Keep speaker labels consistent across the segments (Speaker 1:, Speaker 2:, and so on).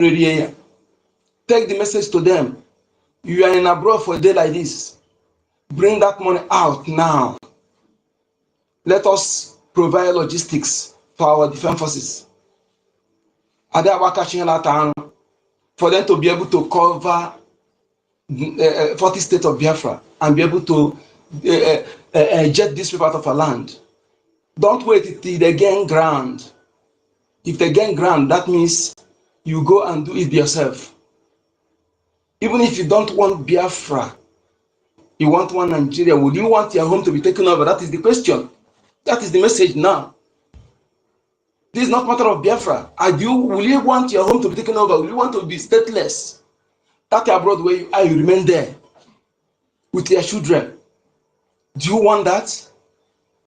Speaker 1: Take the message to them. You are in abroad for a day like this. Bring that money out now. Let us provide logistics for our defense forces. For them to be able to cover 40 states of Biafra and be able to jet this people out of our land. Don't wait till they gain ground. If they gain ground, that means you go and do it yourself. Even if you don't want Biafra, you want one Nigeria, would you want your home to be taken over? That is the question. That is the message now. This is not a matter of Biafra. Will you want your home to be taken over? Will you want to be stateless? That abroad where you are, you remain there with your children. Do you want that?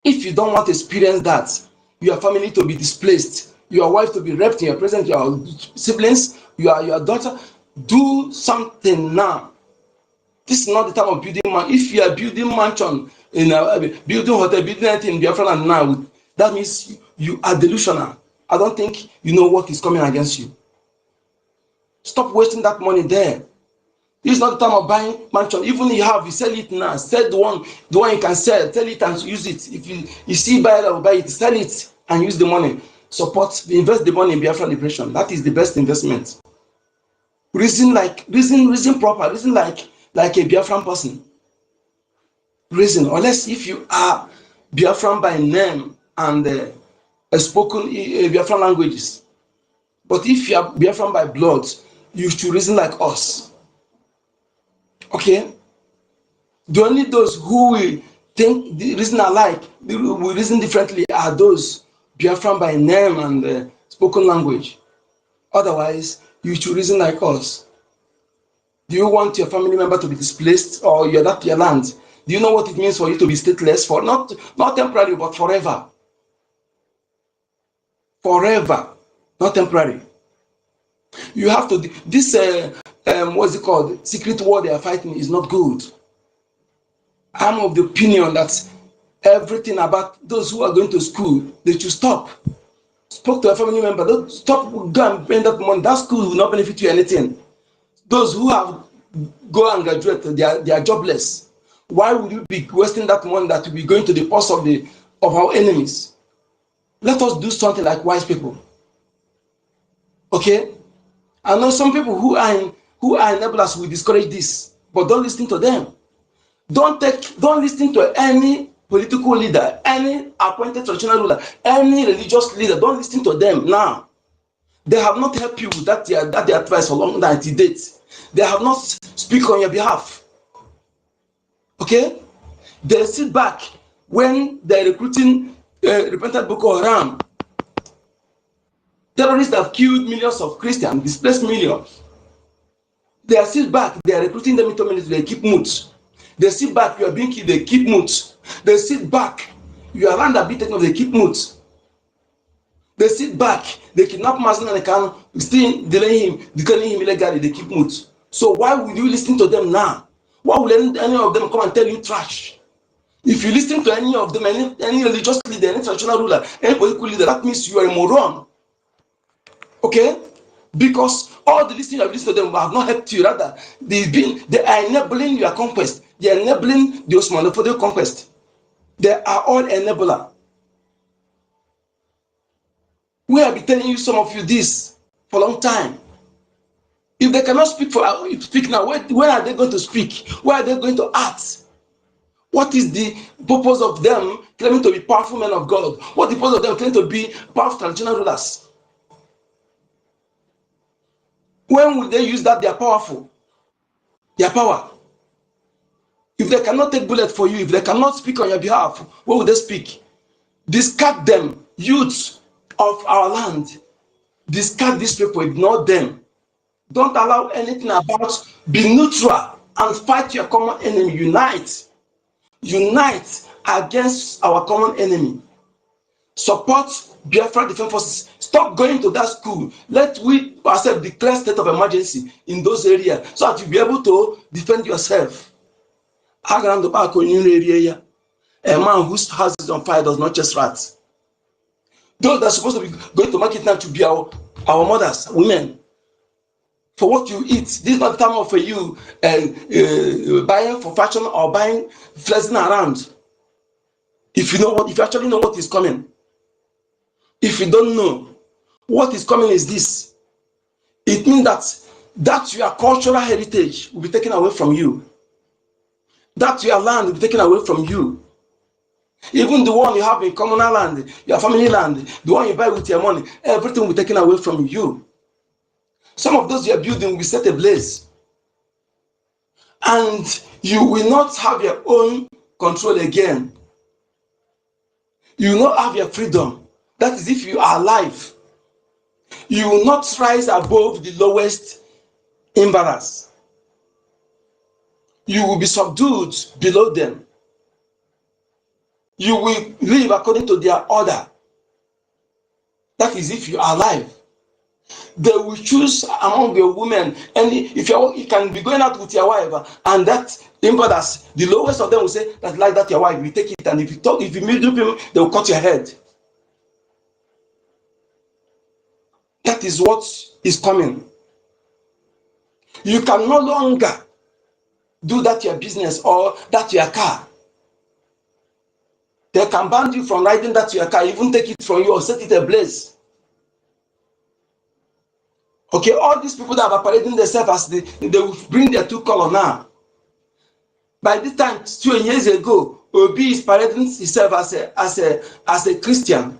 Speaker 1: If you don't want to experience that, your family to be displaced, your wife to be raped in your presence, your siblings, your daughter, do something now. This is not the time of building man. If you are building mansion, building hotel, building anything in Biafra and now, that means you are delusional. I don't think you know what is coming against you. Stop wasting that money there. This is not the time of buying mansion. Even if you sell it now. Sell the one you can sell. Sell it and use it. If you see buy it, sell it and use the money. Invest the money in Biafra liberation. That is the best investment. Reason proper. Reason like a Biafran person. Reason, unless if you are Biafran by name and spoken Biafran languages. But if you are Biafran by blood, you should reason like us. Okay? The only those who will think the reason alike, will reason differently are those Biafran by name and spoken language. Otherwise, you should reason like us. Do you want your family member to be displaced or you're not your land? Do you know what it means for you to be stateless for not temporary but forever? Forever, not temporary. You have to. This what's it called? Secret war they are fighting is not good. I'm of the opinion that everything about those who are going to school, they should stop. Spoke to a family member. Don't stop. Go and spend that money. That school will not benefit you anything. Those who have go and graduate, they are jobless. Why would you be wasting that money that will be going to the purse of our enemies? Let us do something like wise people. Okay? I know some people who are enablers will discourage this, but don't listen to them. Don't listen to any political leader, any appointed traditional ruler, any religious leader. Don't listen to them now. They have not helped you with that their advice for long that it dates. They have not speak on your behalf. Okay? They sit back when they're recruiting repentant Boko Haram. Terrorists have killed millions of Christians, displaced millions. They sit back, they are recruiting them into military, they keep mute. They sit back, you are being killed, they keep mute. They sit back, you are around a bit, they keep mute. They sit back, they kidnap Mazen and they can still delaying him, declaring him illegally, they keep mute. So why would you listen to them now? Why would any of them come and tell you trash? If you listen to any of them, any religious leader, any traditional ruler, any political leader, that means you are a moron. Okay? Because all the listening you have listened to them have not helped you. Rather, they are enabling your conquest. They are enabling the Osmanophobic conquest. They are all enabler. We have been telling you some of you this for a long time. If they cannot speak now, when are they going to speak? Where are they going to act? What is the purpose of them claiming to be powerful men of God? What is the purpose of them claiming to be powerful traditional rulers? When will they use that they are powerful? Their power. If they cannot take bullet for you, if they cannot speak on your behalf, what will they speak? Discard them, youths of our land. Discard these people, ignore them. Don't allow anything about, be neutral and fight your common enemy. Unite. Unite against our common enemy. Support Biafra Defense Forces. Stop going to that school. Let we ourselves declare state of emergency in those areas so that you'll be able to defend yourself. A man whose house is on fire does not chase rats. Those that are supposed to be going to market now to be our mothers, women. for what you eat. This is not the time for you buying for fashion or buying, flexing around. If you actually know what is coming. If you don't know, what is coming is this. It means that your cultural heritage will be taken away from you. That your land will be taken away from you. Even the one you have in communal land, your family land, the one you buy with your money, everything will be taken away from you. Some of those you are building will be set ablaze. And you will not have your own control again. You will not have your freedom. That is if you are alive. You will not rise above the lowest embarrass. You will be subdued below them. You will live according to their order. That is if you are alive. They will choose among your women, and if you can be going out with your wife, and that embarrass, the lowest of them will say that like that your wife, you take it, and if you meet people, they will cut your head. That is what is coming. You can no longer do that your business or that your car. They can ban you from riding that your car, even take it from you or set it ablaze. Okay, all these people that are parading themselves as they will bring their two color now. By this time, 2 years ago, Obi is parading himself as a Christian,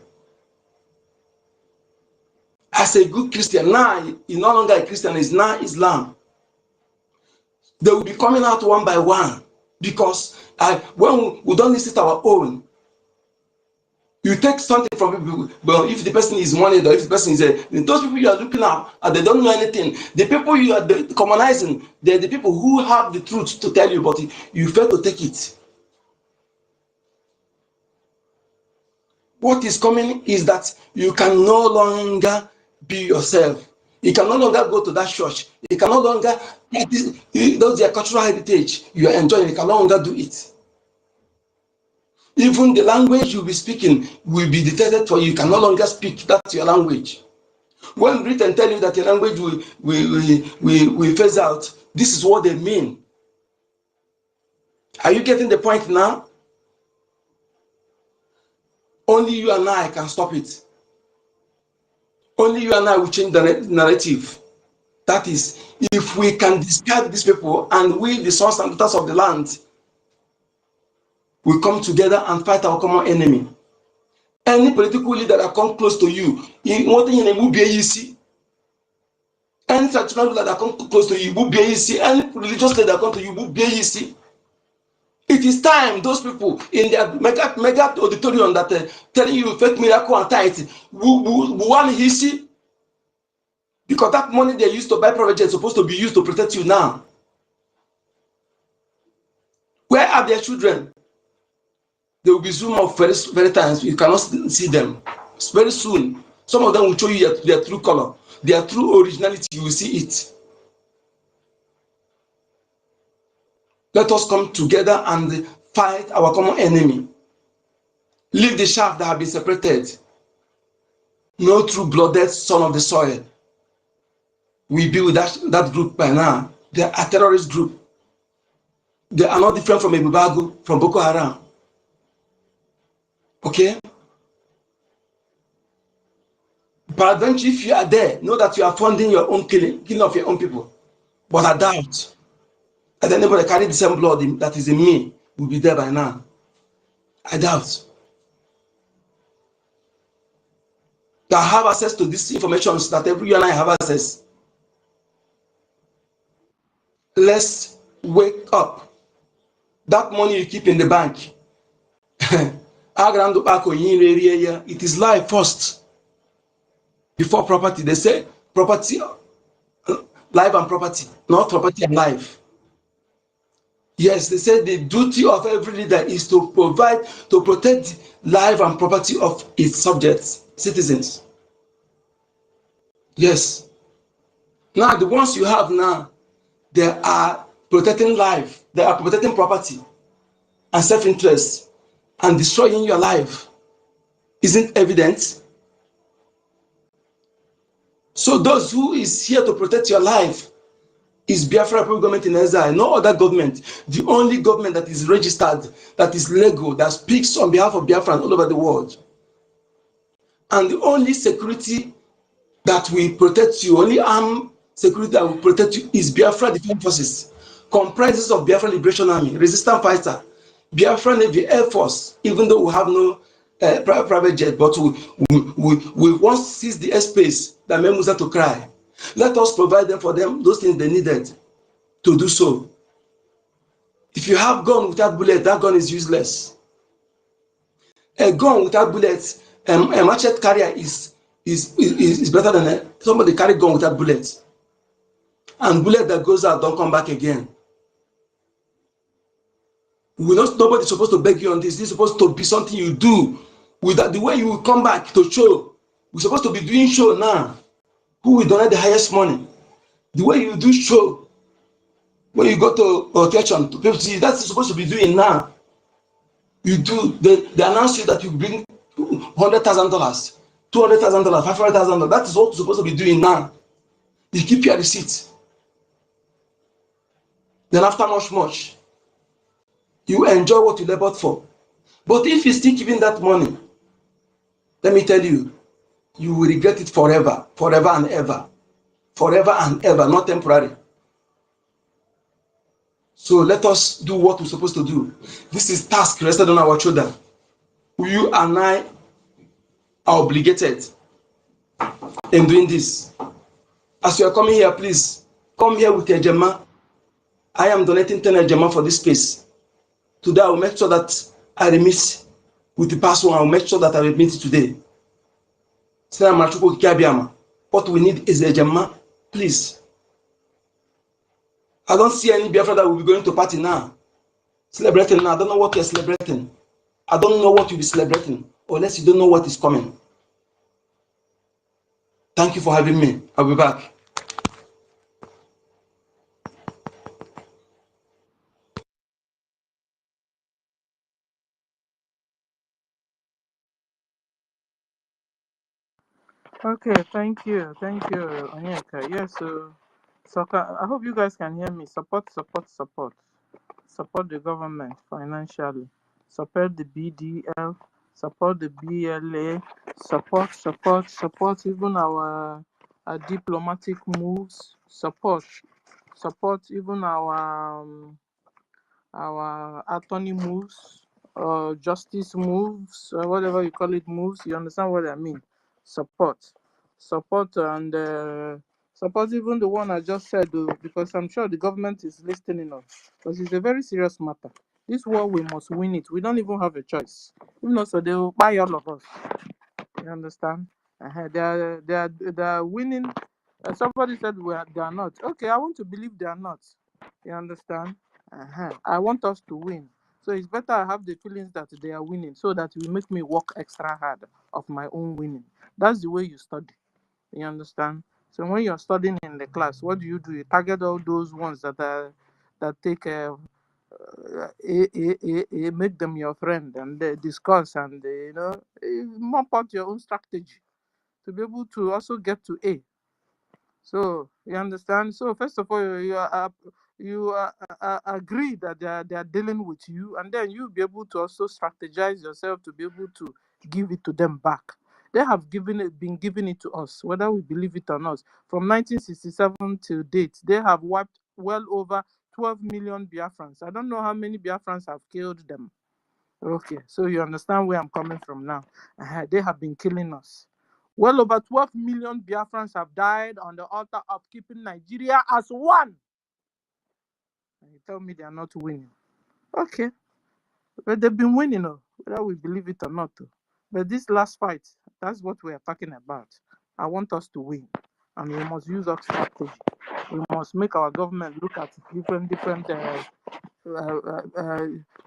Speaker 1: as a good Christian. Now he's no longer a Christian; he's now Islam. They will be coming out one by one because when we don't listen to our own, you take something from people. But if the person is moneyed or if the person is those people you are looking at and they don't know anything, the people you are commonizing, they're the people who have the truth to tell you, but you fail to take it. What is coming is that you can no longer be yourself. You can no longer go to that church. You can no longer, those are cultural heritage you are enjoying. You can no longer do it. Even the language you'll be speaking will be dictated for you. You can no longer speak. That's your language. When Britain tell you that your language will phase out, this is what they mean. Are you getting the point now? Only you and I can stop it. Only you and I will change the narrative. That is, if we can discard these people and we, the sons and daughters of the land, we come together and fight our common enemy. Any political leader that comes close to you, any traditional leader that comes close to you, any religious leader that comes to you, it is time those people in their mega auditorium that telling you fake miracle and tithe, one hissy, because that money they used to buy private jets is supposed to be used to protect you now. Where are their children? They will be zoomed off very times. You cannot see them. Very soon, some of them will show you their true color, their true originality. You will see it. Let us come together and fight our common enemy. Leave the shaft that have been separated. No true-blooded son of the soil. We be with that group by now. They are a terrorist group. They are not different from Ebubago, from Boko Haram. Okay? Peradventure, if you are there, know that you are funding your own killing of your own people. But I doubt that anybody carry the same blood that is in me will be there by now. I doubt. That have access to these information that every you and I have access. Let's wake up. That money you keep in the bank, it is life first. Before property, they say property, life and property, not property and life. Yes, they say the duty of every leader is to protect life and property of its subjects, citizens. Yes. Now, the ones you have now, they are protecting life, they are protecting property and self-interest and destroying your life. Isn't evident? So those who is here to protect your life is Biafra government in exile, no other government. The only government that is registered, that is legal, that speaks on behalf of Biafra all over the world. And the only security that will protect you, only armed security that will protect you is Biafra Defense Forces, comprises of Biafra Liberation Army, resistance fighter, Biafra Navy, Air Force, even though we have no private jet, but we want to seize the airspace that made Musa to cry. Let us provide them for them those things they needed to do so. If you have gun without bullet, that gun is useless. A gun without bullets, a machete carrier is better than somebody carry gun without bullets. And bullet that goes out don't come back again. Nobody's supposed to beg you on this. This is supposed to be something you do. Without the way you will come back to show. We're supposed to be doing show now. Who will donate the highest money? The way you do show, when you go to occasion, to people see, that's supposed to be doing now. You do, they announce you that you bring $100,000, $200,000, $500,000. That is what you're supposed to be doing now. You keep your receipts. Then after much, you enjoy what you labored for. But if you still giving that money, let me tell you, you will regret it forever, forever and ever, not temporary. So let us do what we're supposed to do. This is task rested on our shoulder. You and I are obligated in doing this. As you are coming here, please come here with a Ejema. I am donating 10 Ejema for this space. Today I will make sure that I remit with the past one. I will make sure that I remit it today. What we need is a Ejema, please. I don't see any Biafra that will be going to party now, celebrating now. I don't know what you're celebrating. I don't know what you'll be celebrating, unless you don't know what is coming. Thank you for having me. I'll be back.
Speaker 2: Okay, thank you, Onyeka. Yes, so I hope you guys can hear me. Support the government financially, support the BDL, support the BLA, support even our diplomatic moves, support even our attorney moves, justice moves, whatever you call it moves. You understand what I mean? Support and support even the one I just said, because I'm sure the government is listening us, because it's a very serious matter. This war, we must win it. We don't even have a choice. If not, so they will buy all of us. You understand? They are winning. Somebody said they are not. Okay, I want to believe they are not. You understand? I want us to win. So it's better I have the feelings that they are winning, so that it will make me work extra hard of my own winning. That's the way you study. You understand? So when you're studying in the class, what do? You target all those ones that take make them your friend, and discuss, and map out your own strategy to be able to also get to A. So you understand? So first of all, you agree that they are dealing with you, and then you'll be able to also strategize yourself to be able to give it to them back. They have been giving it to us, whether we believe it or not. From 1967 till date, they have wiped well over 12 million Biafrans. I don't know how many Biafrans have killed them. Okay, so you understand where I'm coming from now. They have been killing us. Well over 12 million Biafrans have died on the altar of keeping Nigeria as one. And you tell me they are not winning. Okay, but they've been winning, whether we believe it or not. But this last fight, that's what we are talking about. I want us to win, and we must use our strategy. We must make our government look at different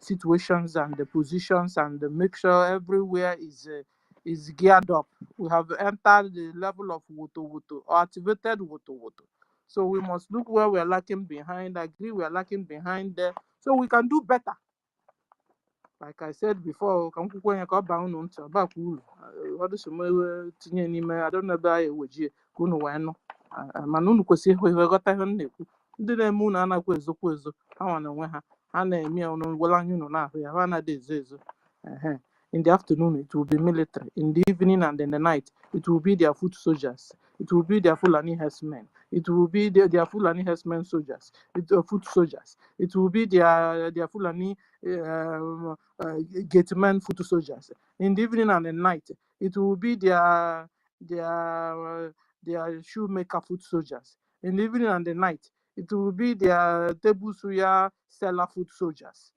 Speaker 2: situations and the positions, and make sure everywhere is geared up. We have entered the level of woto or activated woto. So we must look where we are lacking behind, agree we are lacking behind there, so we can do better. Like I said before, I don't know ka unu wee nụ. Mana unu kwesịrị ịghọta ihe m na-ekwu. Ndị na-eme unu anaghị ezokwa ezo, ha nwa na onwe ha, ha na-eme ya unu were anya unu na-ahụ ya, ha anaghị ezo ezo. In the afternoon, it will be military. In the evening and in the night, it will be their foot soldiers. It will be their Fulani herdsmen. It will be their Fulani herdsmen soldiers, foot soldiers. It will be their Fulani gatemen foot soldiers. In the evening and the night, it will be their shoemaker foot soldiers. In the evening and the night, it will be their table suya seller foot soldiers.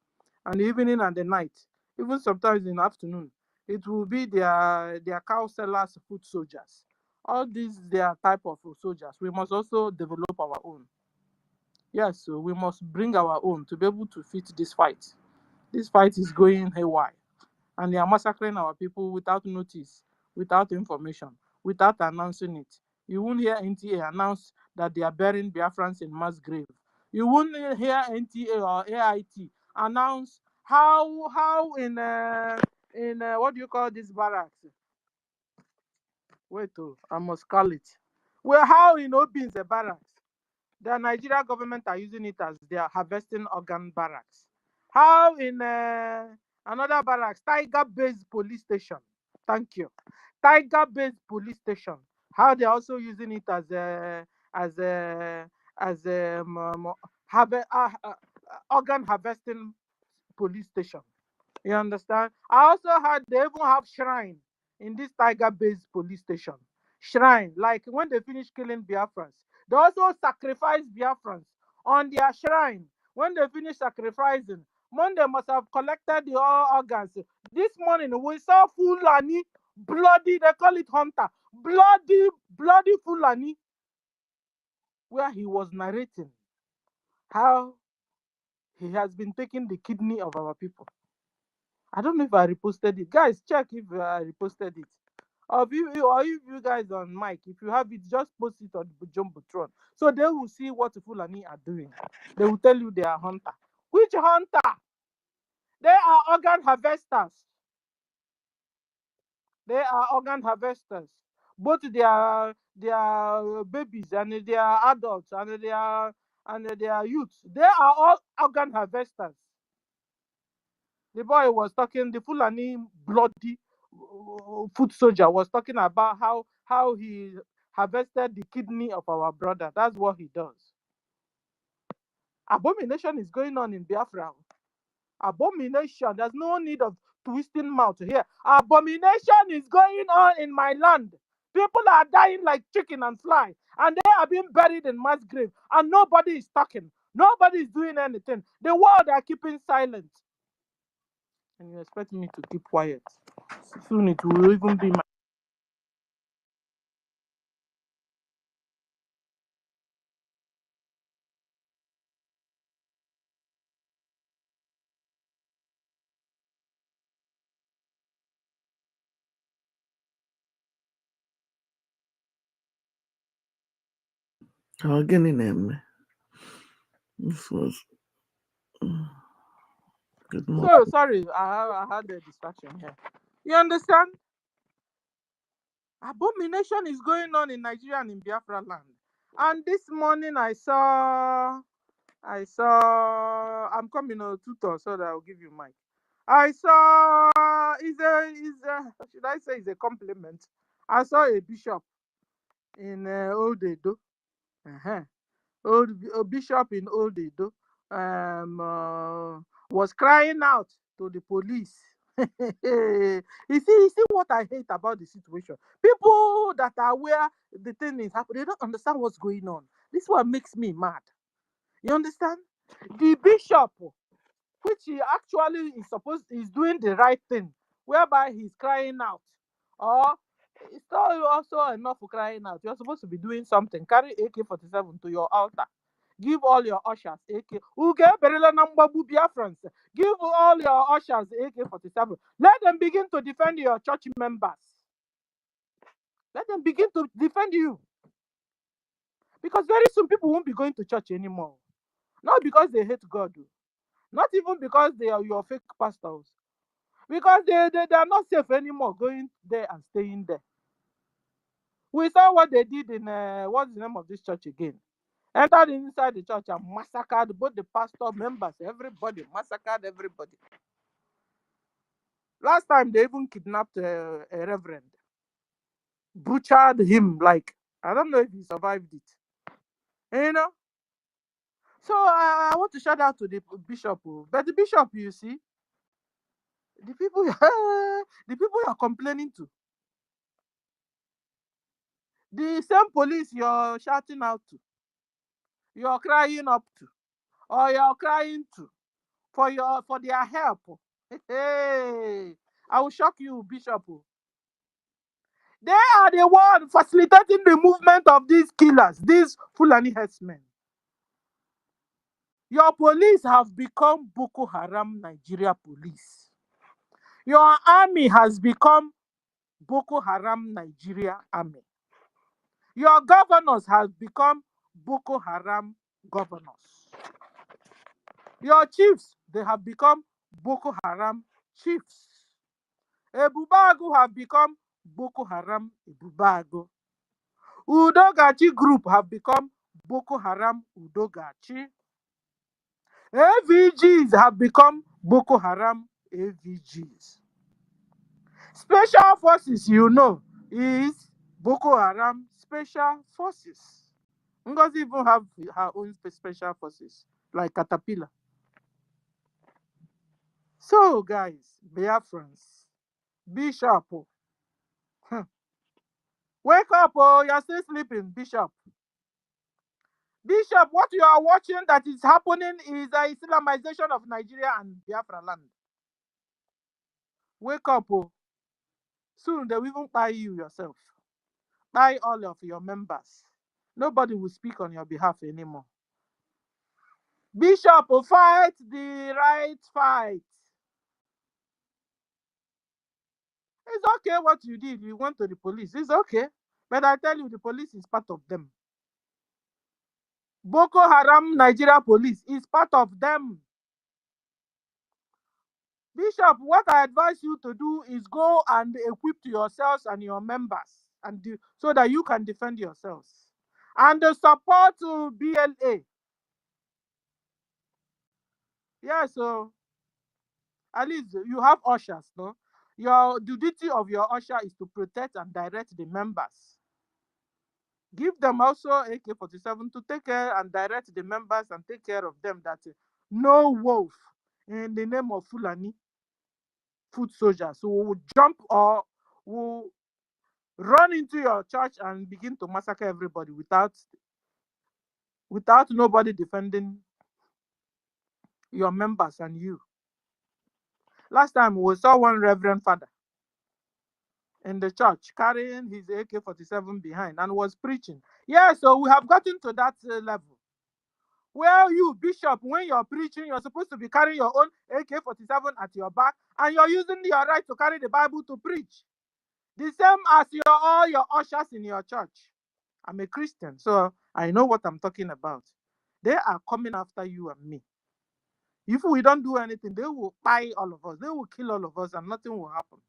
Speaker 2: And the evening and the night, even sometimes in the afternoon, it will be their cow sellers foot soldiers. All these their type of soldiers. We must also develop our own. Yes, so we must bring our own to be able to fit this fight. This fight is going haywire, and they are massacring our people without notice, without information, without announcing it. You won't hear NTA announce that they are burying Biafrans in mass grave. You won't hear NTA or AIT announce how in what do you call this barracks? Wait, I must call it. Well, how in Obin's barracks? The Nigerian government are using it as their harvesting organ barracks. How in another barracks, Tiger-based police station. Thank you. Tiger-based police station. How they're also using it as organ harvesting police station. You understand? I also heard they even have shrine in this Tiger-based police station. Shrine, like when they finish killing Biafrans, they also sacrifice Biafrans on their shrine. When they finish sacrificing, Monday must have collected the organs. This morning we saw Fulani, bloody, they call it hunter, bloody Fulani, where he was narrating how he has been taking the kidney of our people. I don't know if I reposted it. Guys, check if I reposted it. Or if you guys on mic, if you have it, just post it on the Jumbotron. So they will see what Fulani are doing. They will tell you they are hunter. Which hunter? They are organ harvesters. They are organ harvesters. Both their babies and their adults and their youths. They are all organ harvesters. The boy was talking, the Fulani bloody foot soldier was talking about how he harvested the kidney of our brother. That's what he does. Abomination is going on in Biafra. Abomination. There's no need of twisting mouth here. Abomination is going on in my land. People are dying like chicken and fly, and they are being buried in mass grave, and nobody is talking. Nobody is doing anything. The world are keeping silent. And you expect me to keep quiet? Soon it will even be my...
Speaker 3: Gịnị na-eme? This was good morning.
Speaker 2: So sorry, I had a distraction here. You understand? Abomination is going on in Nigeria and in Biafra land. And this morning I saw I'm coming on tutor so that I'll give you mic. I saw should I say it's a compliment. I saw a bishop in Old Edo. A bishop in Old Edo was crying out to the police. You see what I hate about the situation. People that are where the thing is happening, they don't understand what's going on. This is what makes me mad. You understand? The bishop, which he actually is doing the right thing, whereby he's crying out, or it's not also enough for crying out. You're supposed to be doing something. Carry AK-47 to your altar. Give all your ushers AK. Biafrans. Give all your ushers AK-47. Let them begin to defend your church members. Let them begin to defend you. Because very soon people won't be going to church anymore. Not because they hate God. Not even because they are your fake pastors. Because they are not safe anymore going there and staying there. We saw what they did in what's the name of this church again? Entered inside the church and massacred both the pastor members, everybody, massacred everybody. Last time they even kidnapped a reverend, butchered him. Like, I don't know if he survived it. You know. So I want to shout out to the bishop, but the bishop, you see, the people, the people you're complaining to, the same police you're shouting out to, you're crying up to, or you're crying to for their help. Hey, I will shock you, bishop. They are the one facilitating the movement of these killers, these Fulani herdsmen. Your police have become Boko Haram Nigeria police. Your army has become Boko Haram Nigeria army. Your governors have become Boko Haram governors. Your chiefs, they have become Boko Haram chiefs. Ebubago have become Boko Haram Ebubago. Udogachi group have become Boko Haram Udogachi. AVGs have become Boko Haram AVGs. Special forces, you know, is Boko Haram Special Forces. NGOZI even have her own special forces, like Caterpillar. So, guys, Biafrans, Bishop, wake up, oh, you're still sleeping, Bishop. Bishop, what you are watching that is happening is a Islamization of Nigeria and Biafra land. Wake up, oh. Soon they will even buy you yourself. Buy all of your members. Nobody will speak on your behalf anymore. Bishop, fight the right fight. It's okay what you did. You went to the police. It's okay. But I tell you, the police is part of them. Boko Haram Nigeria police is part of them. Bishop, what I advise you to do is go and equip yourselves and your members, and so that you can defend yourselves. And the support to BLA. Yeah, so at least you have ushers, no? The duty of your usher is to protect and direct the members. Give them also AK-47 to take care and direct the members and take care of them, that no wolf in the name of Fulani foot soldiers who will jump or will run into your church and begin to massacre everybody without nobody defending your members and you. Last time we saw one reverend father in the church carrying his AK-47 behind and was preaching. Yeah, so we have gotten to that level. Well, you, Bishop, when you're preaching, you're supposed to be carrying your own AK-47 at your back, and you're using your right to carry the Bible to preach. The same as all your ushers in your church. I'm a Christian, so I know what I'm talking about. They are coming after you and me. If we don't do anything, they will buy all of us. They will kill all of us, and nothing will happen.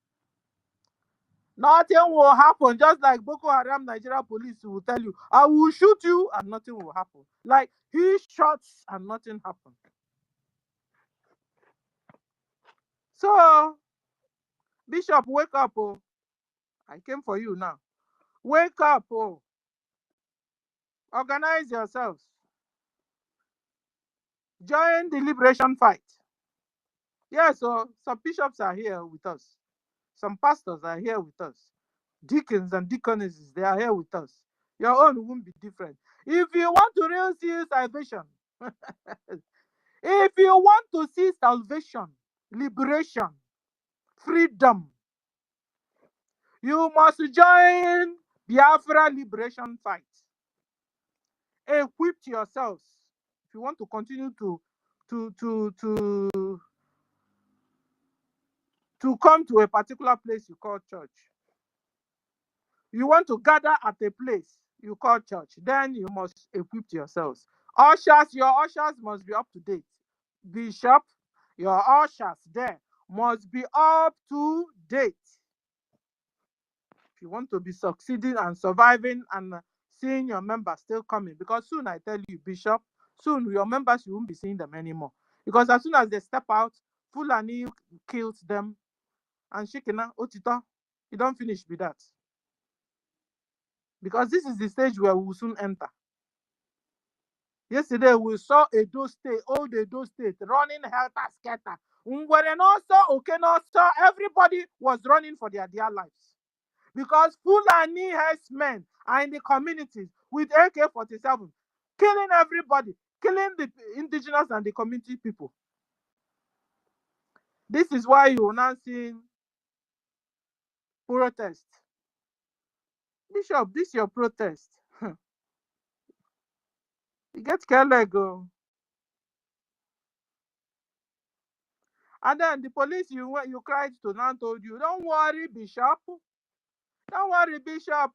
Speaker 2: Nothing will happen. Just like Boko Haram Nigeria police will tell you, I will shoot you, and nothing will happen. Like he shots and nothing happened. So, Bishop, wake up, oh. I came for you now. Wake up, oh. Organize yourselves. Join the liberation fight. Yeah, so some bishops are here with us. Some pastors are here with us. Deacons and deaconesses, they are here with us. Your own won't be different. If you want to really see salvation, if you want to see salvation, liberation, freedom, you must join Biafra liberation fight. Equip yourselves. If you want to continue to come to a particular place you call church, you want to gather at a place you call church, then you must equip yourselves. Ushers, your ushers must be up to date. Bishop, your ushers there must be up to date. If you want to be succeeding and surviving and seeing your members still coming, because soon I tell you, Bishop, soon your members, you won't be seeing them anymore. Because as soon as they step out, Fulani kills them, and Shikina, Otita, you don't finish with that. Because this is the stage where we will soon enter. Yesterday we saw Edo State, old Edo State, running helter-skelter. Also, everybody was running for their dear lives. Because Fulani herdsmen are in the communities with AK-47, killing everybody, killing the indigenous and the community people. This is why you will now see protest. Bishop, this is your protest. You get Kelego. And then the police you cried to now told you, don't worry, Bishop. Don't worry, Bishop.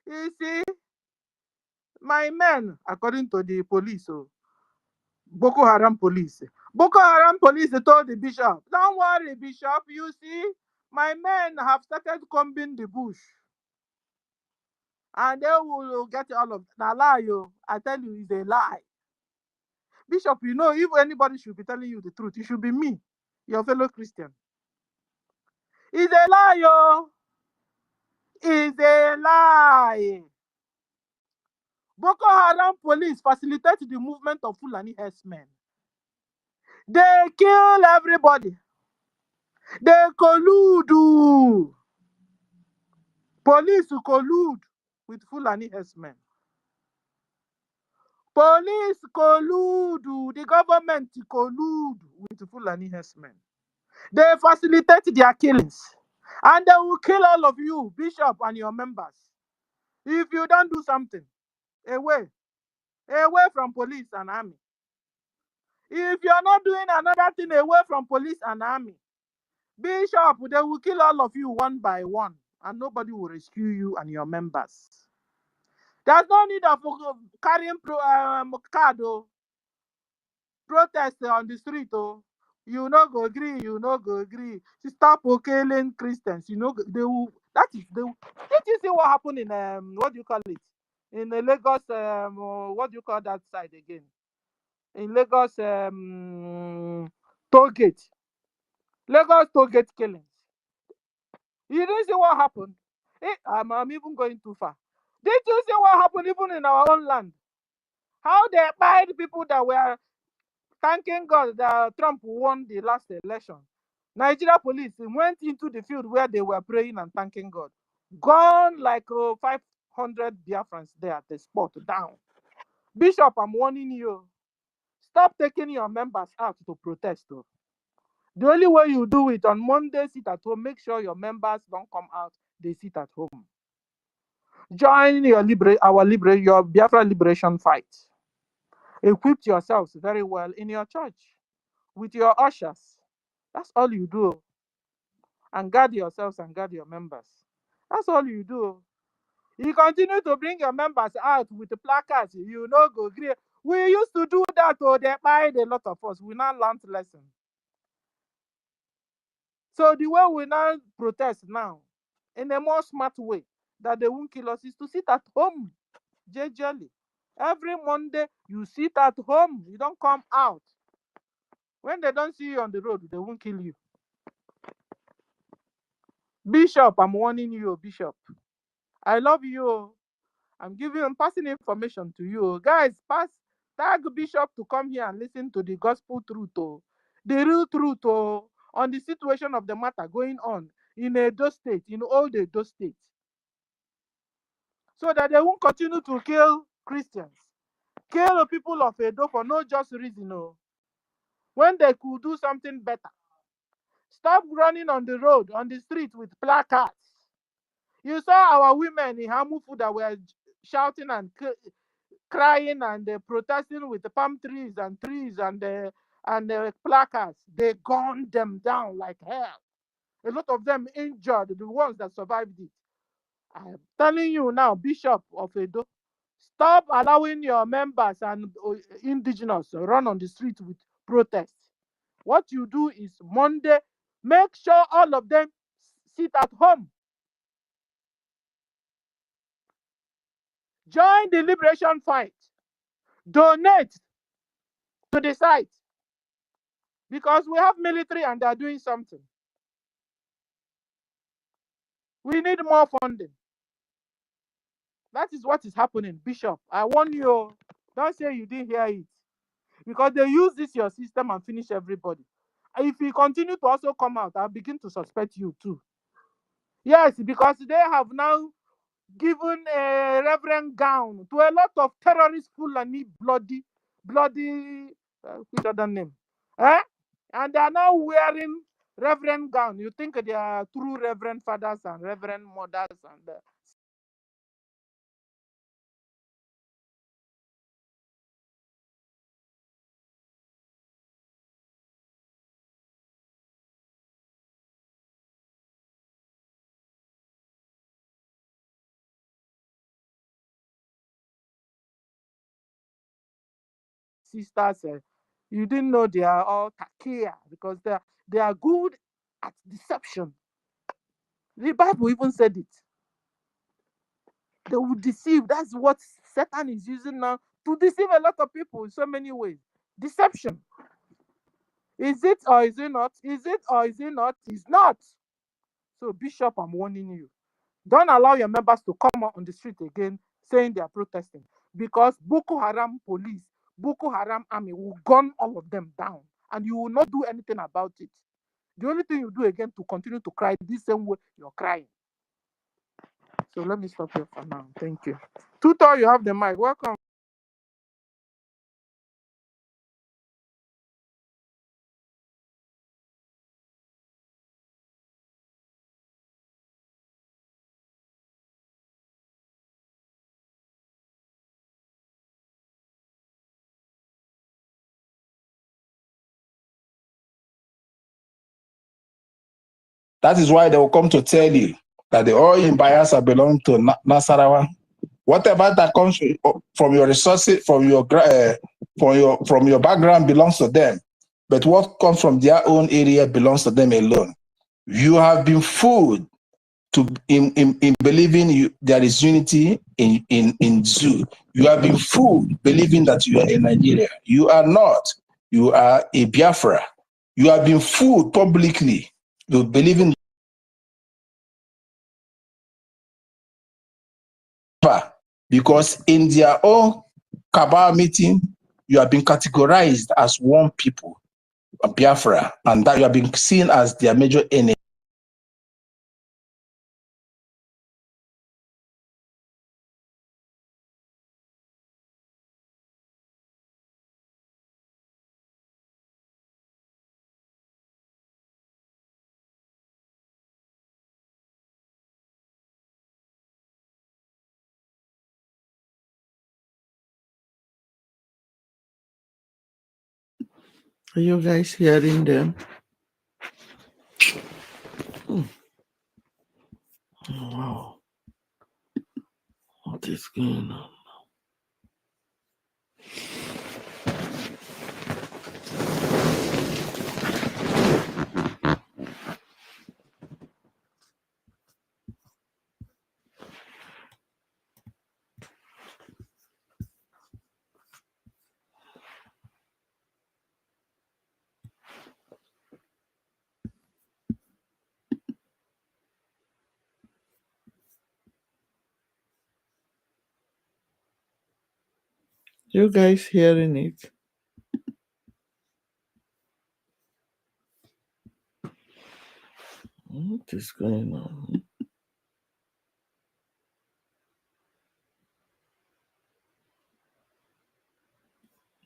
Speaker 2: You see, my men, according to the police, Boko Haram police. Boko Haram police told the bishop, don't worry, Bishop. You see, my men have started combing the bush. And they will get all of that. Now, lie, I tell you, it's a lie. Bishop, you know, if anybody should be telling you the truth, it should be me, your fellow Christian. It's a lie, It's a lie. Boko Haram police facilitate the movement of Fulani herdsmen. They kill everybody. They collude. Police collude with Fulani herdsmen. Police collude. The government collude with Fulani herdsmen. They facilitate their killings. And they will kill all of you, Bishop and your members. If you don't do something, away from police and army. If you're not doing another thing away from police and army, Bishop, they will kill all of you one by one, and nobody will rescue you and your members. There's no need of carrying card, protest on the street. You no go agree, Stop killing Christians. They will. That is the. Did you see what happened in what do you call it? In Lagos, what do you call that side again? In Lagos, toll gate. Lagos toll gate killings. You didn't see what happened? I'm even going too far. Did you see what happened even in our own land? How they buyed people that were thanking God that Trump won the last election. Nigeria police went into the field where they were praying and thanking God. Gone like 500 Biafrans there at the spot down. Bishop, I'm warning you. Stop taking your members out to protest. The only way you do it on Monday, sit at home. Make sure your members don't come out. They sit at home. Join your Biafra liberation fight. Equip yourselves very well in your church with your ushers. That's all you do. And guard yourselves and guard your members. That's all you do. You continue to bring your members out with the placards. You know, go agree. We used to do that. They buyed a lot of us. We now learned lesson. So the way we now protest now, in a more smart way, that they won't kill us, is to sit at home, gingerly. Every Monday, you sit at home. You don't come out. When they don't see you on the road, they won't kill you. Bishop, I'm warning you, Bishop. I love you. I'm passing information to you. Guys, tag Bishop to come here and listen to the gospel truth, the real truth on the situation of the matter going on in Edo State, in old Edo State. So that they won't continue to kill Christians. Kill the people of Edo for no just reason. When they could do something better. Stop running on the road, on the street with placards. You saw our women in Hamufu that were shouting and crying and protesting with the palm trees and the placards. They gunned them down like hell. A lot of them injured, the ones that survived it. I'm telling you now, Bishop of Edo, stop allowing your members and indigenous run on the street with protests. What you do is Monday, make sure all of them sit at home. Join the liberation fight. Donate to the site. Because we have military and they are doing something. We need more funding. That is what is happening, Bishop. I warn you, don't say you didn't hear it. Because they use this your system and finish everybody. If you continue to also come out, I'll begin to suspect you too. Yes, because they have now given a reverend gown to a lot of terrorists, Fulani, bloody, which other name? Eh? And they are now wearing reverend gown. You think they are true reverend fathers and reverend mothers and sisters. You didn't know they are all takia because they are good at deception. The Bible even said it. They will deceive. That's what Satan is using now to deceive a lot of people in so many ways. Deception. Is it or is it not? Is it or is it not? It's not. So, Bishop, I'm warning you. Don't allow your members to come out on the street again saying they are protesting. Because Boko Haram police, Boko Haram army will gun all of them down. And you will not do anything about it. The only thing you do again to continue to cry the same way you're crying. So let me stop here for now. Thank you. Tutor, you have the mic. Welcome.
Speaker 1: That is why they will come to tell you that the oil in Bayelsa belong to Nasarawa. Whatever that comes from your resources, from your background belongs to them. But what comes from their own area belongs to them alone. You have been fooled in believing there is unity in zoo. You have been fooled believing that you are in Nigeria. You are not. You are a Biafra. You have been fooled publicly to believing because in their own cabal meeting, you have been categorized as one people, a Biafra, and that you have been seen as their major enemy.
Speaker 3: Are you guys hearing them? Oh, wow. What is going on? You guys hearing it? What is going on?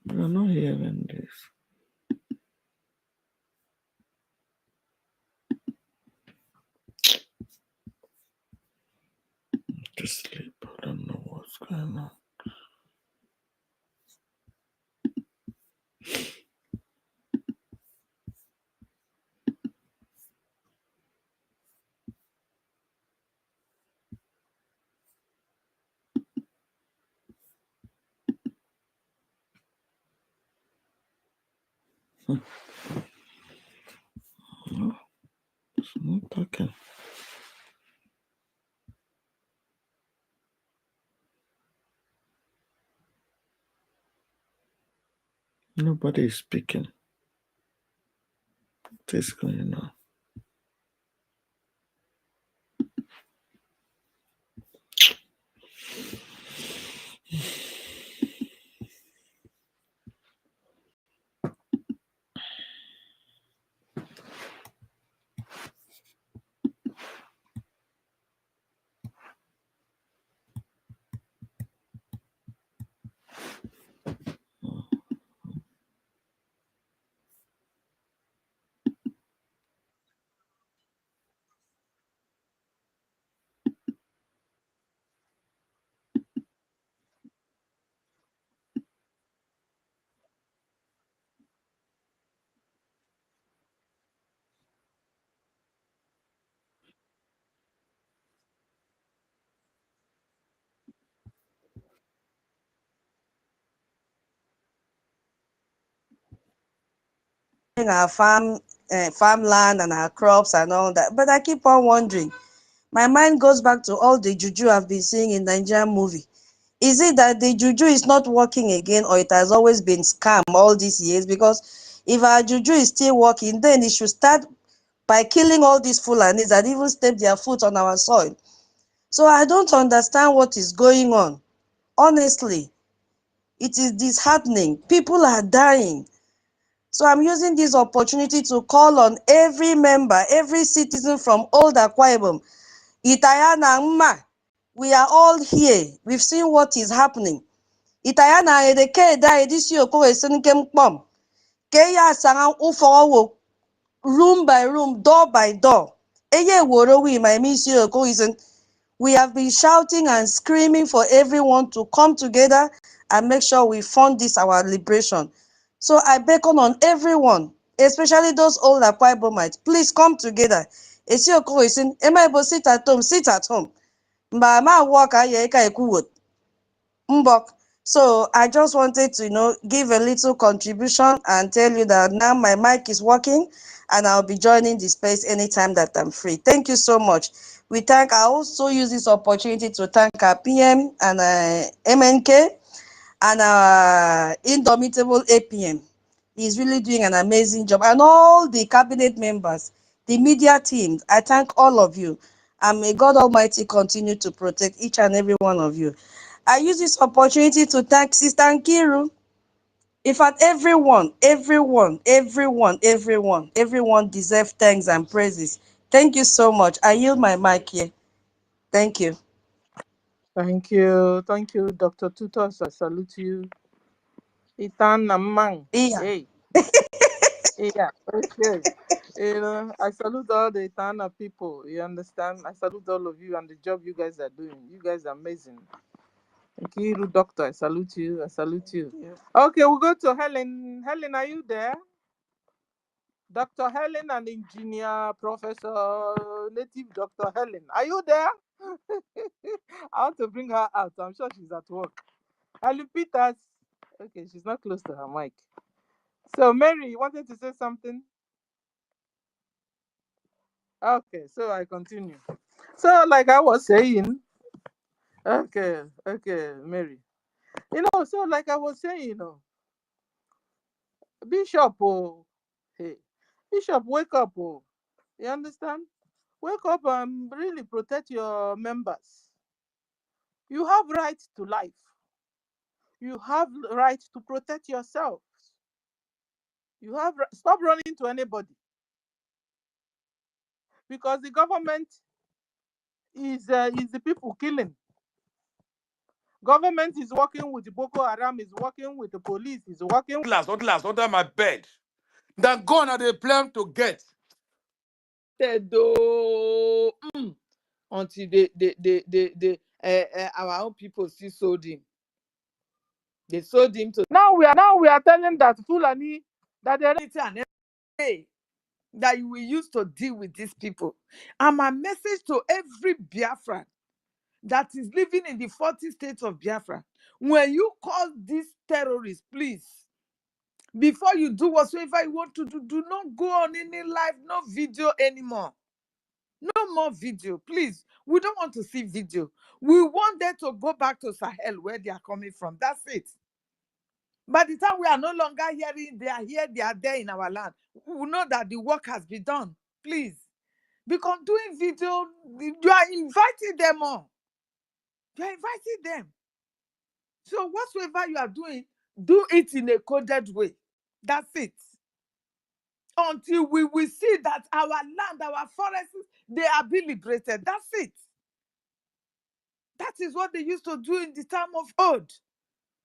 Speaker 3: We're not hearing this. Just sleep. I don't know what's going on. No, it's not talking. Nobody is speaking. What is going on?
Speaker 4: our farmland and our crops and all that. But I keep on wondering. My mind goes back to all the juju I've been seeing in Nigerian movie. Is it that the juju is not working again, or it has always been scam all these years? Because if our juju is still working, then it should start by killing all these Fulanis that even step their foot on our soil. So I don't understand what is going on. Honestly, it is disheartening. People are dying. So I'm using this opportunity to call on every member, every citizen from Old Akwa Ibom, Itayana Mma. We are all here. We've seen what is happening. Itayana edeke da edisi oko esenike mkpom. Ke ya sanga ufowo room by room, door by door. Eye woro we my misi oko isen. We have been shouting and screaming for everyone to come together and make sure we fund this our liberation. So I beckon on everyone, especially those old Akwa Ibomites, please come together. Esi oko isen, ema sit at home, sit at home. Mba ma work aye ka ekuwot. Mbok. So I just wanted to, give a little contribution and tell you that now my mic is working and I'll be joining the space anytime that I'm free. Thank you so much. I also use this opportunity to thank our PM and MNK and our indomitable APM. He's really doing an amazing job. And all the cabinet members, the media teams, I thank all of you. And may God Almighty continue to protect each and every one of you. I use this opportunity to thank Sister Nkiru. In fact, everyone deserves thanks and praises. Thank you so much. I yield my mic here. Thank you.
Speaker 2: Thank you. Thank you, Dr. Tutos. I salute you. Itan Namang.
Speaker 4: Yeah.
Speaker 2: Hey. Yeah. Okay. I salute all the Itana people. You understand? I salute all of you and the job you guys are doing. You guys are amazing. Nkiru Doctor, I salute you. I salute you. Okay, we'll go to Helen. Helen, are you there? Dr. Helen and Engineer Professor Native Dr. Helen. Are you there? I want to bring her out. I'm sure she's at work. Helen Peters. Okay, she's not close to her mic. So, Mary, you wanted to say something? Okay, so I continue. So, like I was saying, okay, Mary. So like I was saying, Bishop, hey, Bishop, wake up, you understand? Wake up and really protect your members. You have right to life. You have right to protect yourself. Stop running to anybody, because the government is the people killing. Government is working with the Boko Haram, is working with the police, is working under my bed. That gun are they plan to get. Until our own people still sold him. They sold him to. Now we are telling that Fulani that they and every that you will use to deal with these people. And my message to every Biafran that is living in the 40 states of Biafra: when you call these terrorists, please, before you do whatsoever you want to do not go on any live, no video anymore. No more video, please. We don't want to see video. We want them to go back to Sahel, where they are coming from. That's it.
Speaker 5: By the time we are no longer hearing, they are here, they are there in our land, we know that the work has been done. Please. Because doing video, you are inviting them on. You are inviting them. So whatsoever you are doing, do it in a coded way. That's it. Until we will see that our land, our forests, they are being liberated. That's it. That is what they used to do in the time of old.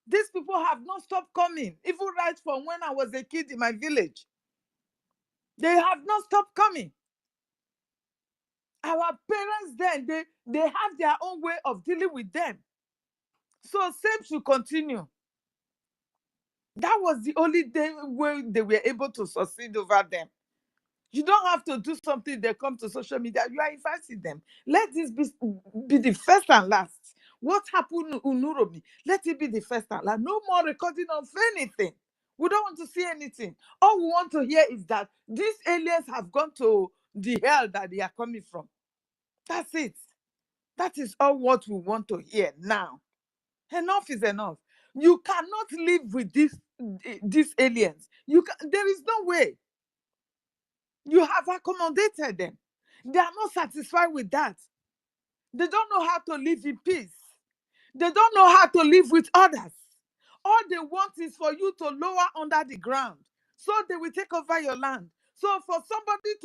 Speaker 5: These people have not stopped coming, even right from when I was a kid in my village. They have not stopped coming. Our parents then, they have their own way of dealing with them. So same should continue. That was the only way they were able to succeed over them. You don't have to do something, they come to social media, you are inviting them. Let this be the first and last. What happened in Unuromi? Let it be the first and last. No more recording of anything. We don't want to see anything. All we want to hear is that these aliens have gone to the hell that they are coming from. That's it. That is all what we want to hear now. Enough is enough. You cannot live with these aliens. There is no way. You have accommodated them. They are not satisfied with that. They don't know how to live in peace. They don't know how to live with others. All they want is for you to lower under the ground, so they will take over your land. So for somebody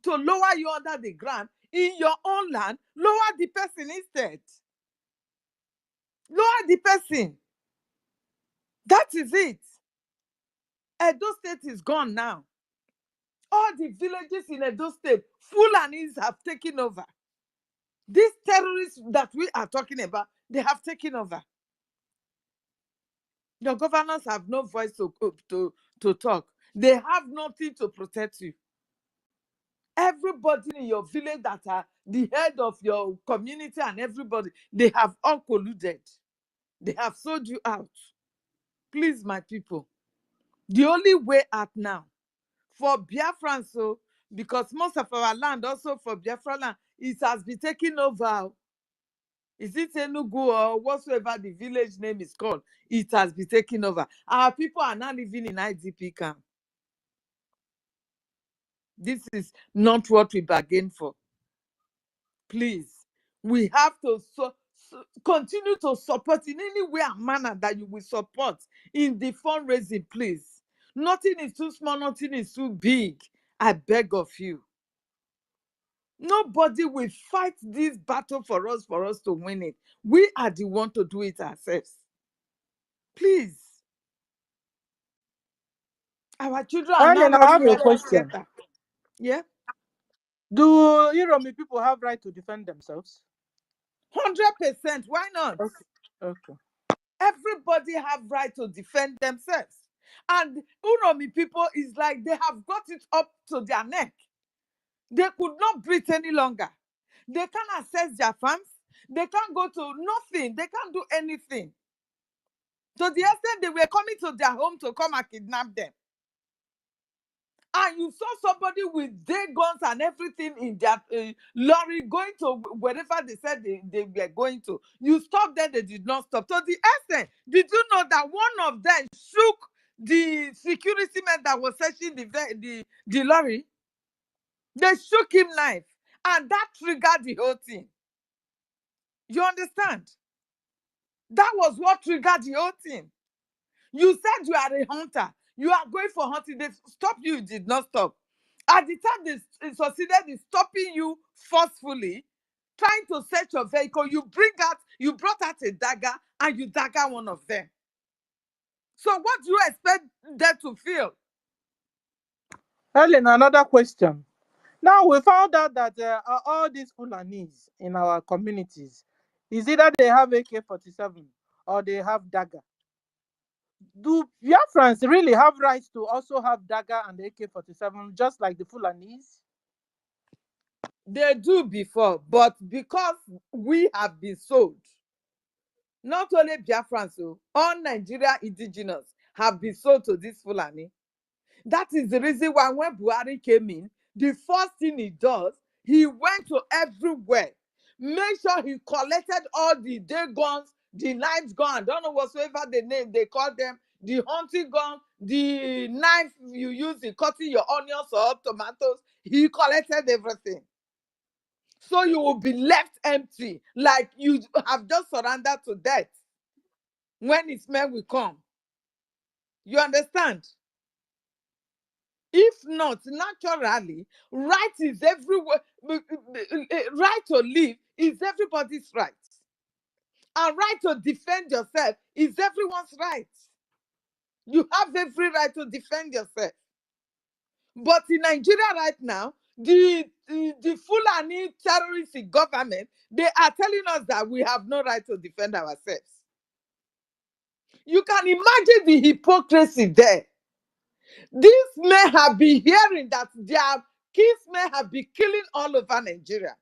Speaker 5: to lower you under the ground in your own land, lower the person instead. Lower the person. That is it. Edo State is gone now. All the villages in Edo State, Fulanis have taken over. These terrorists that we are talking about, they have taken over. Your governors have no voice to talk. They have nothing to protect you. Everybody in your village that are the head of your community and everybody, they have all colluded. They have sold you out. Please, my people, the only way out now for Biafrans, so because most of our land also for Biafra land, it has been taken over. Is it Enugu or whatsoever the village name is called? It has been taken over. Our people are now living in IDP camp. This is not what we bargained for. Please, we have to continue to support in any way and manner that you will support in the fundraising, please. Nothing is too small, nothing is too big. I beg of you. Nobody will fight this battle for us to win it. We are the one to do it ourselves. Please. Our children are now
Speaker 2: Helen, I have
Speaker 5: running
Speaker 2: a
Speaker 5: off and
Speaker 2: question.
Speaker 5: scatter. Yeah?
Speaker 2: Do Iromi people have right to defend themselves?
Speaker 5: 100%. Why not?
Speaker 2: Okay.
Speaker 5: Everybody have right to defend themselves. And Uromi people is like they have got it up to their neck. They could not breathe any longer. They can't access their farms. They can't go to nothing. They can't do anything. To the extent they were coming to their home to come and kidnap them. And you saw somebody with day guns and everything in their lorry going to wherever they said they were going to. You stopped them, they did not stop. To the extent, did you know that one of them shook the security man that was searching the lorry? They shook him knife, and that triggered the whole thing. You understand? That was what triggered the whole thing. You said you are a hunter. You are going for hunting. They stopped you, you did not stop. At the time they succeeded in stopping you forcefully, trying to search your vehicle, you brought out a dagger and you dagger one of them. So what do you expect them to feel?
Speaker 2: Helen, another question. Now we found out that all these Fulanis in our communities, is either they have AK-47 or they have dagger. Do Biafrans really have rights to also have dagger and AK-47 just like the Fulanis?
Speaker 5: They do before, but because we have been sold, not only Biafrans, all Nigeria indigenous have been sold to this Fulani. That is the reason why when Buhari came in, the first thing he does, he went to everywhere, make sure he collected all the day guns, the knives gun, I don't know whatsoever the name they call them, the hunting gun, the knife you use in cutting your onions or tomatoes. He collected everything. So you will be left empty, like you have just surrendered to death when his men will come. You understand? If not, naturally, right is everywhere. Right to live is everybody's right. And right to defend yourself is everyone's right. You have every right to defend yourself. But in Nigeria right now, the Fulani terrorist government, they are telling us that we have no right to defend ourselves. You can imagine the hypocrisy there. These men have been hearing that their kids may have been killing all over Nigeria.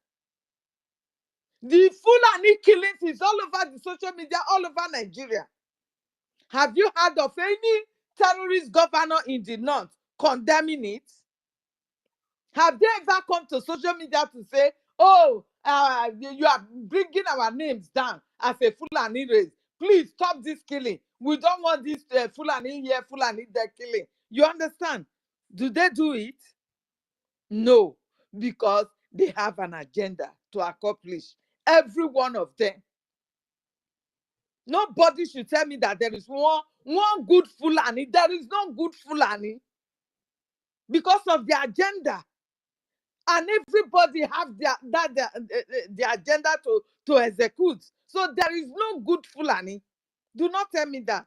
Speaker 5: The Fulani killings is all over the social media, all over Nigeria. Have you heard of any terrorist governor in the north condemning it? Have they ever come to social media to say, oh, you are bringing our names down as a Fulani race? Please stop this killing. We don't want this Fulani here, Fulani there killing. You understand? Do they do it? No, because they have an agenda to accomplish. Every one of them. Nobody should tell me that there is one good Fulani. There is no good Fulani because of the agenda. And everybody have their agenda to execute. So there is no good Fulani. Do not tell me that.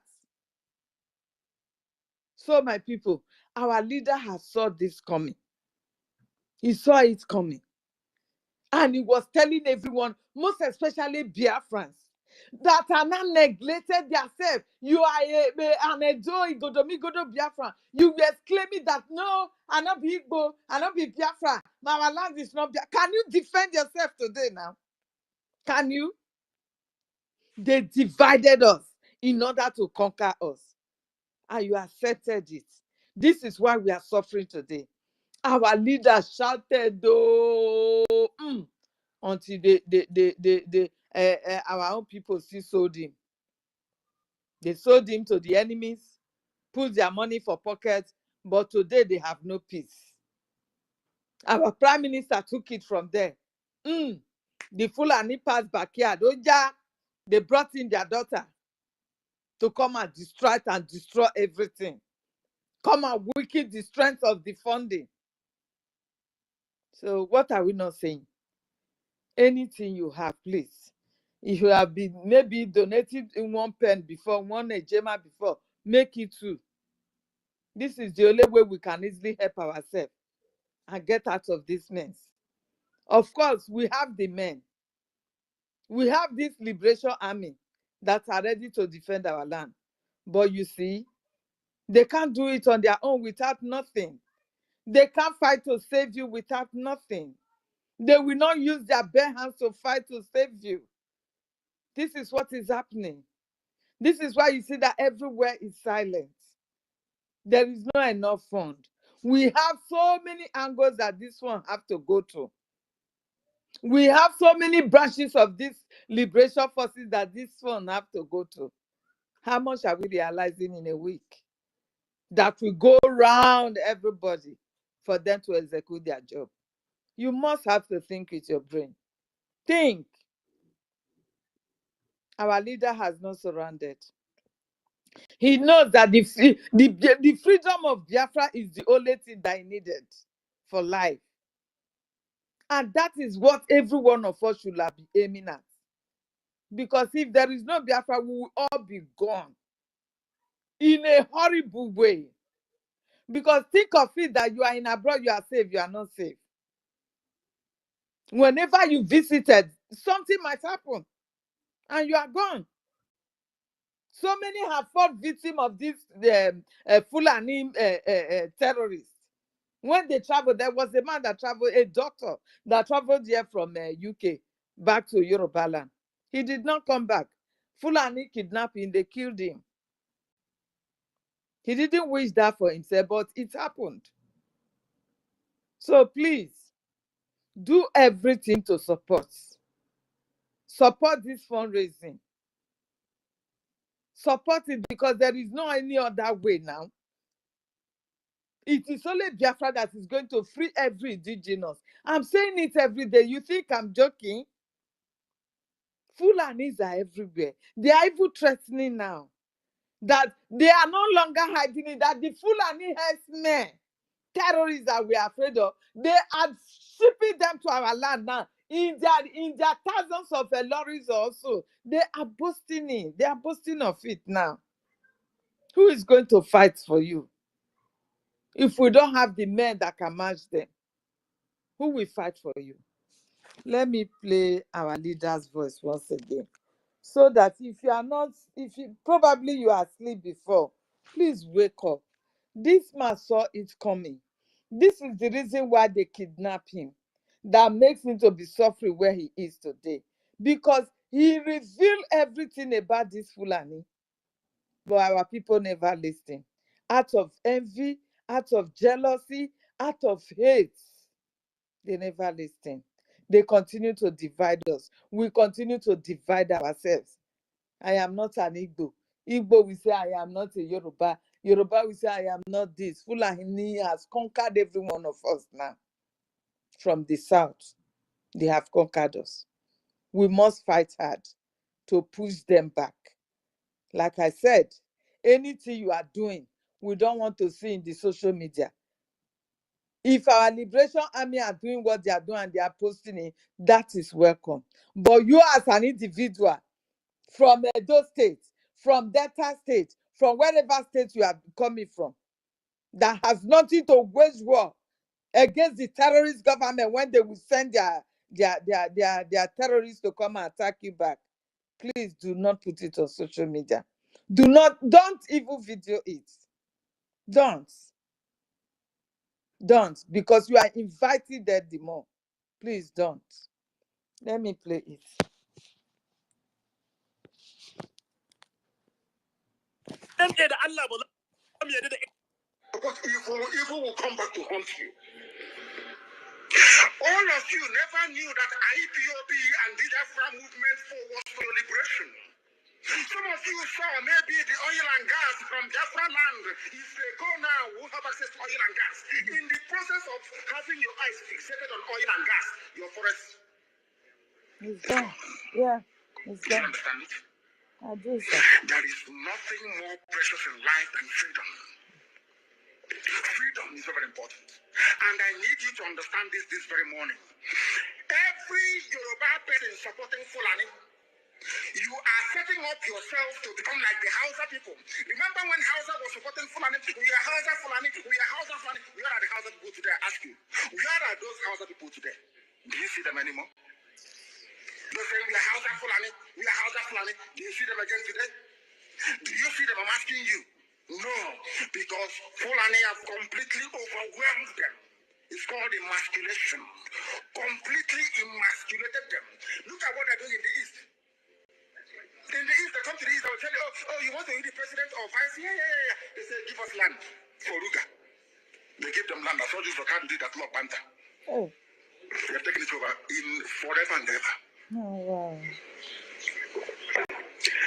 Speaker 5: So my people, our leader has saw this coming. He saw it coming. And he was telling everyone, most especially Biafrans, that are not neglected themselves. You are an Edo, Igodo Biafra. You were claiming that no, I not be Igbo, I not be Biafra. My land is not Biafra. Can you defend yourself today now? Can you? They divided us in order to conquer us. And you accepted it. This is why we are suffering today. Our leaders shouted, oh, until our own people still sold him. They sold him to the enemies, put their money for pockets, but today they have no peace. Our prime minister took it from there. The Fulani passed backyard. Oja, they brought in their daughter to come and destroy everything. Come and weaken the strength of the funding. So what are we not saying? Anything you have, please. If you have been maybe donated in 1 pen before, 1 ejema before, make it 2. This is the only way we can easily help ourselves and get out of this mess. Of course, we have the men. We have this liberation army that are ready to defend our land. But you see, they can't do it on their own without nothing. They can't fight to save you without nothing. They will not use their bare hands to fight to save you. This is what is happening. This is why you see that everywhere is silent. There is not enough fund. We have so many angles that this one have to go to. We have so many branches of this liberation forces that this one have to go to. How much are we realizing in a week? That we go around everybody for them to execute their job. You must have to think with your brain. Think. Our leader has not surrendered. He knows that the freedom of Biafra is the only thing that he needed for life. And that is what every one of us should be aiming at. Because if there is no Biafra, we will all be gone in a horrible way. Because think of it that you are in abroad, you are safe, you are not safe. Whenever you visited, something might happen and you are gone. So many have fallen victim of this Fulani terrorists. When they traveled, there was a man that traveled, a doctor that traveled here from UK back to Yoruba land. He did not come back. Fulani kidnapping, they killed him. He didn't wish that for himself, but it happened. So please, do everything to support. Support this fundraising. support it, because there is no any other way now. It is only Biafra that is going to free every indigenous. I'm saying it every day. You think I'm joking? Fulanis are everywhere. They are even threatening now that they are no longer hiding it, that the Fulani herdsmen, terrorists that we are afraid of, they are shipping them to our land now. In their thousands of lorries also. They are boasting it. They are boasting of it now. Who is going to fight for you? If we don't have the men that can match them, who will fight for you? Let me play our leader's voice once again, so that if you are not, if you probably you are asleep before, please wake up. This man saw it coming. This is the reason why they kidnap him, that makes him to be suffering where he is today, because he revealed everything about this Fulani, but our people never listen. Out of envy, out of jealousy, out of hate, they never listen. They continue to divide us. We continue to divide ourselves. I am not an Igbo. Igbo will say I am not a Yoruba. Yoruba will say I am not this. Fulani has conquered every one of us now. From the south, they have conquered us. We must fight hard to push them back. Like I said, anything you are doing, we don't want to see in the social media. If our Liberation Army are doing what they are doing and they are posting it, that is welcome. But you as an individual, from Edo State, from Delta State, from wherever state you are coming from, that has nothing to wage war against the terrorist government when they will send their terrorists to come and attack you back, please do not put it on social media. Don't even video it. Don't, because you are inviting them the more. Please don't. Let me play it. But evil will come back to haunt you. All of you never knew that IPOB and the Biafra movement was for your liberation. Some of you saw maybe the oil and gas from Biafra land. If they go now, we'll have access to oil and gas. In the process of having your eyes fixated on oil and gas, your forest is gone. Yeah, it's gone. Do you understand it? I do, sir. There is nothing more precious in life than freedom. Freedom is very important. And I need you to understand this very morning. Every Yoruba person supporting Fulani, you are setting up yourself to become like the Hausa people. Remember when Hausa was supporting Fulani? We are Hausa Fulani. We are Hausa Fulani. Where are the Hausa people today? I ask you. Where are those Hausa people today? Do you see them anymore? You're saying we are Hausa Fulani. We are Hausa Fulani. Do you see them again today? Do you see them? I'm asking you. No, because Fulani have completely overwhelmed them. It's called emasculation. Completely emasculated them. Look at what they're doing in the East. In the East, they come to the East, they'll tell you, oh, you want to be the president or vice? Yeah. They say, give us land for Ruga. They give them land. I told you for can't do that law, Panther. Oh. They're taking it over in forever and ever. Oh, wow.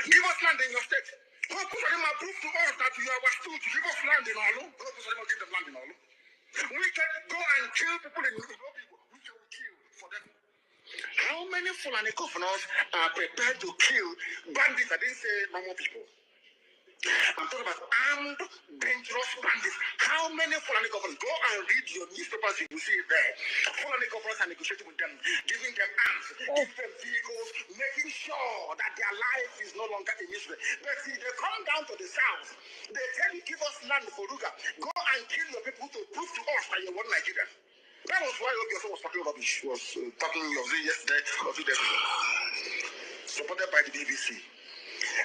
Speaker 5: Give us land in your state. Go put them and prove to us that you are stood. Give us land in Olu. Go put them and give them land in Olu. We can go and kill people in Olu. We can kill for them. How many Fulani governors are prepared to kill bandits? I didn't say normal people. I'm talking about armed, dangerous bandits. How many Fulani governors? Go and read your newspapers, you will see it there. Fulani governors are negotiating with them, giving them arms, giving them vehicles, making sure that their life is no longer in Israel. But see, they come down to the south, they tell you, give us land for Ruga. Go and kill your people to prove to us that you want Nigeria. That was why Obiaso was talking rubbish. He was talking yesterday or 2 days ago. Supported by the BBC.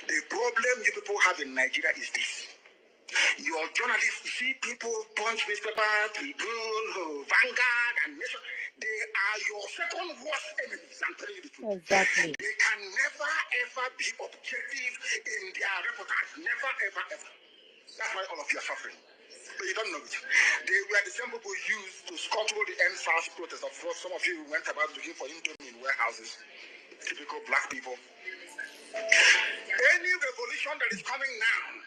Speaker 5: The problem you people have in Nigeria is this. Your journalists, see people, Punch, newspaper, Tribune, Vanguard, and Nation, they are your second worst enemies. I'm telling you the truth. Exactly. They can never, ever be objective in their reportage. Never, ever, ever. That's why all of you are suffering. But you don't know it. They were the same people used to scuttle the NSAS protest. Of course, some of you went about looking for Indomie in warehouses. Typical black people.
Speaker 6: Any revolution that is coming now,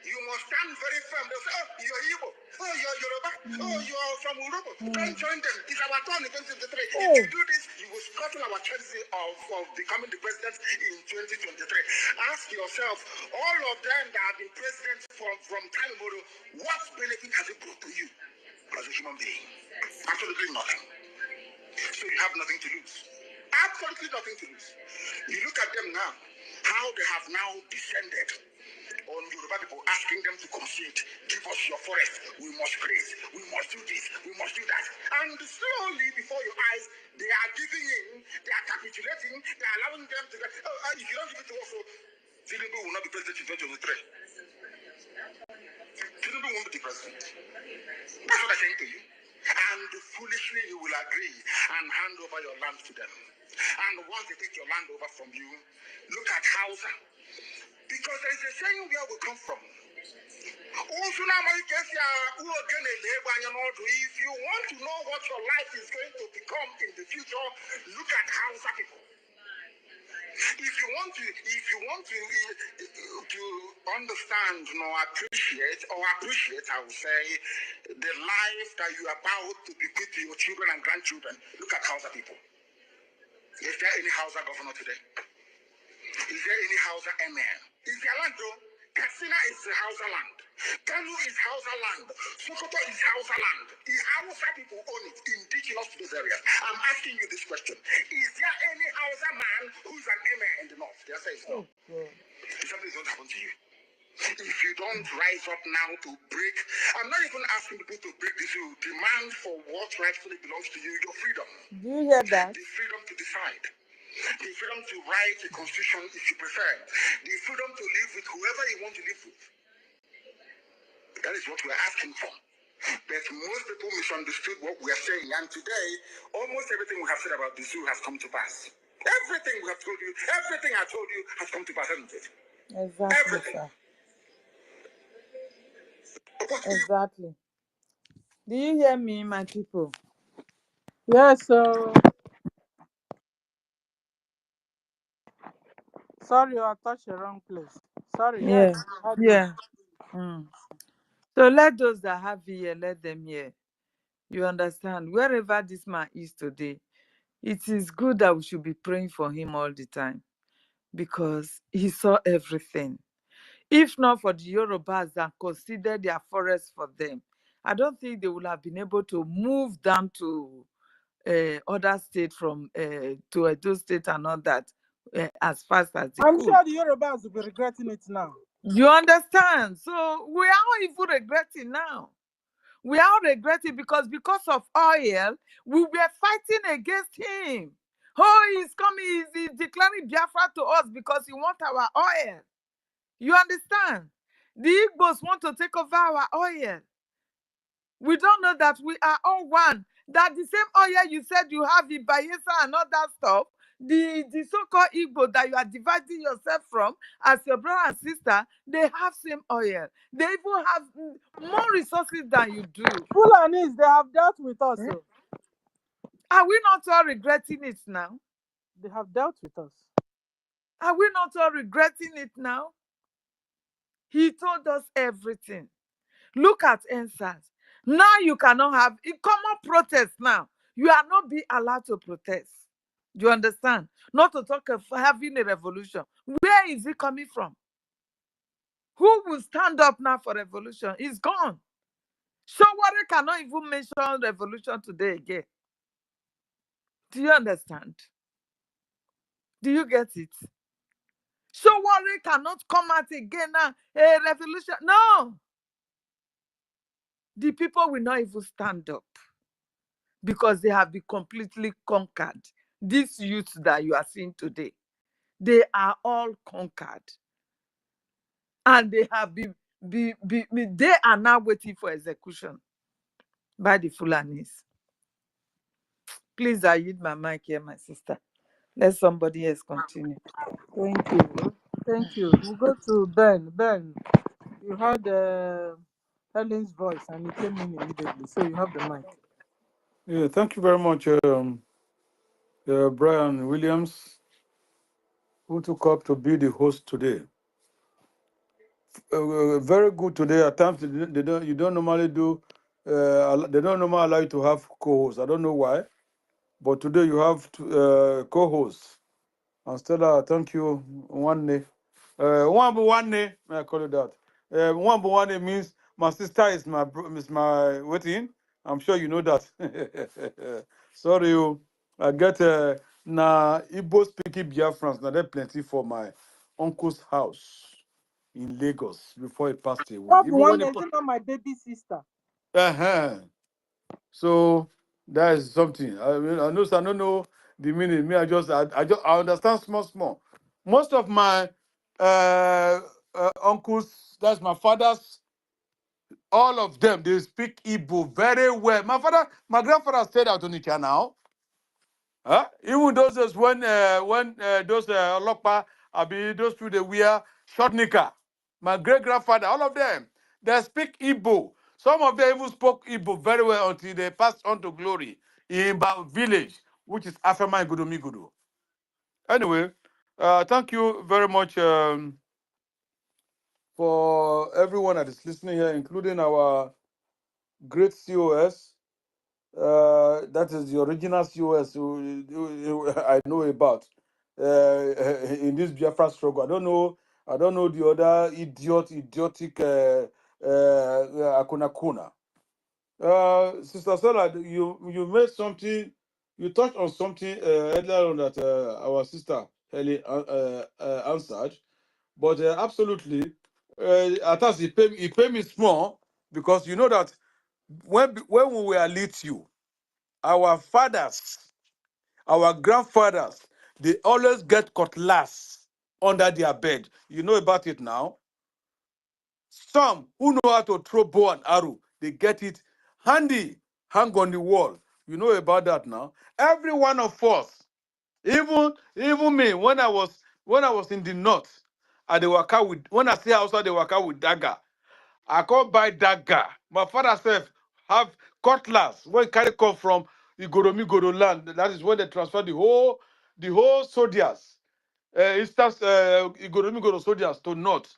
Speaker 6: you must stand very firm. They'll say, oh, you're Igbo. Oh, you're Yoruba. Oh, you're from Europe. Don't join them. It's our turn in 2023. If you do this, you will scuttle our chances of becoming the president in 2023. Ask yourself, all of them that have been presidents from time immemorial, what benefit has it brought to you as a human being? Absolutely nothing. So you have nothing to lose. Absolutely nothing to lose. You look at them now, how they have now descended on Yoruba people, asking them to concede, give us your forest, we must graze, we must do this, we must do that. And slowly before your eyes, they are giving in, they are capitulating, they are allowing them to get, if you don't give it to us, Tinubu will not be president in 2023. Tinubu won't be the president. That's what I'm saying to you. And foolishly you will agree and hand over your land to them. And once they take your land over from you, look at Hausa. Because there is a saying where we come from. If you want to know what your life is going to become in the future, look at Hausa people. If you want to understand, appreciate, I would say, the life that you are about to bequeath to your children and grandchildren, look at Hausa people. Is there any Hausa governor today? Is there any Hausa emir? Is there land though? Katsina is the Hausa land. Kanu is Hausa land. Sokoto is Hausa land. The Hausa people own it, indigenous to those areas. I'm asking you this question. Is there any Hausa man who's an emir in the north? The answer is no. Something's going to happen to you. If you don't rise up now to break, I'm not even asking people to break this rule. Demand for what rightfully belongs to you, your freedom.
Speaker 5: Do you hear that?
Speaker 6: The freedom to decide. The freedom to write a constitution if you prefer. The freedom to live with whoever you want to live with. That is what we're asking for. But most people misunderstood what we are saying. And today, almost everything we have said about the zoo has come to pass. Everything we have told you, everything I told you has come to pass, hasn't it?
Speaker 5: Exactly,
Speaker 6: Everything.
Speaker 5: sir. Exactly. Do you hear me, my people?
Speaker 2: Yes, so sorry, I touched the wrong place. Sorry,
Speaker 5: Yeah.
Speaker 2: yes.
Speaker 5: Yeah. So let those that have ear, let them hear. You understand? Wherever this man is today, it is good that we should be praying for him all the time because he saw everything. If not for the Yorubas that considered their forest for them, I don't think they would have been able to move down to other states from to Edo State and all that as fast as they
Speaker 2: I'm
Speaker 5: could.
Speaker 2: sure the Yorubas will be regretting it now.
Speaker 5: You understand? So we are even regretting now. We are regretting because of oil, we were fighting against him. Oh, he's coming, he's declaring Biafra to us because he wants our oil. You understand? The Igbos want to take over our oil. We don't know that we are all one. That the same oil you said you have in Bayelsa and all that stuff, the so-called Igbo that you are dividing yourself from as your brother and sister, they have same oil. They even have more resources than you do.
Speaker 2: Fulanis, they have dealt with us. So.
Speaker 5: Are we not all regretting it now?
Speaker 2: They have dealt with us.
Speaker 5: Are we not all regretting it now? He told us everything. Look at NSAS. Now you cannot have a common protest now. You are not be allowed to protest. Do you understand? Not to talk of having a revolution. Where is it coming from? Who will stand up now for revolution? It's gone. Showore cannot even mention revolution today again. Do you understand? Do you get it? Showore cannot come out again now. A revolution. No. The people will not even stand up because they have been completely conquered. These youths that you are seeing today, they are all conquered. And they have they are now waiting for execution by the Fulanis. Please, I yield my mic here, my sister. Let somebody else continue.
Speaker 2: Thank you. Thank you. We'll go to Ben. Ben, you heard Helen's voice and he came in immediately. So you have the mic.
Speaker 7: Yeah, thank you very much, Brian Williams. who took up to be the host today. Very good today. At times they don't you don't normally do they don't normally allow you to have co-hosts. I don't know why, but today you have co-hosts. And Stella, thank you. One day. One day, I call it that. One day means my sister is my waiting. I'm sure you know that. Sorry, I get na Igbo speaking Biafrans. Now there plenty for my uncle's house in Lagos before he passed away.
Speaker 2: Not
Speaker 7: Even
Speaker 2: one
Speaker 7: when he
Speaker 2: day, is it not my baby sister?
Speaker 7: uh so that is something. I mean, I don't know the meaning. Me, I understand small. Most of my uncles, that's my father's, all of them, they speak Igbo very well. My grandfather stayed out on Onitsha now. Huh? Even those days when those Lokpa, those people they wear short knicker. My great grandfather, all of them, they speak Igbo. Some of them even spoke Igbo very well until they passed on to glory in Ba village, which is Afema Gudu. Anyway, thank you very much for everyone that is listening here, including our great COS. That is the original COS I know about in this Biafra struggle. I don't know the other idiotic Akuna Kuna. Sister Stella, you made something, you touched on something earlier on that our sister Heli answered, but absolutely, at us he paid me small because you know that when we were little, our fathers, our grandfathers, they always get cutlass under their bed. You know about it now. Some who know how to throw bow and arrow, they get it handy, hang on the wall. You know about that now. Every one of us, even me, when I was in the north, I dey waka with when I say outside they waka with dagger. I can't buy dagger. My father said have cutlass when carry come from Igoromi land. That is when they transfer the whole soldiers, Eastern Igoromi soldiers to north.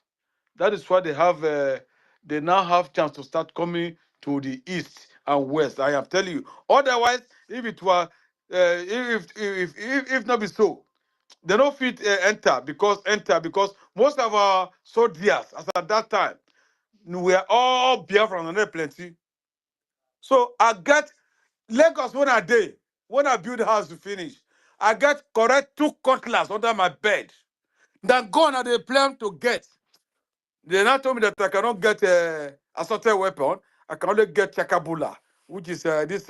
Speaker 7: That is why they now have chance to start coming to the east and west. I am telling you. Otherwise, if it were, if not be so, they don't fit enter because most of our soldiers as at that time we are all Biafrans and there plenty. So I get Lagos when I build the house to finish, I get correct 2 cutlass under my bed. Then gone are they plan to get. They now told me that I cannot get a assaulted weapon. I can only get chakabula, which is this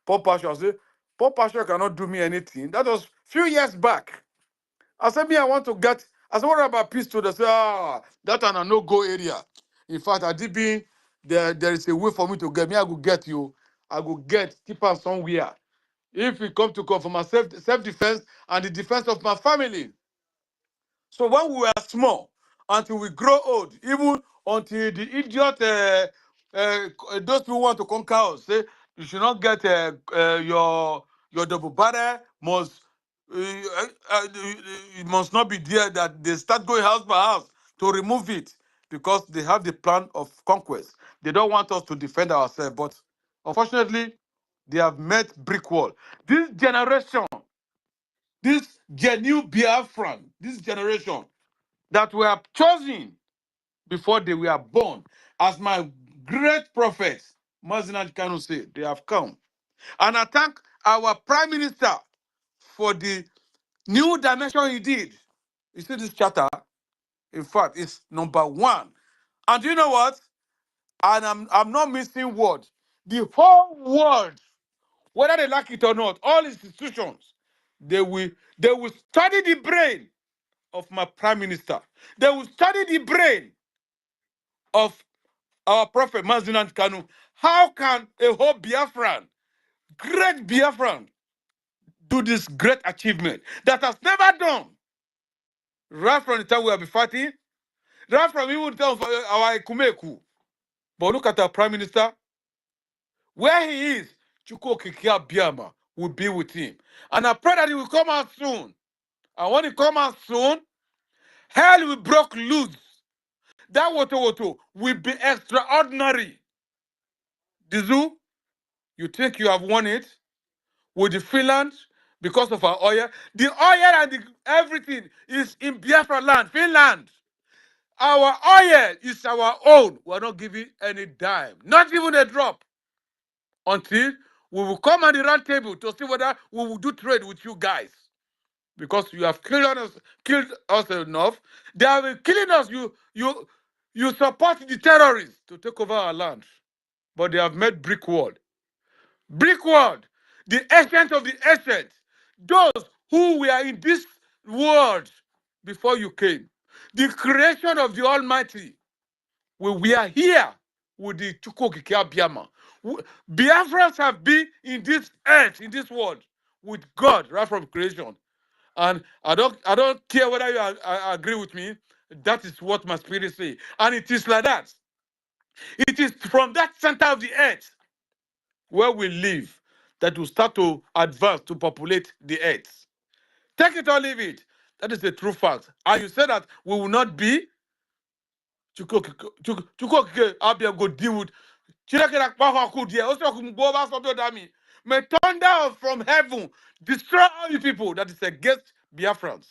Speaker 7: pump action. I say, pump action cannot do me anything. That was few years back. I said, me, I want to get. I said, what about pistol? They say, that and a no-go area. In fact, I did be there is a way for me to get me. I will get you. I will get keep on somewhere. If we come to call for my self-defense and the defense of my family. So when we were small, until we grow old, even until the idiot, those who want to conquer us, say you should not get your double barrel it must not be there. That they start going house by house to remove it because they have the plan of conquest. They don't want us to defend ourselves, but unfortunately, they have met brick wall. This generation, this genuine Biafran, this generation that were chosen before they were born, as my great prophet, Mazinat Kanu said, they have come. And I thank our Prime Minister for the new dimension he did. You see this charter, in fact, it's #1. And you know what? And I'm not missing word. The whole world, whether they like it or not, all institutions, they will study the brain of my Prime Minister. They will study the brain of our prophet Mazinat Kanu. How can a whole Biafran, great Biafran, do this great achievement that has never done? Right from the time we have been fighting, right from even the time of our Ekumeku. But look at our Prime Minister, where he is, Chuko Kikia Biama will be with him. And I pray that he will come out soon. And when it comes out soon, hell will break loose. That water will be extraordinary. Dizu, you think you have won it with the Finland because of our oil? The oil and everything is in Biafra land, Finland. Our oil is our own. We're not giving any dime, not even a drop, until we will come at the round table to see whether we will do trade with you guys. Because you have killed us enough. They have been killing us. You support the terrorists to take over our land. But they have made brick wall. Brick wall. The ancient of the ancient. Those who were in this world before you came. The creation of the Almighty. We are here with the Chukokike Biama. Biafrans have been in this earth, in this world, with God right from creation. And I don't care whether you agree with me. That is what my spirit say. And it is like that. It is from that center of the earth where we live that will start to advance to populate the earth. Take it or leave it. That is the true fact. And you say that we will not be Chukokike Abia go deal with. May thunder from heaven destroy all you people that is against Biafrans.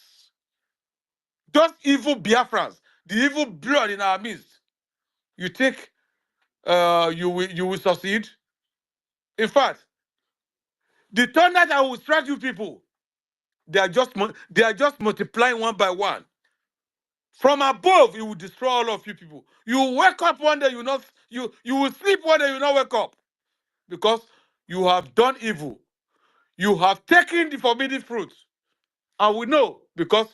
Speaker 7: Those evil Biafrans, the evil blood in our midst. You think you will succeed? In fact, the thunder that will strike you people, they are just multiplying one by one. From above, it will destroy all of you people. You will wake up one day, you will sleep one day, you will not wake up. Because you have done evil. You have taken the forbidden fruit. And we know because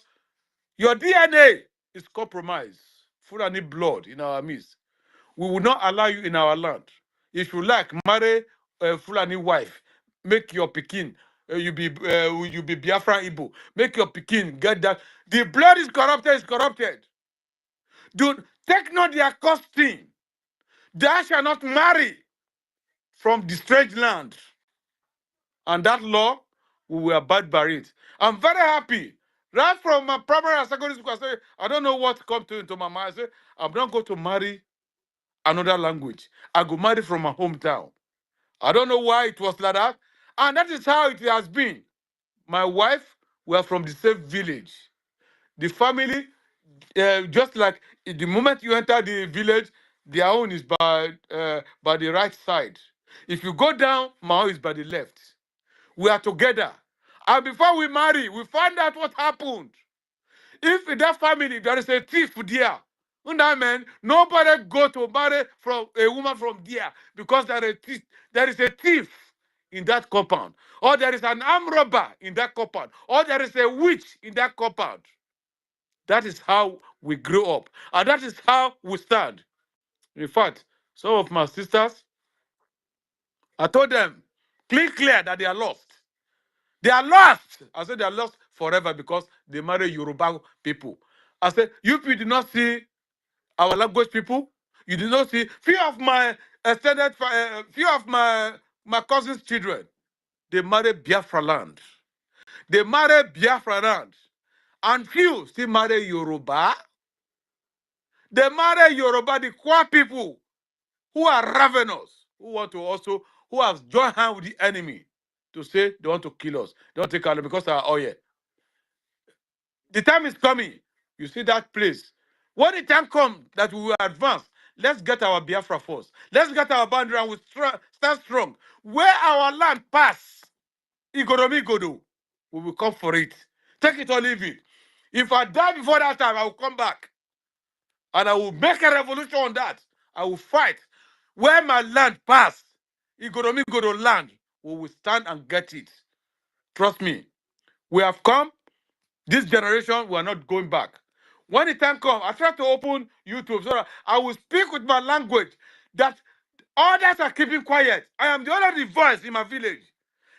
Speaker 7: your DNA is compromised. Fulani blood in our midst. We will not allow you in our land. If you like, marry a Fulani wife. Make your Pekin. You be Biafran Igbo. Make your Pekin get that. The blood is corrupted. Is corrupted. Do take not their costing. Thou shall not marry from the strange land. And that law, we will abide by it. I'm very happy. Right from my primary and secondary school, I say, I don't know what come into my mind. I say, I'm not going to marry another language. I go marry from my hometown. I don't know why it was like that. And that is how it has been. My wife, we are from the same village. The family, just like the moment you enter the village, their own is by the right side. If you go down, my own is by the left. We are together. And before we marry, we find out what happened. If in that family there is a thief there, man, nobody go to marry from a woman from there because there is a thief in that compound, or there is an armed robber in that compound, or there is a witch in that compound. That is how we grew up, and that is how we stand. In fact, some of my sisters, I told them clear that they are lost. They are lost. I said they are lost forever because they marry Yoruba people. I said, you people did not see our language people. You did not see few of my few of my cousins' children. They marry Biafra land. They marry Biafra land. And few still marry Yoruba. They marry Yoruba, the Kwa people who are ravenous, who have joined hands with the enemy to say they want to kill us. They want to take our land because of our oil. The time is coming. You see that place. When the time comes that we will advance, let's get our Biafra first. Let's get our boundary and we stand strong. Where our land pass, Igodo, we will come for it. Take it or leave it. If I die before that time, I will come back. And I will make a revolution on that. I will fight. Where my land pass, Igodo land, we will stand and get it. Trust me. We have come. This generation, we are not going back. When the time comes, I try to open YouTube so that I will speak with my language that others are keeping quiet. I am the only voice in my village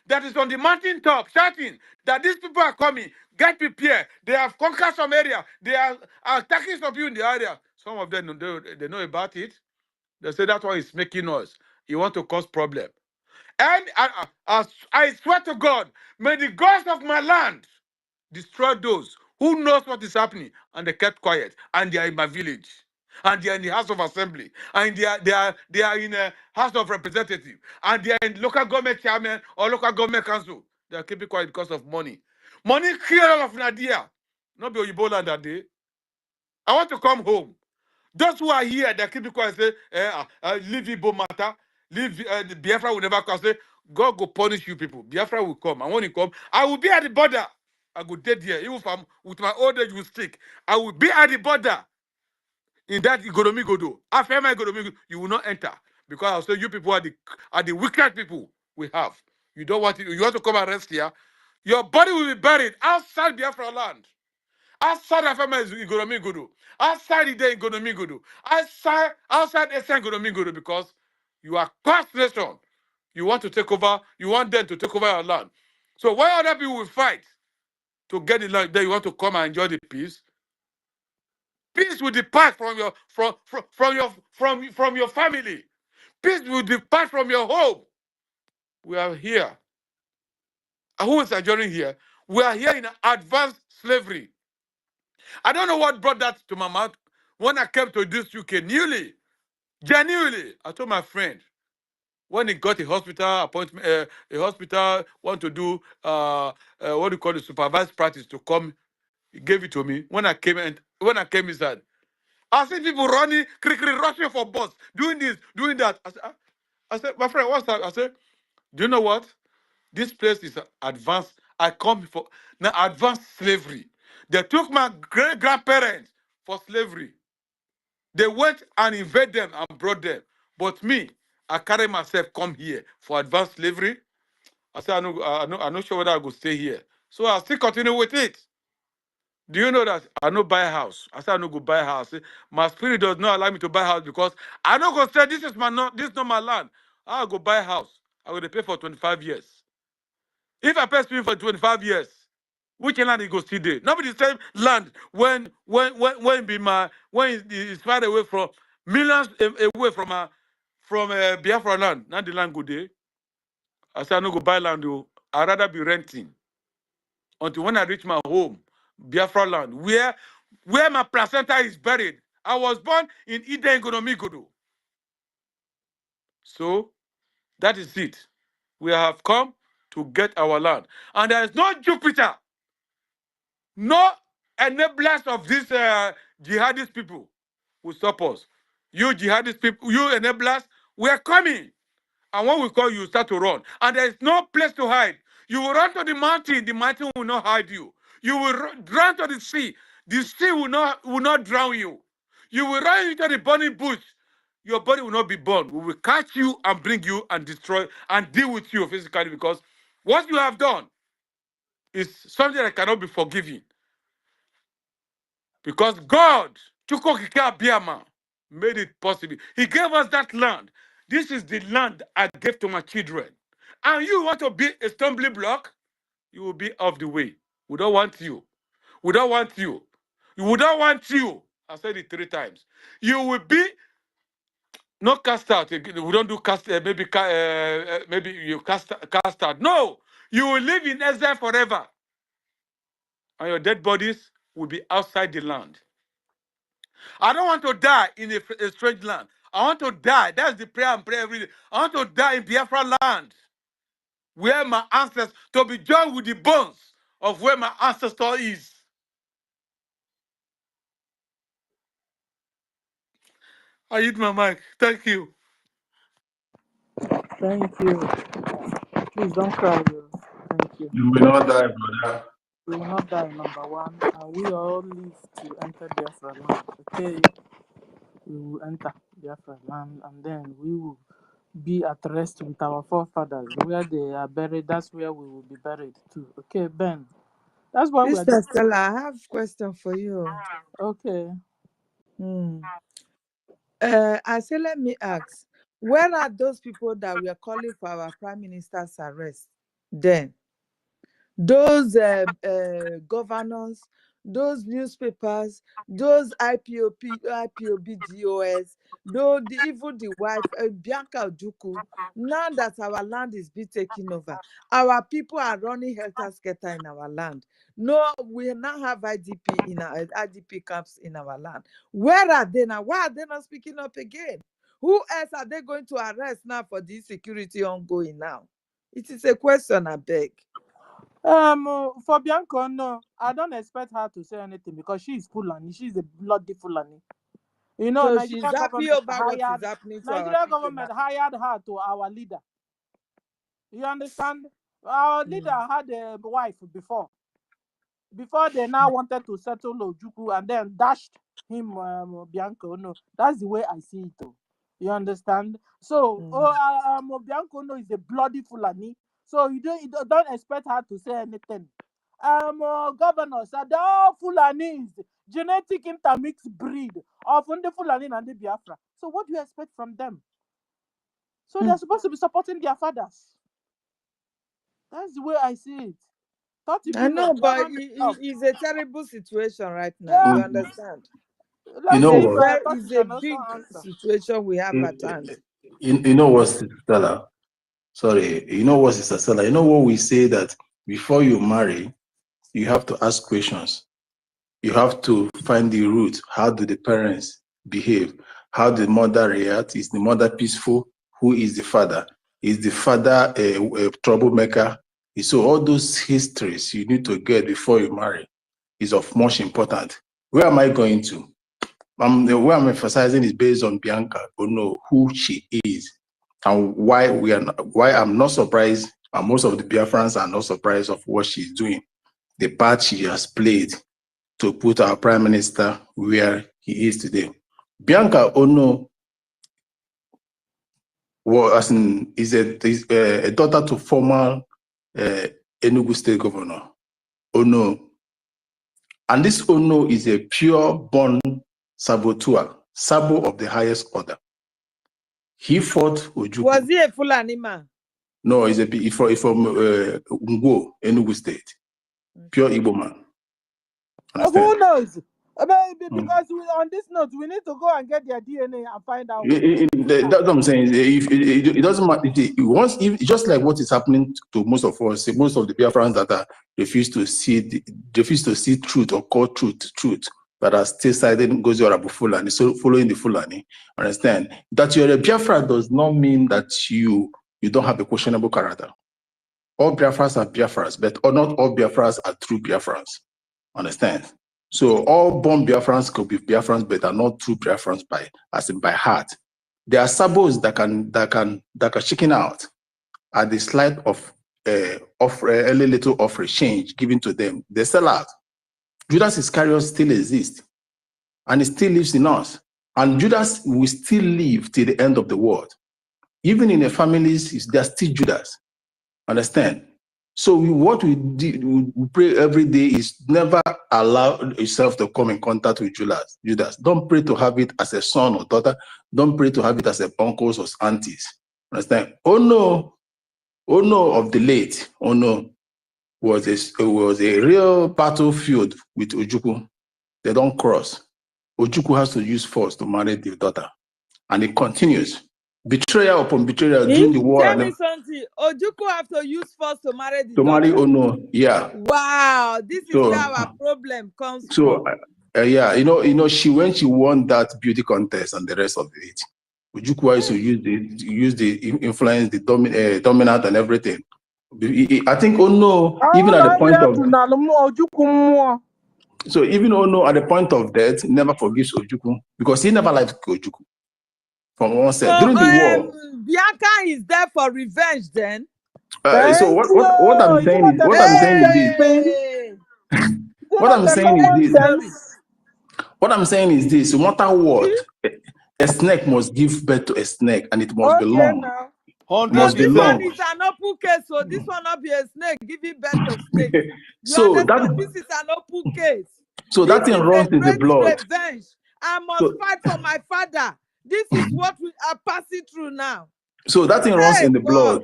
Speaker 7: that is on the mountain top shouting that these people are coming. Get prepared. They have conquered some area. They are attacking some people in the area. Some of them, they know about it. They say that's why he's making noise. He want to cause problem. And I swear to God, may the gods of my land destroy those who knows what is happening, and they kept quiet, and they are in my village, and they are in the House of Assembly, and they are in a House of Representatives, and they are in local government chairman or local government council. They are keeping quiet because of money. Money kill all of Nadia. Not be Oyibo land that day. I want to come home. Those who are here, they keep quiet, say, leave Igbo matter, leave the Biafra will never come. Say, God will punish you people. Biafra will come. And when he come, I will be at the border. I go dead here. Even if I'm with my old age will stick. I will be at the border. In that economy go do. After my economy, you will not enter. Because I'll say you people are the wicked people we have. You don't want it. You want to come and rest here. Your body will be buried outside Biafra land. Outside Afema is economy go do. Outside the day economy go do. Outside Eastern economy go do, because you are past nation. You want to take over, you want them to take over your land. So why other people will fight to get the land, then you want to come and enjoy the peace? Peace will depart from your family. Peace will depart from your home. We are here. Who is adjourning here? We are here in advanced slavery. I don't know what brought that to my mouth. When I came to this UK genuinely, I told my friend, when he got a hospital appointment, a hospital want to do what do you call it, supervised practice to come, he gave it to me. When I came inside, I see people running, rushing for bus, doing this, doing that. I said, my friend, what's that? I said, do you know what? This place is advanced. I come for now advanced slavery. They took my great-grandparents for slavery. They went and invaded them and brought them. But me, I carry myself come here for advanced slavery. I said, I'm not sure whether I go stay here. So I still continue with it. Do you know that I no buy a house? I said I no go buy a house. My spirit does not allow me to buy a house because I no go say this is not my land. I go buy a house. I will pay for 25 years. If I pay spirit for 25 years, which land it go still there? Not be the same land when it's far away from millions away from Biafra land. Now the land go there. I said I no go buy land though. I'd rather be renting until when I reach my home, Biafra land, where my placenta is buried. I was born in Ide Ngonomigodo. So that is it. We have come to get our land. And there is no Jupiter, no enablers of these jihadist people who stop us. You jihadist people, you enablers, we are coming. And when we call you, start to run. And there is no place to hide. You will run to the mountain will not hide you. You will run to the sea will not drown you. You will run into the burning bush, your body will not be burned. We will catch you and bring you and destroy and deal with you physically, because what you have done is something that cannot be forgiven. Because God, Chukokika Biama, made it possible. He gave us that land. This is the land I gave to my children. And you want to be a stumbling block? You will be off the way. We don't want you. We don't want you. We don't want you. I said it 3 times. You will be not cast out. We don't do cast. Maybe you cast out. No, you will live in exile forever, and your dead bodies will be outside the land. I don't want to die in a strange land. I want to die. That's the prayer and pray every day. I want to die in Biafra land, where my ancestors, to be joined with the bones of where my ancestor is. I hit my mic. Thank you.
Speaker 2: Thank you. Please don't cry. Thank you.
Speaker 8: You will not die, brother.
Speaker 2: We will not die, number one, and we all live to enter Biafra land. Okay, we will enter Biafra land, and then we will be at rest with our forefathers. Where they are buried, that's where we will be buried too. Okay, Ben. That's why we are.
Speaker 5: Mr. Stella, I have a question for you.
Speaker 2: Okay.
Speaker 5: I say, let me ask, where are those people that we are calling for our Prime Minister's arrest then? Those governors, those newspapers, those IPOBGOS, though even the wife, Bianca Ojukwu, now that our land is being taken over, our people are running helter-skelter in our land. No, we now have IDP in our IDP camps in our land. Where are they now? Why are they not speaking up again? Who else are they going to arrest now for this security ongoing now? It is a question, I beg.
Speaker 2: For Bianca, no, I don't expect her to say anything because she is Fulani. She's a bloody Fulani. You know,
Speaker 5: So she's
Speaker 2: Nigeria
Speaker 5: happy
Speaker 2: government
Speaker 5: over what is happening to our
Speaker 2: Nigeria
Speaker 5: people
Speaker 2: government
Speaker 5: now.
Speaker 2: hired her to our leader. You understand? Our leader had a wife before they now wanted to settle Ojukwu and then dashed him, Bianca. No, that's the way I see it. Though. You understand? So, Bianca no is a bloody Fulani. So you don't expect her to say anything. Governor said, all Fulanis, genetic intermixed breed of the Fulani and the Biafra. So what do you expect from them? So they're supposed to be supporting their fathers. That's the way I see it.
Speaker 5: I know, but it's a terrible situation right now.
Speaker 2: Yeah.
Speaker 5: You understand?
Speaker 8: You know what?
Speaker 5: It's a big situation we have at hand.
Speaker 8: You know what, Stella? Sorry, you know what, Sister Stella? You know what we say that before you marry, you have to ask questions. You have to find the root. How do the parents behave? How the mother react? Is the mother peaceful? Who is the father? Is the father a troublemaker? So all those histories you need to get before you marry is of much important. Where am I going to? Where I'm emphasizing is based on Bianca Ono, who she is, and why I'm not surprised, and most of the Biafrans are not surprised of what she's doing, the part she has played to put our prime minister where he is today. Bianca Ono is a daughter to former Enugu State Governor Ono, and this Ono is a pure-born saboteur, sabo of the highest order. He fought Ojukwu.
Speaker 5: Was he a Fulani man?
Speaker 8: No, he's from Ngwo, Enugu State. Pure Igbo man. Understand?
Speaker 2: Who knows? Because on this note, we need to go and get their DNA and find out.
Speaker 8: That's what I'm saying. It doesn't matter. Just like what is happening to most of us, most of the Biafrans that refuse to see truth or call truth, that are still siding NGOZI or Abu Fulani, so following the Fulani. Understand? That you're a Biafra does not mean that you don't have a questionable character. All Biafras are Biafras, but not all Biafras are true Biafrans. Understand? So all born Biafrans could be Biafrans, but are not true Biafrans by heart. There are sabos that can chicken out at the slight of a little offering change given to them. They sell out. Judas Iscariot still exists, and he still lives in us. And Judas will still live till the end of the world. Even in the families, there's still Judas. Understand? So what we pray every day is never allow yourself to come in contact with Judas. Don't pray to have it as a son or daughter. Don't pray to have it as a uncles or aunties. Understand? Oh no of the late. Oh no was a real battlefield with Ojukwu. They don't cross. Ojukwu has to use force to marry the daughter, and it continues. Betrayal upon betrayal during the war.
Speaker 5: Tell me something. Ojukwu have to use force to marry the daughter.
Speaker 8: Marry Ono, yeah.
Speaker 5: Wow, this is where our problem comes from.
Speaker 8: Yeah, when she won that beauty contest and the rest of it, Ojukwu used to use the influence, the dominant and everything. I think Ono, even at the point of even Ono at the point of death never forgives Ojukwu because he never liked Ojukwu. From one side during the war,
Speaker 5: Bianca is there for revenge. Then,
Speaker 8: so what I'm saying is What I'm saying is this: no matter what, a snake must give birth to a snake, and it must belong.
Speaker 5: Must belong. This one is an open case, so this one not be a snake giving birth to snake.
Speaker 8: So
Speaker 5: this is an open case.
Speaker 8: So that thing runs in the blood.
Speaker 5: Revenge. I must fight for my father. This is what we are passing through now.
Speaker 8: So that thing runs in the blood.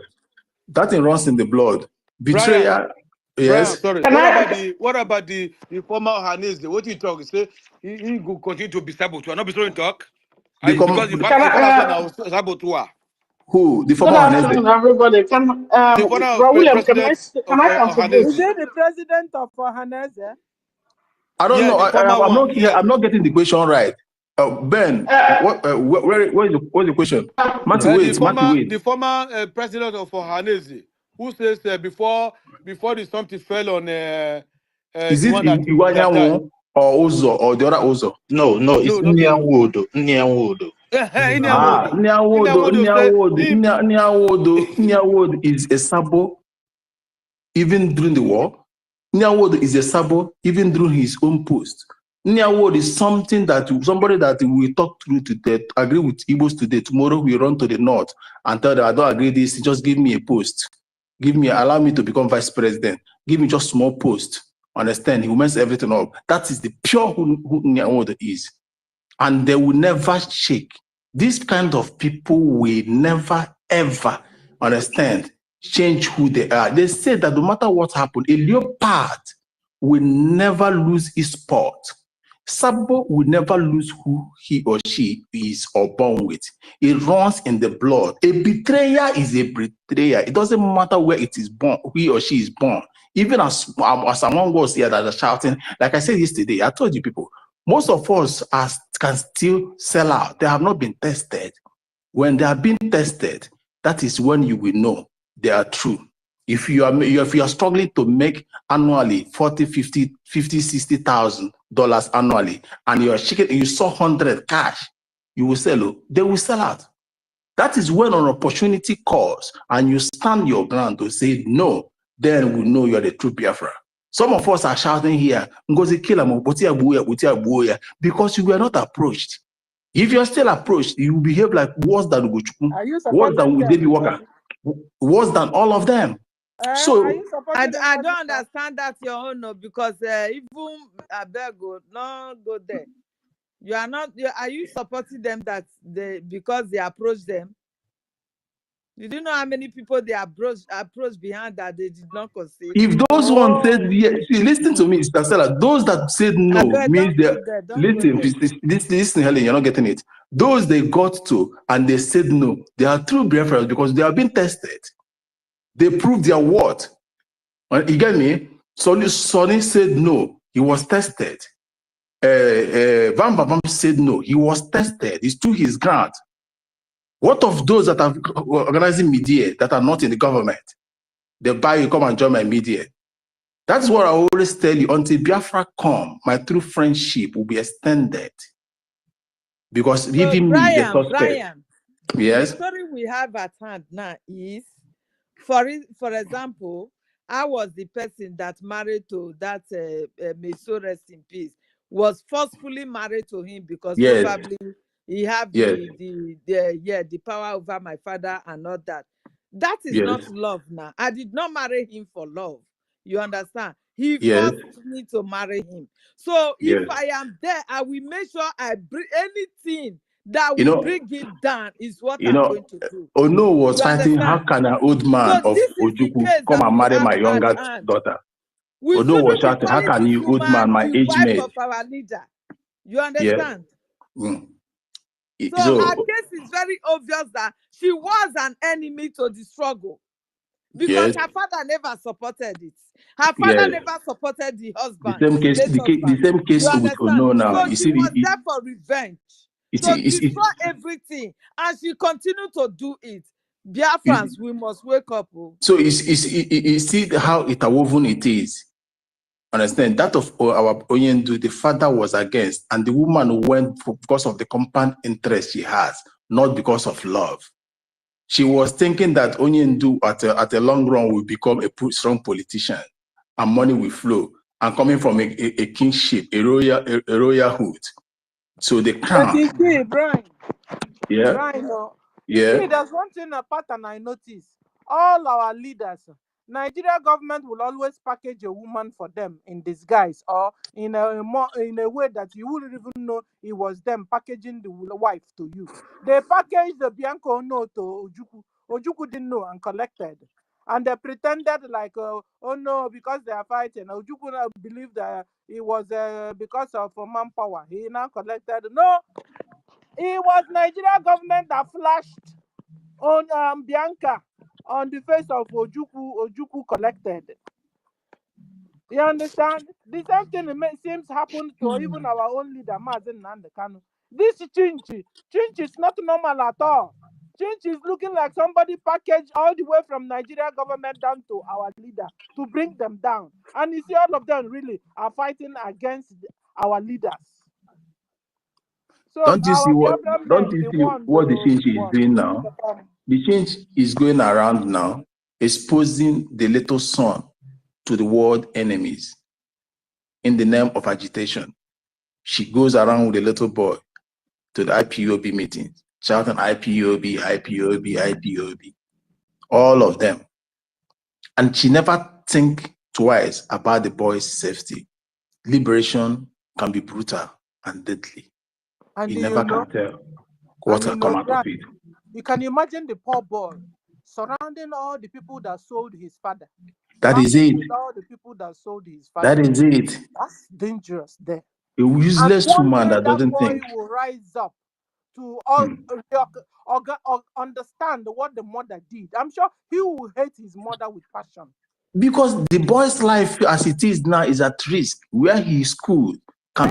Speaker 8: That thing runs in the blood. Betrayal. Yes.
Speaker 7: Sorry. What about the former Hanese? What you talk? Say he will continue to be saboteur. Not be throwing talk. Because the
Speaker 2: Can
Speaker 7: father
Speaker 2: I,
Speaker 7: now saboteur.
Speaker 8: Who? The
Speaker 2: good
Speaker 8: former Hanese?
Speaker 2: afternoon, everybody.
Speaker 7: The former
Speaker 2: Bro William,
Speaker 7: president
Speaker 2: can I
Speaker 7: of
Speaker 2: contribute?
Speaker 9: Is
Speaker 7: Hanese.
Speaker 9: it the president of Hanese?
Speaker 8: I don't know.
Speaker 7: The former
Speaker 8: I'm
Speaker 7: one.
Speaker 8: not.
Speaker 7: Yes.
Speaker 8: I'm not getting the question right. Ben, what? What's the question? Matty,
Speaker 7: The
Speaker 8: wait.
Speaker 7: former president of Hanese, who says before the something fell on
Speaker 8: Is
Speaker 7: the
Speaker 8: it
Speaker 7: one that died.
Speaker 8: Iwanyanwu or Ozo or the other Ozo?
Speaker 10: No, it's
Speaker 7: No, not the
Speaker 10: Nyanwodo. Nyanwodo.
Speaker 8: Nyanwodo is a sabo even during the war. Nyanwodo is a sabo even during his own post. Nyanwodo is somebody that we talk through today, agree with Igbos today. Tomorrow we run to the north and tell them, I don't agree this, just give me a post. Allow me to become vice president. Give me just small post. Understand? He will mess everything up. That is the pure who Nyanwodo is. And they will never shake. This kind of people will never, ever, understand, change who they are. They say that no matter what happens, a leopard will never lose his spot. Sabo will never lose who he or she is or born with. It runs in the blood. A betrayer is a betrayer. It doesn't matter where it is born, he or she is born. Even as among us here that are shouting, like I said yesterday, I told you people, most of us can still sell out. They have not been tested. When they have been tested, that is when you will know they are true. If you are struggling to make annually $40,000, $50,000, $60,000 annually, and you saw 100 cash, you will sell. They will sell out. That is when an opportunity calls and you stand your ground to say no. Then we know you are the true Biafra. Some of us are shouting here, "NGOZI kill him," because you were not approached. If you're still approached, you will behave like worse than Ugochukwu,
Speaker 9: Are you
Speaker 8: worse than
Speaker 9: supporting
Speaker 8: David
Speaker 9: them?
Speaker 8: Walker, worse than all of them.
Speaker 9: Are
Speaker 8: So
Speaker 9: you supporting them?
Speaker 5: I don't understand that your own no, because even Abego no go there. You are not. Are you supporting them because they approach them? Did you know how many people they approached behind that they did not concede?
Speaker 8: if those ones said yes, listen to me, Mr. Stella. Those that said no means that listen, Helen, you're not getting it. Those they got to and they said no, they are true Biafrans because they have been tested. They proved their worth. You get me? Sonny said no, he was tested. Van Babam said no, he was tested. He stood his ground. What of those that are organizing media that are not in the government? They buy you, come and join my media. That's what I always tell you. Until Biafra come, my true friendship will be extended. Because
Speaker 5: So
Speaker 8: leaving me the suspect.
Speaker 5: Brian,
Speaker 8: Yes.
Speaker 5: the story we have at hand now is, for example, I was the person that married to that may so rest in peace, was forcefully married to him because probably he have the power over my father and all that. That is not love now. I did not marry him for love. You understand? He forced me to marry him. So if I am there, I will make sure I bring anything that will bring it down is what I'm going to do.
Speaker 8: Ono was fighting, how can an old man of Ojukwu come and marry my younger daughter? Ono was shouting, how can you, old man, my age mate?
Speaker 5: Wife of our leader. You understand?
Speaker 8: Yeah.
Speaker 5: So her case is very obvious that she was an enemy to the struggle. Because her father never supported it. Her father never supported the husband.
Speaker 8: The same case with Ono now.
Speaker 5: So she was there for revenge. To destroy everything. And she continued to do it. Biafrans, we must wake up.
Speaker 8: So you see how interwoven it is. Understand? That of our Onyendu, the father was against, and the woman went because of the compound interest she has, not because of love. She was thinking that Onyendu at a long run will become a strong politician and money will flow, and coming from a kingship, a royalhood. So the crown.
Speaker 9: But you see, Brian.
Speaker 8: Yeah.
Speaker 9: Brian, you see, there's one thing, a pattern I notice. All our leaders, Nigeria government will always package a woman for them in disguise or in a way that you wouldn't even know it was them packaging the wife to you. They packaged the Bianco Ono to Ojukwu. Ojukwu didn't know and collected. And they pretended like, oh no, because they are fighting. Ojukwu believed that it was because of manpower. He now collected. No, it was Nigeria government that flashed on Bianca on the face of Ojukwu. Ojukwu collected. You understand? The same thing seems happened to even our own leader, Mazen Nandekanu. This Chinchi is not normal at all. Chinchi is looking like somebody packaged all the way from Nigeria government down to our leader to bring them down. And you see, all of them really are fighting against our leaders. So
Speaker 8: Don't you see
Speaker 9: our
Speaker 8: what?
Speaker 9: Biafran
Speaker 8: Don't
Speaker 9: men,
Speaker 8: you
Speaker 9: they
Speaker 8: see
Speaker 9: want
Speaker 8: what the
Speaker 9: to
Speaker 8: change is doing now? The change is going around now, exposing the little son to the world enemies in the name of agitation. She goes around with a little boy to the IPOB meetings, shouting IPOB, IPOB, IPOB, all of them. And she never think twice about the boy's safety. Liberation can be brutal and deadly.
Speaker 9: And
Speaker 8: You never can tell what will come out of it.
Speaker 9: You can imagine the poor boy surrounding all the people that sold his father.
Speaker 8: That is it.
Speaker 9: All the people that sold his father.
Speaker 8: That is it.
Speaker 9: That's dangerous there.
Speaker 8: A useless woman that doesn't think.
Speaker 9: That boy will rise up to understand what the mother did. I'm sure he will hate his mother with passion.
Speaker 8: Because the boy's life as it is now is at risk. Where his school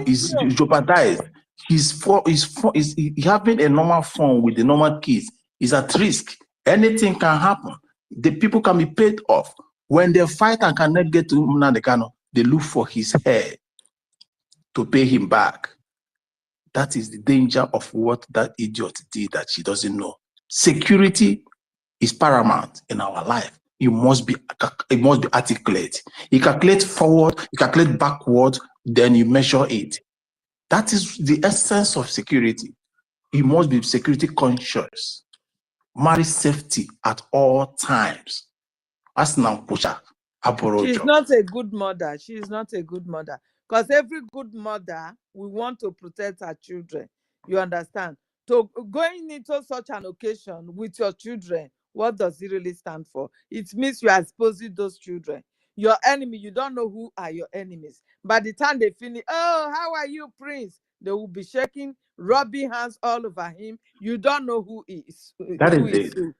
Speaker 8: is jeopardized. He's having a normal phone with the normal kids is at risk. Anything can happen. The people can be paid off. When they fight and cannot get to Nnamdi, they look for his head to pay him back. That is the danger of what that idiot did that she doesn't know. Security is paramount in our life. It must be articulate. You calculate forward, you calculate backward, then you measure it. That is the essence of security. You must be security conscious. Marry safety at all times. She's
Speaker 5: not a good mother. She is not a good mother. Because every good mother, we want to protect her children. You understand? So going into such an occasion with your children, what does it really stand for? It means you are exposing those children. Your enemy, you don't know who are your enemies. By the time they finish, oh, how are you, Prince? They will be shaking, rubbing hands all over him. You don't know who is.
Speaker 8: That is it.
Speaker 5: Who.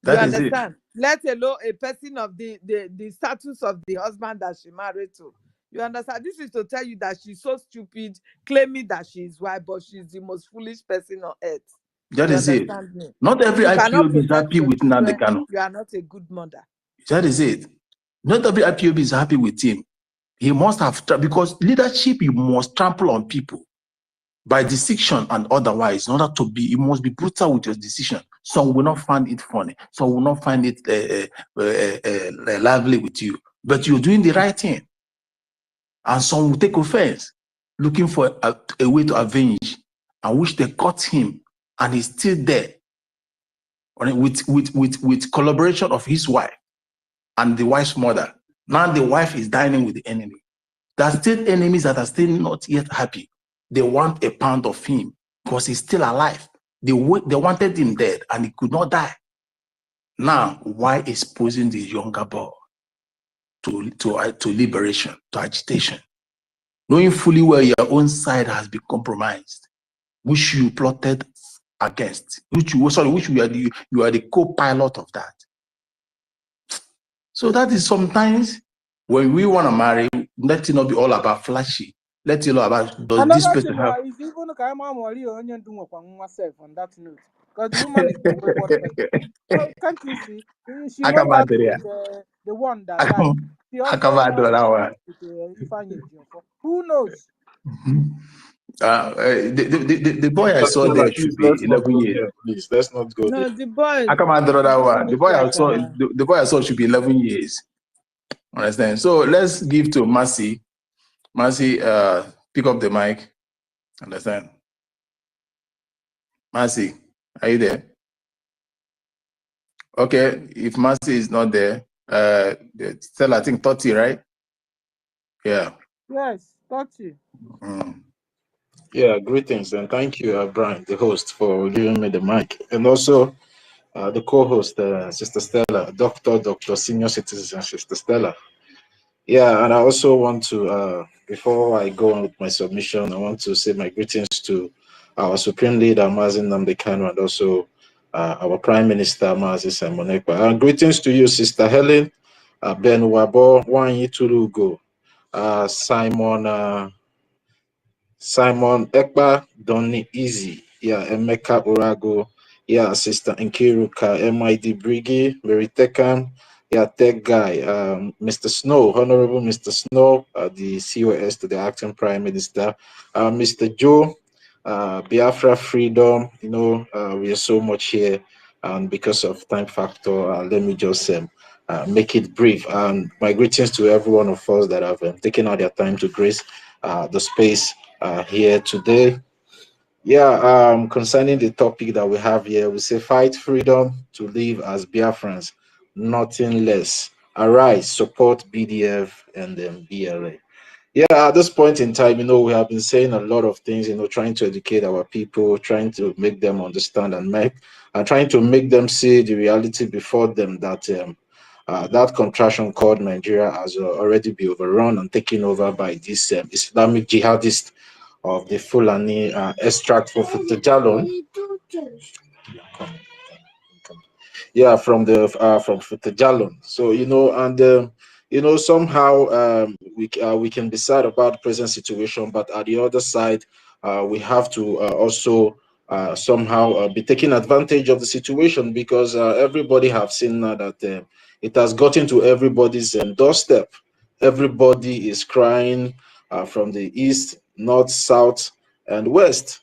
Speaker 8: That
Speaker 5: you
Speaker 8: is
Speaker 5: understand?
Speaker 8: It.
Speaker 5: Let alone a person of the status of the husband that she married to. You understand? This is to tell you that she's so stupid, claiming that she is white, but she's the most foolish person on earth.
Speaker 8: That is it.
Speaker 5: Me?
Speaker 8: Not every IPOB is happy with Nnamdi.
Speaker 5: You are not a good mother.
Speaker 8: That is it. Not every IPOB is happy with him. He must have, because leadership, you must trample on people by decision and otherwise. In order to be, you must be brutal with your decision. Some will not find it funny. Some will not find it lively with you. But you're doing the right thing. And some will take offense, looking for a way to avenge, and wish they caught him, and he's still there with collaboration of his wife and the wife's mother. Now the wife is dining with the enemy. There are still enemies that are still not yet happy. They want a pound of him because he's still alive. They wanted him dead and he could not die. Now, why exposing the younger boy to liberation, to agitation? Knowing fully well your own side has been compromised, which you plotted against, which you are the co-pilot of that. So that is sometimes when we want to marry, let it not be all about flashy. Let it know about does this person have.
Speaker 9: Is even on that note, because the woman is the wayward person. So can't you see? She went out with the one that died. She also who knows?
Speaker 8: The boy I saw there should be 11 years.
Speaker 10: Please, let's not go there.
Speaker 5: No, the boy.
Speaker 8: The boy I saw should be 11 years. Understand? So let's give to Mercy. Mercy, pick up the mic. Understand? Mercy, are you there? Okay, if Mercy is not there, still I think 30, right? Yeah.
Speaker 9: Yes, 30.
Speaker 10: Yeah, greetings and thank you, Brian, the host, for giving me the mic. And also, the co-host, Sister Stella, Dr. Senior Citizen, Sister Stella. Yeah, and I also want to, before I go on with my submission, I want to say my greetings to our Supreme Leader, Mazin Namdekanu, and also our Prime Minister, Mazi Simonekwa. And greetings to you, Sister Helen, Ben Wabo, Wanyi Turugo, Simon Ekpa, Donny Easy, yeah, Emeka Orago, yeah, Sister Nkiruka, MID BRGIE, Meritekan, yeah, Tech Guy, Mr. Snow, Honorable Mr. Snow, the COS to the Acting Prime Minister, Mr. Joe, Biafra Freedom, you know, we are so much here, and because of time factor, let me just make it brief. And my greetings to every one of us that have taken out their time to grace the space here today. Yeah, concerning the topic that we have here, we say fight freedom to live as Biafrans, nothing less. Arise, support BDF and then BLA. Yeah, at this point in time, you know, we have been saying a lot of things, you know, trying to educate our people, trying to make them understand and trying to make them see the reality before them that that contraction called Nigeria has already been overrun and taken over by this Islamic jihadists of the Fulani extract for Futajalon. Yeah, from Futajalon. So you know, and you know, somehow we can be sad about the present situation, but at the other side, we have to also somehow be taking advantage of the situation, because everybody have seen now that it has gotten to everybody's doorstep. Everybody is crying from the east, north, south, and west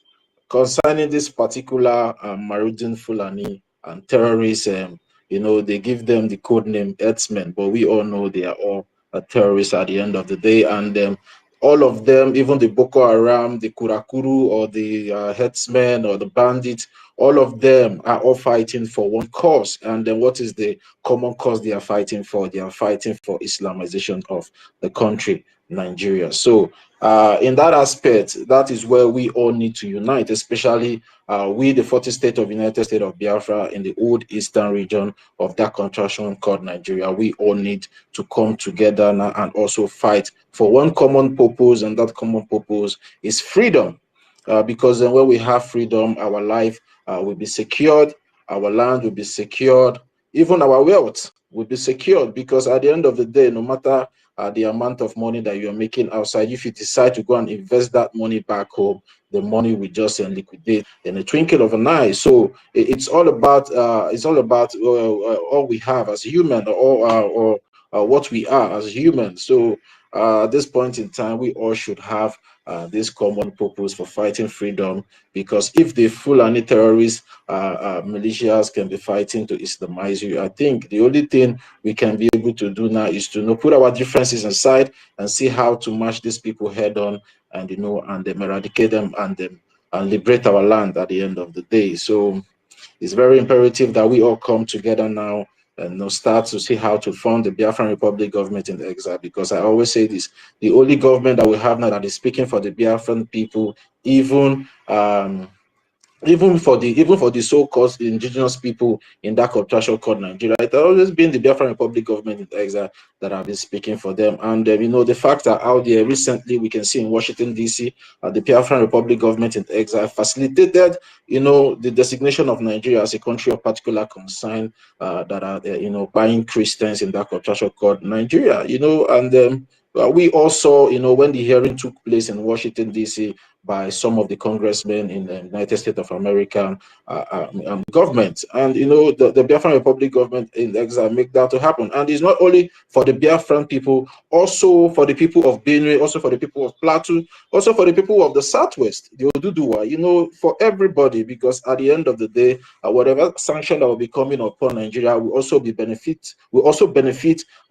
Speaker 10: concerning this particular Marudin Fulani and terrorism. You know, they give them the code name Earthmen, but we all know they are all terrorists at the end of the day. And all of them, even the Boko Haram, the Kurakuru, or the headsmen or the bandits, all of them are all fighting for one cause. And then what is the common cause they are fighting for? They are fighting for Islamization of the country, Nigeria. So in that aspect, that is where we all need to unite, especially we, the 40 state of United States of Biafra in the old eastern region of that contraction called Nigeria. We all need to come together now and also fight for one common purpose, and that common purpose is freedom. Because then when we have freedom, our life will be secured, our land will be secured, even our wealth will be secured, because at the end of the day, no matter the amount of money that you're making outside, if you decide to go and invest that money back home, the money will just liquidate in a twinkle of an eye. So it's all about all we have as human, or what we are as humans. So at this point in time, we all should have this common purpose for fighting freedom, because if the Fulani terrorists, militias can be fighting to Islamize you, I think the only thing we can be able to do now is to put our differences aside and see how to match these people head on, and and eradicate them, and liberate our land at the end of the day. So it's very imperative that we all come together now and start to see how to fund the Biafran Republic government in exile, because I always say this: the only government that we have now that is speaking for the Biafran people, even for the so-called indigenous people in that contraction called Nigeria, it has always been the Biafran Republic government in exile that have been speaking for them. And the fact that out there recently we can see in Washington DC, the Biafran Republic government in exile facilitated the designation of Nigeria as a country of particular concern, that are buying Christians in that contraction called Nigeria. And we also, when the hearing took place in Washington DC by some of the congressmen in the United States of America government, and the Biafran Republic government in exile make that to happen. And it's not only for the Biafran people, also for the people of Benue, also for the people of Plateau, also for the people of the Southwest, the Oduduwa, for everybody, because at the end of the day, whatever sanction that will be coming upon Nigeria will also benefit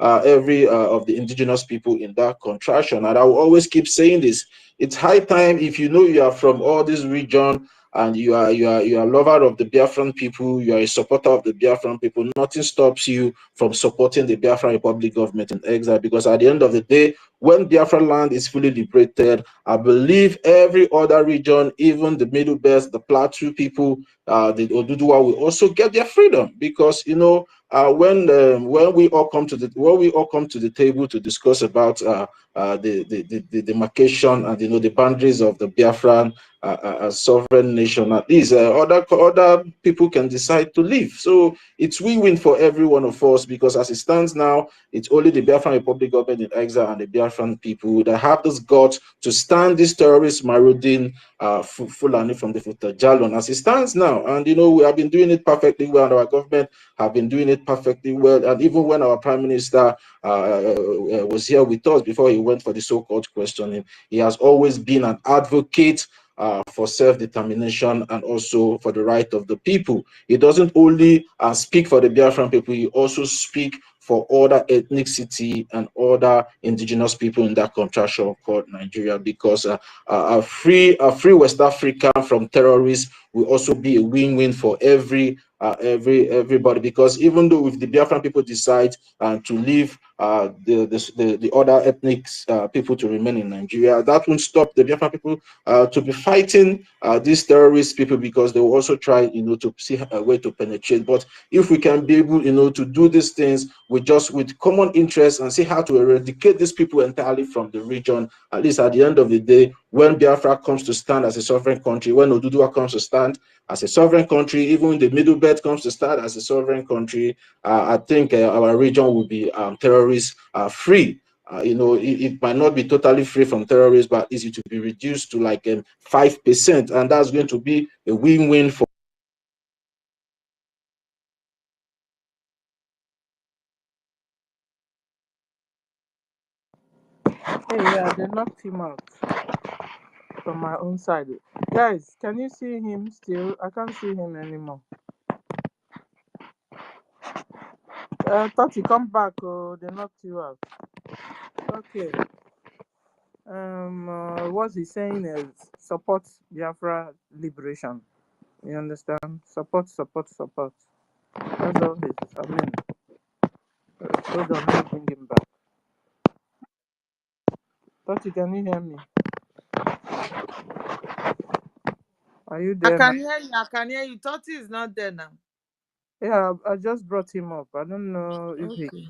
Speaker 10: every of the indigenous people in that contraction. And I will always keep saying this: it's high time, if you are from all this region and you are a lover of the Biafran people, you are a supporter of the Biafran people, nothing stops you from supporting the Biafran Republic government in exile, because at the end of the day, when Biafra land is fully liberated, I believe every other region, even the Middle Belt, the Plateau people, the Oduduwa will also get their freedom, because when we all come to the table to discuss about the demarcation and the boundaries of the Biafran sovereign nation, at least other people can decide to leave. So it's win-win for every one of us, because as it stands now, it's only the Biafran Republic government in exile and the Biafran people that have this guts to stand this terrorist marauding Fulani from the Futajalon as it stands now. And we have been doing it perfectly well, and our government have been doing it perfectly well. And even when our Prime Minister was here with us before he went for the so-called questioning, he has always been an advocate for self-determination and also for the right of the people. He doesn't only speak for the Biafran people, he also speaks for other ethnicity and other indigenous people in that contraction called Nigeria, because a free West Africa from terrorists will also be a win-win for everybody, because even though if the Biafran people decide to leave the other ethnic people to remain in Nigeria, that won't stop the Biafran people to be fighting these terrorist people, because they will also try to see a way to penetrate. But if we can be able to do these things with common interests and see how to eradicate these people entirely from the region, at least at the end of the day, when Biafra comes to stand as a sovereign country, when Oduduwa comes to stand as a sovereign country, even the Middle Belt comes to stand as a sovereign country, I think our region will be terrorist free. It might not be totally free from terrorists, but easy to be reduced to like 5%, and that's going to be a win-win for.
Speaker 9: Hey, yeah, they knocked him out from my own side. Guys, can you see him still? I can't see him anymore. Thought he come back. Oh, they knocked you out. Okay. What he's saying is support Biafra liberation. You understand? Support. That's all it is. I mean, hold on, let me bring him back. Thought can you hear me? Are you
Speaker 5: I
Speaker 9: there now?
Speaker 5: can hear you. I can hear you. Toti is not there now.
Speaker 9: Yeah, I just brought him up. I don't know if he.
Speaker 5: Okay.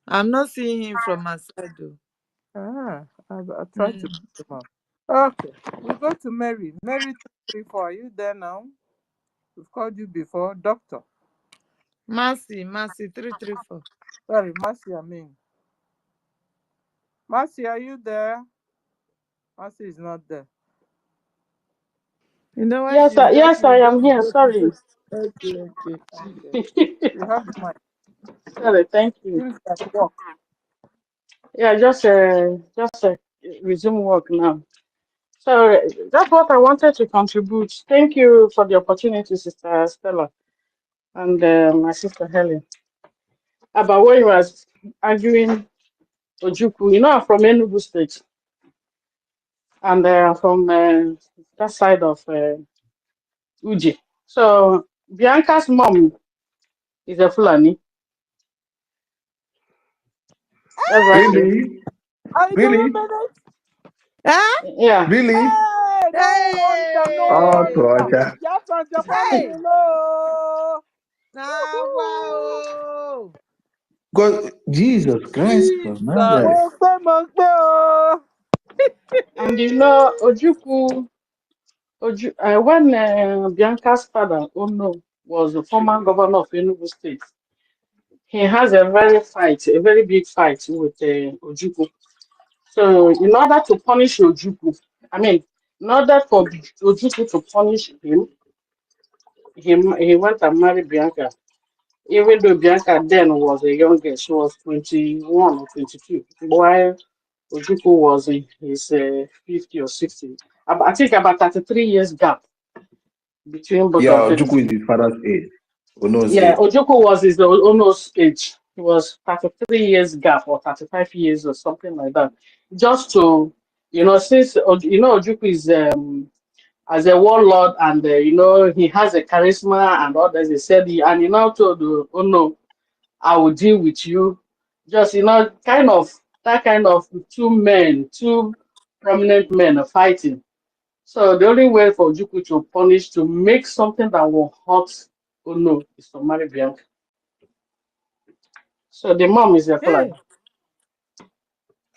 Speaker 5: I'm not seeing him from my side though.
Speaker 9: I tried to bring him up. Okay, we go to Mary. Mary 334. Are you there now? We've called you before, Doctor.
Speaker 5: Mercy 334.
Speaker 9: Sorry, Mercy. I mean, Mercy, are you there? Mercy is not there.
Speaker 5: You know why
Speaker 11: Yes,
Speaker 5: she's
Speaker 11: yes,
Speaker 5: talking,
Speaker 11: I
Speaker 5: you
Speaker 11: am
Speaker 5: just
Speaker 11: here.
Speaker 5: go to
Speaker 11: Sorry.
Speaker 5: say, okay.
Speaker 9: Okay, you have the mic.
Speaker 11: Sorry, thank you.
Speaker 9: Seems like work.
Speaker 11: Yeah, just resume work now. So that's what I wanted to contribute. Thank you for the opportunity, Sister Stella and my sister Helen. About what you was arguing Ojukwu. I'm from Enugu State, and from that side of Uji. So Bianca's mom is a Fulani. That's what she.
Speaker 1: Really?
Speaker 9: Are you
Speaker 1: Really?
Speaker 9: giving minutes?
Speaker 5: Huh?
Speaker 11: Yeah.
Speaker 1: Really?
Speaker 9: Hey, no wonder, no
Speaker 1: Oh,
Speaker 5: Hey!
Speaker 9: wonder.
Speaker 1: Georgia.
Speaker 9: Just on the family,
Speaker 5: Hey!
Speaker 9: no.
Speaker 5: Nah, wow!
Speaker 3: God, Jesus Christ of Nazareth.
Speaker 5: Jesus!
Speaker 11: And Ojukwu, when Bianca's father, Ono, was the former governor of Enugu State, he has a very big fight with Ojukwu. So, in order to punish Ojukwu, in order for Ojukwu to punish him, he went and married Bianca. Even though Bianca then was a young girl, she was 21 or 22, while Ojukwu was in his 50 or 60. I think about 33 years gap between both
Speaker 3: Yeah,
Speaker 11: of them.
Speaker 3: Ojukwu is his father's age. Ono's
Speaker 11: Yeah,
Speaker 3: age.
Speaker 11: Ojukwu was his almost age. It was 33 years gap or 35 years or something like that. Just to, since, Ojukwu is as a warlord and, he has a charisma and all that. He said, and he now told, oh no, I will deal with you. Just, kind of that kind of two prominent men are fighting. So the only way for Juku to punish, to make something that will hurt Ono, is to marry Bianca. So the mom is a
Speaker 5: Hey.
Speaker 11: flag.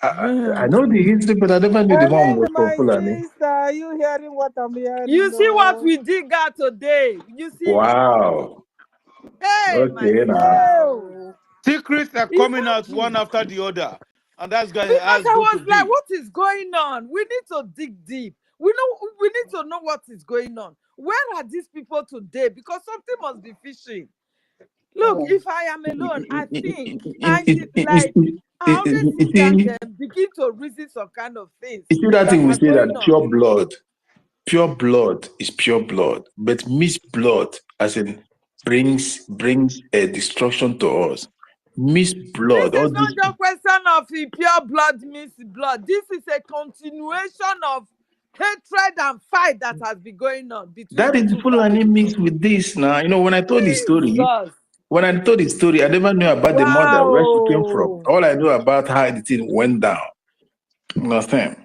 Speaker 8: I know the history, but I never knew the mom
Speaker 9: Helen,
Speaker 8: was from
Speaker 9: my
Speaker 8: Fulani.
Speaker 9: sister, are you hearing what I'm hearing?
Speaker 5: You see what
Speaker 9: No.
Speaker 5: we dig out today? You see?
Speaker 8: Wow.
Speaker 5: Hey, my
Speaker 8: Okay,
Speaker 5: sister.
Speaker 8: now.
Speaker 9: Hey.
Speaker 5: Oh.
Speaker 7: Secrets are coming out one
Speaker 5: Imagine.
Speaker 7: after the other, and that's going
Speaker 5: Because
Speaker 7: has
Speaker 5: I
Speaker 7: go to
Speaker 5: was like,
Speaker 7: dig.
Speaker 5: what is going on? We need to dig deep. We need to know what is going on. Where are these people today? Because something must be fishing. Look,
Speaker 11: Mm.
Speaker 5: if I am alone, I think
Speaker 8: It, it,
Speaker 5: like I always sit down
Speaker 8: see,
Speaker 5: and begin to reason some kind of things
Speaker 8: you see that
Speaker 5: that
Speaker 8: thing we
Speaker 5: are
Speaker 8: say
Speaker 5: going
Speaker 8: that
Speaker 5: on.
Speaker 8: pure blood is pure blood, but mixed blood, as in brings a destruction to us. Mixed blood,
Speaker 5: This
Speaker 8: all
Speaker 5: is not
Speaker 8: this.
Speaker 5: just question of if pure blood means blood. This is a continuation of hatred and fight that has been going on between
Speaker 8: That
Speaker 5: the
Speaker 8: is
Speaker 5: two
Speaker 8: Fulani
Speaker 5: families.
Speaker 8: mixed with this now. You know,
Speaker 5: Jesus.
Speaker 8: when I told the story, I never knew about the mother, where she came from.
Speaker 5: Wow.
Speaker 8: All I knew about how the thing went down. You understand?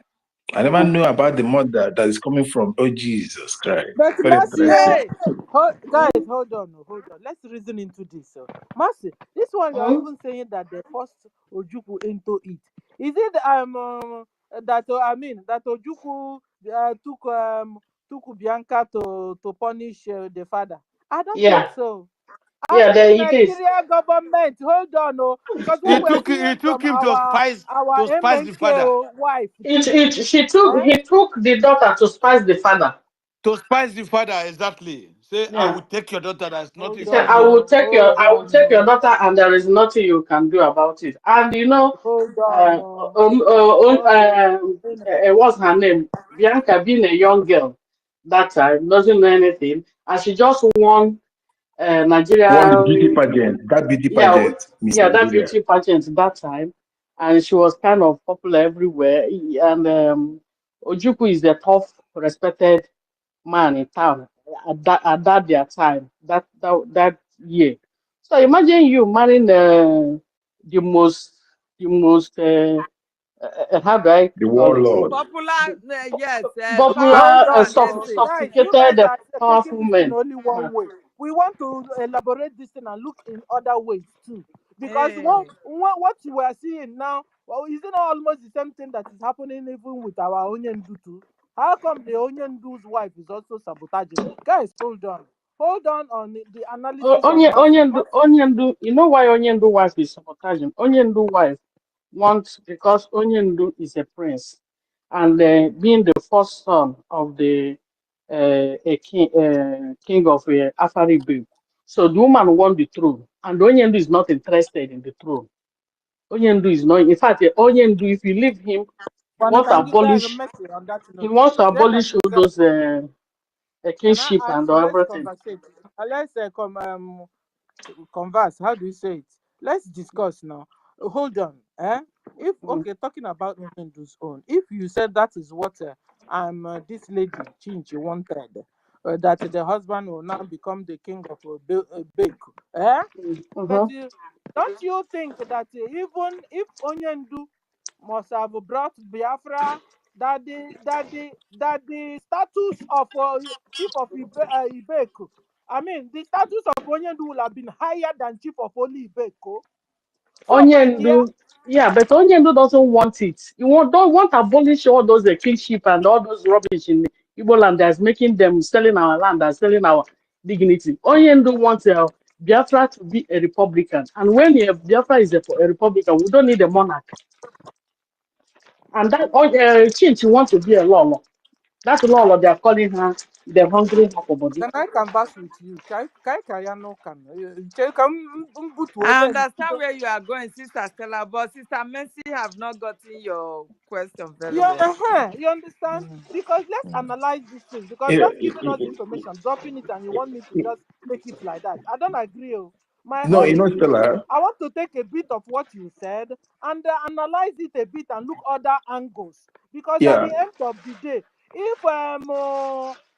Speaker 8: I never
Speaker 11: Mm.
Speaker 8: knew about the mother that is coming from. Oh, Jesus Christ.
Speaker 9: But
Speaker 8: Very
Speaker 9: Mercy,
Speaker 8: interesting.
Speaker 5: Hey.
Speaker 9: guys, hold on, hold on. Let's reason into this. Mercy, this one you are
Speaker 11: Mm.
Speaker 9: even saying that they forced Ojuku into it. Is it that I mean that Ojuku took Bianca to punish the father? I don't think
Speaker 11: Yeah,
Speaker 9: so. As
Speaker 11: yeah,
Speaker 9: the
Speaker 11: it is.
Speaker 9: Nigeria government, hold on, oh, because what we're
Speaker 7: He
Speaker 9: seeing
Speaker 7: took
Speaker 9: from
Speaker 7: him
Speaker 9: our
Speaker 7: to spice the father.
Speaker 9: MNK wife too.
Speaker 11: He took the daughter to spice the father.
Speaker 7: To spice the father, exactly. Say, I
Speaker 11: Yeah.
Speaker 7: will take your daughter. There's
Speaker 11: He
Speaker 7: nothing you
Speaker 9: Hold
Speaker 11: said,
Speaker 7: can
Speaker 9: on,
Speaker 11: I
Speaker 7: do.
Speaker 11: will
Speaker 9: oh,
Speaker 11: take
Speaker 9: hold on,
Speaker 11: your
Speaker 9: oh,
Speaker 11: daughter, and there is nothing you can do about it. And
Speaker 9: hold on, oh. Okay.
Speaker 11: what's her name? Bianca, being a young girl that time, doesn't know anything, and she just won
Speaker 8: Won the
Speaker 11: Nigeria.
Speaker 8: beauty pageant, that beauty
Speaker 11: Yeah,
Speaker 8: pageant, Miss
Speaker 11: yeah, that
Speaker 8: Nigeria.
Speaker 11: beauty pageant that time, and she was kind of popular everywhere. And Ojukwu is a tough, respected man in town at that their time, that year. So imagine you marrying the most the most how do I
Speaker 8: The
Speaker 11: call it?
Speaker 8: warlord.
Speaker 5: Popular, yes,
Speaker 9: Hold
Speaker 11: Popular,
Speaker 9: on, oh.
Speaker 5: person.
Speaker 9: Guys, you guys
Speaker 11: sophisticated,
Speaker 9: are taking
Speaker 11: powerful
Speaker 9: this in
Speaker 11: men.
Speaker 9: only
Speaker 11: Uh,
Speaker 9: one way. We want to elaborate this thing and look in other ways too. Because
Speaker 5: Hey.
Speaker 9: what you are seeing now, well, is it not almost the same thing that is happening even with our Onyendu too? How come the Onyendu's wife is also sabotaging? Guys, hold on the analysis of Mercy.
Speaker 11: Onyendu, you know why Onyendu wife is sabotaging? Onyendu wife wants, because Onyendu is a prince, and being the first son of the king of Afaribu. So the woman won the throne, and Onyendu is not interested in the throne. Onyendu is not. In fact, Onyendu, if you leave him,
Speaker 9: But can you Mercy on that
Speaker 11: he
Speaker 9: note?
Speaker 11: wants to
Speaker 9: They can
Speaker 11: abolish all
Speaker 9: give
Speaker 11: those
Speaker 9: can I
Speaker 11: kingship
Speaker 9: ask
Speaker 11: and
Speaker 9: you? Let's
Speaker 11: everything.
Speaker 9: conversate. Let's converse. How do you say it? Let's discuss now. Hold on. If
Speaker 11: Mm.
Speaker 9: okay, talking about Ndu's own. If you said that is what this lady Chinchi wanted, that the husband will now become the king of Beku. But
Speaker 11: Mhm.
Speaker 9: don't you think that even if Onyendu must have brought Biafra, that the status of chief of Ibeku, I mean, the status of Onyendu will have been higher than chief of Oli Ibeku. So, my dear,
Speaker 11: Onyendu, yeah, but Onyendu doesn't want it. Don't want to abolish all those kingship and all those rubbish in Igbo land that's making them selling our land and selling our dignity. Onyendu wants Biafra to be a republican, and when Biafra is a republican, we don't need a monarch. And that Chinchi wants to be a law. That's law they are calling her the hungry half of body.
Speaker 9: can I converse with you? Can
Speaker 5: I understand where you are going, Sister Stella, but Sister Mercy have not gotten your question very well.
Speaker 9: You understand?
Speaker 5: Mm.
Speaker 9: Because let's analyze this thing. Because
Speaker 8: Eh,
Speaker 9: just giving us
Speaker 8: eh,
Speaker 9: the information, dropping it, and you want me to just take it like that. I don't agree. Oh. My
Speaker 8: No,
Speaker 9: own is
Speaker 8: Stella.
Speaker 9: I want to take a bit of what you said and analyze it a bit and look other angles. Because at
Speaker 8: Yeah,
Speaker 9: the end of the day, if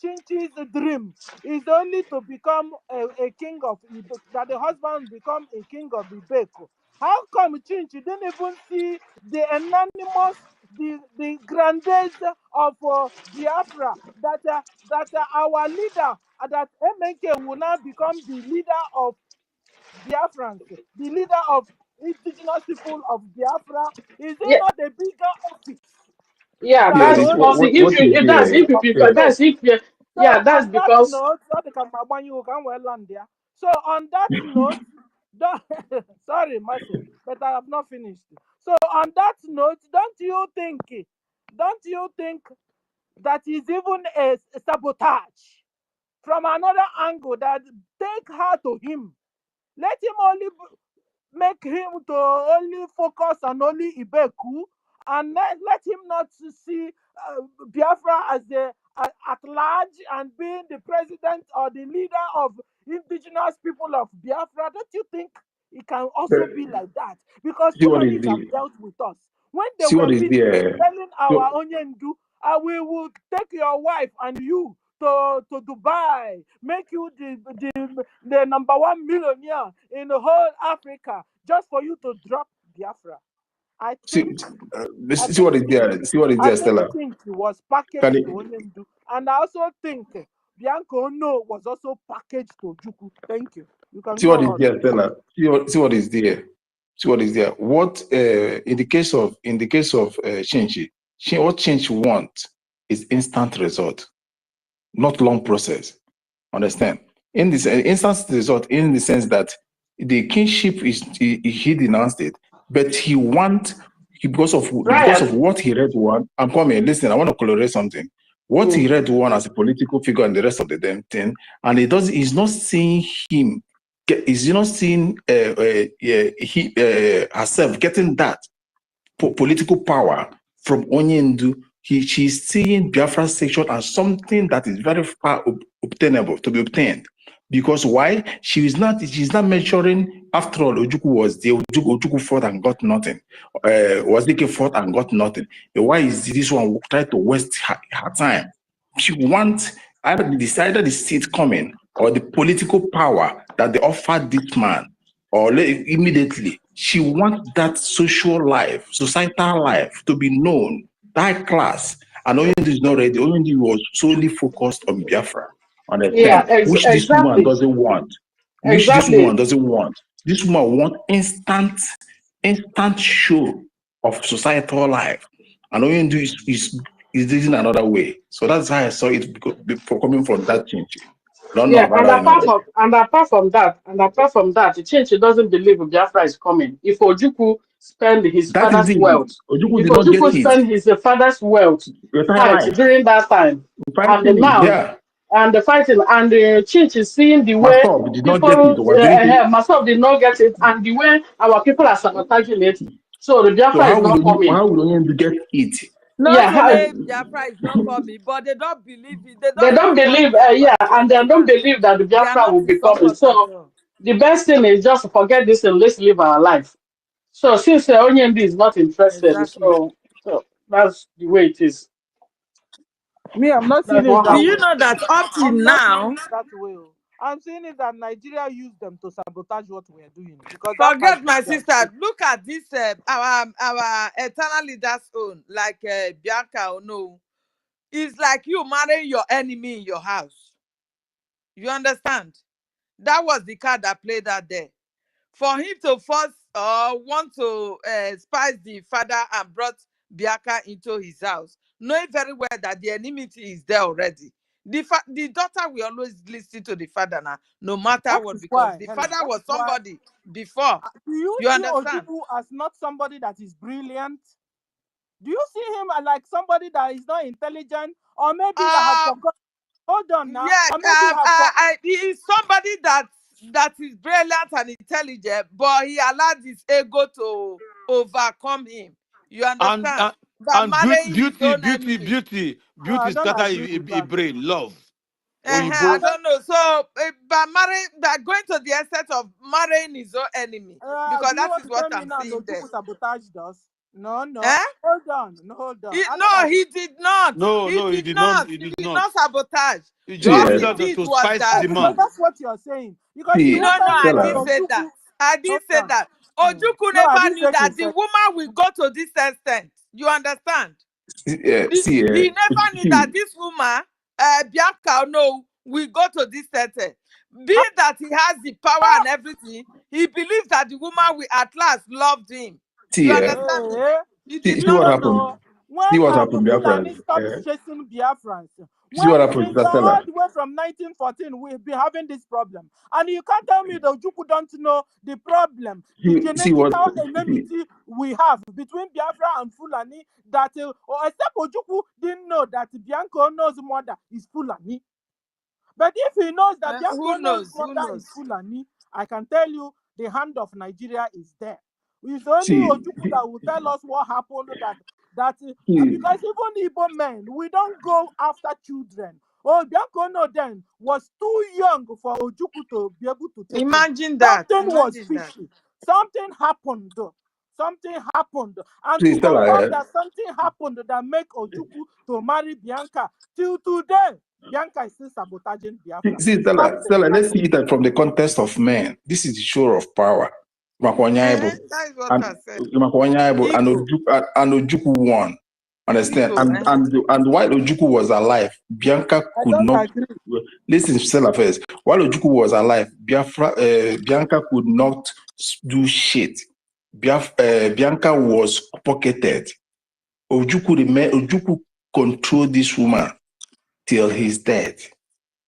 Speaker 9: Chinchi's dream is only to become a king of Ibeko, that the husband become a king of Ibeko. How come Chinchi didn't even see the anonymous, the grandeur of Biafra, that our leader, that MNK will now become the leader of Biafrans, the leader of indigenous people of Biafra? Is it
Speaker 11: Yeah,
Speaker 9: not a bigger office
Speaker 11: yeah,
Speaker 9: that
Speaker 8: Yeah,
Speaker 9: the
Speaker 11: that's
Speaker 8: this
Speaker 9: only
Speaker 11: because
Speaker 8: what
Speaker 11: if
Speaker 8: is
Speaker 11: you that's
Speaker 8: there?
Speaker 11: if you
Speaker 8: Yeah.
Speaker 11: because
Speaker 9: so,
Speaker 11: that's if you
Speaker 9: so
Speaker 11: yeah, that's
Speaker 9: on that
Speaker 11: because
Speaker 9: note, you can well land there. So on that note, sorry, Mercy, but I have not finished. So on that note, don't you think that is even a sabotage from another angle, that take her to him? Let him only make him to only focus on only Ibeku, and let him not to see Biafra as at large, and being the president or the leader of indigenous people of Biafra. Don't you think it can
Speaker 8: But
Speaker 9: also be like that? Because
Speaker 8: see what is
Speaker 9: Fulanis have
Speaker 8: the
Speaker 9: dealt with us. When they
Speaker 8: see
Speaker 9: were
Speaker 8: what is
Speaker 9: busy
Speaker 8: there.
Speaker 9: telling our
Speaker 8: So,
Speaker 9: Onyendu, we will take your wife and you to Dubai, make you the number one millionaire in the whole Africa, just for you to drop Biafra. I
Speaker 8: see,
Speaker 9: think I
Speaker 8: see what
Speaker 9: think
Speaker 8: is
Speaker 9: think
Speaker 8: there. See what is
Speaker 9: I
Speaker 8: there,
Speaker 9: think
Speaker 8: Stella.
Speaker 9: think was packaged
Speaker 8: Can
Speaker 9: to
Speaker 8: you
Speaker 9: Onyendu, and I also think Bianco No was also packaged to Juku. Thank you. You can
Speaker 8: see
Speaker 9: go
Speaker 8: what is
Speaker 9: on.
Speaker 8: there, Stella? See what is there. See what is there. What in the case of Shinji, what Shinji want is instant result, not long process. Understand? In this instant result, in the sense that the kingship he denounced it, but because of
Speaker 11: Brian.
Speaker 8: what he read one. I'm coming. Listen, I want to colorate something. What he
Speaker 11: Mm.
Speaker 8: read one as a political figure and the rest of the damn thing, and he does. He's not seeing him. He's not seeing herself getting that political power from Onyendu. She's seeing Biafra section as something that is very far obtainable to be obtained. Because why? She's not measuring, after all, Ojuku was there, Ojuku fought and got nothing. Wazike fought and got nothing. Why is this one trying to waste her time? She wants either the seat coming or the political power that they offered this man, or immediately she wants that social life, societal life to be known, that class. And Oyindu is not ready. Oyindu was solely focused on Biafra,
Speaker 11: Yeah,
Speaker 8: understand, which this woman
Speaker 11: exactly.
Speaker 8: doesn't want. Which this woman
Speaker 11: Exactly.
Speaker 8: doesn't want. This woman wants instant show of societal life. And Oyindu is using another way. So that's how I saw it for coming from that change. I don't know
Speaker 11: Yeah,
Speaker 8: about anyone.
Speaker 11: and apart from that, the change doesn't believe Biafra is coming. If Ojuku spend his
Speaker 8: That is
Speaker 11: father's
Speaker 8: it.
Speaker 11: wealth,
Speaker 8: Ojuku
Speaker 11: if
Speaker 8: did not get
Speaker 11: Ojuku
Speaker 8: it.
Speaker 11: spend his father's wealth
Speaker 8: The entire
Speaker 11: fight
Speaker 8: life.
Speaker 11: during that time, and
Speaker 8: Fighting it,
Speaker 11: now,
Speaker 8: yeah.
Speaker 11: and the fighting, and the change is seeing the way
Speaker 8: Master did not get it.
Speaker 11: people,
Speaker 8: Was drinking.
Speaker 11: myself did not get it, and the way our people are sabotaging it. So the
Speaker 8: So
Speaker 11: Biafra is not coming.
Speaker 8: how will you get it?
Speaker 5: Not
Speaker 11: Yeah,
Speaker 5: only Biafra is not coming, but they don't believe it. They
Speaker 11: they
Speaker 5: don't
Speaker 11: don't
Speaker 5: support
Speaker 11: believe,
Speaker 5: Biafra.
Speaker 11: yeah,
Speaker 5: Do you
Speaker 11: and they don't
Speaker 5: understand?
Speaker 11: believe that the
Speaker 5: They are
Speaker 11: Biafra
Speaker 5: not
Speaker 11: will
Speaker 5: in
Speaker 11: be coming.
Speaker 5: support at
Speaker 11: So
Speaker 5: all.
Speaker 11: the best thing is just to forget this and let's live our life. So since Onyendi is not interested,
Speaker 5: Exactly.
Speaker 11: so that's the way it is.
Speaker 9: Me, I'm not seeing
Speaker 11: That's
Speaker 9: it
Speaker 11: what
Speaker 5: Do
Speaker 9: that
Speaker 5: you
Speaker 9: way.
Speaker 11: happened.
Speaker 5: know that up till
Speaker 9: I'm not seeing
Speaker 5: now,
Speaker 9: it that way. I'm seeing it that Nigeria used them to sabotage what we are doing, because that might
Speaker 5: forget
Speaker 9: be
Speaker 5: my
Speaker 9: their
Speaker 5: sister,
Speaker 9: truth.
Speaker 5: look at this our eternal leaders own, like Bianca or no. It's like you marrying your enemy in your house. You understand? That was the card that played out there. For him to force or want to spice the father and brought Biaka into his house, knowing very well that the enmity is there already. The daughter will always listen to the father now, no matter
Speaker 9: That
Speaker 5: what,
Speaker 9: is
Speaker 5: because
Speaker 9: why,
Speaker 5: the
Speaker 9: Helen,
Speaker 5: father
Speaker 9: that
Speaker 5: was
Speaker 9: is why.
Speaker 5: somebody before.
Speaker 9: Do you
Speaker 5: You
Speaker 9: see
Speaker 5: understand?
Speaker 9: Ojuku as not somebody that is brilliant? Do you see him as like somebody that is not intelligent, or maybe you have
Speaker 5: Um,
Speaker 9: forgotten? Hold on now,
Speaker 5: yeah,
Speaker 9: or maybe you have
Speaker 5: he is somebody that is brilliant and intelligent, but he allowed his ego to overcome him. You
Speaker 7: And
Speaker 5: understand?
Speaker 7: uh,
Speaker 5: By
Speaker 7: and
Speaker 5: marrying his
Speaker 7: beauty,
Speaker 5: own
Speaker 7: beauty,
Speaker 5: enemy.
Speaker 7: beauty,
Speaker 9: I
Speaker 7: beauty
Speaker 9: don't
Speaker 7: scatter
Speaker 9: agree with
Speaker 7: a
Speaker 9: that.
Speaker 7: brain, love.
Speaker 5: I
Speaker 7: Oyibo.
Speaker 9: But
Speaker 5: don't know. So by marrying, by going to the extent of marrying his own enemy, because
Speaker 9: do you
Speaker 5: that
Speaker 9: want
Speaker 5: is
Speaker 9: to
Speaker 5: what
Speaker 9: tell me
Speaker 5: I'm
Speaker 9: now that
Speaker 5: seeing there.
Speaker 9: Ojuku sabotaged us? No, no.
Speaker 5: Eh?
Speaker 9: Hold on. No, hold on.
Speaker 5: No, he did not.
Speaker 7: No,
Speaker 5: He
Speaker 7: no, he
Speaker 5: did
Speaker 7: did not.
Speaker 5: not.
Speaker 7: He
Speaker 5: He
Speaker 7: did
Speaker 5: did
Speaker 7: not.
Speaker 5: not sabotage.
Speaker 7: He
Speaker 8: See,
Speaker 5: All
Speaker 7: just did
Speaker 5: he
Speaker 7: that
Speaker 5: did
Speaker 7: to
Speaker 5: was
Speaker 7: spice
Speaker 5: that.
Speaker 9: Because
Speaker 7: demand.
Speaker 9: that's what you're saying. Because you
Speaker 8: see,
Speaker 5: No,
Speaker 9: can't
Speaker 5: no,
Speaker 9: tell me
Speaker 5: I
Speaker 9: that
Speaker 8: Stella,
Speaker 5: didn't say
Speaker 9: Ojukwu.
Speaker 5: that. I didn't say
Speaker 9: Hold on.
Speaker 5: that. Ojukwu
Speaker 9: No, I
Speaker 5: never
Speaker 9: didn't
Speaker 5: knew
Speaker 9: say he
Speaker 5: that the
Speaker 9: said.
Speaker 5: woman will go to this extent. You understand?
Speaker 8: see,
Speaker 5: He never knew
Speaker 8: see,
Speaker 5: that this woman, Bianca, no, will go to this extent. Being that he has the power and everything, he believes that the woman will at last love him. You
Speaker 8: see,
Speaker 5: understand me? He did
Speaker 8: see
Speaker 9: No,
Speaker 5: not
Speaker 8: what
Speaker 9: no,
Speaker 5: know.
Speaker 8: happened.
Speaker 9: no. When
Speaker 8: See what
Speaker 9: the
Speaker 8: happened,
Speaker 9: Fulani
Speaker 8: Biafra.
Speaker 9: stopped chasing Biafrans,
Speaker 8: See
Speaker 9: when
Speaker 8: what happened,
Speaker 9: since
Speaker 8: Stella.
Speaker 9: all the way from 1914, we've been having this problem. And you can't tell me that Ojukwu don't know the problem, the
Speaker 8: See what.
Speaker 9: genetical enmity we have between Biafra and Fulani, that, except Ojukwu didn't know that Bianco knows mother is Fulani. But if he knows that
Speaker 5: Who
Speaker 9: Bianco knows
Speaker 5: knows? Who
Speaker 9: mother
Speaker 5: knows?
Speaker 9: is Fulani, I can tell you the hand of Nigeria is there. It's only
Speaker 8: See,
Speaker 9: Ojukwu that will tell us what happened
Speaker 8: see,
Speaker 9: because even Igbo men, we don't go after children. Oh, Bianco no then was too young for Ojukwu to be able to take him.
Speaker 5: Imagine that.
Speaker 9: Something was
Speaker 5: Imagine that.
Speaker 9: fishy. Something happened. Something happened. And
Speaker 8: see,
Speaker 9: to confirm that something happened that make Ojukwu to marry Bianca, till today, Bianca is still sabotaging Biafra.
Speaker 8: see, Stella,
Speaker 9: Something
Speaker 8: let's see
Speaker 9: happened.
Speaker 8: that from the context of men. This is the show of power. Makwanyaibo.
Speaker 5: That is what
Speaker 8: And
Speaker 5: I said.
Speaker 8: Makwanyaibo and
Speaker 5: Ego.
Speaker 8: Ojukwu won. Understand?
Speaker 5: Ego.
Speaker 8: And while Ojukwu was alive, Bianca
Speaker 9: I
Speaker 8: could
Speaker 9: don't
Speaker 8: not
Speaker 9: agree.
Speaker 8: listen. Stella first. While Ojukwu was alive, Bianca could not do shit. Bianca was pocketed. Ojukwu controlled this woman till he's dead.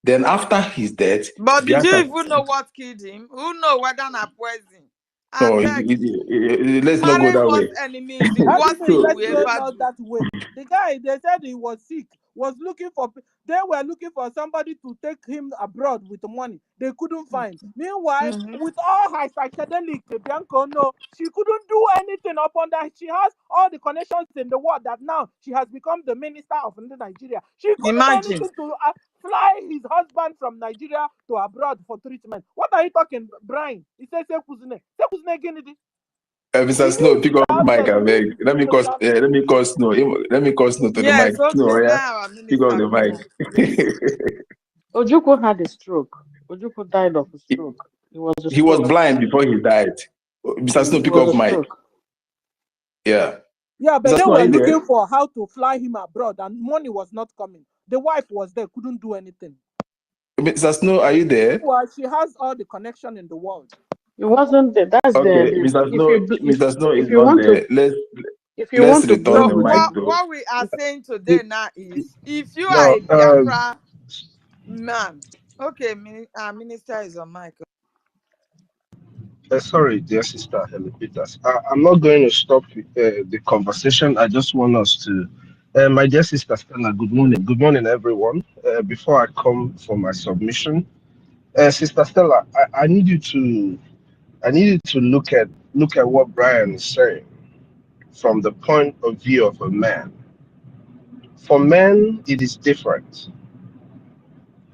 Speaker 8: Then after his death,
Speaker 5: But did you
Speaker 8: Bianca.
Speaker 5: even know what killed him? Who know whether na poison? I
Speaker 8: No,
Speaker 5: beg you.
Speaker 8: let's not go
Speaker 5: Marrying
Speaker 8: that
Speaker 5: worst
Speaker 8: way.
Speaker 5: enemy is the worst
Speaker 9: Enemies,
Speaker 5: thing you
Speaker 8: So,
Speaker 5: will
Speaker 9: let's go
Speaker 5: ever
Speaker 9: not
Speaker 5: do.
Speaker 9: that way. The guy, they said he was sick, was looking for, they were looking for somebody to take him abroad with money. They couldn't find. Meanwhile, with all her psychedelic, Bianco, no, she couldn't do anything upon that. She has all the connections in the world that now she has become the minister of Nigeria. She couldn't do
Speaker 5: Imagine.
Speaker 9: anything to fly his husband from Nigeria to abroad for treatment. What are you talking, Brian? He says, Sekuzne Kennedy.
Speaker 8: Mr. Snow, pick up mic, I beg. Let me call Snow. Let me call Snow to the mic.
Speaker 5: Yes, okay.
Speaker 8: Snow, yeah.
Speaker 5: Now our
Speaker 8: Pick up
Speaker 5: minister
Speaker 8: the
Speaker 5: come
Speaker 8: mic.
Speaker 5: up, please.
Speaker 11: Ojukwu had a stroke. Ojukwu died of a stroke. It was a
Speaker 8: He was
Speaker 11: stroke.
Speaker 8: blind before he died. Mr. Snow,
Speaker 11: It
Speaker 8: pick
Speaker 11: was
Speaker 8: up
Speaker 11: a
Speaker 8: mic.
Speaker 11: stroke.
Speaker 8: Yeah.
Speaker 9: Yeah, but
Speaker 8: Mr.
Speaker 9: they
Speaker 8: Snow, are
Speaker 9: were
Speaker 8: you
Speaker 9: looking
Speaker 8: there?
Speaker 9: for how to fly him abroad, and money was not coming. The wife was there, couldn't do anything.
Speaker 8: Mr. Snow, are you there?
Speaker 9: Well, she has all the connection in the world.
Speaker 11: It wasn't there. That's
Speaker 8: Okay,
Speaker 11: the
Speaker 8: Mr. Snow, Mr. Snow is
Speaker 11: if you
Speaker 8: not
Speaker 11: want to
Speaker 8: there. Let's
Speaker 11: to
Speaker 8: return
Speaker 11: blame
Speaker 5: So
Speaker 8: the mic
Speaker 11: Ojukwu,
Speaker 8: to.
Speaker 5: what we are saying today now is, if you are
Speaker 10: No,
Speaker 5: a Biafra man, okay, minister is on mic.
Speaker 6: Sorry, dear sister Helen Peters. I'm not going to stop the conversation. I just want us to. My dear sister Stella, good morning. Good morning, everyone. Before I come for my submission, Sister Stella, I need you to. I need you to look at what Brian is saying from the point of view of a man. For men, it is different,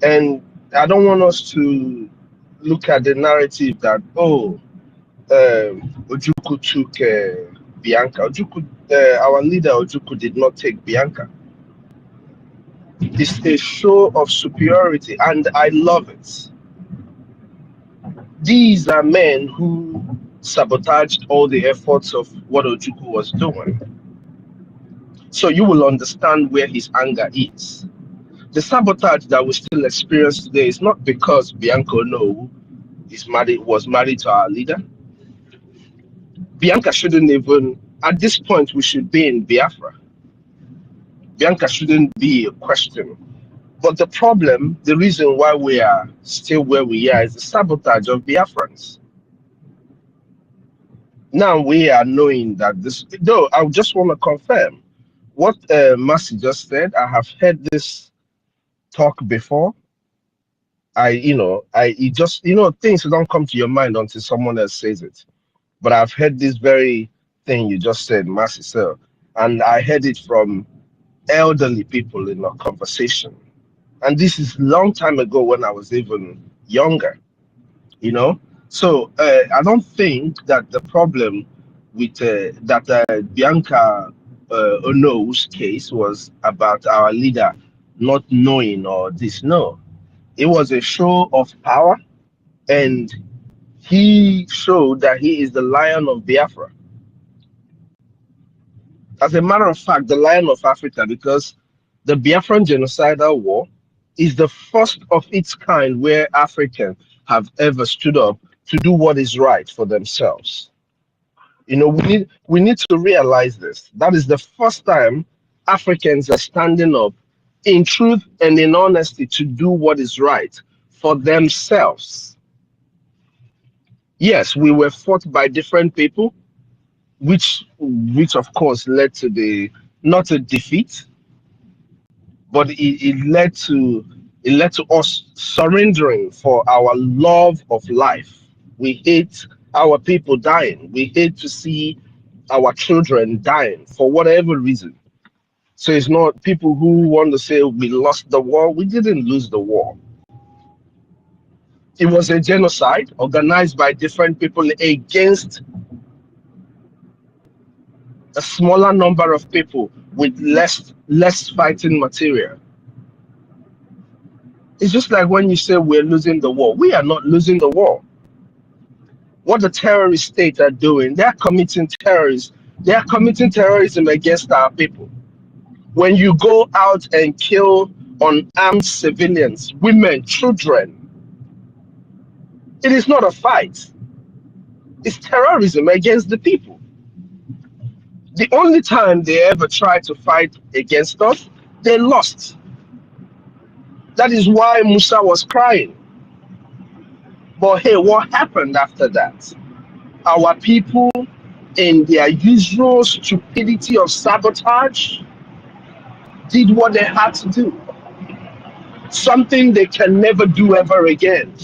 Speaker 6: and I don't want us to look at the narrative that Ojukwu took Bianca. Our leader Ojukwu did not take Bianca. It's a show of superiority, and I love it. These are men who sabotaged all the efforts of what Ojukwu was doing. So you will understand where his anger is. The sabotage that we still experience today is not because Bianca was married to our leader. Bianca shouldn't even, at this point, we should be in Biafra. Bianca shouldn't be a question. But the problem, the reason why we are still where we are, is the sabotage of Biafrans. Now we are knowing that this, though I just want to confirm what Mercy just said. I have heard this talk before. It just, things don't come to your mind until someone else says it. But I've heard this very thing you just said, Mercy, sir, and I heard it from elderly people in a conversation. And this is a long time ago when I was even younger, So I don't think that the problem with Bianca Ono's case was about our leader not knowing or this. No, it was a show of power, and he showed that he is the Lion of Biafra. As a matter of fact, the Lion of Africa, because the Biafran genocidal war is the first of its kind where Africans have ever stood up to do what is right for themselves. You know, we need to realize this. That is the first time Africans are standing up in truth and in honesty to do what is right for themselves. Yes, we were fought by different people, which of course led to the not a defeat, but it led to us surrendering for our love of life. We hate our people dying. We hate to see our children dying for whatever reason. So it's not people who want to say we lost the war. We didn't lose the war. It was a genocide organized by different people against a smaller number of people with less fighting material. It's just like when you say we're losing the war. We are not losing the war. What the terrorist state are doing, they're committing terrorism. They are committing terrorism against our people. When you go out and kill unarmed civilians, women, children, it is not a fight. It's terrorism against the people. The only time they ever tried to fight against us, they lost. That is why Musa was crying. But hey, what happened after that? Our people, in their usual stupidity of sabotage, did what they had to do. Something they can never do ever again.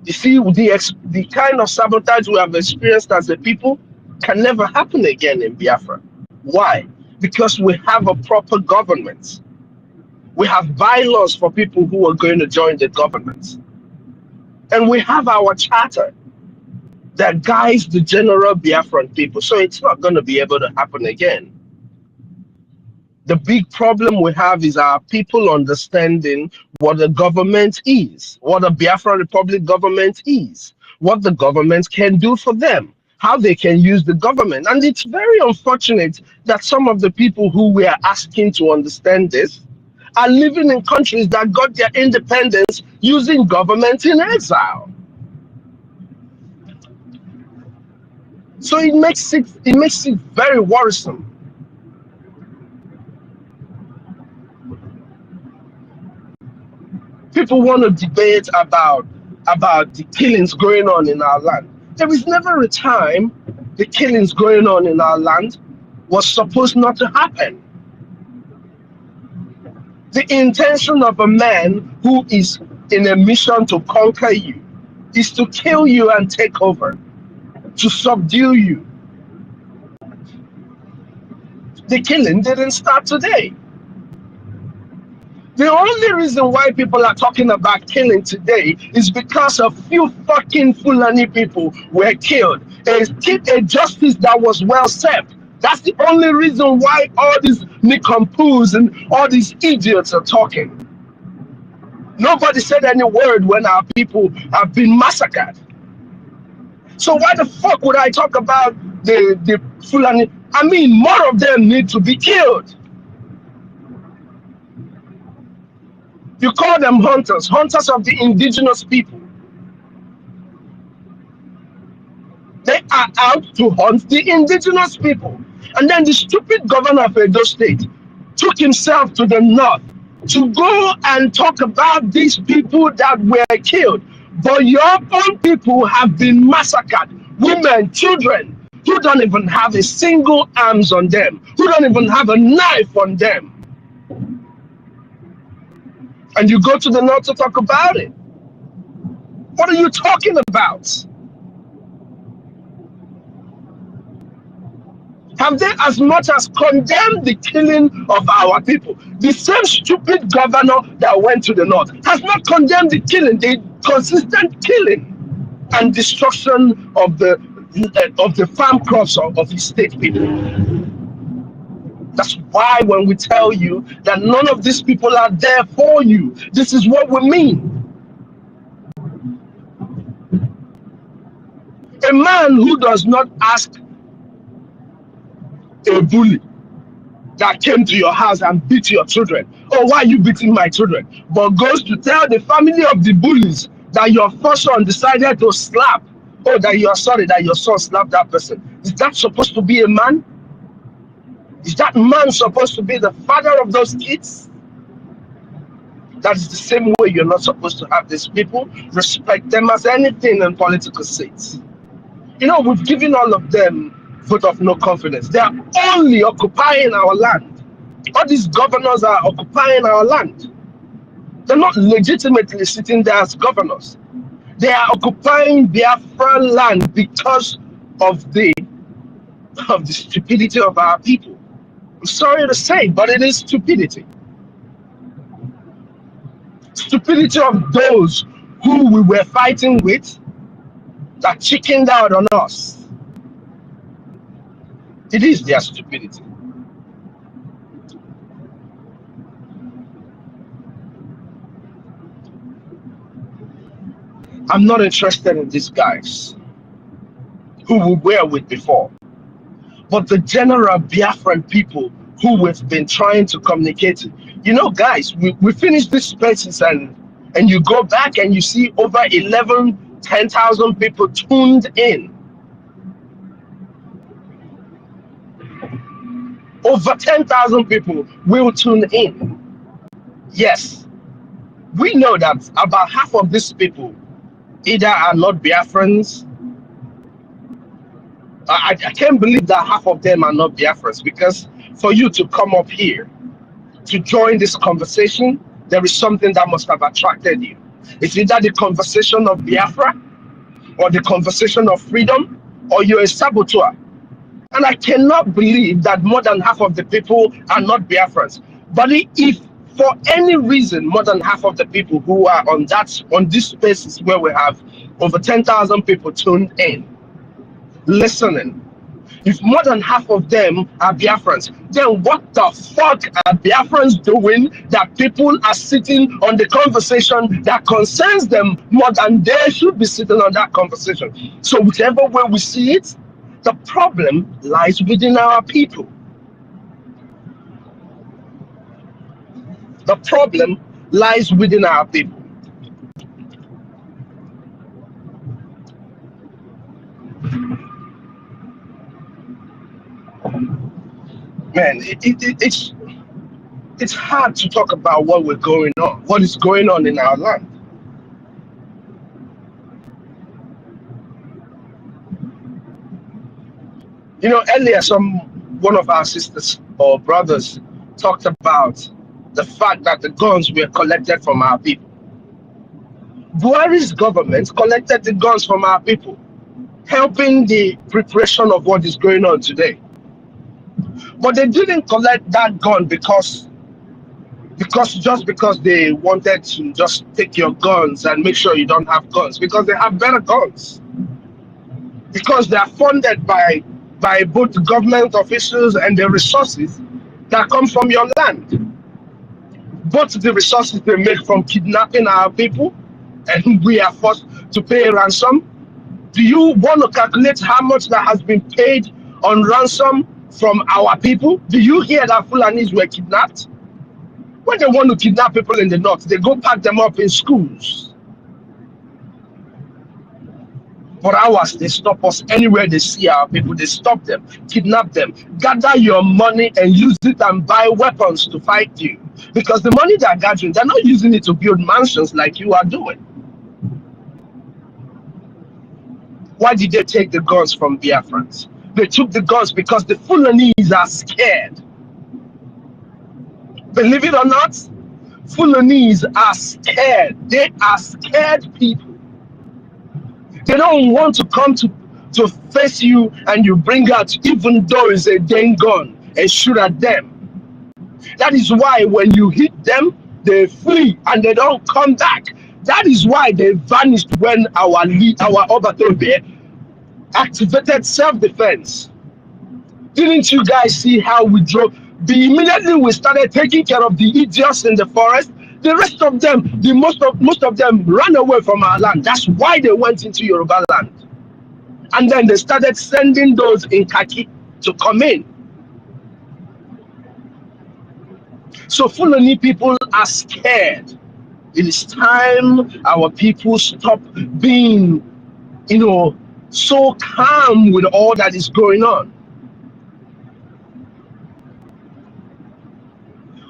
Speaker 6: You see, the kind of sabotage we have experienced as a people can never happen again in Biafra. Why? Because we have a proper government. We have bylaws for people who are going to join the government. And we have our charter that guides the general Biafran people. So it's not going to be able to happen again. The big problem we have is our people understanding what the government is, what the Biafra Republic government is, what the government can do for them, how they can use the government. And it's very unfortunate that some of the people who we are asking to understand this are living in countries that got their independence using government in exile. So it makes it very worrisome. People want to debate about the killings going on in our land. There is never a time the killings going on in our land was supposed not to happen. The intention of a man who is in a mission to conquer you is to kill you and take over, to subdue you. The killing didn't start today. The only reason why people are talking about killing today is because a few fucking Fulani people were killed. A justice that was well served. That's the only reason why all these nicompoos and all these idiots are talking. Nobody said any word when our people have been massacred. So why the fuck would I talk about the Fulani? I mean, more of them need to be killed. You call them hunters, hunters of the indigenous people. They are out to hunt the indigenous people. And then the stupid governor of Edo State took himself to the north to go and talk about these people that were killed. But your own people have been massacred. Women, children, who don't even have a single arms on them, who don't even have a knife on them. And you go to the north to talk about it. What are you talking about? Have they as much as condemned the killing of our people? The same stupid governor that went to the north has not condemned the killing, the consistent killing.
Speaker 12: and destruction of the farm crops of the state people. That's why when we tell you that none of these people are there for you, this is what we mean. A man who does not ask a bully that came to your house and beat your children, oh, why are you beating my children? But goes to tell the family of the bullies that your first son decided to slap, oh, that you're sorry that your son slapped that person. Is that supposed to be a man? Is that man supposed to be the father of those kids? That is the same way you're not supposed to have these people. Respect them as anything in political seats. You know, we've given all of them vote of no confidence. They are only occupying our land. All these governors are occupying our land. They're not legitimately sitting there as governors. They are occupying Biafra land because of the stupidity of our people. I'm sorry to say, but it is stupidity. Stupidity of those who we were fighting with that chickened out on us. It is their stupidity. I'm not interested in these guys who we were with before, but the general Biafran people who we've been trying to communicate to. You know, guys, we finished these spaces and you go back and you see over 10,000 people tuned in. Over 10,000 people will tune in. Yes, we know that about half of these people either are not Biafrans. I can't believe that half of them are not Biafrans, because for you to come up here to join this conversation, there is something that must have attracted you. It's either the conversation of Biafra or the conversation of freedom, or you're a saboteur. And I cannot believe that more than half of the people are not Biafrans. But if for any reason more than half of the people who are on this spaces where we have over 10,000 people tuned in, listening, if more than half of them are Biafrans, then what the fuck are Biafrans doing that people are sitting on the conversation that concerns them more than they should be sitting on that conversation? So whichever way we see it, the problem lies within our people. The problem lies within our people. Man, it's hard to talk about what is going on in our land. You know, earlier one of our sisters or brothers talked about the fact that the guns were collected from our people. Buhari's government collected the guns from our people, helping the preparation of what is going on today. But they didn't collect that gun because they wanted to just take your guns and make sure you don't have guns, because they have better guns. Because they are funded by both the government officials and the resources that come from your land. Both the resources they make from kidnapping our people, and we are forced to pay ransom. Do you want to calculate how much that has been paid on ransom from our people? Do you hear that Fulanis were kidnapped? When they want to kidnap people in the north, they go pack them up in schools. For hours, they stop us anywhere they see our people. They stop them, kidnap them, gather your money and use it and buy weapons to fight you. Because the money they're gathering, they're not using it to build mansions like you are doing. Why did they take the guns from Biafrans? They took the guns because the Fulanese are scared. Believe it or not, Fulanese are scared. They are scared people. They don't want to come to face you and you bring out, even though it's a dang gun, and shoot at them. That is why when you hit them, they flee and they don't come back. That is why they vanished when our Obatobe activated self-defense. Didn't you guys see how we drove? Immediately we started taking care of the idiots in the forest. The rest of them, most of them ran away from our land. That's why they went into Yoruba land. And then they started sending those in khaki to come in. So Fulani people are scared. It is time our people stop being, so calm with all that is going on.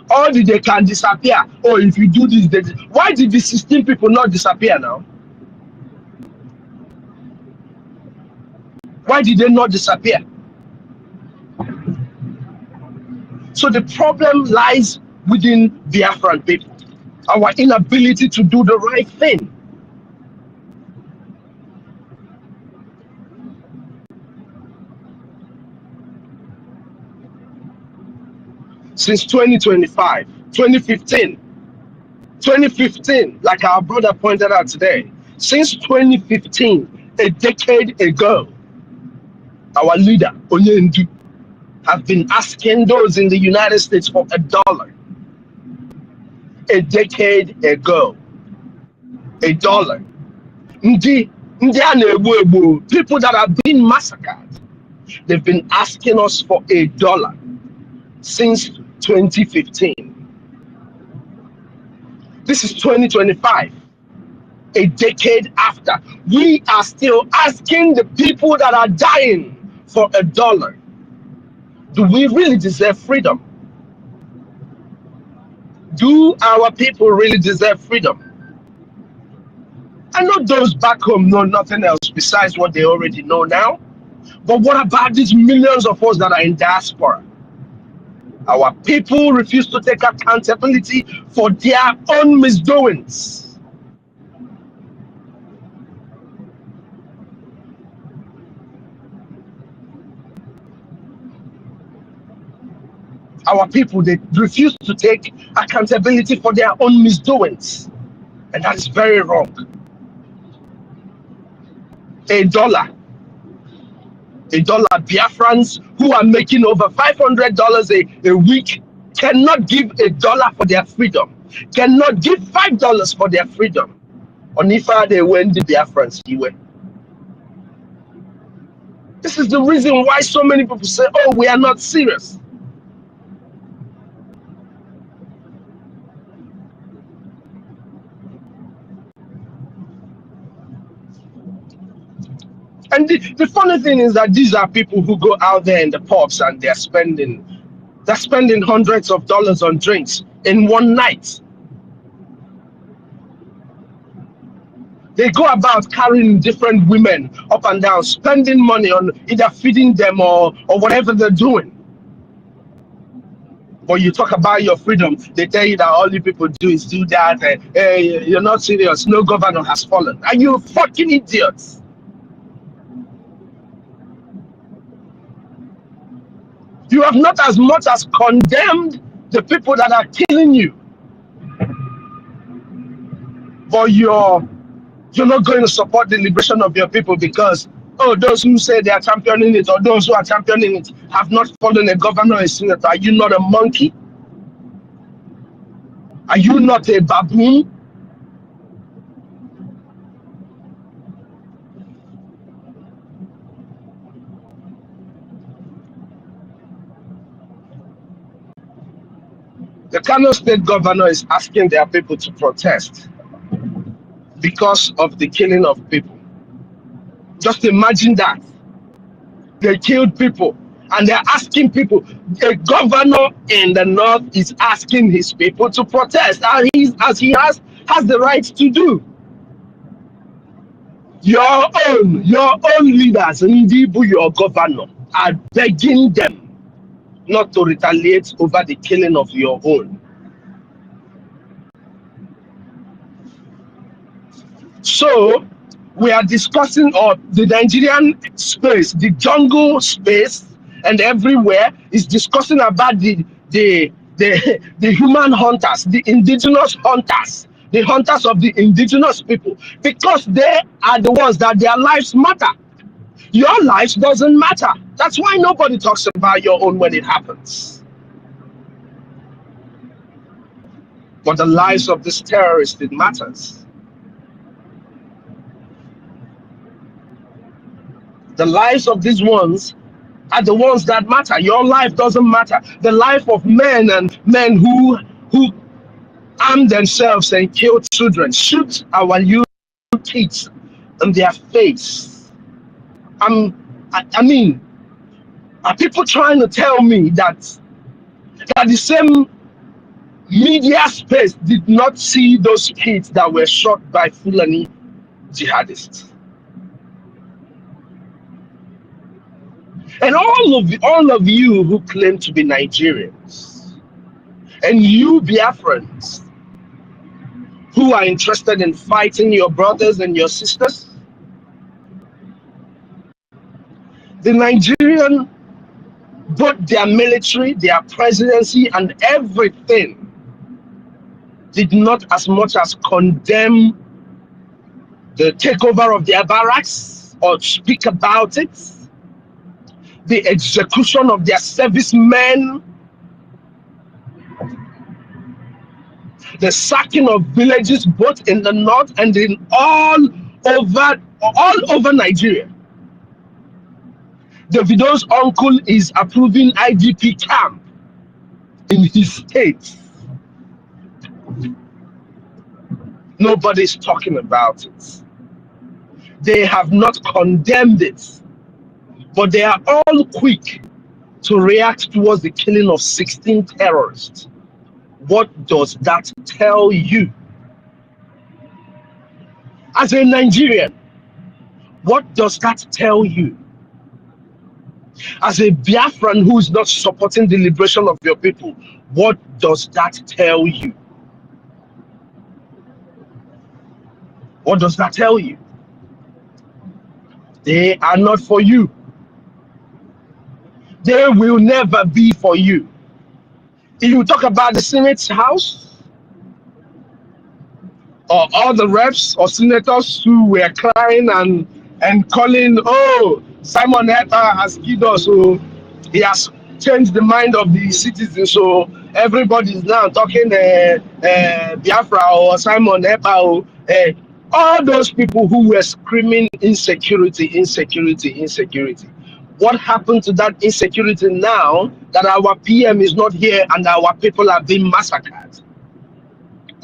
Speaker 12: All they can disappear. Oh, if you do this, why did the 16 people not disappear now? Why did they not disappear? So the problem lies within Biafran people. Our inability to do the right thing. Since 2015, like our brother pointed out today, since 2015, a decade ago, our leader, Onyendu, have been asking those in the United States for $1. A decade ago, $1. People that have been massacred, they've been asking us for $1 since 2015. This is 2025, a decade after. We are still asking the people that are dying for $1. Do we really deserve freedom? Do our people really deserve freedom? I know those back home know nothing else besides what they already know now. But what about these millions of us that are in diaspora? Our people refuse to take accountability for their own misdoings. Our people, they refuse to take accountability for their own misdoings. And that is very wrong. $1. Biafrans who are making over $500 a week cannot give $1 for their freedom, cannot give $5 for their freedom. Onifa, they went the Biafrans. This is the reason why so many people say, oh, we are not serious. And the funny thing is that these are people who go out there in the pubs and they're spending hundreds of dollars on drinks in one night. They go about carrying different women up and down, spending money on either feeding them or whatever they're doing. But you talk about your freedom, they tell you that all you people do is do that. Hey, you're not serious. No governor has fallen. Are you fucking idiots? You have not as much as condemned the people that are killing you. But you're not going to support the liberation of your people because, oh, those who say they are championing it or those who are championing it have not fallen a governor or a senator. Are you not a monkey? Are you not a baboon? The Kano state governor is asking their people to protest because of the killing of people. Just imagine that. They killed people and they're asking people. The governor in the north is asking his people to protest, and he has the right to do. Your own leaders, Ndibu, your governor, are begging them not to retaliate over the killing of your own. So we are discussing the Nigerian space, the jungle space, and everywhere is discussing about the human hunters, the indigenous hunters the hunters of the indigenous people, because they are the ones that their lives matter. Your life doesn't matter. That's why nobody talks about your own when it happens. But the lives of this terrorist, it matters. The lives of these ones are the ones that matter. Your life doesn't matter. The life of men and men who arm themselves and kill children, shoot our youth kids in their face. I mean, are people trying to tell me that the same media space did not see those kids that were shot by Fulani jihadists? And all of you who claim to be Nigerians, and you Biafrans who are interested in fighting your brothers and your sisters, the Nigerian, both their military, their presidency, and everything did not as much as condemn the takeover of their barracks or speak about it, the execution of their servicemen, the sacking of villages both in the north and in all over Nigeria. Davido's uncle is approving IDP camp in his state. Nobody's talking about it. They have not condemned it, but they are all quick to react towards the killing of 16 terrorists. What does that tell you? As a Nigerian, what does that tell you? As a Biafran who is not supporting the liberation of your people, what does that tell you? What does that tell you? They are not for you. They will never be for you. If you talk about the Senate House, or all the reps or senators who were crying and calling, oh, Simon Ekpa has killed us, so he has changed the mind of the citizens, so everybody is now talking Biafra or Simon Ekpa. All those people who were screaming insecurity, insecurity, insecurity. What happened to that insecurity now that our PM is not here and our people are being massacred?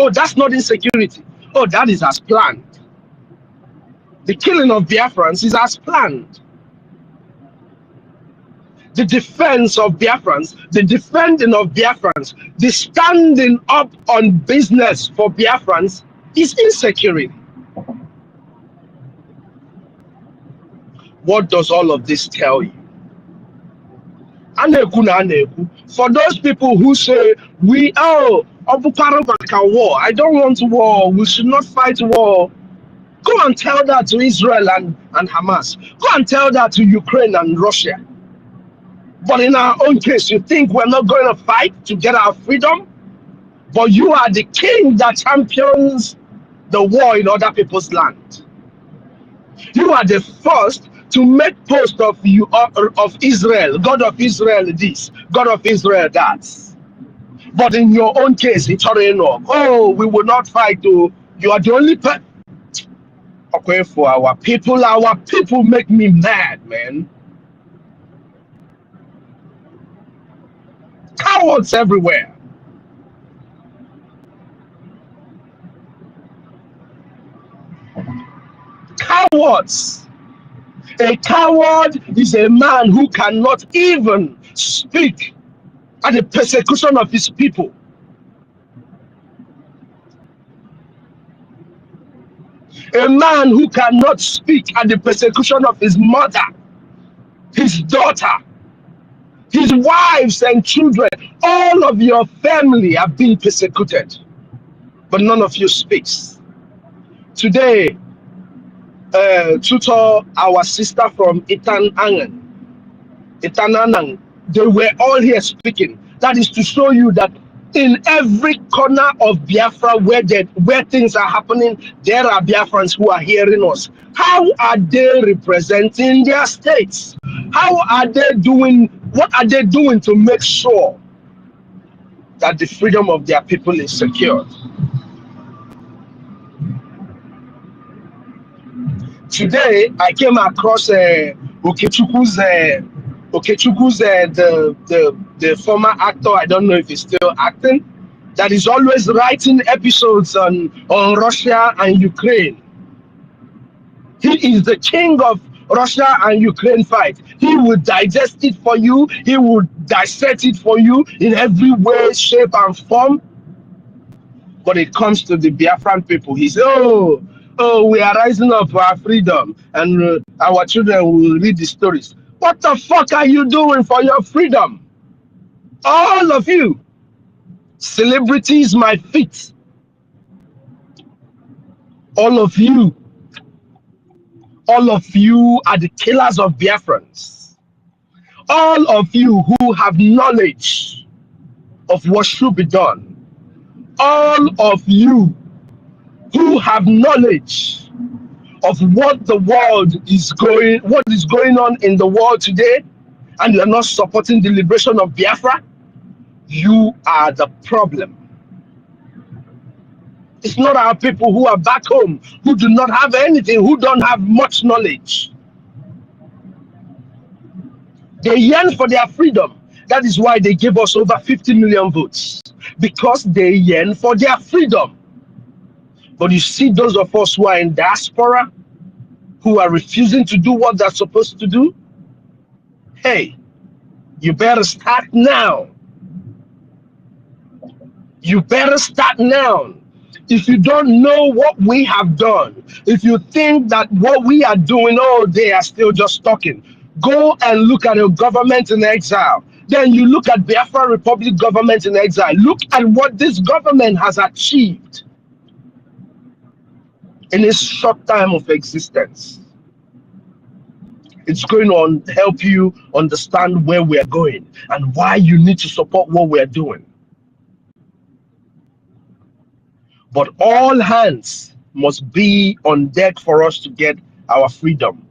Speaker 12: Oh, that's not insecurity. Oh, that is as planned. The killing of Biafrans is as planned. The defense of Biafrans, the defending of Biafrans, the standing up on business for Biafrans is insecurity. What does all of this tell you? For those people who say, war, I don't want war, we should not fight war. Go and tell that to Israel and Hamas. Go and tell that to Ukraine and Russia. But in our own case, you think we're not going to fight to get our freedom? But you are the king that champions the war in other people's land. You are the first to make post of Israel, God of Israel this, God of Israel that. But in your own case, it's already enough. Oh, we will not fight. You are the only person. Okay, for our people make me mad, man. Cowards everywhere. Cowards. A coward is a man who cannot even speak at the persecution of his people. A man who cannot speak at the persecution of his mother, his daughter, his wives and children. All of your family have been persecuted, but none of you speaks. Today, Tutor, our sister from ANNANG, they were all here speaking. That is to show you that In every corner of Biafra where things are happening, there are Biafrans who are hearing us. How are they representing their states? How are they doing? What are they doing to make sure that the freedom of their people is secured? Today, I came across Okechukwu, the former actor. I don't know if he's still acting. That is always writing episodes on Russia and Ukraine. He is the king of Russia and Ukraine fight. He will digest it for you. He will dissect it for you in every way, shape, and form. But it comes to the Biafran people. He says, oh, we are rising up for our freedom, and our children will read the stories. What the fuck are you doing for your freedom? All of you. Celebrities, my feet. All of you are the killers of Biafrans. All of you who have knowledge of what should be done. All of you who have knowledge of what is going on in the world today, and you're not supporting the liberation of Biafra, you are the problem. It's not our people who are back home, who do not have anything, who don't have much knowledge. They yearn for their freedom. That is why they gave us over 50 million votes, because they yearn for their freedom. But you see those of us who are in diaspora, who are refusing to do what they're supposed to do, hey, you better start now. You better start now. If you don't know what we have done, if you think that what we are doing, oh, they are still just talking, go and look at a government in exile. Then you look at Biafra Republic government in exile. Look at what this government has achieved in its short time of existence. It's going to help you understand where we're going and why you need to support what we're doing. But all hands must be on deck for us to get our freedom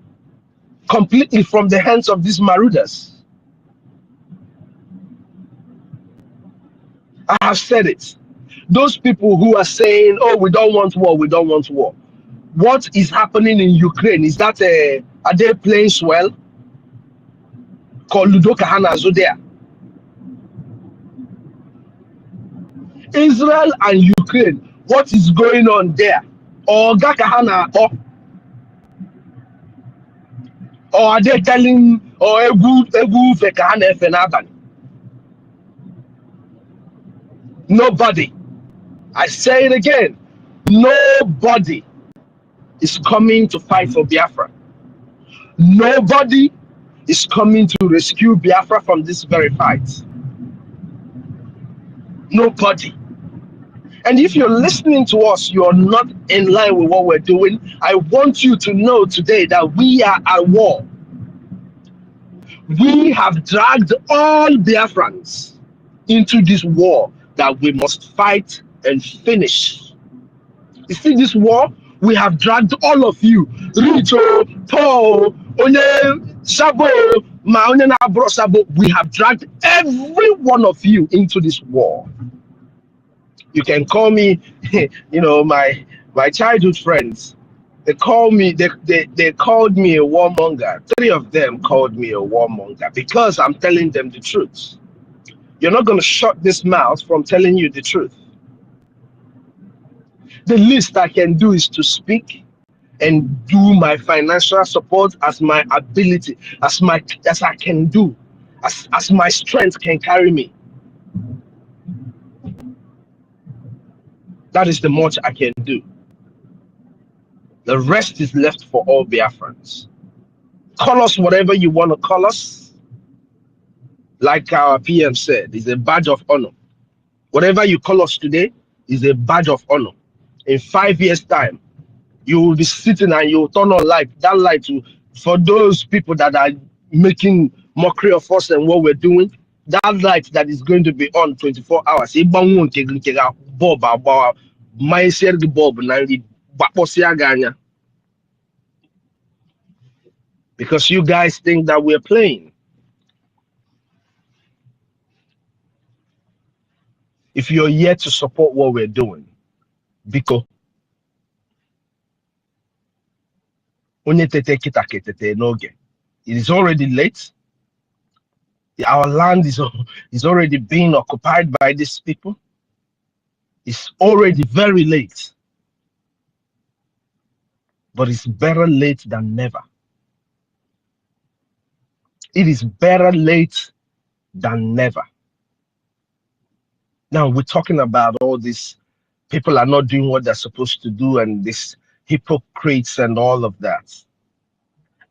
Speaker 12: completely from the hands of these marauders. I have said it. Those people who are saying, oh, we don't want war, we don't want war. What is happening in Ukraine? Is that are they playing swell? Called Ludo Kahana there. Israel and Ukraine, what is going on there? Or Gakahana, or are they telling or nobody? I say it again. Nobody is coming to fight for Biafra. Nobody is coming to rescue Biafra from this very fight. Nobody. And if you're listening to us, you're not in line with what we're doing. I want you to know today that we are at war. We have dragged all Biafrans into this war that we must fight and finish. You see this war? We have dragged all of you. Rito, Paul, Onye, Sabo, Maonena Bro Sabo. We have dragged every one of you into this war. You can call me, my childhood friends. They called me a warmonger. 3 of them called me a warmonger because I'm telling them the truth. You're not going to shut this mouth from telling you the truth. The least I can do is to speak and do my financial support as my ability, as I can do, as my strength can carry me. That is the much I can do. The rest is left for all Biafrans. Call us whatever you want to call us. Like our PM said, it's a badge of honor. Whatever you call us today is a badge of honor. In 5 years' time, you will be sitting and you will turn on that light for those people that are making mockery of us and what we're doing. that light that is going to be on 24 hours. Because you guys think that we're playing. If you're yet to support what we're doing, because it is already late. Our land is already being occupied by these people. It's already very late. But it's better late than never. It is better late than never. Now we're talking about all these people are not doing what they're supposed to do and these hypocrites and all of that.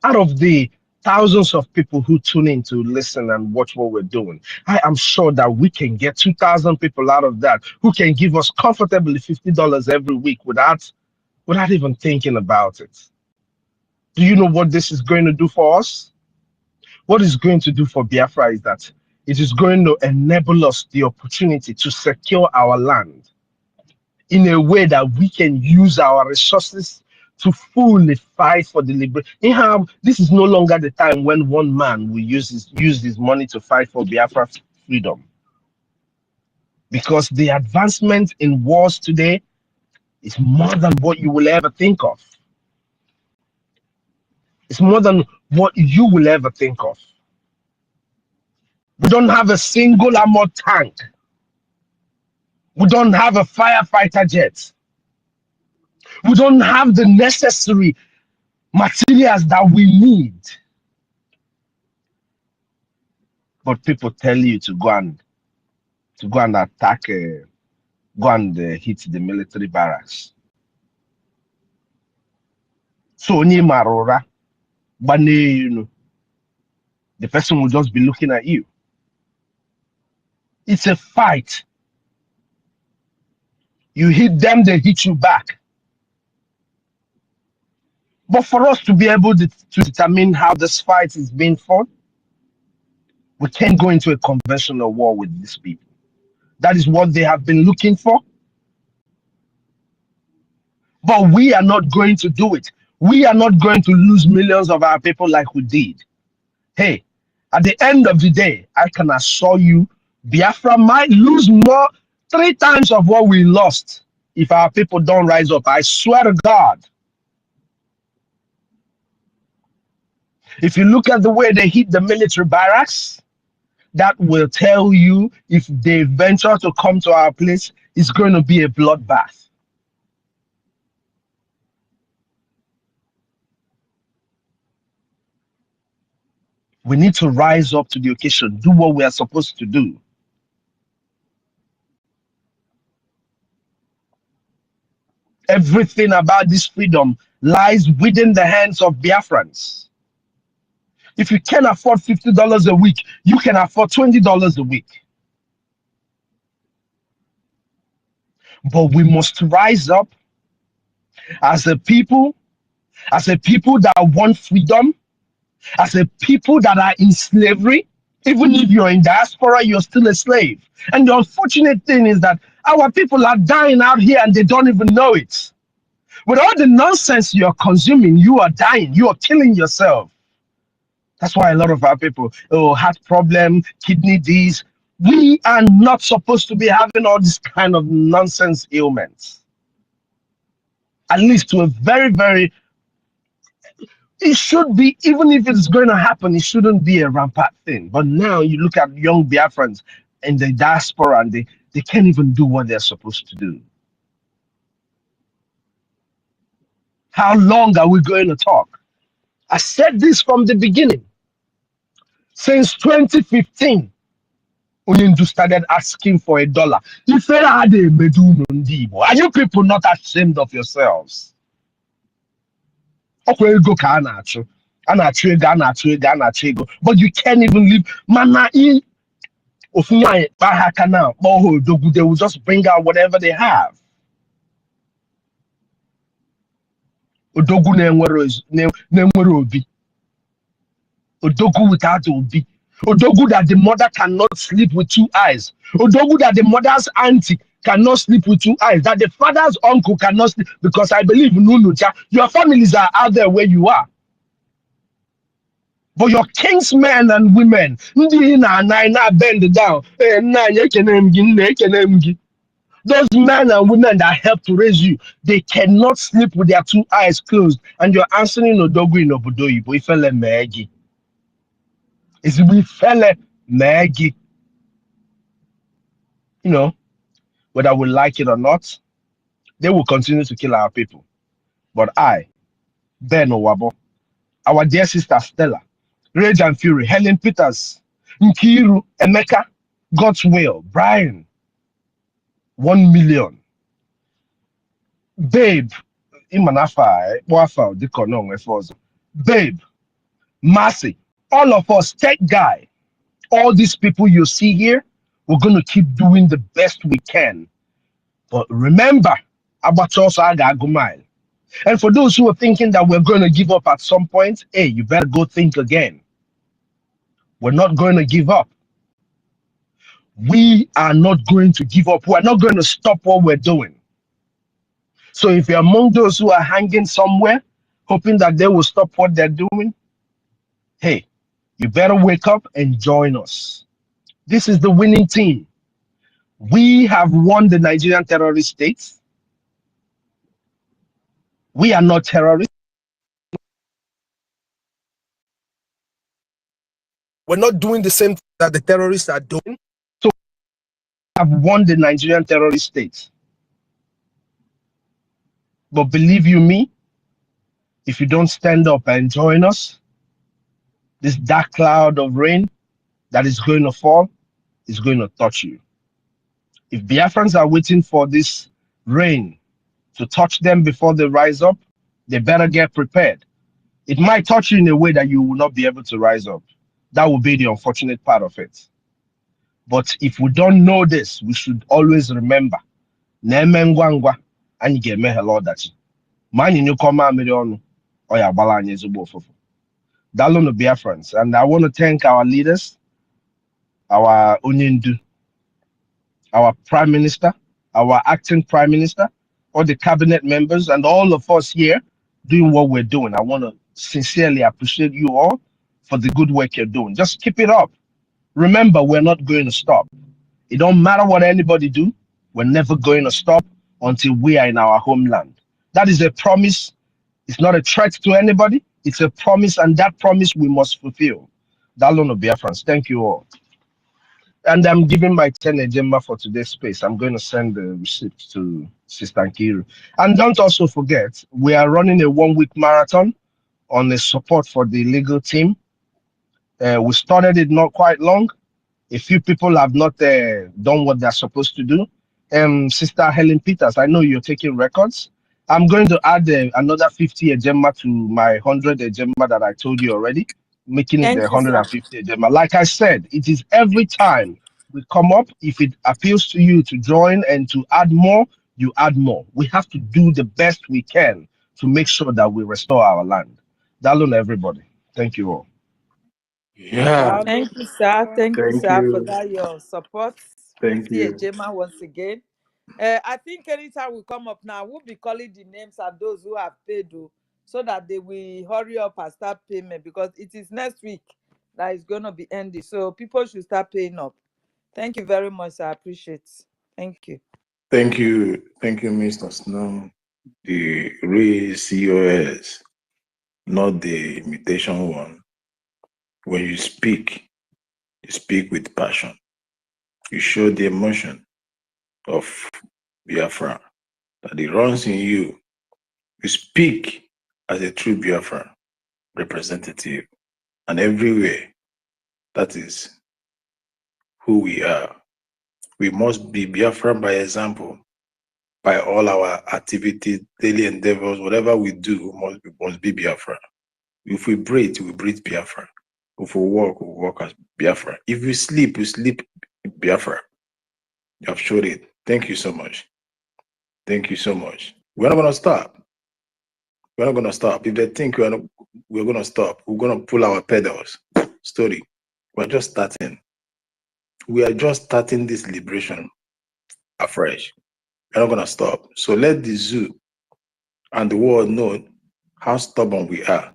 Speaker 12: Out of the thousands of people who tune in to listen and watch what we're doing, I am sure that we can get 2,000 people out of that who can give us comfortably $50 every week without even thinking about it. Do you know what this is going to do for us? What it's going to do for Biafra is that it is going to enable us the opportunity to secure our land in a way that we can use our resources to fully fight for the liberation. This is no longer the time when one man will use his money to fight for Biafra freedom. Because the advancement in wars today is more than what you will ever think of. It's more than what you will ever think of. We don't have a single armored tank. We don't have a firefighter jet. We don't have the necessary materials that we need. But people tell you to go and attack, go and hit the military barracks. So Marora, the person will just be looking at you. It's a fight. You hit them, they hit you back. But for us to be able to determine how this fight is being fought, we can't go into a conventional war with these people. That is what they have been looking for. But we are not going to do it. We are not going to lose millions of our people like we did. Hey, at the end of the day, I can assure you, Biafra might lose 3 times of what we lost if our people don't rise up. I swear to God. If you look at the way they hit the military barracks, that will tell you if they venture to come to our place, it's going to be a bloodbath. We need to rise up to the occasion, do what we are supposed to do. Everything about this freedom lies within the hands of Biafrans. If you can afford $50 a week, you can afford $20 a week. But we must rise up as a people that want freedom, as a people that are in slavery. Even if you're in diaspora, you're still a slave. And the unfortunate thing is that our people are dying out here and they don't even know it. With all the nonsense you're consuming, you are dying, you are killing yourself. That's why a lot of our people, heart problem, kidney disease. We are not supposed to be having all this kind of nonsense ailments. At least to a very, very, it should be, even if it's going to happen, it shouldn't be a rampant thing. But now you look at young Biafrans in the diaspora and they can't even do what they're supposed to do. How long are we going to talk? I said this from the beginning. Since 2015, Unyendu started asking for $1. Are you people not ashamed of yourselves? But you can't even live. They will just bring out whatever they have. Odogu without Obi. Odogu that the mother cannot sleep with two eyes. Odogu that the mother's auntie cannot sleep with two eyes. That the father's uncle cannot sleep. Because I believe, Nunuja, your families are out there where you are. But your kingsmen and women, ndị na bend down. Those men and women that help to raise you, they cannot sleep with their two eyes closed. And you're answering Odogu in Obodoyibo. Ifele Megi. It's Ifele Megi. You know, whether we like it or not, they will continue to kill our people. But I, Ben Owabo, our dear sister Stella, Rage and Fury, Helen Peters, Nkiru, Emeka, God's Will, Brian, 1 million. Babe, Imanafa, Wafa, Dikono, Efozo. Babe, Mercy, all of us, Tech Guy, all these people you see here, we're going to keep doing the best we can. But remember, Abatos Aga Agumai. And for those who are thinking that we're going to give up at some point, hey, you better go think again. We're not going to give up. We are not going to give up. We're not going to stop what we're doing. So if you're among those who are hanging somewhere, hoping that they will stop what they're doing, hey, you better wake up and join us. This is the winning team. We have won the Nigerian terrorist state. We are not terrorists. We're not doing the same thing that the terrorists are doing. So we have won the Nigerian terrorist state. But believe you me, if you don't stand up and join us, this dark cloud of rain that is going to fall is going to touch you. If Biafrans are waiting for this rain to touch them before they rise up, they better get prepared. It might touch you in a way that you will not be able to rise up. That will be the unfortunate part of it. But if we don't know this, we should always remember. Nemengwangwa and you get hello that. Man you come on or ya balanye zubo fofo. Dalon the Biafrans. And I want to thank our leaders, our Onyindu, our Prime Minister, our acting Prime Minister, all the cabinet members, and all of us here doing what we're doing. I want to sincerely appreciate you all for the good work you're doing. Just keep it up. Remember, we're not going to stop. It don't matter what anybody do. We're never going to stop until we are in our homeland. That is a promise. It's not a threat to anybody. It's a promise, and that promise we must fulfill. Dalon of Biafrans, thank you all. And I'm giving my 10 agenda for today's space. I'm going to send the receipt to Sister Nkiru. And don't also forget, we are running a 1-week marathon on the support for the legal team. We started it not quite long. A few people have not done what they're supposed to do. Sister Helen Peters, I know you're taking records. I'm going to add another 50 agenda to my 100 agenda that I told you already, making it the 150 agenda. Like I said, it is every time we come up, if it appeals to you to join and to add more, you add more. We have to do the best we can to make sure that we restore our land. Dalon, everybody. Thank you all.
Speaker 8: Yeah.
Speaker 5: Thank you, sir. Thank you,
Speaker 8: Thank
Speaker 5: sir, for
Speaker 8: you.
Speaker 5: that your support.
Speaker 8: Thank
Speaker 5: 50
Speaker 8: you.
Speaker 5: Ejema once again. I think anytime we come up now, we'll be calling the names of those who have paid, so that they will hurry up and start payment, because it is next week that is going to be ending. So people should start paying up. Thank you very much, sir. I appreciate it. Thank you.
Speaker 8: Thank you. Thank you, Mr. Snow. The real COS, not the imitation one. When you speak with passion. You show the emotion of Biafra that it runs in you. You speak as a true Biafra representative, and everywhere. That is who we are. We must be Biafra by example, by all our activities, daily endeavors, whatever we do, must be Biafra. If we breathe, we breathe Biafra. If we walk as Biafra. If we sleep Biafra. You have showed it. Thank you so much. Thank you so much. We're not going to stop. We're not going to stop. If they think we're going to stop, we're going to pull our pedals. Story. We're just starting. We are just starting this liberation afresh. We're not going to stop. So let the zoo and the world know how stubborn we are.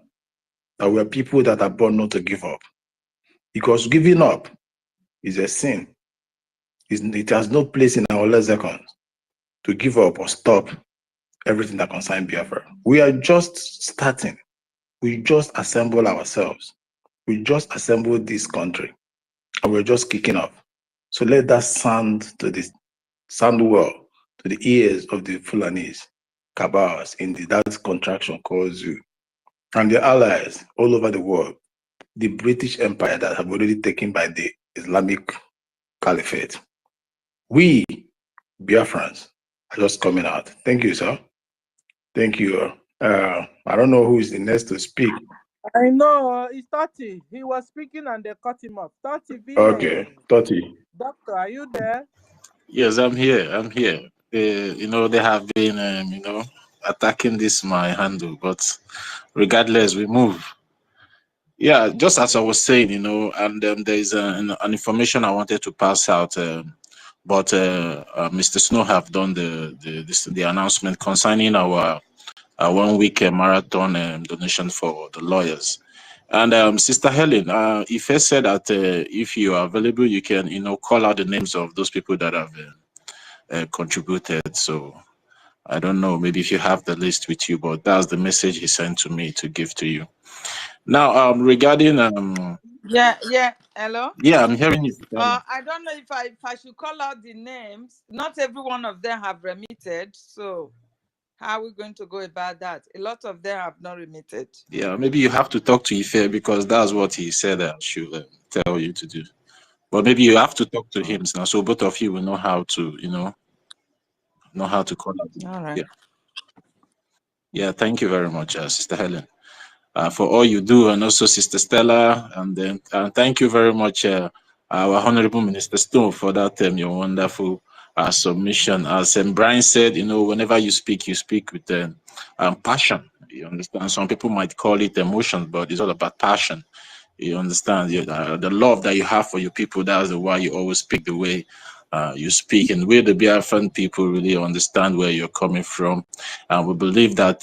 Speaker 8: That we are people that are born not to give up. Because giving up is a sin. It has no place in our lexicon to give up or stop everything that concerns Biafra. We are just starting. We just assemble ourselves. We just assembled this country. And we're just kicking off. So let that sound well to the ears of the Fulanis, Kabars in that contraction called Zoo, and their allies all over the world, the British Empire that have already taken by the Islamic Caliphate. We, Biafrans, are just coming out. Thank you, sir. Thank you. I don't know who is the next to speak.
Speaker 9: I know, it's 30. He was speaking and they cut him off. 30 VA.
Speaker 8: Okay, 30.
Speaker 9: Doctor, are you there?
Speaker 10: Yes, I'm here. I'm here. You know, they have been, you know, attacking this my handle, but regardless, we move. Yeah, just as I was saying, you know, and there is an information I wanted to pass out, but Mr. Snow have done the announcement concerning our 1 week marathon donation for the lawyers. And Sister Helen, Ife said that if you are available, you can, you know, call out the names of those people that have contributed. So I don't know, maybe if you have the list with you, but that's the message he sent to me to give to you. Now, regarding
Speaker 5: Yeah. Hello.
Speaker 10: yeah, I'm hearing you.
Speaker 5: I don't know if I should call out the names. Not every one of them have remitted, so how are we going to go about that? A lot of them have not remitted.
Speaker 10: Yeah, maybe you have to talk to Ife because that's what he said I should tell you to do. But maybe you have to talk to him now, so both of you will know how to, you know how to call out.
Speaker 5: All right.
Speaker 10: Yeah. Thank you very much, Sister Helen, for all you do, and also Sister Stella, and then thank you very much, our Honorable Minister Stone, for that your wonderful submission. As Brian said, you know, whenever you speak with passion. You understand? Some people might call it emotion, but it's all about passion. You understand? The love that you have for your people, that's why you always speak the way you speak. And we, the Biafran people, really understand where you're coming from. And we believe that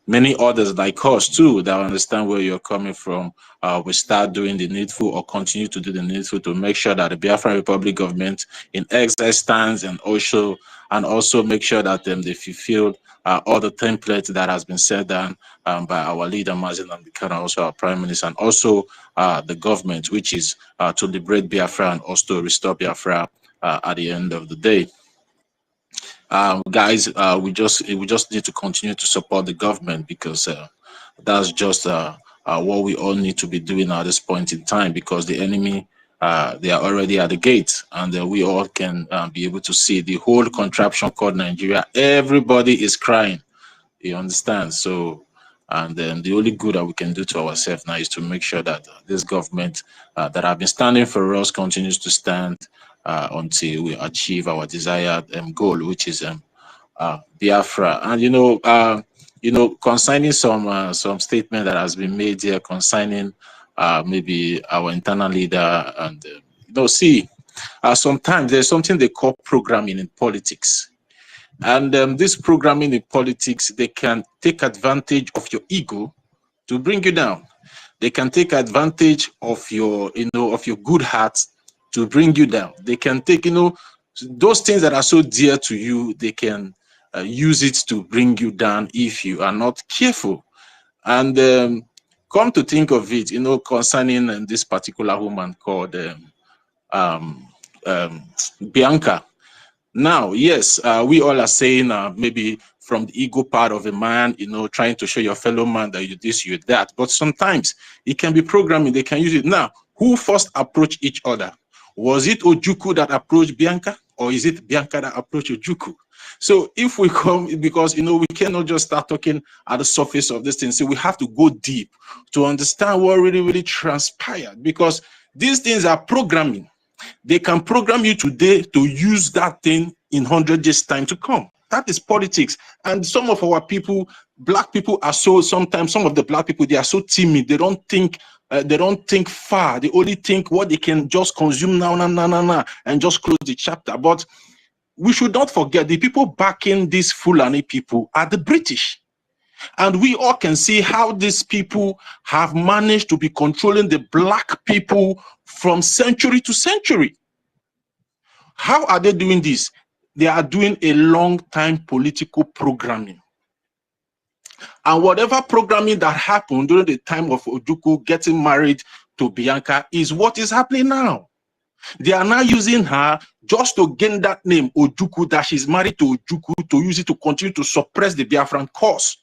Speaker 10: many others like us too, that understand where you're coming from, will start doing the needful or continue to do the needful to make sure that the Biafran Republic government in exile stands, and also make sure that they fulfill all the templates that has been set down by our leader, Mazen Amdekano, also our prime minister, and also the government, which is to liberate Biafra and also restore Biafra at the end of the day. Guys, we just need to continue to support the government, because that's just what we all need to be doing at this point in time, because the enemy, they are already at the gate, and we all can be able to see the whole contraption called Nigeria. Everybody is crying, you understand? So, and then the only good that we can do to ourselves now is to make sure that this government that have been standing for us continues to stand until we achieve our desired goal, which is Biafra. And you know, concerning some statement that has been made here concerning maybe our internal leader, and you know, see, sometimes there's something they call programming in politics. And this programming in politics, they can take advantage of your ego to bring you down. They can take advantage of your, of your good heart to bring you down. They can take, those things that are so dear to you, they can use it to bring you down if you are not careful. And come to think of it, concerning this particular woman called Bianca. Now, yes, we all are saying maybe from the ego part of a man, trying to show your fellow man that you this, you that. But sometimes it can be programming. They can use it. Now, who first approached each other? Was it Ojukwu that approached Bianca, or is it Bianca that approached Ojukwu? So if we come, because, we cannot just start talking at the surface of this thing. So we have to go deep to understand what really, really transpired, because these things are programming. They can program you today to use that thing in 100 years' time to come. That is politics. And some of our people, black people, are so, sometimes some of the black people, they are so timid. They don't think
Speaker 8: they don't think far. They only think what they can just consume now, and just close the chapter. But we should not forget the people backing these Fulani people are the British. And we all can see how these people have managed to be controlling the black people from century to century. How are they doing this? They are doing a long-time political programming. And whatever programming that happened during the time of Ojukwu getting married to Bianca is what is happening now. They are now using her just to gain that name, Ojukwu, that she's married to Ojukwu, to use it to continue to suppress the Biafran cause.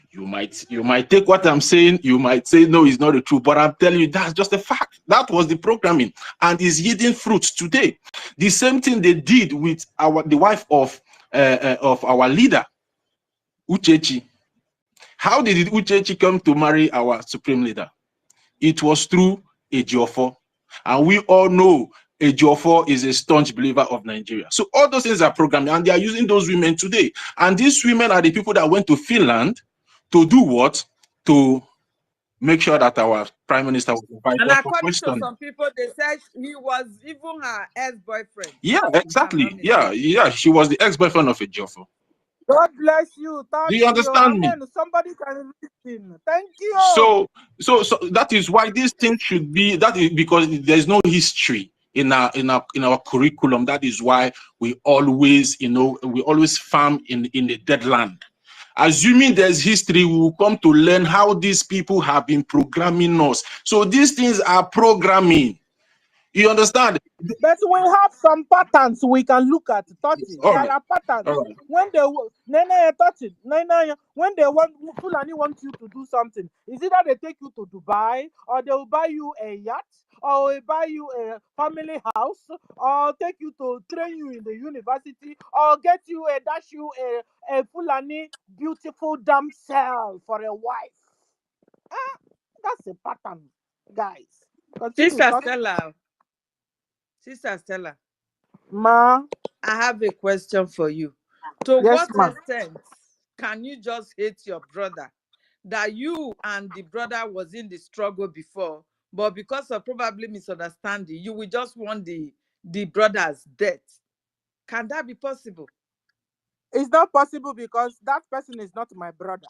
Speaker 8: You might take what I'm saying, you might say, no, it's not the truth, but I'm telling you, that's just a fact. That was the programming and is yielding fruits today. The same thing they did with the wife of our leader, Uchechi. How did Uchechi come to marry our supreme leader? It was through Ejiofor. And we all know Ejiofor is a staunch believer of Nigeria. So all those things are programming, and they are using those women today. And these women are the people that went to Finland to do what? To make sure that our prime minister was invited.
Speaker 5: And according to some people, they said he was even her ex-boyfriend.
Speaker 8: Yeah, exactly. Yeah, she was the ex-boyfriend of Ejiofor.
Speaker 9: God bless you. Thank
Speaker 8: Do you understand me?
Speaker 9: Somebody can listen. Thank you.
Speaker 8: So that is why this thing should be. That is because there's no history in our curriculum. That is why we always, farm in the dead land. Assuming there's history, we will come to learn how these people have been programming us. So these things are programming. You understand?
Speaker 9: But we have some patterns we can look at. There are patterns. When they want Fulani want you to do something, is either they take you to Dubai, or they will buy you a yacht, or will buy you a family house, or take you to train you in the university, or get you a Fulani beautiful damsel for a wife. That's a pattern, guys.
Speaker 5: Sister Stella,
Speaker 9: Ma,
Speaker 5: I have a question for you. To
Speaker 9: yes,
Speaker 5: what extent can you just hate your brother that you and the brother was in the struggle before, but because of probably misunderstanding, you will just want the brother's death? Can that be possible?
Speaker 9: It's not possible because that person is not my brother.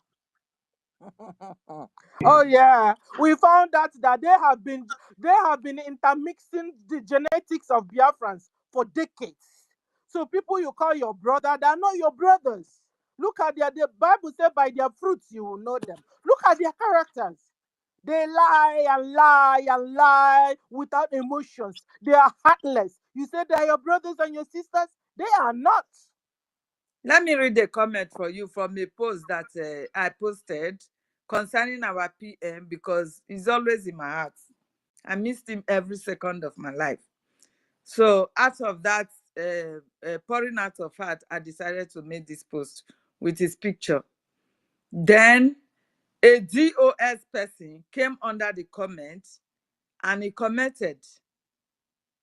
Speaker 9: Oh yeah, we found out that they have been intermixing the genetics of Biafrans for decades. So people you call your brother, they are not your brothers. Look at the Bible says by their fruits you will know them. Look at their characters. They lie and lie and lie without emotions. They are heartless. You say they are your brothers and your sisters? They are not.
Speaker 5: Let me read a comment for you from a post that I posted concerning our PM, because he's always in my heart. I missed him every second of my life. So out of that pouring out of heart, I decided to make this post with his picture. Then a DOS person came under the comment and he commented.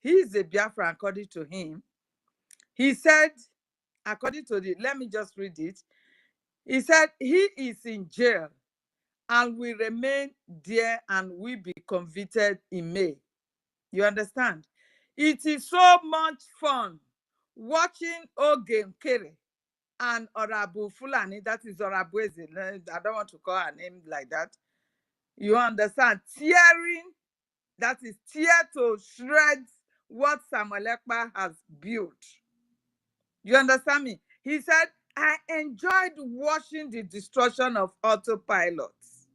Speaker 5: He is a Biafra according to him. He said, according to let me just read it. He said he is in jail and will remain there and will be convicted in May. You understand? It is so much fun watching Oge Nkere and Orabu Fulani, that is Orabu Eze, I don't want to call her name like that. You understand? Tearing, that is tear to shreds what Samuel Ekpa has built. You understand me? He said, I enjoyed watching the destruction of autopilots.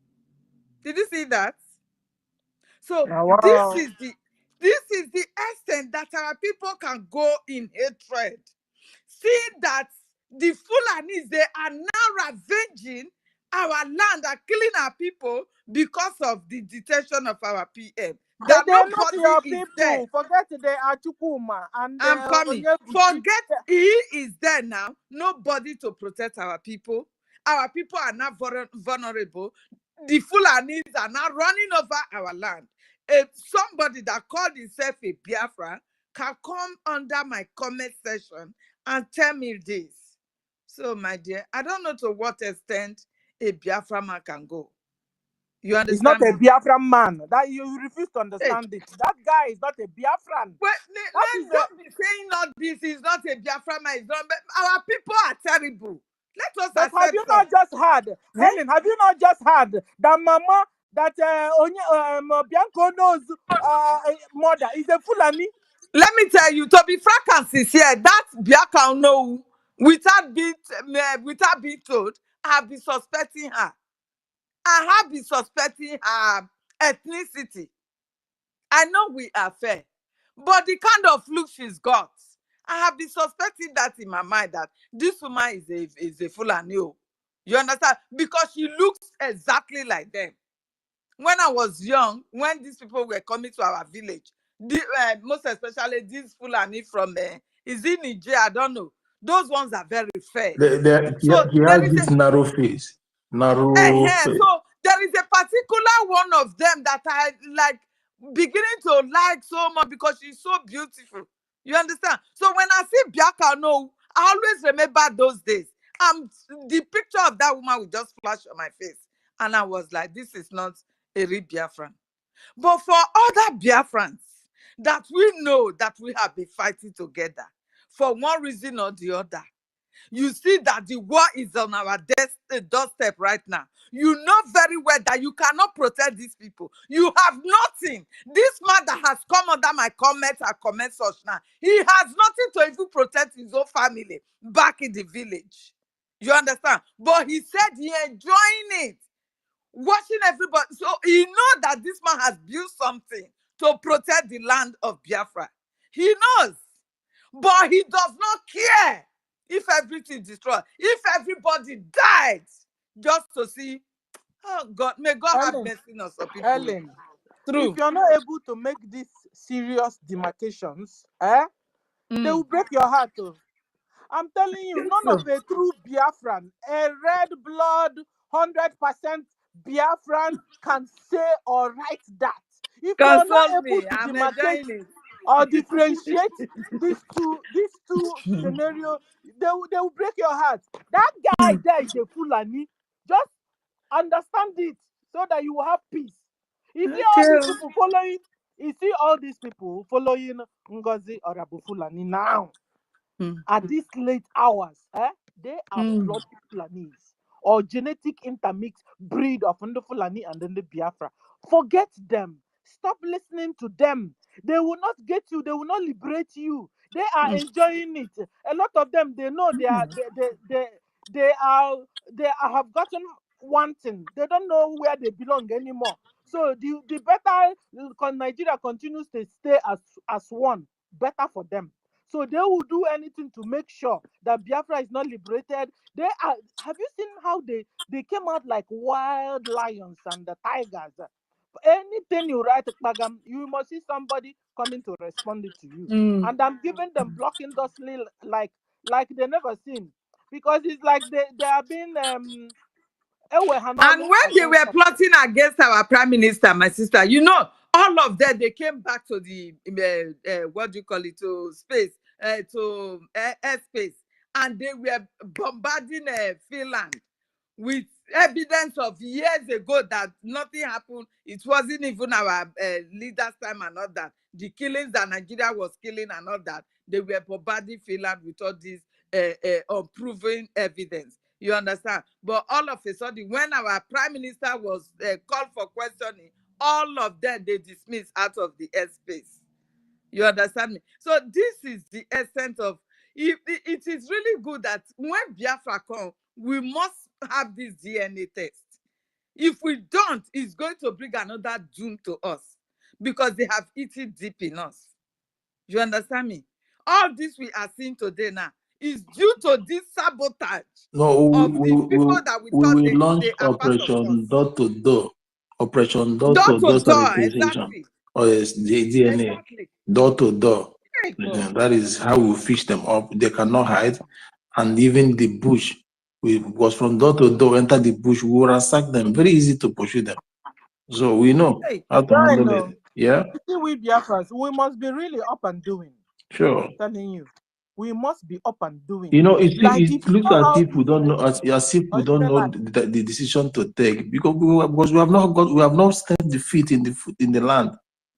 Speaker 5: Did you see that? So
Speaker 9: wow.
Speaker 5: this is the extent that our people can go in hatred. See that the Fulanis, they are now ravaging our land and killing our people because of the detention of our PM. That
Speaker 9: They are not
Speaker 5: nobody
Speaker 9: your
Speaker 5: is there.
Speaker 9: people. Forget they are Chukuma and
Speaker 5: I'm coming. Forget he is there now. Nobody to protect our people. Our people are not vulnerable. The Fulanis are now running over our land. If somebody that called himself a Biafra can come under my comment section and tell me this. So, my dear, I don't know to what extent a Biafra man can go. You
Speaker 9: He's not
Speaker 5: understand
Speaker 9: a
Speaker 5: me?
Speaker 9: Biafran man. That you refuse to understand it. That guy is not a Biafran.
Speaker 5: Well,
Speaker 9: That is
Speaker 5: let's don't be saying not this. He's not a Biafra man. He's not. But our people are terrible. Let us
Speaker 9: But have
Speaker 5: accept
Speaker 9: you
Speaker 5: some.
Speaker 9: not just heard, Helen? Have you not just heard that Mama, that Bianco knows mother is a Fulani?
Speaker 5: Let me tell you, to be frank and sincere, that Biafra no, without being told, I have been suspecting her. I have been suspecting her ethnicity. I know we are fair, but the kind of look she's got, I have been suspecting that in my mind that this woman is a Fulani. You understand? Because she looks exactly like them. When I was young, when these people were coming to our village, most especially these Fulani from, is it Niger? I don't know. Those ones are very fair. So
Speaker 8: He
Speaker 5: there
Speaker 8: has
Speaker 5: is a
Speaker 8: this narrow face. Narrow face.
Speaker 5: so there is a particular one of them that I like beginning to like so much because she's so beautiful. You understand? So when I see Biaka, no, I always remember those days. The picture of that woman will just flash on my face. And I was like, this is not a real Biafran. But for other Biafrans that we know that we have been fighting together for one reason or the other, you see that the war is on our doorstep right now. You know very well that you cannot protect these people. You have nothing. This man that has come under my comments and comment such now, he has nothing to even protect his own family back in the village. You understand? But he said he enjoying it, watching everybody. So he know that this man has built something to protect the land of Biafra. He knows, but he does not care if everything is destroyed, if everybody died, just to see. Oh God, may God have
Speaker 9: Ellen,
Speaker 5: mercy on some people.
Speaker 9: Ellen,
Speaker 5: True.
Speaker 9: if you're not able to make these serious demarcations, they will break your heart. I'm telling you, none of a true Biafran, a red blood, 100% Biafran can say or write that. If you're not
Speaker 5: Consult
Speaker 9: able
Speaker 5: me.
Speaker 9: to
Speaker 5: I'm
Speaker 9: demarcate
Speaker 5: enjoying
Speaker 9: or differentiate these two scenarios, they will break your heart. That guy there is a Fulani. Just understand it so that you will have peace. You see all these
Speaker 5: Okay.
Speaker 9: people following. You see all these people following Ngozi or Abu Fulani now. At these late hours, they are blood Fulanis or genetic intermix breed of the Fulani and then the Biafra. Forget them. Stop listening to them. They will not get you. They will not liberate you. They are enjoying it. A lot of them, they know they have gotten one thing. They don't know where they belong anymore. So the better Nigeria continues to stay as one, better for them. So they will do anything to make sure that Biafra is not liberated. They are. Have you seen how they came out like wild lions and the tigers? Anything you write, you must see somebody coming to respond it to you. And I'm giving them blocking thusly like they never seen, because it's like they are being
Speaker 5: And when they were plotting against our prime minister, my sister, you know, all of them, they came back to the, what do you call it, to space, to airspace. And they were bombarding Finland with evidence of years ago that nothing happened. It wasn't even our leaders' time and all that. The killings that Nigeria was killing and all that, they were bombarding Finland with all this unproven evidence. You understand? But all of a sudden, when our prime minister was called for questioning, all of them, they dismissed out of the airspace. You understand me? So this is the essence of, it is really good that when Biafra comes, we must have this DNA test. If we don't, it's going to bring another doom to us because they have eaten deep in us. You understand me? All this we are seeing today now is due to this sabotage
Speaker 8: No,
Speaker 5: of the people that we thought
Speaker 8: will launch
Speaker 5: they are part of us.
Speaker 8: Operation Door to Door. Operation Door
Speaker 5: Door
Speaker 8: to
Speaker 5: to
Speaker 8: Door
Speaker 5: door,
Speaker 8: sanitization.
Speaker 5: exactly.
Speaker 8: Or yes, the DNA.
Speaker 5: Exactly.
Speaker 8: Door to door.
Speaker 5: Hey, God.
Speaker 8: That is how we fish them up. They cannot hide. And even the bush, was from door to door, enter the bush, we will ransack them. Very easy to pursue them. So we know how to
Speaker 9: I
Speaker 8: handle
Speaker 9: know.
Speaker 8: it. Yeah?
Speaker 9: You see, we Biafrans, we must be really up and doing.
Speaker 8: Sure.
Speaker 9: I'm telling you. we must be up and doing.
Speaker 8: You know,
Speaker 9: Like
Speaker 8: it
Speaker 9: if you
Speaker 8: looks
Speaker 9: know
Speaker 8: as
Speaker 9: how
Speaker 8: if we don't know, as if we don't know the decision to take, because we have not stepped the feet in the land.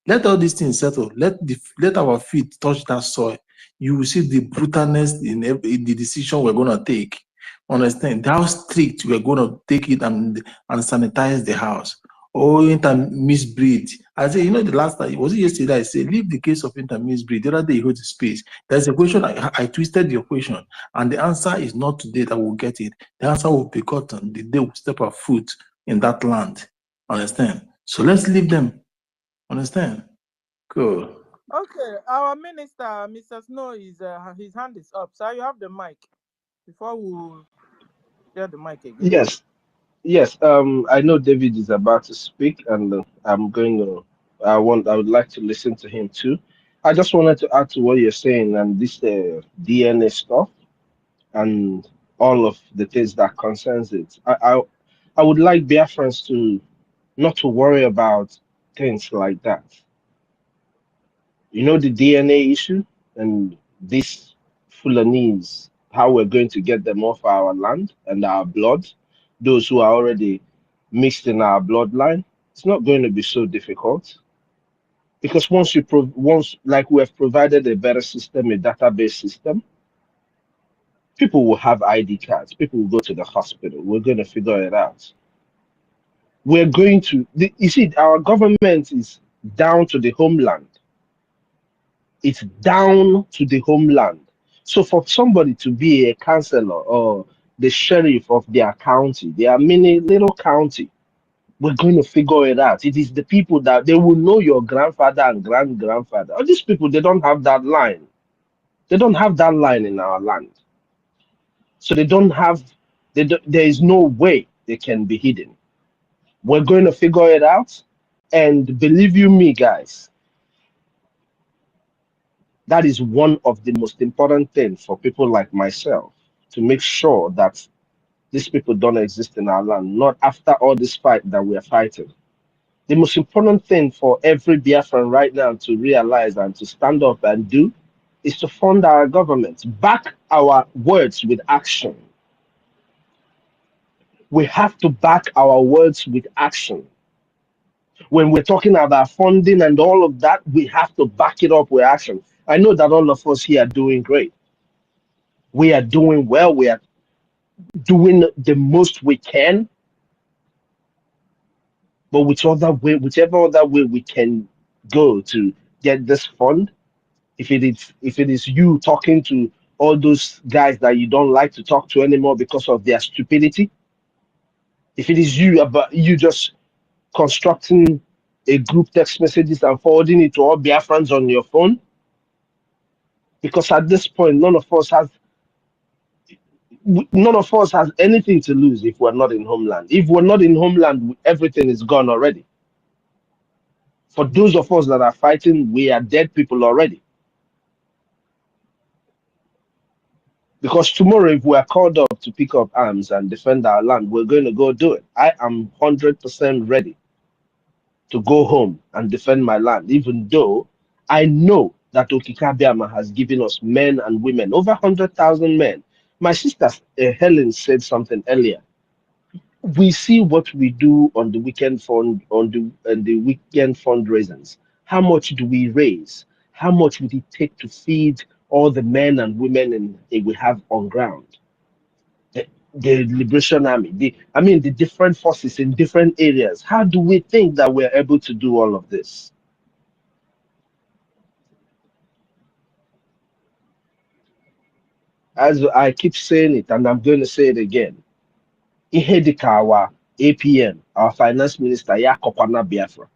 Speaker 8: Let all these things settle. Let our feet touch that soil. You will see the brutalness in the decision we're going to take. Understand how strict we're going to take it and sanitize the house. Or intermixed breed. I say, you know, the last time, was it yesterday? I said, leave the case of intermixed breed. The other day, you hold the space. There's a question, I twisted your question, and the answer is not today that we'll get it. The answer will be gotten the day we step our foot in that land. Understand? So let's leave them. Understand? Cool.
Speaker 9: Okay, our minister, Mr. Snow, is his hand is up. So you have the mic. Before we get the mic again.
Speaker 12: Yes. I know David is about to speak, and I'm going to. I would like to listen to him too. I just wanted to add to what you're saying and this DNA stuff and all of the things that concerns it. I would like Biafrans to not to worry about things like that. You know, the DNA issue and these Fulanese, how we're going to get them off our land and our blood, those who are already mixed in our bloodline, it's not going to be so difficult. Because once like we have provided a better system, a database system, people will have ID cards, people will go to the hospital. We're going to figure it out. We're going to, you see, our government is down to the homeland. It's down to the homeland. So for somebody to be a councillor or the sheriff of their county, their mini little county, we're going to figure it out. It is the people that they will know your grandfather and grandfather. All these people, they don't have that line. They don't have that line in our land. So they don't have, there is no way they can be hidden. We're going to figure it out. And believe you me, guys, that is one of the most important things for people like myself to make sure that these people don't exist in our land, not after all this fight that we are fighting. The most important thing for every Biafran right now to realize and to stand up and do is to fund our government, back our words with action. We have to back our words with action. When we're talking about funding and all of that, we have to back it up with action. I know that all of us here are doing great. We are doing well. We are doing the most we can. But whichever other way we can go to get this fund, if it is you talking to all those guys that you don't like to talk to anymore because of their stupidity, if it is you just constructing a group text messages and forwarding it to all Biafrans on your phone, because at this point none of us has anything to lose if we're not in homeland. If we're not in homeland, everything is gone already. For those of us that are fighting, we are dead people already. Because tomorrow, if we are called up to pick up arms and defend our land, we're going to go do it. I am 100% ready to go home and defend my land, even though I know that Okikabiama has given us men and women, over 100,000 men. My sister Helen said something earlier. We see what we do on the weekend weekend fundraisers. How much do we raise? How much would it take to feed all the men and women we have on ground? The Liberation Army, the different forces in different areas. How do we think that we're able to do all of this? As I keep saying it, and I'm going to say it again, Ihedika, our APM, our finance minister, Yakopana Biafra.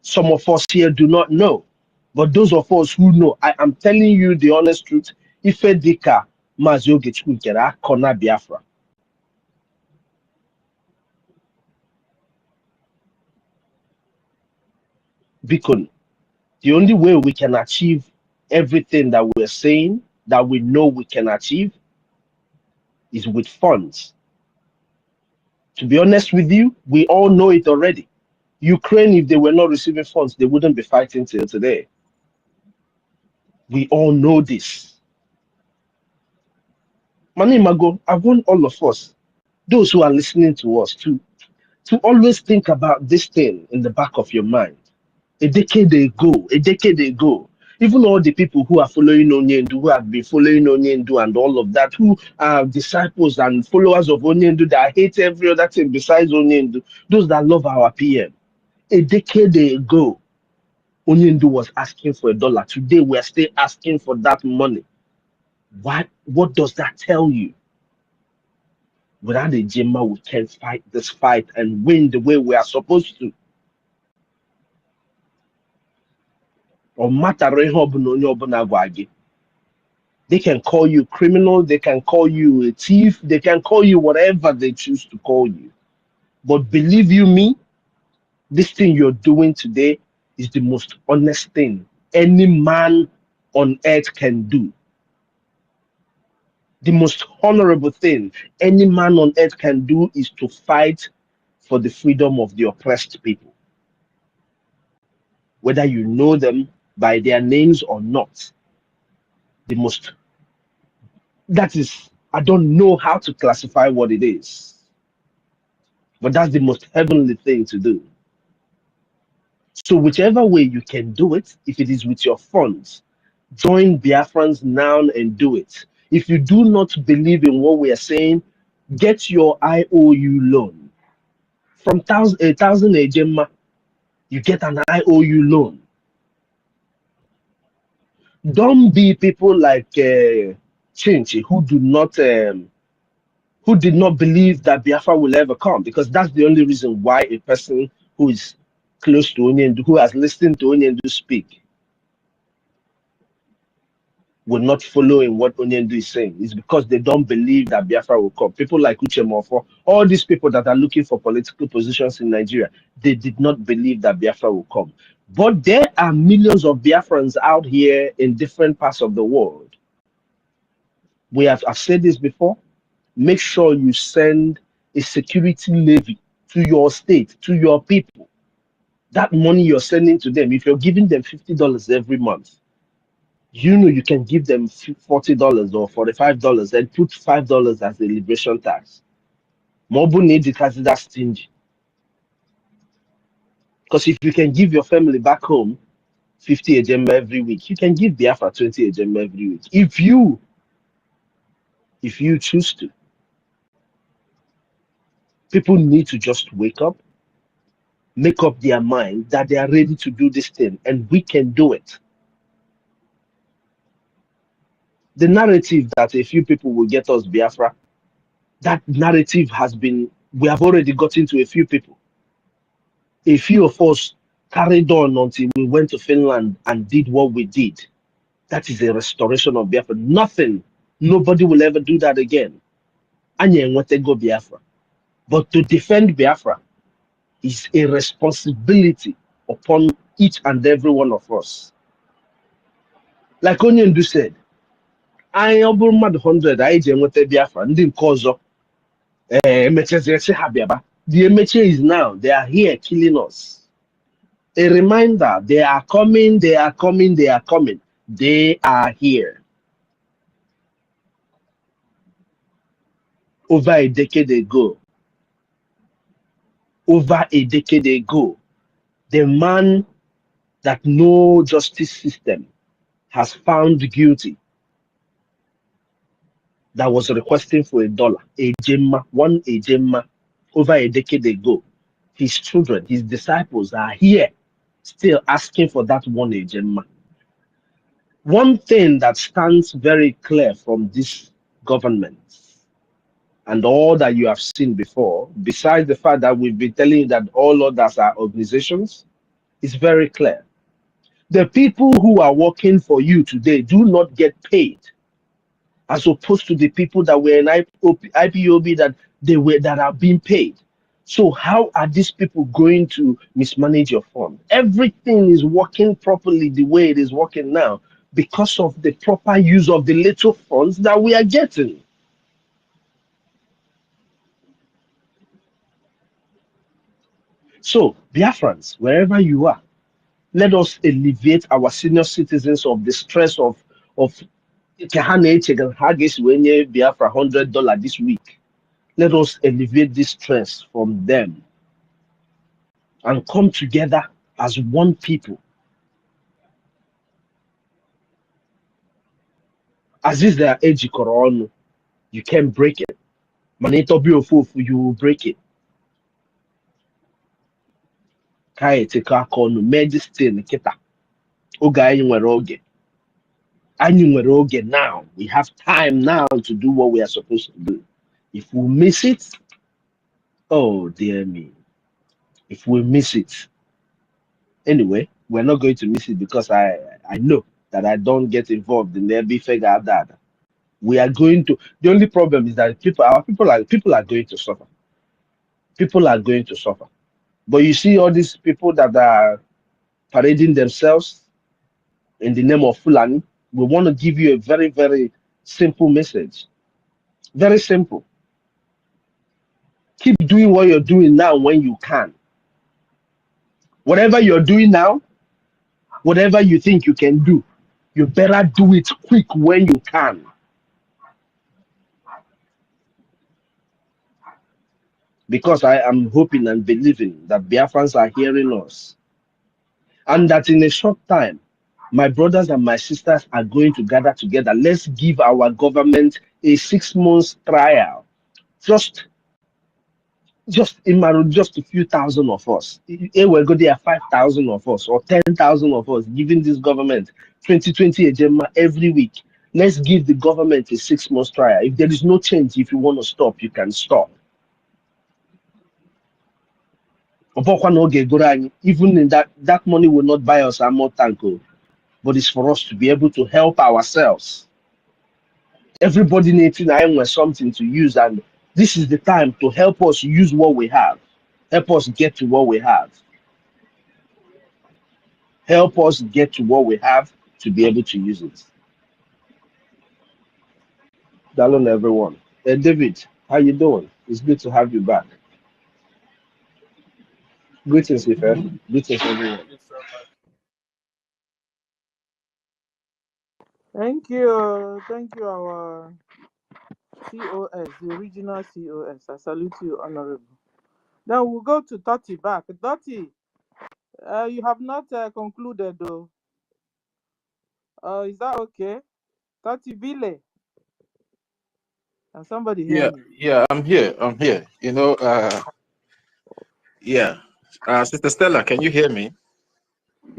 Speaker 12: Some of us here do not know, but those of us who know, I am telling you the honest truth. Ifedika Maziogechunkera Kona Biafra. Because the only way we can achieve everything that we're saying, that we know we can achieve, is with funds. To be honest with you, we all know it already. Ukraine, if they were not receiving funds, they wouldn't be fighting till today. We all know this. Manimago, I want all of us, those who are listening to us, to always think about this thing in the back of your mind. A decade ago, even all the people who are following Onyendu, who have been following Onyendu and all of that, who are disciples and followers of Onyendu that hate every other thing besides Onyendu, those that love our PM. A decade ago, Onyendu was asking for $1. Today, we are still asking for that money. What does that tell you? Without a Jima, we can fight this fight and win the way we are supposed to. Or matter they can call you criminal, they can call you a thief, they can call you whatever they choose to call you. But believe you me, this thing you're doing today is the most honest thing any man on earth can do. The most honorable thing any man on earth can do is to fight for the freedom of the oppressed people. Whether you know them by their names or not, I don't know how to classify what it is, but that's the most heavenly thing to do. So whichever way you can do it, if it is with your funds, join Biafrans now and do it. If you do not believe in what we are saying, get your IOU loan. From 1,000 Ejema, you get an IOU loan. Don't be people like Chinchi who did not believe that Biafra will ever come, because that's the only reason why a person who is close to Onyendu, who has listened to Onyendu speak, will not follow in what Onyendu is saying. It's because they don't believe that Biafra will come. People like Uche Mofo, all these people that are looking for political positions in Nigeria, they did not believe that Biafra will come. But there are millions of Biafrans out here in different parts of the world. I've said this before. Make sure you send a security levy to your state, to your people. That money you're sending to them, if you're giving them $50 every month, you know you can give them $40 or $45 and put $5 as the liberation tax. Mobu need because that's stingy. Because if you can give your family back home 50 agenda every week, you can give Biafra 20 agenda every week. If you choose to. People need to just wake up, make up their mind that they are ready to do this thing, and we can do it. The narrative that a few people will get us Biafra, that narrative we have already gotten to a few people. A few of us carried on until we went to Finland and did what we did. That is a restoration of Biafra. Nobody will ever do that again. Anya want to go Biafra. But to defend Biafra is a responsibility upon each and every one of us. Like Onyendu said, I am 100, I want to Biafra, and then cause the MHA is now, they are here killing us. A reminder, they are coming, they are coming, they are coming. They are here. Over a decade ago, the man that no justice system has found guilty, that was requesting for $1, one ejema, over a decade ago, his children, his disciples are here still asking for that one ejema. One thing that stands very clear from this government and all that you have seen before, besides the fact that we've been telling you that all others are organizations, is very clear. The people who are working for you today do not get paid, as opposed to the people that were in IPOB that are being paid. So how are these people going to mismanage your fund? Everything is working properly the way it is working now because of the proper use of the little funds that we are getting. So, Biafrans, wherever you are, Let us alleviate our senior citizens of the stress of Biafra $100 this week. Let us alleviate this stress from them and come together as one people. As is their age, you can break it. Manito Biofu, you will break it. Kai take our corner, medicine, kita. Oga oge. Oge now. We have time now to do what we are supposed to do. If we miss it, oh dear me. If we miss it, anyway, we're not going to miss it because I know that I don't get involved in the BFEG that. We are going to. The only problem is that people are going to suffer. People are going to suffer. But you see all these people that are parading themselves in the name of Fulani. We want to give you a very, very simple message. Very simple. Keep doing what you're doing now when you can. Whatever you're doing now, whatever you think you can do, you better do it quick when you can. Because I am hoping and believing that Biafrans are hearing us. And that in a short time, my brothers and my sisters are going to gather together. Let's give our government a 6 months trial. Just a few thousand of us. We're going to have 5,000 of us or 10,000 of us giving this government 2020 agenda every week. Let's give the government a 6 months trial. If there is no change, if you want to stop, you can stop. Even in that money will not buy us a more tanko, but it's for us to be able to help ourselves. Everybody needs something to use, and this is the time to help us use what we have. Help us get to what we have. Help us get to what we have to be able to use it. Hello, everyone. Hey, David, how you doing? It's good to have you back. Greetings, Ife. Greetings, everyone.
Speaker 9: Thank you, our COS, the original COS. I salute you, Honorable. Then we'll go to Toti back. Toti, you have not concluded, though. Is that okay? Toti Vile. Can somebody hear me?
Speaker 10: Yeah, I'm here. You know, Sister Stella, can you hear me?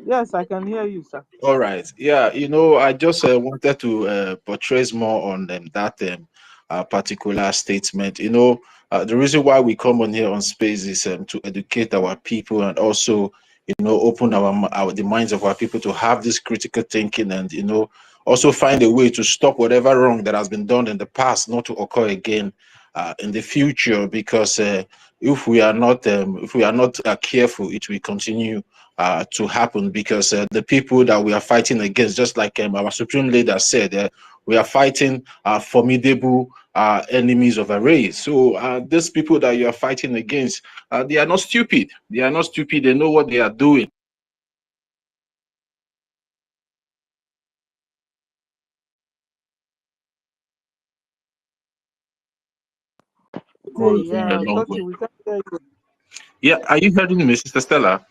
Speaker 9: Yes, I can hear you, sir.
Speaker 10: All right. Yeah, you know, I just wanted to portray more on that particular statement. You know, the reason why we come on here on space is to educate our people and also, you know, open the minds of our people to have this critical thinking and, you know, also find a way to stop whatever wrong that has been done in the past not to occur again in the future. Because if we are not careful, it will continue to happen. Because the people that we are fighting against, just like our supreme leader said, we are fighting formidable enemies of a race. So these people that you are fighting against, they are not stupid. They are not stupid. They know what they are doing.
Speaker 9: Hey, yeah, Toti, we can hear you.
Speaker 10: Yeah, are you hearing me, Sister Stella?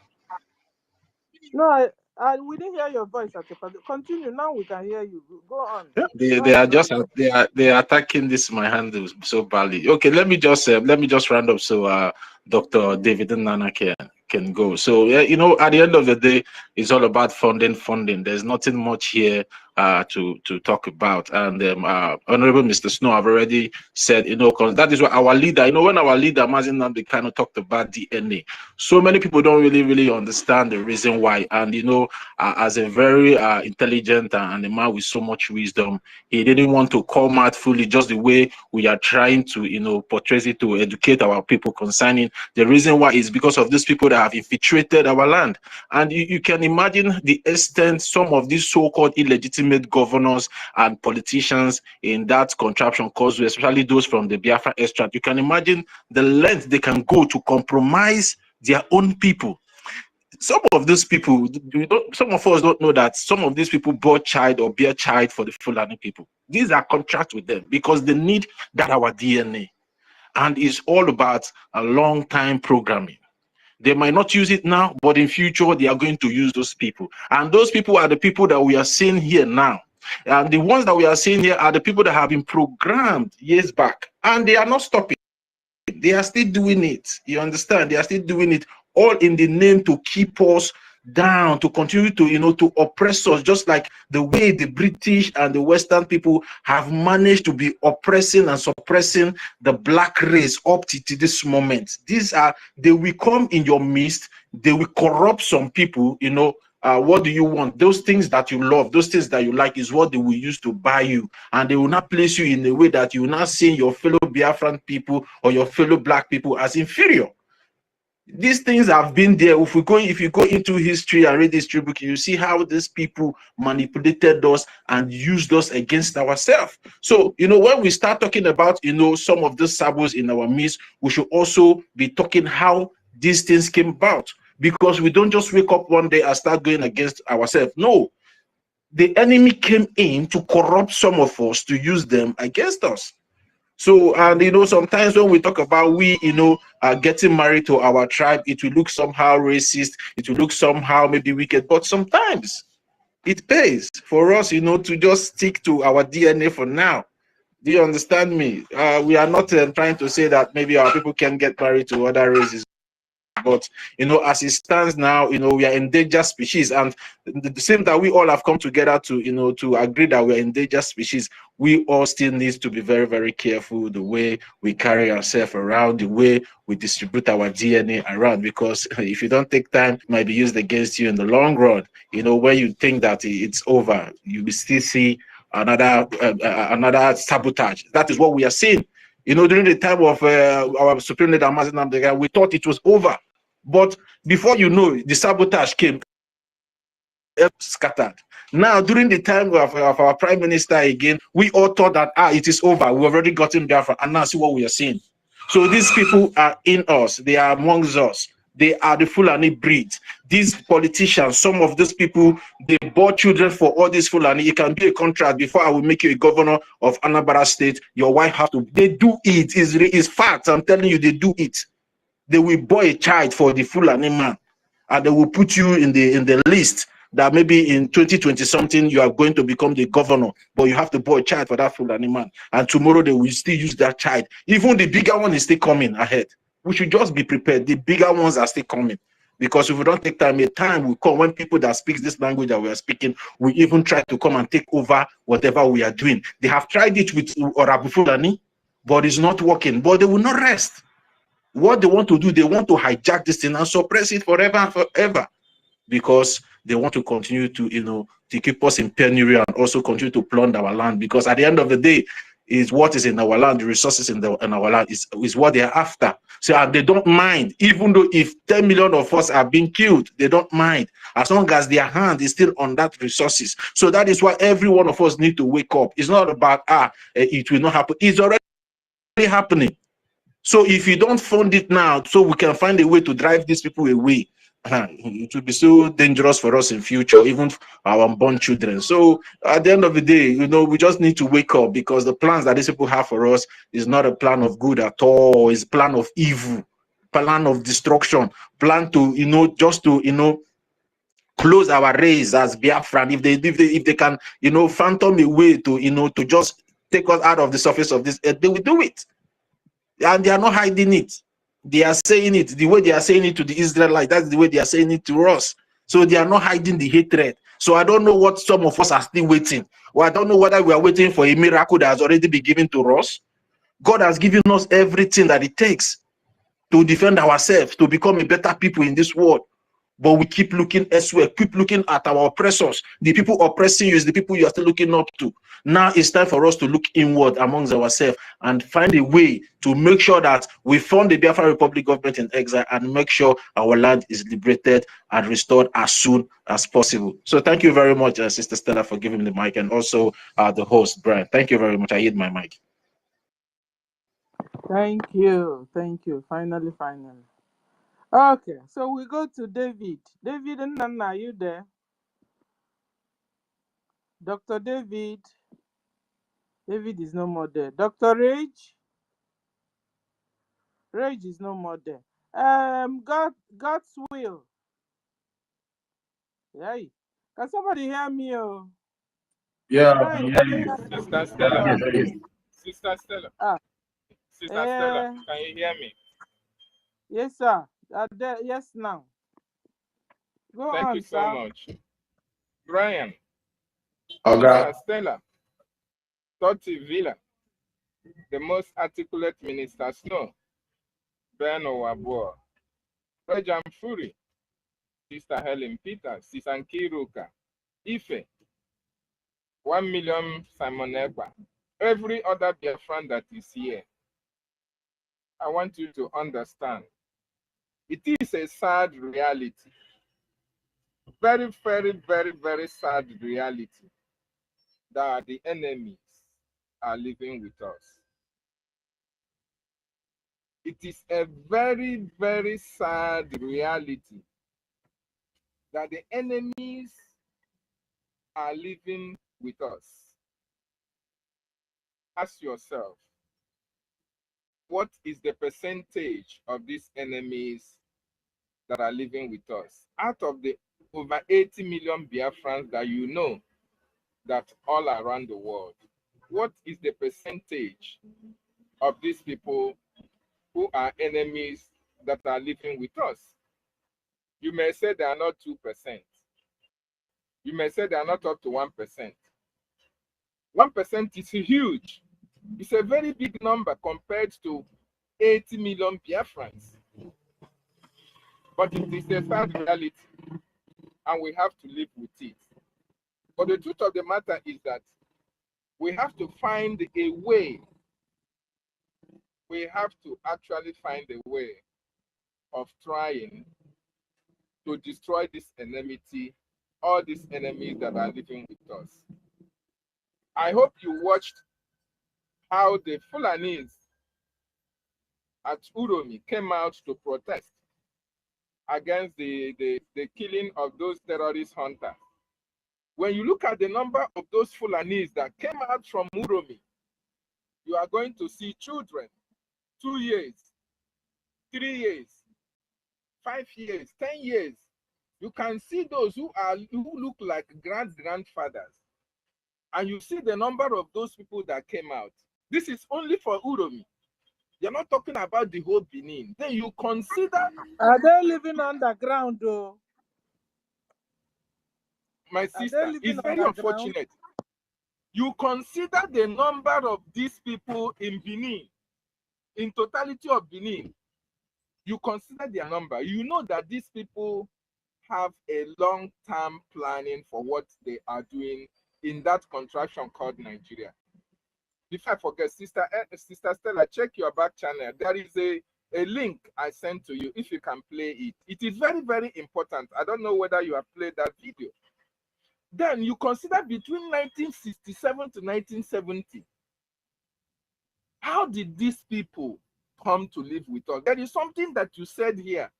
Speaker 9: No, we didn't hear your voice at the part. Continue. Now we can hear you. Go on.
Speaker 10: Yeah, they are attacking this my handles so badly. Okay, let me just round up so Dr. David and Nana can go. So yeah, you know, at the end of the day, it's all about funding. There's nothing much here to talk about. And Honorable Mr. Snow, I've already said, you know, because that is what our leader, you know, when our leader Mazin Nnamdi kind of talked about DNA, so many people don't really understand the reason why. And you know, as a very intelligent and a man with so much wisdom, he didn't want to come out fully just the way we are trying to, you know, portray it to educate our people concerning the reason why is because of these people that have infiltrated our land. And you can imagine the extent some of these so-called illegitimate governors and politicians in that contraption causeway, especially those from the Biafra extract. You can imagine the length they can go to compromise their own people. some of these people, some of us don't know that some of these people bore child or bear child for the Fulani people. These are contracts with them because they need that our DNA. And it's all about a long time programming. They might not use it now, but in future, they are going to use those people. And those people are the people that we are seeing here now. And the ones that we are seeing here are the people that have been programmed years back. And they are not stopping. They are still doing it. You understand? They are still doing it all in the name to keep us down, to continue to, to oppress us, just like the way the British and the Western people have managed to be oppressing and suppressing the black race up to this moment. They will come in your midst, they will corrupt some people, what do you want? Those things that you love, those things that you like is what they will use to buy you. And they will not place you in a way that you will not see your fellow Biafran people or your fellow black people as inferior. These things have been there. If you go into history and read history book, you see how these people manipulated us and used us against ourselves. So, when we start talking about, some of the sabos in our midst, we should also be talking how these things came about. Because we don't just wake up one day and start going against ourselves. No, the enemy came in to corrupt some of us, to use them against us. So, and sometimes when we talk about getting married to our tribe, it will look somehow racist, it will look somehow maybe wicked, but sometimes it pays for us, to just stick to our DNA for now. Do you understand me? We are not trying to say that maybe our people can get married to other races. But as it stands now, we are endangered species, and the same that we all have come together to to agree that we are endangered species. We all still need to be very, very careful the way we carry ourselves around, the way we distribute our DNA around, because if you don't take time, it might be used against you in the long run. When you think that it's over, you will still see another sabotage. That is what we are seeing. During the time of our Supreme Leader, we thought it was over. But before the sabotage came, scattered. Now, during the time of our Prime Minister again, we all thought that, it is over. We've already gotten Biafra, and now see what we are seeing. So these people are in us. They are amongst us. They are the Fulani breed. These politicians, some of these people, they bought children for all these Fulani. It can be a contract. Before I will make you a governor of Anambra State, your wife have to. They do it. It's fact. I'm telling you, they do it. They will buy a child for the Fulani man, and they will put you in the list that maybe in 2020 something you are going to become the governor, but you have to buy a child for that Fulani man, and tomorrow they will still use that child. Even the bigger one is still coming ahead. We should just be prepared. The bigger ones are still coming, because if we don't take time, a time will come when people that speak this language that we are speaking will even try to come and take over whatever we are doing. They have tried it with Orabu Fulani, but it's not working. But they will not rest. What they want to do, they want to hijack this thing and suppress it forever and forever, because they want to continue to, to keep us in penury and also continue to plunder our land. Because at the end of the day, is what is in our land, the resources in our land is what they are after. So, and they don't mind, even though if 10 million of us are being killed, they don't mind, as long as their hand is still on that resources. So that is why every one of us need to wake up. It's not about, it will not happen. It's already happening. So if you don't fund it now, so we can find a way to drive these people away, it will be so dangerous for us in future, even our unborn children. So at the end of the day, we just need to wake up, because the plans that these people have for us is not a plan of good at all. It's a plan of evil, plan of destruction, plan to, just to, close our race as Biafran. If they can, phantom a way to, to just take us out of the surface of this earth, they will do it. And they are not hiding it. They are saying it the way they are saying it to the Israelites. That's the way they are saying it to us. So they are not hiding the hatred. So I don't know what some of us are still waiting. Well, I don't know whether we are waiting for a miracle that has already been given to us. God has given us everything that it takes to defend ourselves, to become a better people in this world. But we keep looking elsewhere, keep looking at our oppressors. The people oppressing you is the people you are still looking up to. Now it's time for us to look inward amongst ourselves and find a way to make sure that we fund the Biafra Republic government in exile and make sure our land is liberated and restored as soon as possible. So thank you very much, Sister Stella, for giving me the mic, and also the host, Brian. Thank you very much. I yield my mic.
Speaker 2: Thank you. Finally.
Speaker 9: Okay, so we go to David. David and Nana, are you there? Dr. David. David is no more there. Dr. Rage. Rage is no more there. God's will. Hey, can somebody hear me? Oh,
Speaker 8: Yeah,
Speaker 9: Brian,
Speaker 8: yeah,
Speaker 9: can you
Speaker 8: yeah.
Speaker 9: hear me?
Speaker 13: Sister Stella,
Speaker 8: Yes, yes.
Speaker 13: Sister Stella,
Speaker 9: Ah,
Speaker 13: Sister Stella,
Speaker 9: eh,
Speaker 13: can you hear me?
Speaker 9: yes, sir. Yes, now. Go
Speaker 13: Thank you
Speaker 9: on,
Speaker 13: so
Speaker 9: sir.
Speaker 13: much. Brian,
Speaker 8: Okay.
Speaker 13: Sister Stella, Toti Villa, the most articulate minister Snow, Ben Owabor, Rejam Fury, Sister Helen Peters, Sister Nkiruka, Ife, 1 million Simon Ekpa, every other Biafran that is here. I want you to understand, it is a sad reality. Very, very, very, very sad reality that the enemies are living with us. It is a very, very sad reality that the enemies are living with us. Ask yourself, what is the percentage of these enemies that are living with us? Out of the over 80 million Biafrans that you know that all around the world, what is the percentage of these people who are enemies that are living with us? You may say they are not 2%. You may say they are not up to 1%. 1% is huge. It's a very big number compared to 80 million Biafrans. But it is a sad reality, and we have to live with it. But the truth of the matter is that we have to find a way. We have to actually find a way of trying to destroy this enmity, all these enemies that are living with us. I hope you watched how the Fulanis at Uromi came out to protest against the killing of those terrorist hunters. When you look at the number of those Fulanis that came out from Uromi, you are going to see children, 2 years, 3 years, 5 years, 10 years. You can see those who look like grandfathers. And you see the number of those people that came out. This is only for Uromi. You're not talking about the whole Benin. Then you consider...
Speaker 9: Are they living underground, though?
Speaker 13: My sister, it's very
Speaker 9: underground?
Speaker 13: unfortunate. You consider the number of these people in Benin, in totality of Benin, you consider their number. You know that these people have a long-term planning for what they are doing in that contraction called Nigeria. Before I forget, Sister Stella, check your back channel. There is a link I sent to you if you can play it. It is very, very important. I don't know whether you have played that video. Then you consider between 1967 to 1970, how did these people come to live with us? There is something that you said here.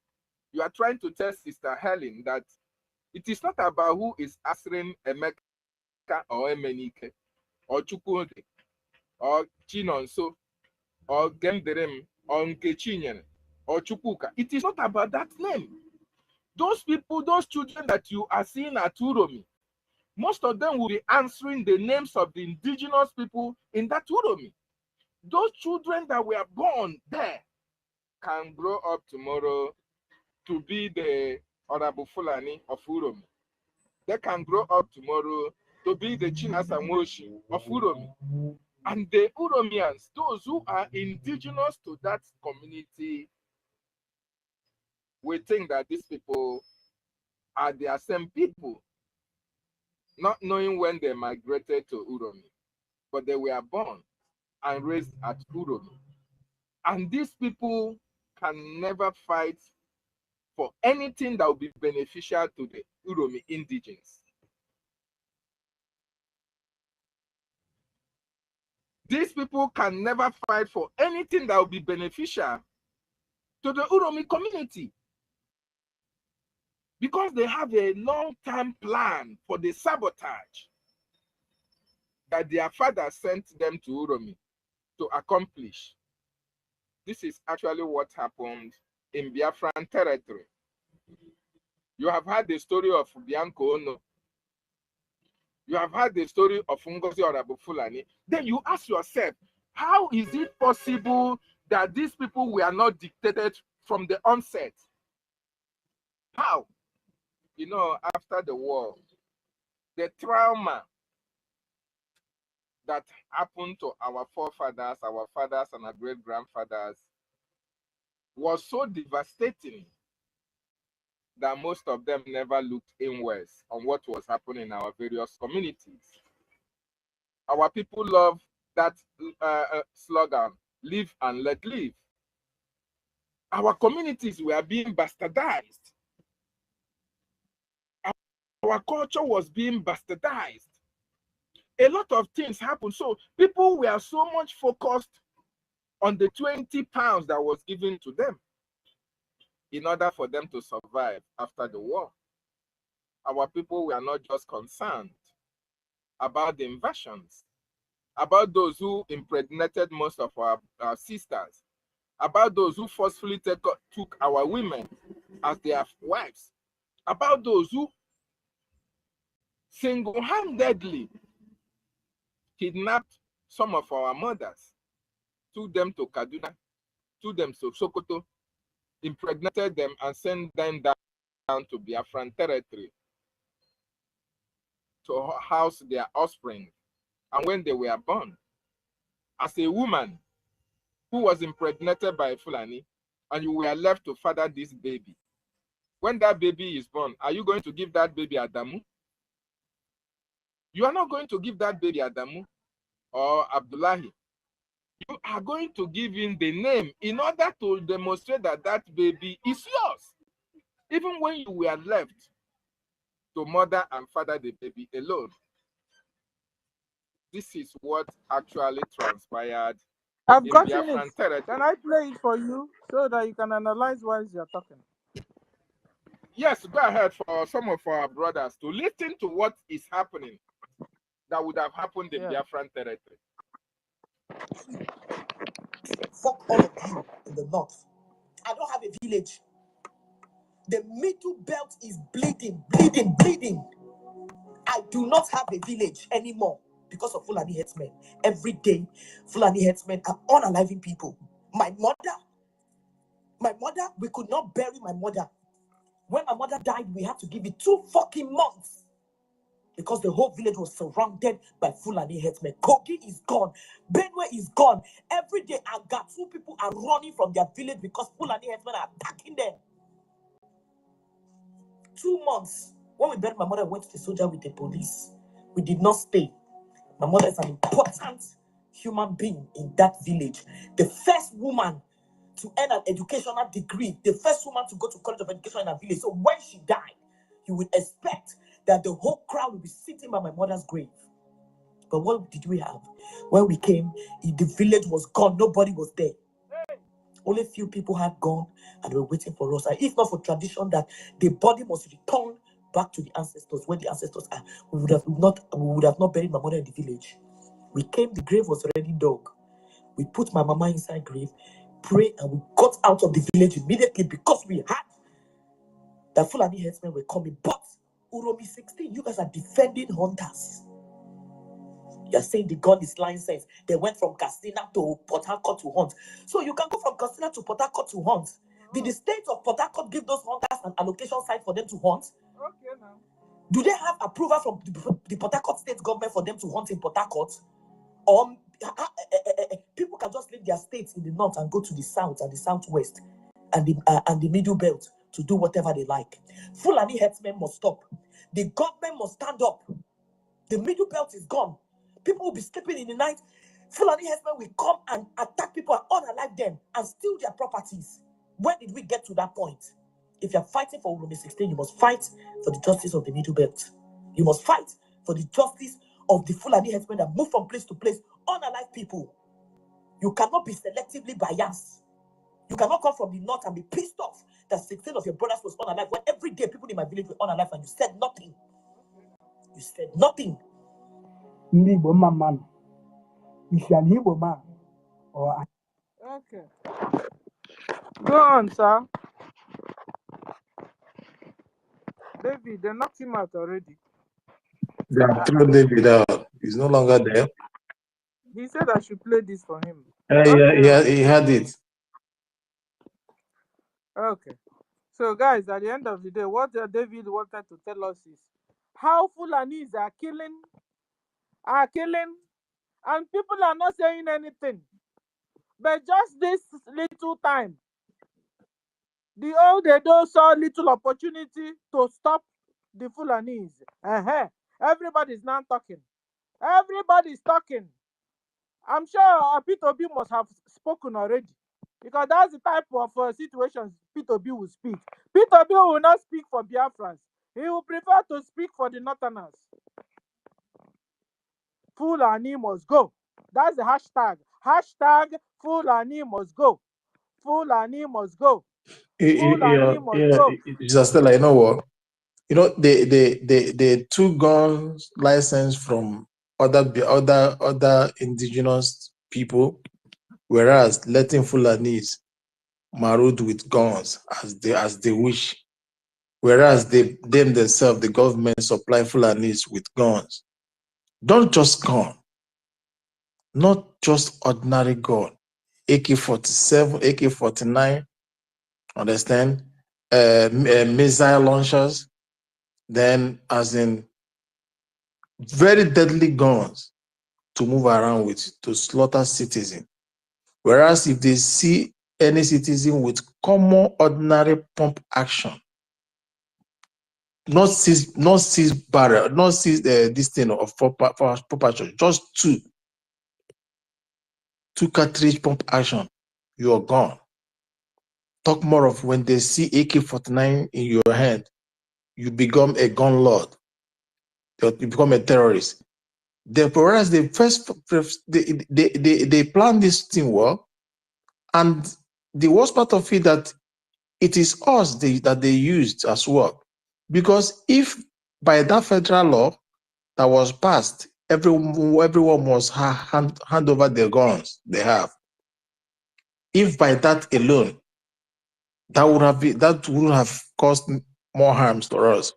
Speaker 13: You are trying to tell Sister Helen that it is not about who is answering Emeka or Emenike or Chukwude or Chinonso or Genderem or Nkechinyen or Chukwuka. It is not about that name. Those people, those children that you are seeing at Uromi, most of them will be answering the names of the indigenous people in that Uromi. Those children that were born there can grow up tomorrow to be the Honorable Fulani of Uromi. They can grow up tomorrow to be the Chinasa Moshi of Uromi. And the Uromians, those who are indigenous to that community, we think that these people are the same people, not knowing when they migrated to Uromi, but they were born and raised at Uromi. And these people can never fight for anything that will be beneficial to the Uromi indigenes. These people can never fight for anything that will be beneficial to the Uromi community. because they have a long-term plan for the sabotage that their father sent them to Uromi to accomplish. This is actually what happened in Biafran territory. You have heard the story of Bianco Ono. You have heard the story of Ngozi Fulani. Then you ask yourself, how is it possible that these people were not dictated from the onset? How? You know, after the war, the trauma that happened to our forefathers, our fathers, and our great-grandfathers was so devastating that most of them never looked inwards on what was happening in our various communities. Our people love that slogan, live and let live. Our communities were being bastardized. Our culture was being bastardized. A lot of things happened. So people were so much focused on the 20 pounds that was given to them in order for them to survive after the war. Our people were not just concerned about the invasions, about those who impregnated most of our sisters, about those who forcefully took our women as their wives, about those who single-handedly kidnapped some of our mothers, took them to Kaduna, took them to Sokoto, impregnated them and sent them down to Biafran territory to house their offspring. And when they were born, as a woman who was impregnated by a Fulani, and you were left to father this baby, when that baby is born, are you going to give that baby Adamu? You are not going to give that baby Adamu or Abdullahi. You are going to give him the name in order to demonstrate that that baby is yours, even when you were left to mother and father the baby alone. This is what actually transpired
Speaker 9: I've
Speaker 13: in
Speaker 9: gotten it.
Speaker 13: Biafran territory.
Speaker 9: Can I play it for you so that you can analyze while you're talking?
Speaker 13: Yes, go ahead for some of our brothers to listen to what is happening that would have happened in Biafran territory.
Speaker 14: Fuck all of you in the north. I don't have a village. The middle belt is bleeding, bleeding, bleeding. I do not have a village anymore because of Fulani headsmen. Every day, Fulani headsmen are unaliving people. My mother, we could not bury my mother. When my mother died, we had to give it 2 fucking months because the whole village was surrounded by Fulani headsmen. Kogi is gone. Benue is gone. Every day, Agatu people are running from their village because Fulani headsmen are attacking them. 2 months. When we buried my mother, I went to the soldier with the police. We did not stay. My mother is an important human being in that village. The first woman to earn an educational degree, the first woman to go to College of Education in her village. So when she died, you would expect that the whole crowd would be sitting by my mother's grave. But what did we have? When we came, the village was gone. Nobody was there. Only a few people had gone and were waiting for us. And if not for tradition that the body must return back to the ancestors, where the ancestors are, we would have not buried my mother in the village. We came, the grave was already dug. We put my mama inside grave, pray, and we got out of the village immediately because we had that Fulani headsmen were coming. But Uromi 16, you guys are defending hunters. You're saying the gun is licensed. They went from Katsina to Port Harcourt to hunt. So you can go from Katsina to Port Harcourt to hunt. Did the state of Port Harcourt give those hunters an allocation site for them to hunt?
Speaker 9: Okay, now.
Speaker 14: Do they have approval from the Port Harcourt state government for them to hunt in Port Harcourt? Or people can just leave their states in the north and go to the south and the southwest and the middle belt to do whatever they like. Fulani headsmen must stop. The government must stand up. The middle belt is gone. People will be sleeping in the night. Fulani headsmen will come and attack people and unalive them and steal their properties. When did we get to that point? If you're fighting for Uromi 16, you must fight for the justice of the middle belt. You must fight for the justice of the Fulani headsmen that move from place to place, unalive people. You cannot be selectively biased. You cannot come from the north and be pissed off that that 16 of your brothers was unalive when every day people in my village were unalive and you said nothing. You said nothing.
Speaker 9: Igbo man. Is an Igbo man. Or okay. Go on, sir. David, they knocked him out already.
Speaker 8: They have thrown David out. He's no longer there.
Speaker 9: He said I should play this for him.
Speaker 8: He had it.
Speaker 9: Okay. So, guys, at the end of the day, what David wanted to tell us is how Fulanis are killing, and people are not saying anything. But just this little time, the old Edo saw little opportunity to stop the Fulanis. Everybody's now talking. Everybody's talking. I'm sure P2B must have spoken already, because that's the type of situations P2B will speak. P2B will not speak for Biafrans. He will prefer to speak for the Northerners. Fulani must go. That's the hashtag. Hashtag Fulani must go. Fulani must go. Fulani must go.
Speaker 8: Just like, you know what? You know, they took guns license from other indigenous people, whereas letting Fulanis married with guns as they wish, whereas themselves, the government, supply Fulanis with guns. Don't just gun, not just ordinary gun, AK-47, AK-49, understand? Missile launchers, then as in very deadly guns to move around with, to slaughter citizens. Whereas if they see any citizen with common ordinary pump action, not six barrel, not six this thing of proportion, just two cartridge pump action, you're gone. Talk more of when they see AK-49 in your hand, you become a gun lord, you become a terrorist. Whereas they first they plan this thing well, and the worst part of it that it is us that they used as well. Because if by that federal law that was passed, everyone must hand over their guns they have. If by that alone, that would have caused more harms to us.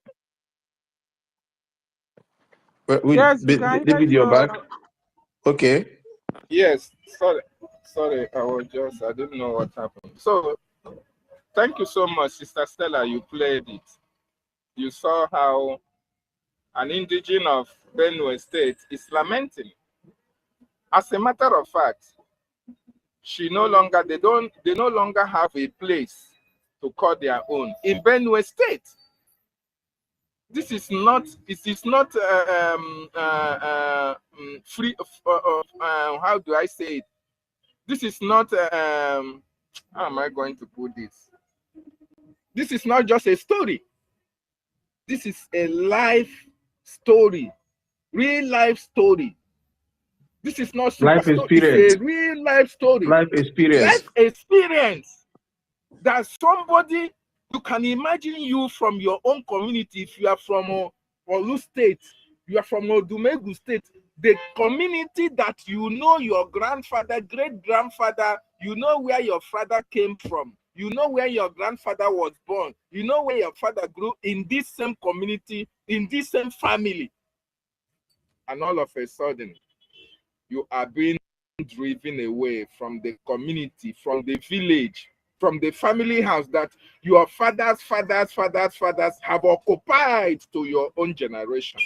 Speaker 9: Yes,
Speaker 8: David, you're back. Okay.
Speaker 13: Yes, sorry, I didn't know what happened. So, thank you so much, Sister Stella, you played it. You saw how an indigene of Benue State is lamenting. As a matter of fact, they no longer have a place to call their own in Benue State. This is not, free of, how do I say it? This is not, how am I going to put this? This is not just a story. This is a life story, real life story. This is not super
Speaker 8: life experience.
Speaker 13: It's a real life story.
Speaker 8: Life experience.
Speaker 13: Life experience. That somebody, you can imagine you from your own community. If you are from Olu State, you are from Odumegu State, the community that you know your grandfather, great-grandfather, you know where your father came from, you know where your grandfather was born, you know where your father grew, in this same community, in this same family. And all of a sudden, you are being driven away from the community, from the village, from the family house that your fathers have occupied to your own generation.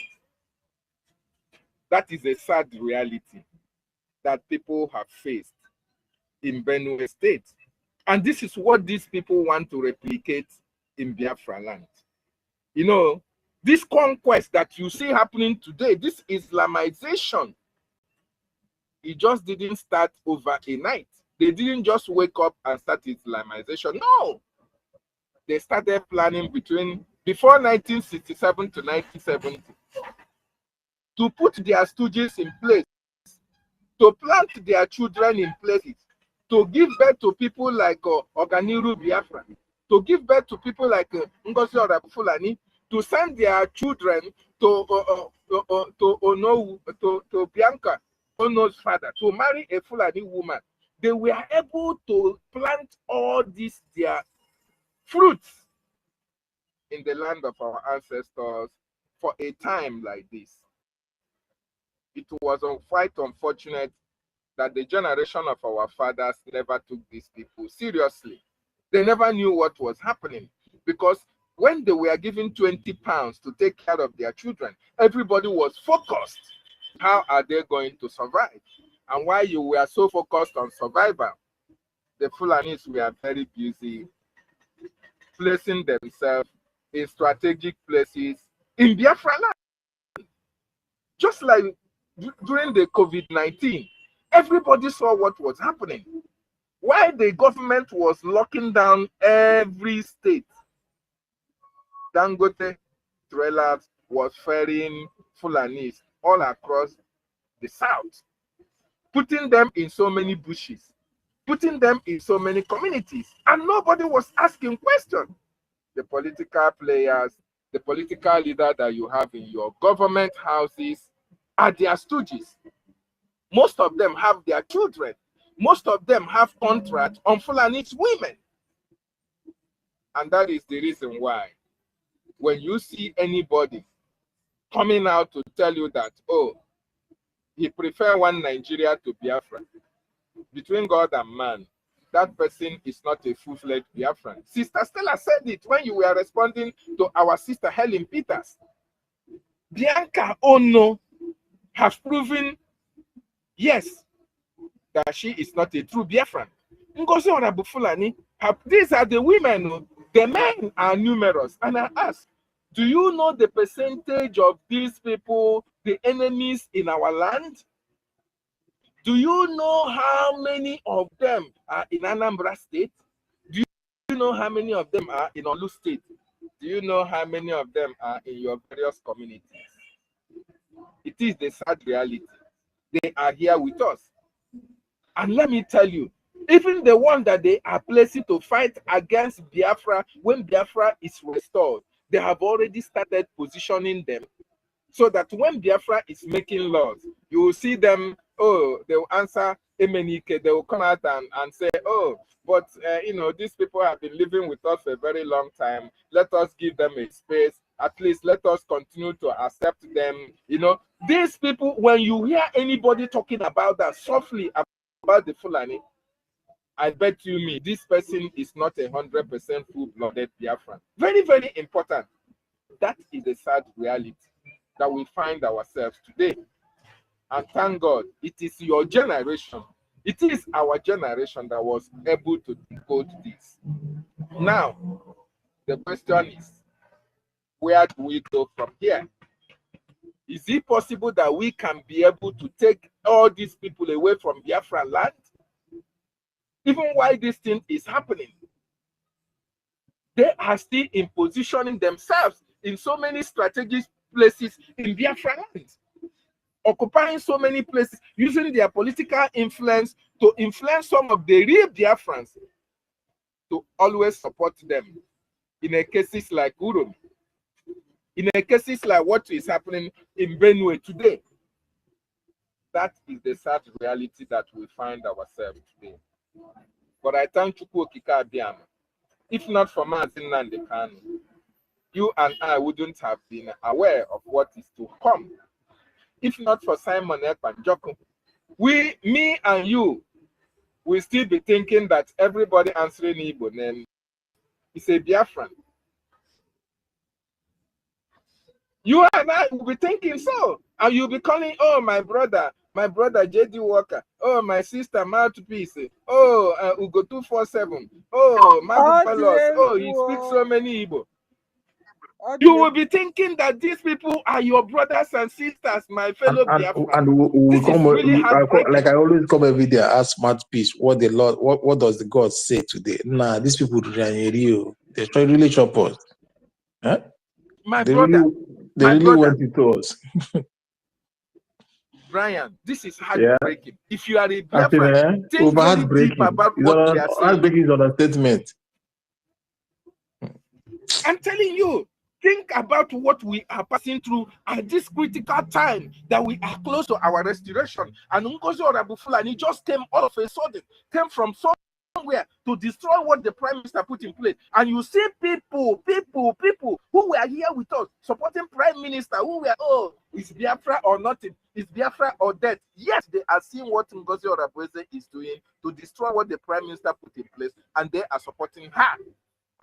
Speaker 13: That is a sad reality that people have faced in Benue State. And this is what these people want to replicate in Biafra land. You know, this conquest that you see happening today, this Islamization, it just didn't start over a night. They didn't just wake up and start Islamization. No. They started planning before 1967 to 1970 to put their stooges in place, to plant their children in places, to give birth to people like Oganiru Biafra, to give birth to people like Ngozi or Fulani, to send their children to Bianca Ono's father to marry a Fulani woman. They were able to plant all these their fruits in the land of our ancestors for a time like this. It was quite unfortunate that the generation of our fathers never took these people seriously. They never knew what was happening, because when they were given 20 pounds to take care of their children, everybody was focused. How are they going to survive? And while you were so focused on survival, the Fulanis were very busy placing themselves in strategic places in Biafra land. Just like during the COVID-19, everybody saw what was happening. While the government was locking down every state, Dangote trailers was ferrying Fulanis all across the south, putting them in so many bushes, putting them in so many communities, and nobody was asking questions. The political players, the political leader that you have in your government houses are their stooges. Most of them have their children. Most of them have contracts on Fulani's women. And that is the reason why when you see anybody coming out to tell you that, oh, he prefers one Nigeria to Biafra, between God and man, that person is not a full-fledged Biafran. Sister Stella said it when you were responding to our sister Helen Peters. Bianca Ono has proven, yes, that she is not a true Biafran. Ngozi Onabufulani, these are the women. The men are numerous. And I ask, do you know the percentage of these people, the enemies in our land? Do you know how many of them are in Anambra State? Do you know how many of them are in Olu State? Do you know how many of them are in your various communities? It is the sad reality. They are here with us. And let me tell you, even the one that they are placing to fight against Biafra, when Biafra is restored, they have already started positioning them so that when Biafra is making laws, you will see them, oh, they will answer Emenike, they will come out and say, oh, but, you know, these people have been living with us for a very long time. Let us give them a space. At least let us continue to accept them. You know, these people, when you hear anybody talking about that softly about the Fulani, I bet you me, this person is not 100% full-blooded Biafran. Very, very important. That is the sad reality that we find ourselves today. And thank God, it is your generation, it is our generation that was able to decode this. Now, the question is, where do we go from here? Is it possible that we can be able to take all these people away from Biafra land? Even while this thing is happening, they are still in positioning themselves in so many strategic places in Biafra land, occupying so many places, using their political influence to influence some of the real Biafrans to always support them in a cases like Uromi, in a cases like what is happening in Benue today. That is the sad reality that we find ourselves today. But I thank Chukwu Okike Abiama. If not for Mazin Nandekanu, you and I wouldn't have been aware of what is to come. If not for Simon Ekpanjoku, me and you, will still be thinking that everybody answering Igbo name is a Biafran. You and I will be thinking so. And you'll be calling, oh, my brother J.D. Walker, oh, my sister Mouthpiece, oh, Ugo 247, oh, Madu Palos, oh, he speaks so many Igbo. You will be thinking that these people are your brothers and sisters, my fellow Biafrans.
Speaker 8: And we come,
Speaker 13: really
Speaker 8: like I always come every day, ask Mouthpiece, what the Lord, what does the God say today? Nah, these people they try really chop us. Huh?
Speaker 13: My brother,
Speaker 8: they really want it to us.
Speaker 13: Brian, this is heartbreaking. Yeah. If you are a Biafran, think very deep about what we are saying.
Speaker 8: Heartbreaking is an understatement.
Speaker 13: I'm telling you, think about what we are passing through at this critical time that we are close to our restoration. And Ngozi Orabufulani just came all of a sudden, came from somewhere to destroy what the Prime Minister put in place. And you see people who were here with us supporting Prime Minister, who were, oh, is Biafra or nothing? Is Biafra or death? Yes, they are seeing what Ngozi Orabufulani is doing to destroy what the Prime Minister put in place, and they are supporting her.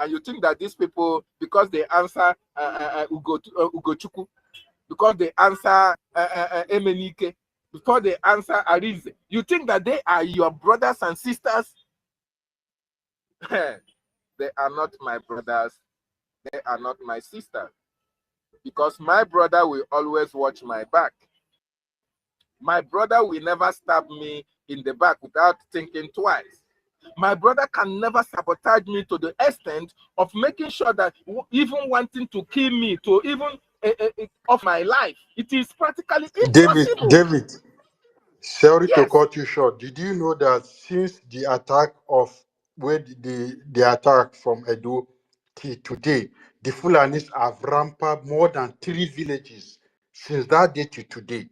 Speaker 13: And you think that these people, because they answer Ugochukwu, because they answer Emenike, because they answer Arize, you think that they are your brothers and sisters? They are not my brothers. They are not my sisters. Because my brother will always watch my back. My brother will never stab me in the back without thinking twice. My brother can never sabotage me to the extent of making sure that even wanting to kill me, to even of my life, it is practically impossible.
Speaker 15: David, sorry to
Speaker 13: Yes.
Speaker 15: cut you short. Did you know that since the attack of where the attack from Edo till today, the Fulanis have ramped more than 3 villages since that day to today?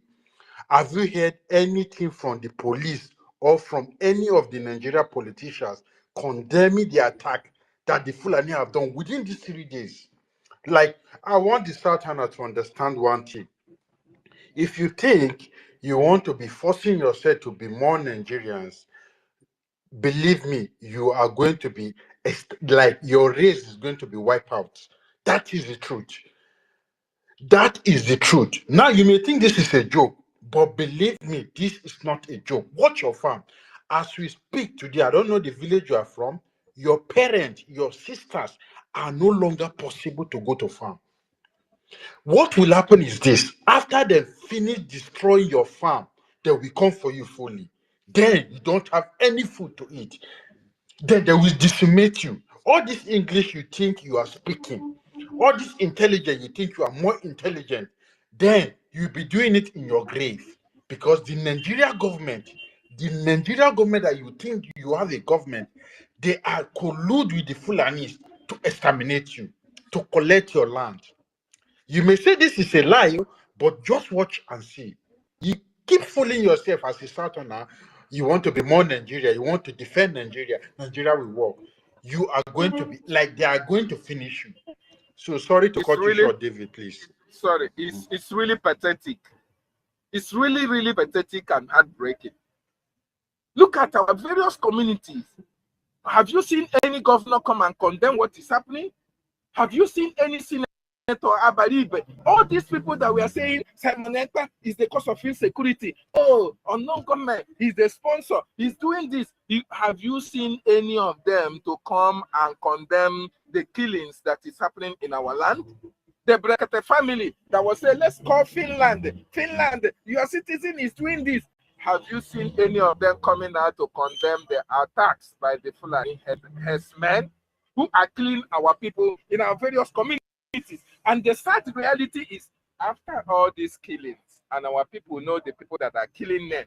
Speaker 15: Have you heard anything from the police or from any of the Nigeria politicians condemning the attack that the Fulani have done within these 3 days? Like, I want the Southerner to understand one thing. If you think you want to be forcing yourself to be more Nigerians, believe me, you are going to be, like, your race is going to be wiped out. That is the truth. That is the truth. Now, you may think this is a joke, but believe me, this is not a joke. Watch your farm. As we speak today, I don't know the village you are from, your parents, your sisters are no longer possible to go to farm. What will happen is this: after they finish destroying your farm, they will come for you fully. Then you don't have any food to eat. Then they will decimate you. All this English you think you are speaking, all this intelligence you think you are more intelligent, then you'll be doing it in your grave. Because the Nigeria government that you think you have a government, they are collude with the Fulanis to exterminate you, to collect your land. You may say this is a lie, but just watch and see. You keep fooling yourself as a Southerner. You want to be more Nigeria. You want to defend Nigeria. Nigeria will work. You are going to be like they are going to finish you. So sorry to
Speaker 13: It's
Speaker 15: cut you
Speaker 13: really,
Speaker 15: short, David, please.
Speaker 13: sorry, it's really pathetic. It's really, really pathetic and heartbreaking. Look at our various communities. Have you seen any governor come and condemn what is happening? Have you seen any senator Abaribe? All these people that we are saying Simonetta is the cause of insecurity. Oh, unknown government, he's the sponsor, he's doing this. Have you seen any of them to come and condemn the killings that is happening in our land? The Brekete family that was saying, let's call Finland, your citizen is doing this. Have you seen any of them coming out to condemn the attacks by the Fulani herdsmen who are killing our people in our various communities? And the sad reality is, after all these killings, and our people know the people that are killing them,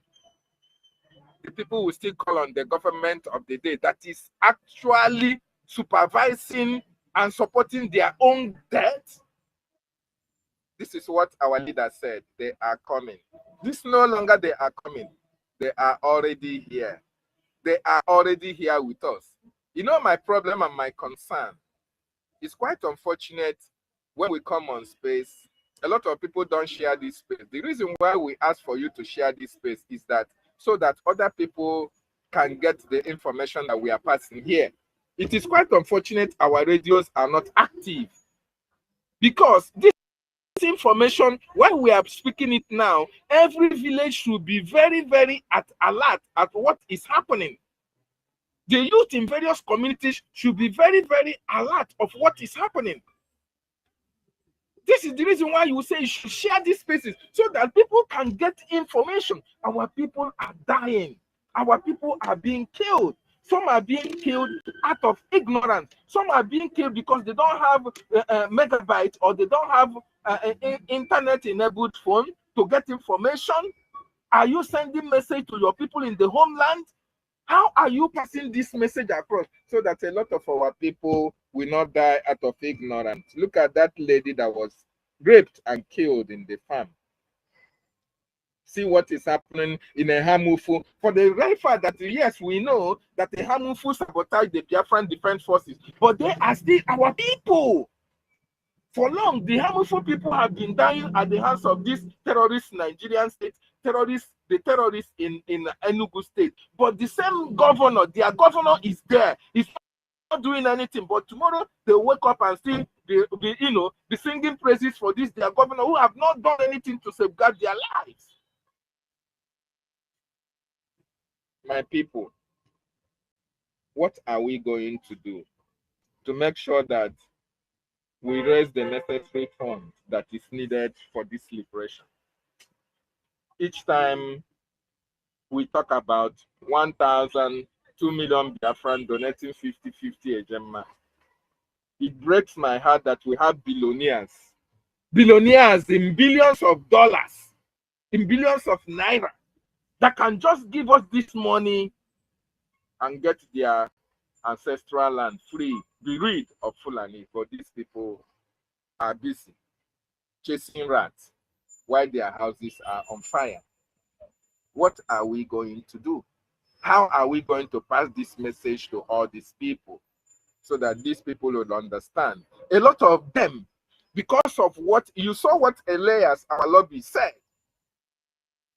Speaker 13: the people will still call on the government of the day that is actually supervising and supporting their own death. This is what our leader said. They are coming. This no longer they are coming. They are already here. They are already here with us. You know, my problem and my concern is quite unfortunate when we come on space. A lot of people don't share this space. The reason why we ask for you to share this space is that so that other people can get the information that we are passing here. It is quite unfortunate our radios are not active, because this information, while we are speaking it now, every village should be very, very alert at what is happening. The youth in various communities should be very, very alert of what is happening. This is the reason why you say you should share these spaces so that people can get information. Our people are dying. Our people are being killed. Some are being killed out of ignorance. Some are being killed because they don't have megabytes, or they don't have internet-enabled phone to get information. Are you sending message to your people in the homeland? How are you passing this message across so that a lot of our people will not die out of ignorance. Look at that lady that was raped and killed in the farm. See what is happening in a Hamufu. For the very fact that, yes, we know that the Hamufu sabotage the Biafran Defense Forces, but they are still our people. For long, the Hamufu people have been dying at the hands of these terrorist Nigerian state, the terrorists in Enugu state. But the same governor, their governor is there. He's not doing anything. But tomorrow they wake up and still be singing praises for this their governor who have not done anything to safeguard their lives. My people, what are we going to do to make sure that we raise the necessary funds that is needed for this liberation? Each time we talk about 1,000, 2 million Biafran donating 50-50 a gemma, it breaks my heart that we have billionaires in billions of dollars, in billions of naira, that can just give us this money and get their ancestral land free, be rid of Fulani. But these people are busy chasing rats while their houses are on fire. What are we going to do? How are we going to pass this message to all these people so that these people will understand? A lot of them, because of what you saw, what Elias, our lobby, said,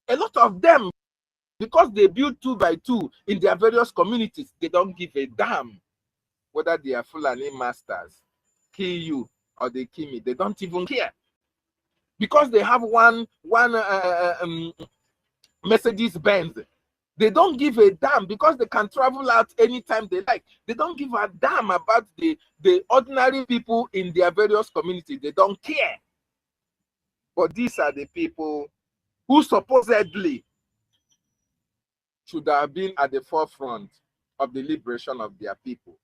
Speaker 13: a lot of them, because they build 2 by 2 in their various communities, they don't give a damn whether they are Fulani masters, kill you or they kill me. They don't even care. Because they have one Mercedes Benz, they don't give a damn because they can travel out anytime they like. They don't give a damn about the ordinary people in their various communities. They don't care. But these are the people who supposedly should have been at the forefront of the liberation of their people.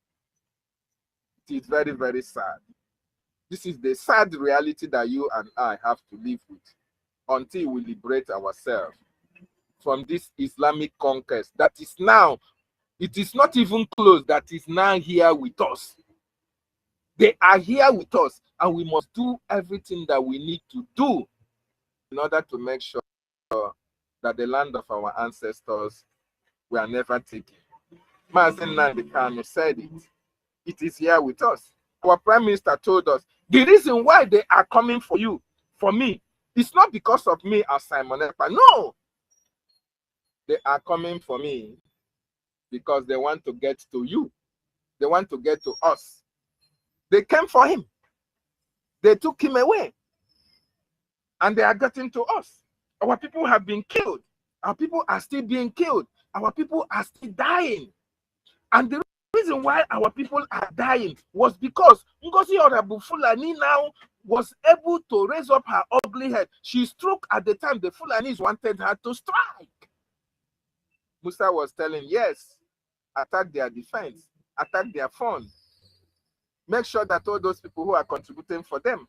Speaker 13: It is very, very sad. This is the sad reality that you and I have to live with until we liberate ourselves from this Islamic conquest that is now, it is not even close, that is now here with us. They are here with us, and we must do everything that we need to do in order to make sure that the land of our ancestors were never taken. Mazen Nnamdi Kanu said it. It is here with us. Our Prime Minister told us, the reason why they are coming for you, for me, it's not because of me as Simon Ekpa. No! They are coming for me because they want to get to you. They want to get to us. They came for him. They took him away. And they are getting to us. Our people have been killed. Our people are still being killed. Our people are still dying. And the reason why our people are dying was because Ngozi Fulani now was able to raise up her ugly head. She struck at the time the Fulanis wanted her to strike. Musa was telling, yes, attack their defense, attack their funds. Make sure that all those people who are contributing for them,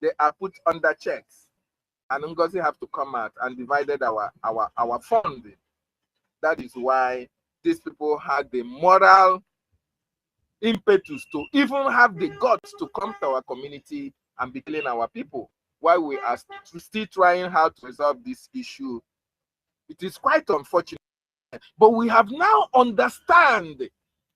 Speaker 13: they are put under checks. And Ngozi have to come out and divided our funding. That is why these people had the moral impetus to even have the guts to come to our community and be killing our people while we are still trying how to resolve this issue. It is quite unfortunate, but we have now understand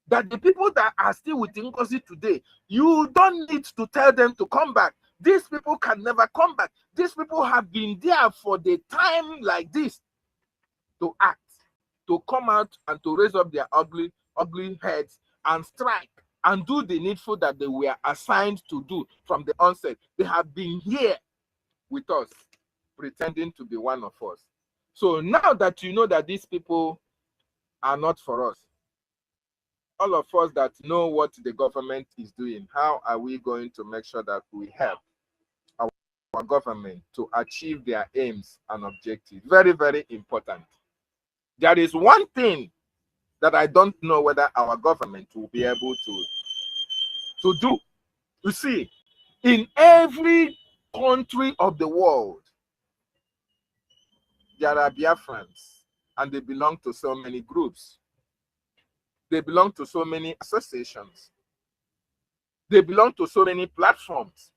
Speaker 13: that the people that are still with Ngozi today, you don't need to tell them to come back. These people can never come back. These people have been there for the time like this to act, to come out and to raise up their ugly heads and strike and do the needful that they were assigned to do from the onset. They have been here with us, pretending to be one of us. So now that you know that these people are not for us, all of us that know what the government is doing, how are we going to make sure that we help our government to achieve their aims and objectives? Very, very important. There is one thing that I don't know whether our government will be able to do. You see, in every country of the world, there are Biafrans, and they belong to so many groups. They belong to so many associations. They belong to so many platforms.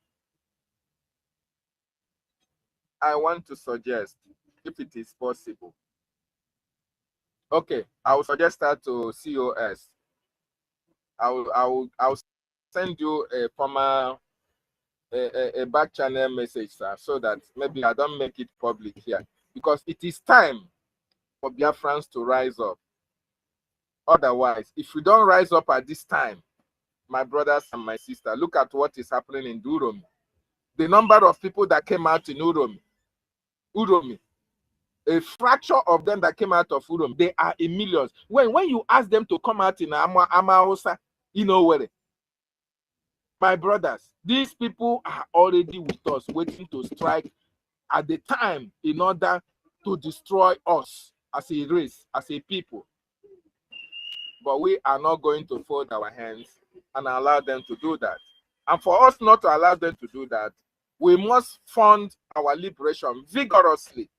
Speaker 13: I want to suggest, if it is possible. Okay, I will suggest that to COS. I'll send you a formal a back channel message, sir, so that maybe I don't make it public here, because it is time for Biafrans to rise up. Otherwise, if we don't rise up at this time, my brothers and my sister, look at what is happening in Uromi. The number of people that came out in Uromi, a fraction of them that came out of Uromi, they are in millions. When you ask them to come out in Amaosa, you know where? My brothers, these people are already with us, waiting to strike at the time in order to destroy us as a race, as a people. But we are not going to fold our hands and allow them to do that. And for us not to allow them to do that, we must fund our liberation vigorously.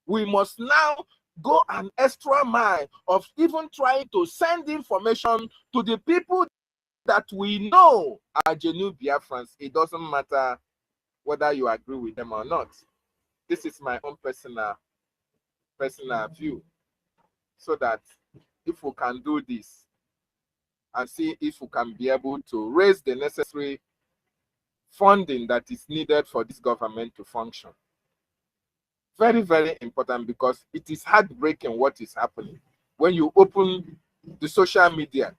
Speaker 13: We must now go an extra mile of even trying to send information to the people that we know are genuine Biafrans. It doesn't matter whether you agree with them or not. This is my own personal view. So that if we can do this and see if we can be able to raise the necessary funding that is needed for this government to function. Very, very important, because it is heartbreaking what is happening. When you open the social media,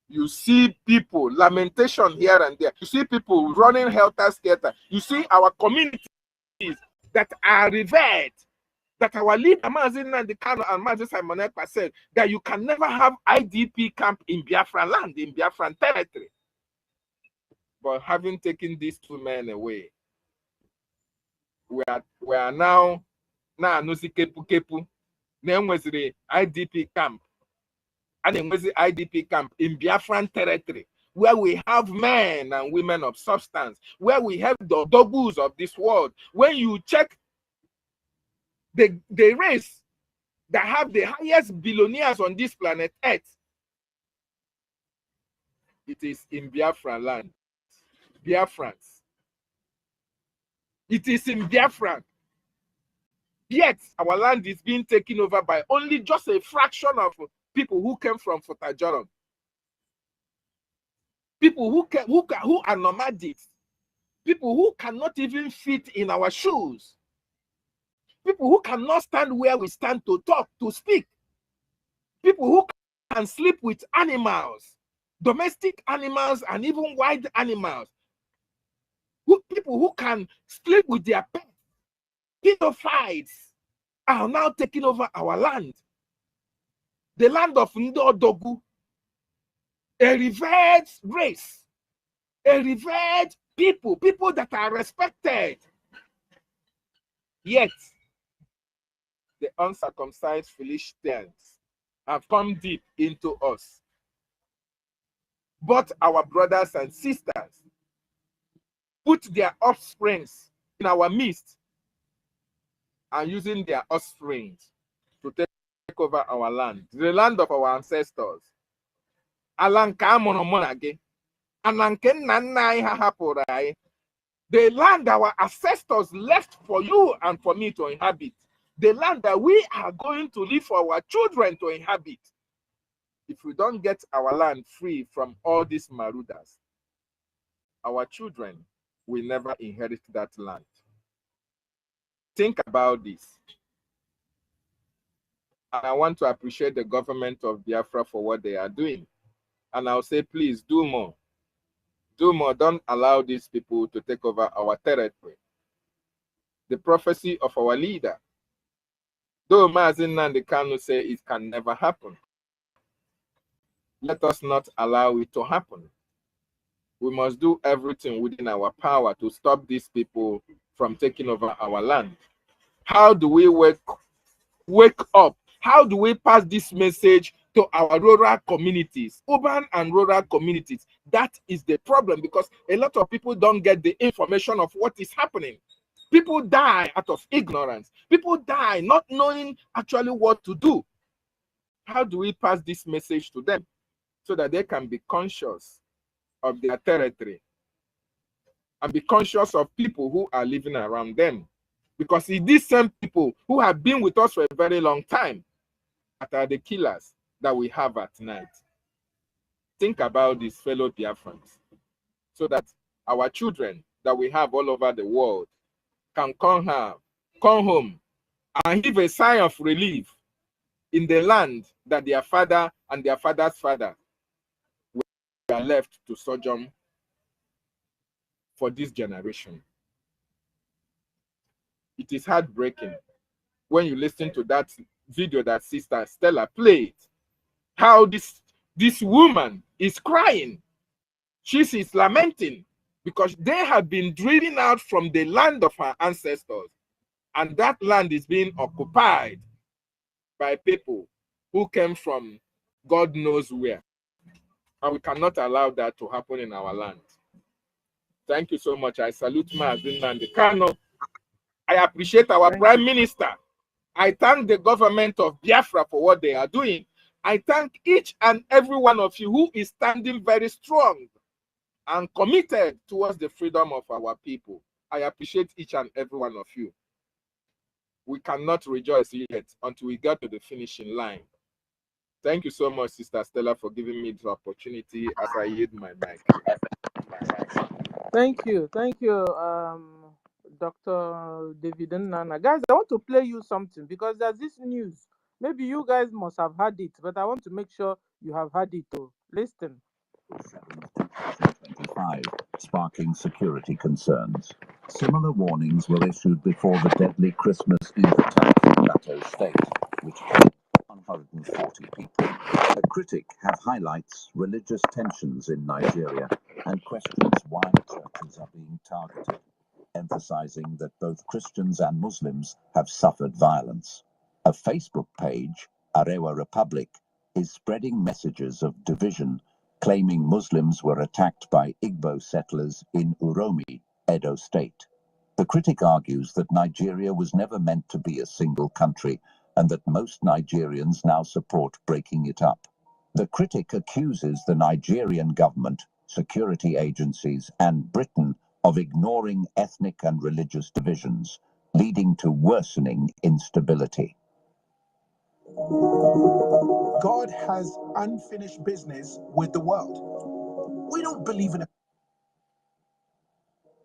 Speaker 13: you see people, lamentation here and there. You see people running helter-skelter. You see our communities that are revered, that our leader, Mazin and the Kano and Mazin Simonekpa said that you can never have IDP camp in Biafra land, in Biafran territory. But having taken these two men away, we are now Nusi Kepu Kepu, then was the IDP camp. And then was the IDP camp in Biafran territory, where we have men and women of substance, where we have the dogus of this world. When you check the race that have the highest billionaires on this planet Earth, it is in Biafran land. Biafrans. It is in Biafran. Yet our land is being taken over by only just a fraction of people who came from Futajoron. People who are nomadics. People who cannot even fit in our shoes. People who cannot stand where we stand to talk, to speak. People who can sleep with animals, domestic animals and even wild animals. People who can sleep with their pets. Pedophiles are now taking over our land. The land of Ndodogu, a revered race, a revered people that are respected. Yet, the uncircumcised Philistines have come deep into us. But our brothers and sisters put their offsprings in our midst and using their offsprings to take over our land, the land of our ancestors. The land our ancestors left for you and for me to inhabit. The land that we are going to leave for our children to inhabit. If we don't get our land free from all these marauders, our children will never inherit that land. Think about this. And I want to appreciate the government of Biafra for what they are doing. And I'll say, please do more. Do more. Don't allow these people to take over our territory. The prophecy of our leader, though Mazin Nnamdi Kanu say it can never happen, let us not allow it to happen. We must do everything within our power to stop these people from taking over our land. How do we wake up? How do we pass this message to our rural communities, urban and rural communities? That is the problem, because a lot of people don't get the information of what is happening. People die out of ignorance. People die not knowing actually what to do. How do we pass this message to them so that they can be conscious of their territory and be conscious of people who are living around them. Because it's these same people who have been with us for a very long time that are the killers that we have at night. Think about these fellow Biafrans so that our children that we have all over the world can come home and give a sign of relief in the land that their father and their father's father were left to sojourn for this generation. It is heartbreaking when you listen to that video that Sister Stella played, how this woman is crying. She is lamenting because they have been driven out from the land of her ancestors, and that land is being occupied by people who came from God knows where. And we cannot allow that to happen in our land. Thank you so much. I salute Maazin Nnamdi Kanu. I appreciate our Prime Minister. I thank the government of Biafra for what they are doing. I thank each and every one of you who is standing very strong and committed towards the freedom of our people. I appreciate each and every one of you. We cannot rejoice yet until we get to the finishing line. Thank you so much, Sister Stella, for giving me this opportunity as I yield my mic.
Speaker 9: Thank you, Dr. David Nnana. Guys, I want to play you something because there's this news. Maybe you guys must have heard it, but I want to make sure you have heard it too. Listen.
Speaker 16: 2025, sparking security concerns. Similar warnings were issued before the deadly Christmas Eve attack in Plateau State, which killed 140 people. A critic have highlights religious tensions in Nigeria and questions why churches are being targeted, emphasizing that both Christians and Muslims have suffered violence. A Facebook page, Arewa Republic, is spreading messages of division, claiming Muslims were attacked by Igbo settlers in Uromi, Edo State. The critic argues that Nigeria was never meant to be a single country and that most Nigerians now support breaking it up. The critic accuses the Nigerian government, security agencies, and Britain of ignoring ethnic and religious divisions, leading to worsening instability.
Speaker 17: God has unfinished business with the world. We don't believe in it.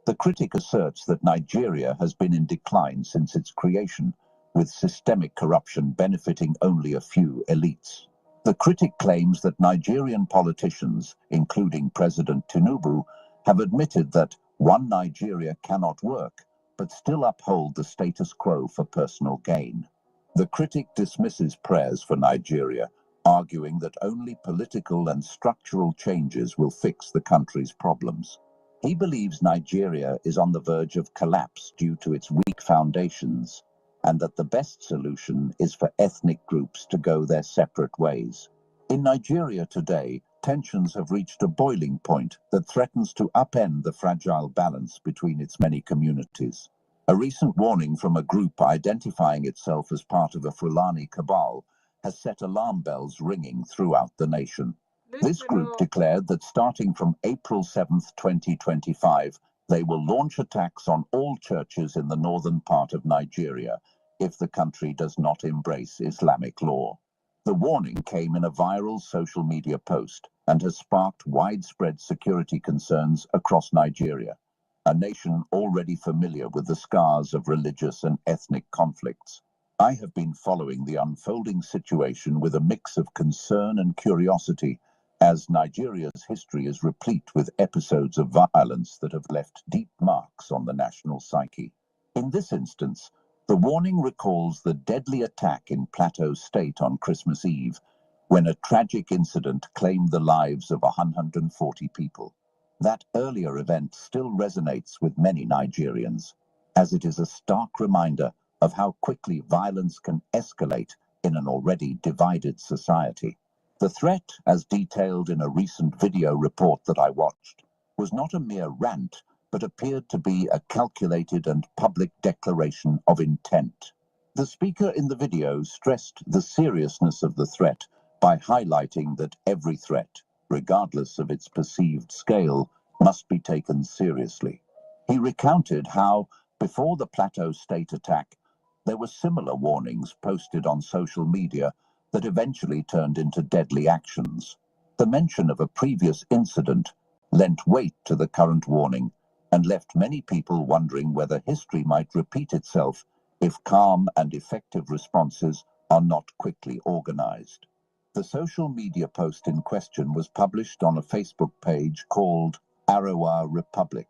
Speaker 16: The critic asserts that Nigeria has been in decline since its creation, with systemic corruption benefiting only a few elites. The critic claims that Nigerian politicians, including President Tinubu, have admitted that one Nigeria cannot work, but still uphold the status quo for personal gain. The critic dismisses prayers for Nigeria, arguing that only political and structural changes will fix the country's problems. He believes Nigeria is on the verge of collapse due to its weak foundations, and that the best solution is for ethnic groups to go their separate ways. In Nigeria today, tensions have reached a boiling point that threatens to upend the fragile balance between its many communities. A recent warning from a group identifying itself as part of a Fulani cabal has set alarm bells ringing throughout the nation. This group declared that starting from April 7th, 2025, they will launch attacks on all churches in the northern part of Nigeria if the country does not embrace Islamic law. The warning came in a viral social media post and has sparked widespread security concerns across Nigeria, a nation already familiar with the scars of religious and ethnic conflicts. I have been following the unfolding situation with a mix of concern and curiosity, as Nigeria's history is replete with episodes of violence that have left deep marks on the national psyche. In this instance, the warning recalls the deadly attack in Plateau State on Christmas Eve, when a tragic incident claimed the lives of 140 people. That earlier event still resonates with many Nigerians, as it is a stark reminder of how quickly violence can escalate in an already divided society. The threat, as detailed in a recent video report that I watched, was not a mere rant, but appeared to be a calculated and public declaration of intent. The speaker in the video stressed the seriousness of the threat by highlighting that every threat, regardless of its perceived scale, must be taken seriously. He recounted how, before the Plateau State attack, there were similar warnings posted on social media that eventually turned into deadly actions. The mention of a previous incident lent weight to the current warning and left many people wondering whether history might repeat itself if calm and effective responses are not quickly organized. The social media post in question was published on a Facebook page called Arewa Republic,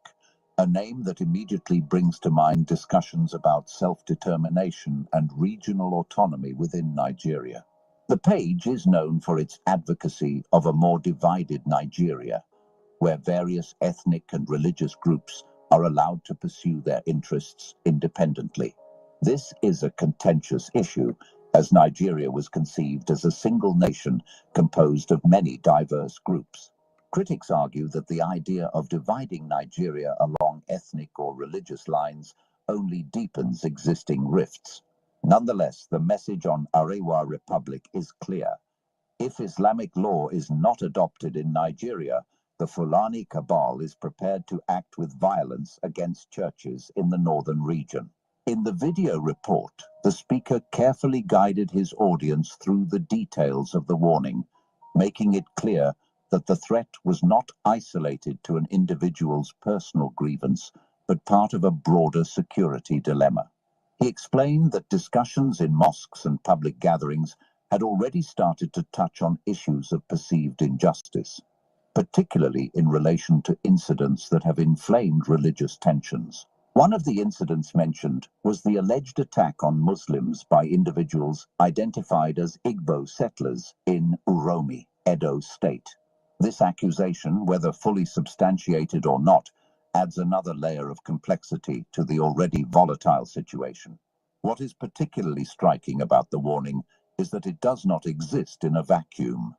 Speaker 16: a name that immediately brings to mind discussions about self-determination and regional autonomy within Nigeria. The page is known for its advocacy of a more divided Nigeria, where various ethnic and religious groups are allowed to pursue their interests independently. This is a contentious issue, as Nigeria was conceived as a single nation composed of many diverse groups. Critics argue that the idea of dividing Nigeria along ethnic or religious lines only deepens existing rifts. Nonetheless, the message on Arewa Republic is clear. If Islamic law is not adopted in Nigeria, the Fulani cabal is prepared to act with violence against churches in the northern region. In the video report, the speaker carefully guided his audience through the details of the warning, making it clear that the threat was not isolated to an individual's personal grievance, but part of a broader security dilemma. He explained that discussions in mosques and public gatherings had already started to touch on issues of perceived injustice, particularly in relation to incidents that have inflamed religious tensions. One of the incidents mentioned was the alleged attack on Muslims by individuals identified as Igbo settlers in Uromi, Edo State. This accusation, whether fully substantiated or not, adds another layer of complexity to the already volatile situation. What is particularly striking about the warning is that it does not exist in a vacuum.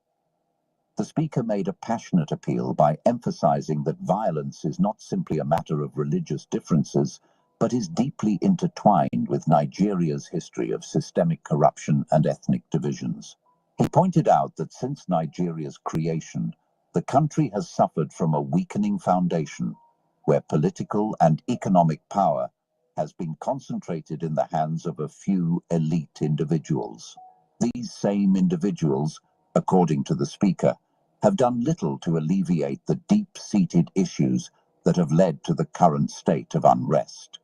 Speaker 16: The speaker made a passionate appeal by emphasizing that violence is not simply a matter of religious differences, but is deeply intertwined with Nigeria's history of systemic corruption and ethnic divisions. He pointed out that since Nigeria's creation, the country has suffered from a weakening foundation, where political and economic power has been concentrated in the hands of a few elite individuals. These same individuals, according to the speaker, have done little to alleviate the deep-seated issues that have led to the current state of unrest.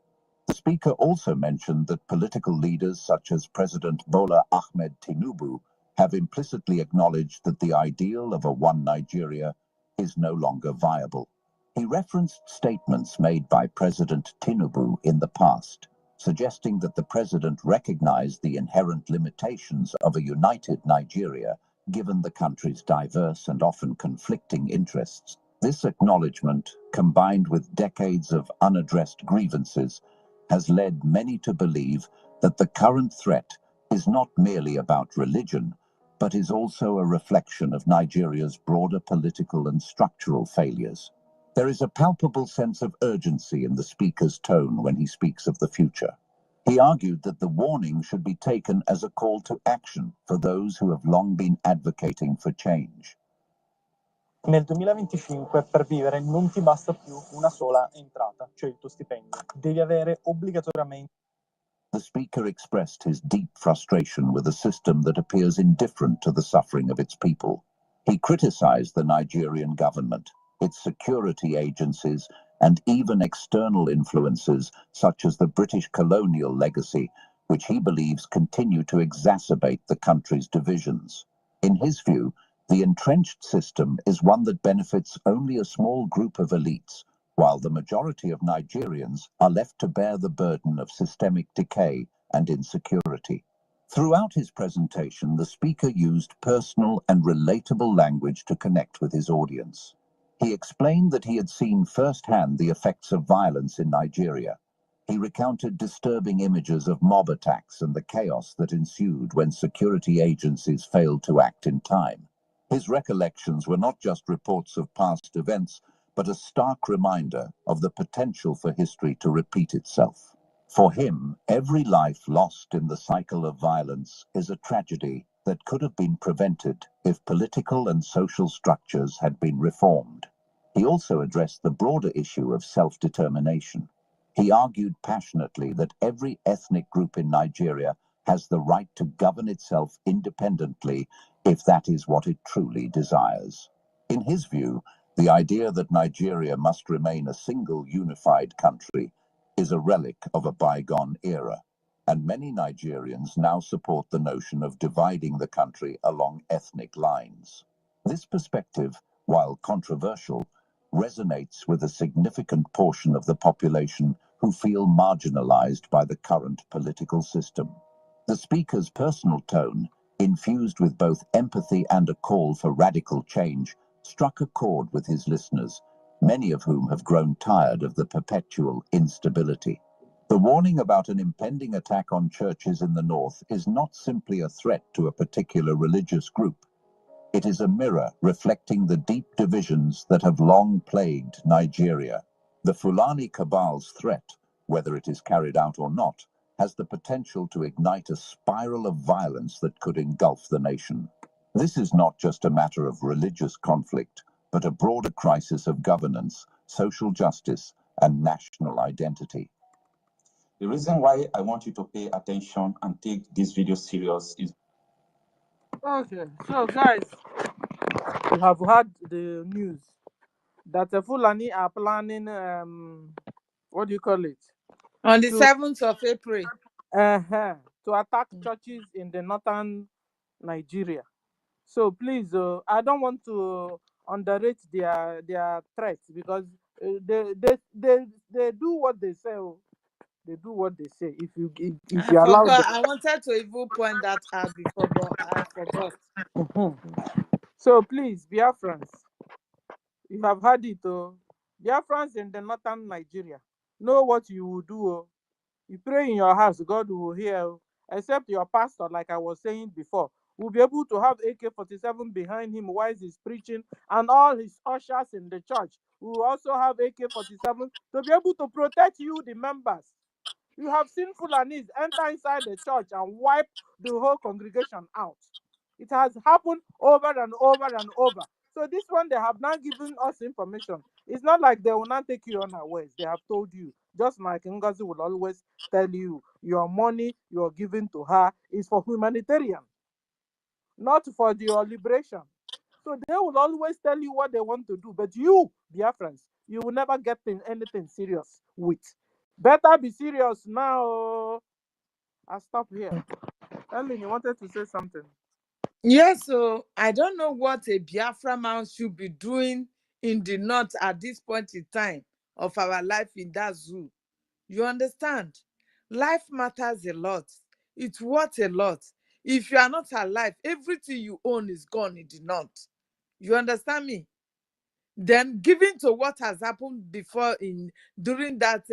Speaker 16: The speaker also mentioned that political leaders such as President Bola Ahmed Tinubu have implicitly acknowledged that the ideal of a one Nigeria is no longer viable. He referenced statements made by President Tinubu in the past, suggesting that the president recognized the inherent limitations of a united Nigeria given the country's diverse and often conflicting interests. This acknowledgement, combined with decades of unaddressed grievances, has led many to believe that the current threat is not merely about religion, but is also a reflection of Nigeria's broader political and structural failures. There is a palpable sense of urgency in the speaker's tone when he speaks of the future. He argued that the warning should be taken as a call to action for those who have long been advocating for change.
Speaker 18: Nel 2025 per vivere non ti basta più una sola entrata, cioè il tuo stipendio. Devi avere obbligatoriamente.
Speaker 16: The speaker expressed his deep frustration with a system that appears indifferent to the suffering of its people. He criticized the Nigerian government, its security agencies, and even external influences such as the British colonial legacy, which he believes continue to exacerbate the country's divisions. In his view, the entrenched system is one that benefits only a small group of elites, while the majority of Nigerians are left to bear the burden of systemic decay and insecurity. Throughout his presentation, the speaker used personal and relatable language to connect with his audience. He explained that he had seen firsthand the effects of violence in Nigeria. He recounted disturbing images of mob attacks and the chaos that ensued when security agencies failed to act in time. His recollections were not just reports of past events, but a stark reminder of the potential for history to repeat itself. For him, every life lost in the cycle of violence is a tragedy that could have been prevented if political and social structures had been reformed. He also addressed the broader issue of self-determination. He argued passionately that every ethnic group in Nigeria has the right to govern itself independently if that is what it truly desires. In his view, the idea that Nigeria must remain a single unified country is a relic of a bygone era, and many Nigerians now support the notion of dividing the country along ethnic lines. This perspective, while controversial, resonates with a significant portion of the population who feel marginalized by the current political system. The speaker's personal tone, infused with both empathy and a call for radical change, struck a chord with his listeners, many of whom have grown tired of the perpetual instability. The warning about an impending attack on churches in the north is not simply a threat to a particular religious group. It is a mirror reflecting the deep divisions that have long plagued Nigeria. The Fulani cabal's threat, whether it is carried out or not, has the potential to ignite a spiral of violence that could engulf the nation. This is not just a matter of religious conflict, but a broader crisis of governance, social justice, and national identity.
Speaker 19: The reason why I want you to pay attention and take this video serious is...
Speaker 9: Okay, so guys, we have heard the news that the Fulani are planning, what do you call it?
Speaker 5: On the
Speaker 9: To
Speaker 5: 7th of April.
Speaker 9: To attack churches in the northern Nigeria. So please, I don't want to underrate their threats, because they do what they say. They do what they say. If you
Speaker 5: I
Speaker 9: allow
Speaker 5: forgot.
Speaker 9: them.
Speaker 5: I wanted to even point that out before, but I forgot.
Speaker 9: So please, Biafrans, you have heard it. Biafrans in the northern Nigeria, know what you will do. You pray in your house, God will hear. Except your pastor, like I was saying before, will be able to have AK-47 behind him while he's preaching, and all his ushers in the church will also have AK-47 to be able to protect you, the members. You have seen Fulanis enter inside the church and wipe the whole congregation out. It has happened over and over and over. So this one, they have now given us information. It's not like they will not take you unawares. They have told you. Just like NGOZI will always tell you, your money you're giving to her is for humanitarian, not for your liberation. So they will always tell you what they want to do. But you, Biafrans, you will never get anything serious with. Better be serious now. I'll stop here. Ellen, you wanted to say something?
Speaker 5: Yes, so I don't know what a Biafra man should be doing in the north at this point in time of our life in that zoo. You understand? Life matters a lot. It's worth a lot. If you are not alive, everything you own is gone in the north. You understand me? Then given to what has happened before during that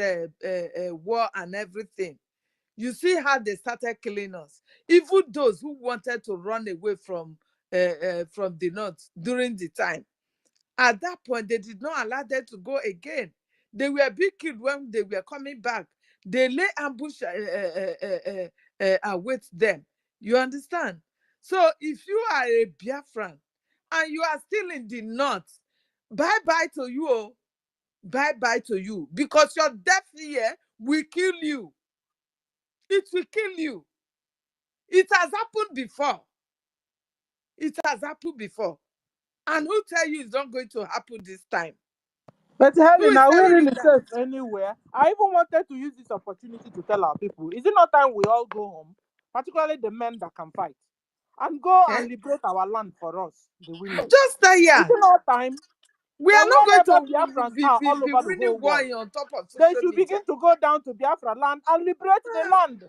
Speaker 5: war and everything, you see how they started killing us. Even those who wanted to run away from the north during the time, at that point they did not allow them to go again. They were being killed when they were coming back. They lay ambush await them. You understand? So if you are a Biafran and you are still in the north, bye-bye to you. Bye-bye to you. Because your death here will kill you. It will kill you. It has happened before. It has happened before. And who tell you it's not going to happen this time?
Speaker 9: But
Speaker 5: Who
Speaker 9: Helen,
Speaker 5: is
Speaker 9: are we
Speaker 5: telling
Speaker 9: really
Speaker 5: you that?
Speaker 9: safe anywhere? I even wanted to use this opportunity to tell our people, is it not time we all go home, particularly the men that can fight, and go and liberate our land for us, the women?
Speaker 5: Just that, yeah.
Speaker 9: Is it not time?
Speaker 5: We
Speaker 9: Then
Speaker 5: are not
Speaker 9: wherever
Speaker 5: going to
Speaker 9: Biafrans
Speaker 5: be
Speaker 9: are all over the
Speaker 5: winning
Speaker 9: whole
Speaker 5: war
Speaker 9: world,
Speaker 5: on top of
Speaker 9: they
Speaker 5: social
Speaker 9: should
Speaker 5: media.
Speaker 9: begin to go down to Biafra land and liberate the land.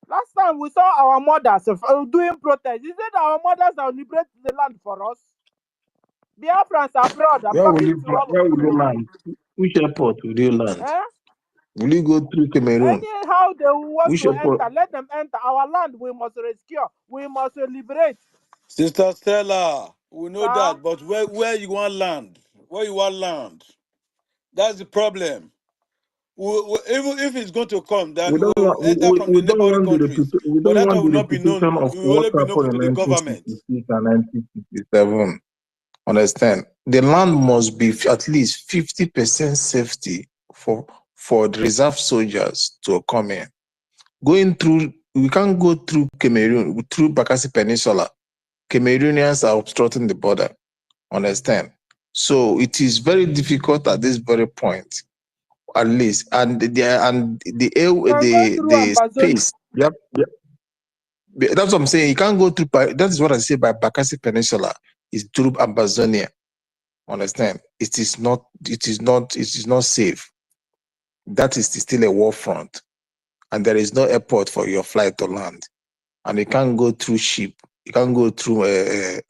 Speaker 9: Last time we saw our mothers doing protests. Is it our mothers that will liberate the land for us? Biafrans abroad, I'm talking to all
Speaker 12: Where
Speaker 9: of
Speaker 12: will you
Speaker 9: you.
Speaker 12: land? Which airport will you land?
Speaker 9: Eh?
Speaker 12: Will you go through Cameroon?
Speaker 9: Anyhow they want
Speaker 12: Which
Speaker 9: to
Speaker 12: airport?
Speaker 9: enter, let them enter. Our land we must rescue. We must liberate.
Speaker 7: Sister Stella, we know
Speaker 9: Sir?
Speaker 7: that, but where you want land? Where you want land? That's the problem. even if it's going to come, then
Speaker 8: We don't
Speaker 7: we'll
Speaker 8: want
Speaker 7: enter from
Speaker 8: we
Speaker 7: the
Speaker 8: don't
Speaker 7: neighboring
Speaker 8: want the
Speaker 7: countries.
Speaker 8: we
Speaker 7: But
Speaker 8: don't
Speaker 7: that
Speaker 8: want
Speaker 7: one will
Speaker 8: the
Speaker 7: not be known.
Speaker 8: repetition of
Speaker 7: It will
Speaker 8: what
Speaker 7: only be known
Speaker 8: happened
Speaker 7: to
Speaker 8: in
Speaker 7: the government.
Speaker 8: 1966 and 1967. Understand? The land must be at least 50% safety for the reserve soldiers to come in. Going through, we can't go through Cameroon, through Bakassi Peninsula. Cameroonians are obstructing the border. Understand? So it is very difficult at this very point, at least. And the
Speaker 9: Can go through Ambazonia.
Speaker 8: space. Yep. That's what I'm saying. You can't go through. That is what I say by Bakassi Peninsula is through Amazonia. Understand? It is not. It is not. It is not safe. That is still a war front, and there is no airport for your flight to land, and you can't go through ship. You can't go through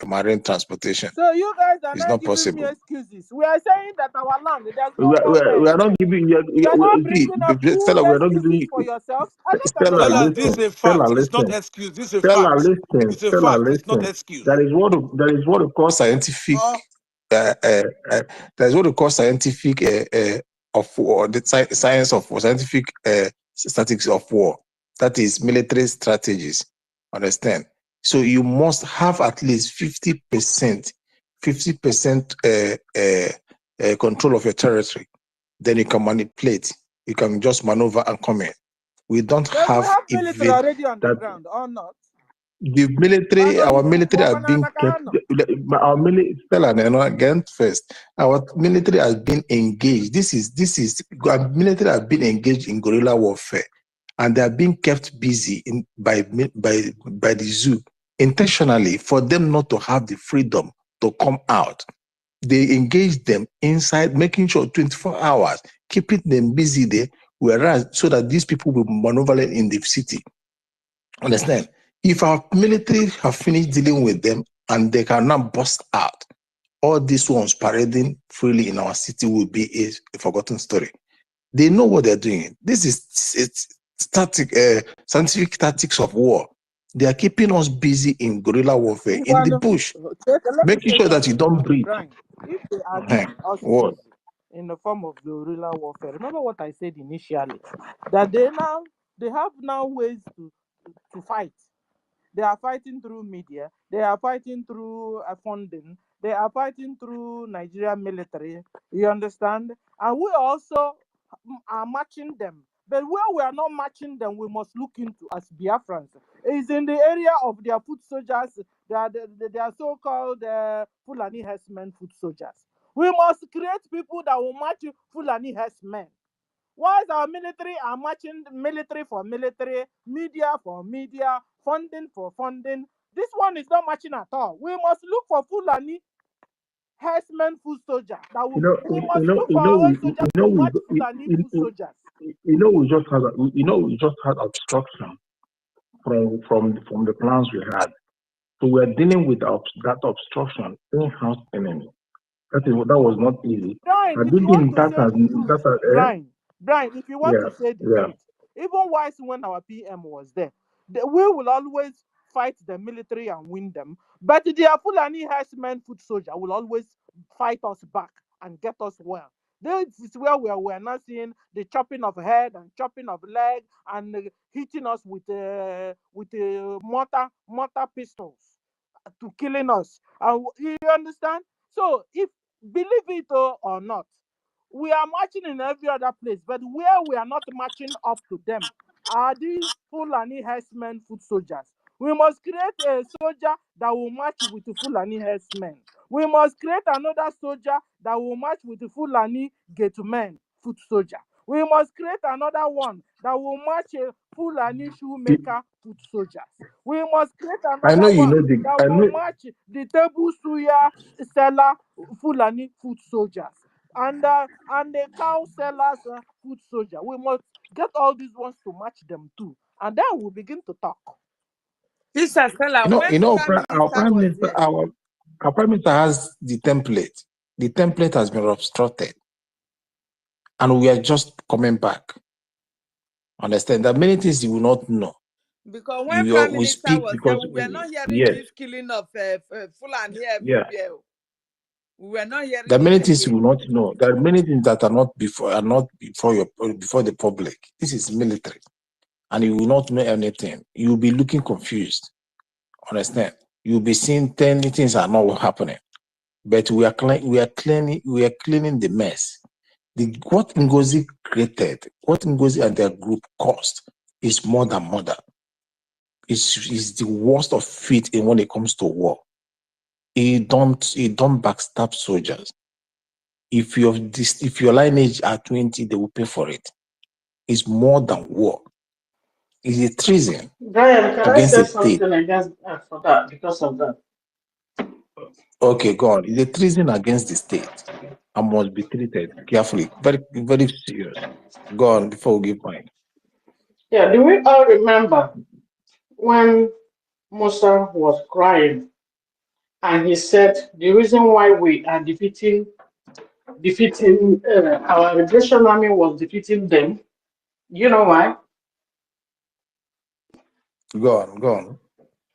Speaker 8: marine transportation.
Speaker 9: So you guys are
Speaker 8: It's
Speaker 9: not
Speaker 8: not
Speaker 9: giving me
Speaker 8: possible.
Speaker 9: excuses. We are saying that our land, there's no
Speaker 8: We
Speaker 9: warfare
Speaker 8: are not
Speaker 9: here.
Speaker 8: giving you.
Speaker 9: You are not
Speaker 8: See,
Speaker 9: bringing up good
Speaker 8: Stella, we are not giving
Speaker 9: excuses
Speaker 8: you.
Speaker 9: for yourselves. I look at the
Speaker 8: Stella,
Speaker 7: Stella,
Speaker 9: land,
Speaker 7: this
Speaker 9: though.
Speaker 7: is a
Speaker 8: Stella,
Speaker 7: fact. It's not
Speaker 8: listen.
Speaker 7: excuse. This is a
Speaker 8: Stella,
Speaker 7: fact.
Speaker 8: listen.
Speaker 7: It's a
Speaker 8: Stella,
Speaker 7: fact. It's not
Speaker 8: listen.
Speaker 7: excuse.
Speaker 8: That is what we call scientific. That is what we call scientific of war. The science of war, scientific statistics of war. That is military strategies. Understand? So you must have at least 50%, 50% control of your territory. Then you can manipulate. You can just maneuver and come in. We don't
Speaker 9: But we
Speaker 8: have
Speaker 9: have military
Speaker 8: even
Speaker 9: already on the
Speaker 8: that.
Speaker 9: ground, or not?
Speaker 8: The military, our military has been kept. Our military, again first. Our military has been engaged. This is our military has been engaged in guerrilla warfare, and they are being kept busy by the zoo intentionally for them not to have the freedom to come out. They engage them inside, making sure 24 hours, keeping them busy there, whereas so that these people will maneuver in the city. Understand? If our military have finished dealing with them and they can now bust out, all these ones parading freely in our city will be a forgotten story. They know what they're doing. This is scientific tactics of war. They are keeping us busy in guerrilla warfare in the bush,
Speaker 9: Let me
Speaker 8: making
Speaker 9: say
Speaker 8: sure that you
Speaker 9: something.
Speaker 8: don't breathe.
Speaker 9: Brian, if they are keeping us
Speaker 8: What?
Speaker 9: busy in the form of guerrilla warfare, remember what I said initially, that they have now ways to fight. They are fighting through media. They are fighting through funding. They are fighting through Nigerian military. You understand? And we also are matching them. But where we are not matching them, we must look into as Biafrans. Is in the area of their foot soldiers. They are so-called Fulani herdsmen foot soldiers. We must create people that will match Fulani herdsmen. Whilst our military are matching military for military, media for media, funding for funding, this one is not matching at all. We must look for Fulani herdsmen foot soldier. We must look for our own soldiers to match Fulani foot soldiers.
Speaker 8: We just had obstruction from the plans we had. So we are dealing with that obstruction in-house enemy. That was not easy.
Speaker 9: Brian, if you want to say the truth, Brian, if you want to say the truth, even whilst when our PM was there, we will always fight the military and win them. But the Fulani herdsmen foot soldier will always fight us back and get us well. This is where we are not seeing the chopping of head and chopping of leg and hitting us with mortar pistols to killing us. You understand? So if believe it or not, we are marching in every other place, but where we are not marching up to them are these Fulani herdsmen foot soldiers. We must create a soldier that will match with the Fulani herdsmen. We must create another soldier that will match with the Fulani gatemen foot soldier. We must create another one that will match a Fulani shoemaker foot soldiers. We must create another one that will match the table suya seller Fulani foot soldiers and the cow sellers foot soldier. We must get all these ones to match them too, and then we'll begin to talk.
Speaker 5: Sister Stella, when
Speaker 8: our prime minister has the template. The template has been obstructed, and we are just coming back. Understand that many things you will not know.
Speaker 5: Because when Prime Minister was there, we were not hearing this killing of Fulani everywhere. We were not hearing
Speaker 8: There are many
Speaker 5: it
Speaker 8: things you
Speaker 5: again.
Speaker 8: will not know. There are many things that are not before the public. This is military, and you will not know anything. You will be looking confused. Understand? You'll be seeing 10 things are not happening, but we are cleaning the mess. What NGOZI created, what NGOZI and their group caused, is more than murder. Is the worst of it in when it comes to war. It don't backstab soldiers. If your lineage are 20, they will pay for it. It's more than war. It's a treason
Speaker 11: Brian, can I
Speaker 8: against
Speaker 11: say
Speaker 8: the state.
Speaker 11: something against for that because of that?
Speaker 8: Okay, go on. It's a treason against the state and must be treated carefully, very, very serious. Go on before we give mine.
Speaker 11: Yeah, do we all remember when Musa was crying and he said the reason why we are defeating our liberation army was defeating them? You know why?
Speaker 8: Go on.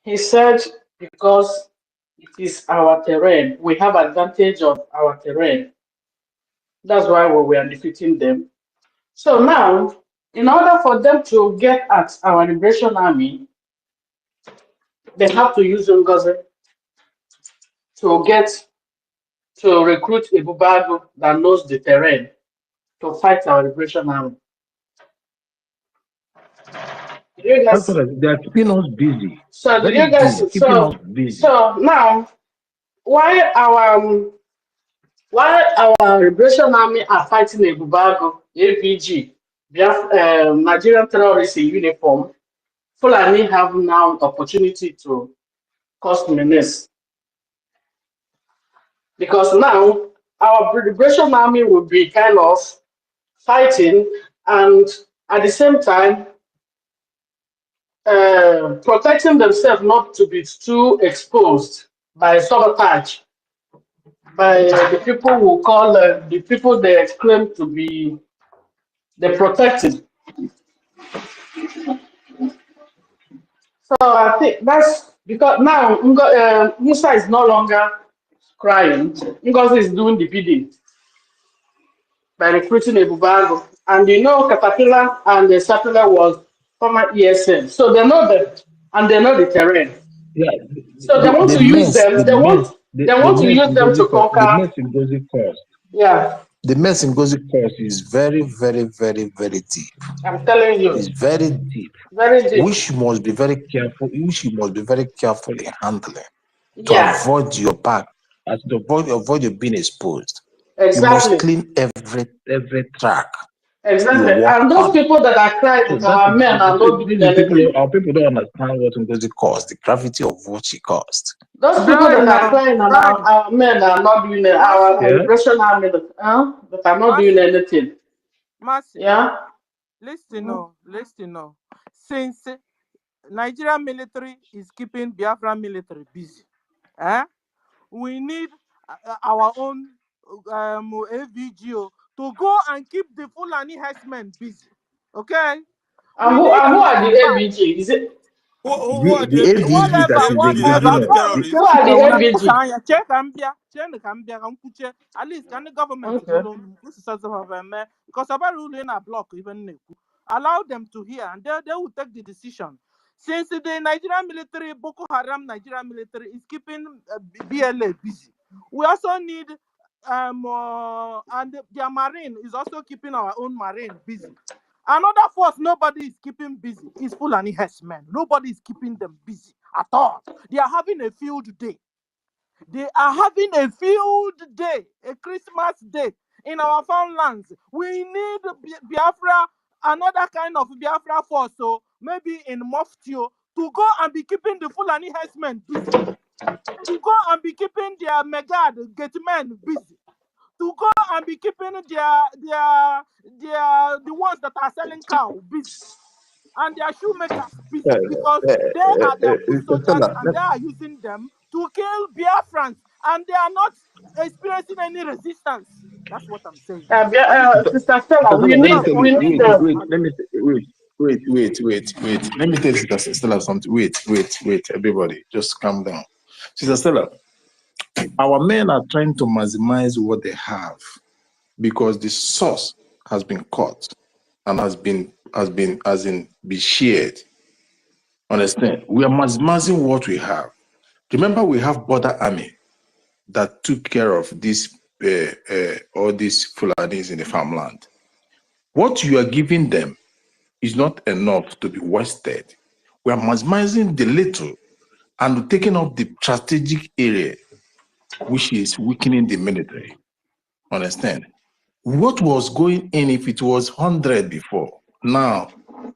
Speaker 11: He said because it is our terrain. We have advantage of our terrain. That's why we were defeating them. So now, in order for them to get at our liberation army, they have to use NGOZI to recruit a Bubago that knows the terrain to fight our liberation army. Did you
Speaker 8: That's
Speaker 11: guys?
Speaker 8: what they are keeping us busy.
Speaker 11: So did
Speaker 8: Very
Speaker 11: you guys?
Speaker 8: busy, keeping us busy.
Speaker 11: So now, why our liberation army are fighting a Bubago, APG, Nigerian terrorists in uniform? Fulani have now opportunity to cause menace because now our liberation army will be kind of fighting and at the same time protecting themselves not to be too exposed by sabotage by the people who call the people they claim to be the protected. So I think that's because now Musa is no longer crying. Ngozi is doing the bidding by recruiting a Bubango. And you know Caterpillar and the Sapler was former ESN. So they know them and they know the terrain.
Speaker 8: Yeah,
Speaker 11: So they want to use them. They want to use them to conquer.
Speaker 8: The mess in NGOZI caused.
Speaker 11: Yeah.
Speaker 8: The mess in NGOZI caused is very, very, very, very deep.
Speaker 11: I'm telling you.
Speaker 8: It's very deep.
Speaker 11: Very deep.
Speaker 8: Which must be very careful. Which you must be very careful in handling to avoid your back, as to avoid you being exposed.
Speaker 11: Exactly.
Speaker 8: You must clean every track.
Speaker 11: Exactly. And those people that are crying with our men are not doing anything.
Speaker 8: Our people don't understand what NGOZI caused, the gravity of what she caused.
Speaker 11: Those people that are crying on our men are not doing it. Our liberation army that are not doing anything.
Speaker 9: Mercy.
Speaker 11: Yeah.
Speaker 9: Listen. Since Nigerian military is keeping Biafra military busy, we need our own AVGO to go and keep the Fulani herdsmen busy. Okay?
Speaker 11: And who are the AVG? Is it?
Speaker 7: Who are the
Speaker 8: AVG that is
Speaker 7: whatever terrorists?
Speaker 11: Who are the AVG?
Speaker 9: At least can the government because about ruling a block even allow them to hear and they will take the decision. Since the Nigerian military, Boko Haram Nigerian military is keeping BLA busy, we also need and their marine is also keeping our own marine busy. Another force nobody is keeping busy is Fulani herdsmen. Nobody is keeping them busy at all. They are having a field day. They are having a field day, a Christmas day in our farmlands. We need Biafra, another kind of Biafra force, so maybe in Moftio, to go and be keeping the Fulani herdsmen busy. To go and be keeping their Megad Getmen busy. To go and be keeping the ones that are selling cow busy. And their shoemakers busy because they are their foot soldiers and they are using them to kill Biafrans and they are not experiencing any resistance. That's what I'm saying.
Speaker 11: Sister Stella, we need
Speaker 8: wait. Let me tell Sister Stella something. Wait, everybody, just calm down. Sister Stella, Our men are trying to maximize what they have because the source has been caught and has been shared. Understand? We are maximizing what we have. Remember, we have border army that took care of this all these Fulanis in the farmland. What you are giving them is not enough to be wasted. We are maximizing the little and taking up the strategic area, which is weakening the military. Understand? What was going in if it was 100 before, now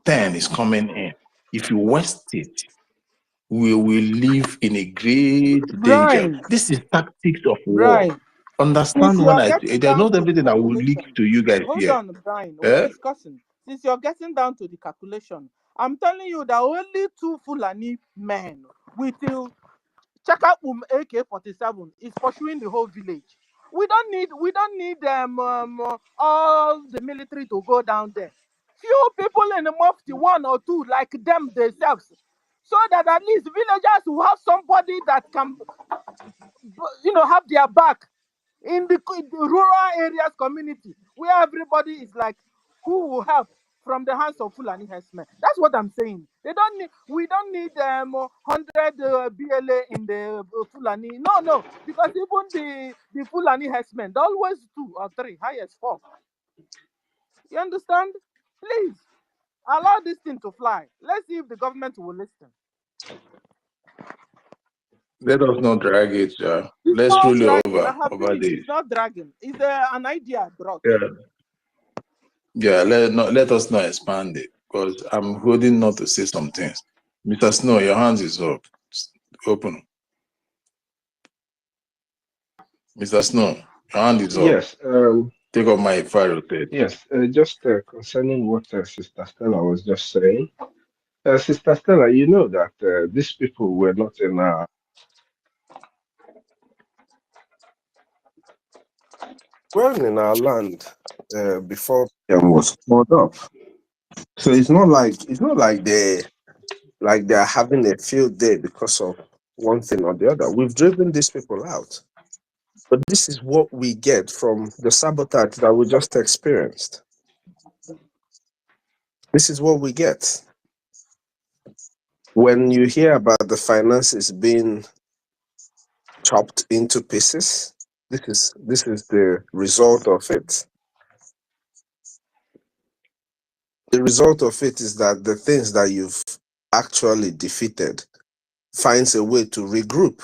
Speaker 8: 10 is coming in. If you waste it, we will live in a great danger.
Speaker 9: Brian,
Speaker 8: This is tactics of war.
Speaker 9: Brian,
Speaker 8: Understand
Speaker 9: since
Speaker 8: when
Speaker 9: you're
Speaker 8: I
Speaker 9: getting
Speaker 8: there's
Speaker 9: down
Speaker 8: not
Speaker 9: to the
Speaker 8: everything I will leak
Speaker 9: calculation,
Speaker 8: to you guys
Speaker 9: hold
Speaker 8: here.
Speaker 9: on, Brian, we're
Speaker 8: Eh?
Speaker 9: discussing. Since you're getting down to the calculation, I'm telling you that only 2 Fulani men with Chaka AK-47 is pursuing the whole village. We don't need all the military to go down there. Few people in the mufti, 1 or 2 like them themselves, so that at least villagers will have somebody that can, have their back in the rural areas community where everybody is like, who will help from the hands of Fulani herdsmen. That's what I'm saying. We don't need 100 BLA in the Fulani. No, because even the Fulani herdsmen, they always 2 or 3, highest 4. You understand? Please allow this thing to fly. Let's see if the government will listen.
Speaker 8: Let us not drag it.
Speaker 9: It's
Speaker 8: Let's
Speaker 9: not
Speaker 8: truly
Speaker 9: dragging. I have
Speaker 8: over
Speaker 9: finished.
Speaker 8: this.
Speaker 9: It's not dragging. It's an idea brought.
Speaker 8: Yeah. Let us not expand it because I'm holding not to say some things. Mr. Snow, your hands is up. Open. Mr. Snow, your hand is up.
Speaker 12: Yes.
Speaker 8: Take off my fire rotate.
Speaker 12: Yes. Just concerning what Sister Stella was just saying. Sister Stella, you know that these people were not in our land before PM was called up. So it's not like they're having a field day because of one thing or the other. We've driven these people out. But this is what we get from the sabotage that we just experienced. This is what we get. When you hear about the finances being chopped into pieces, this is the result of it. The result of it is that the things that you've actually defeated finds a way to regroup.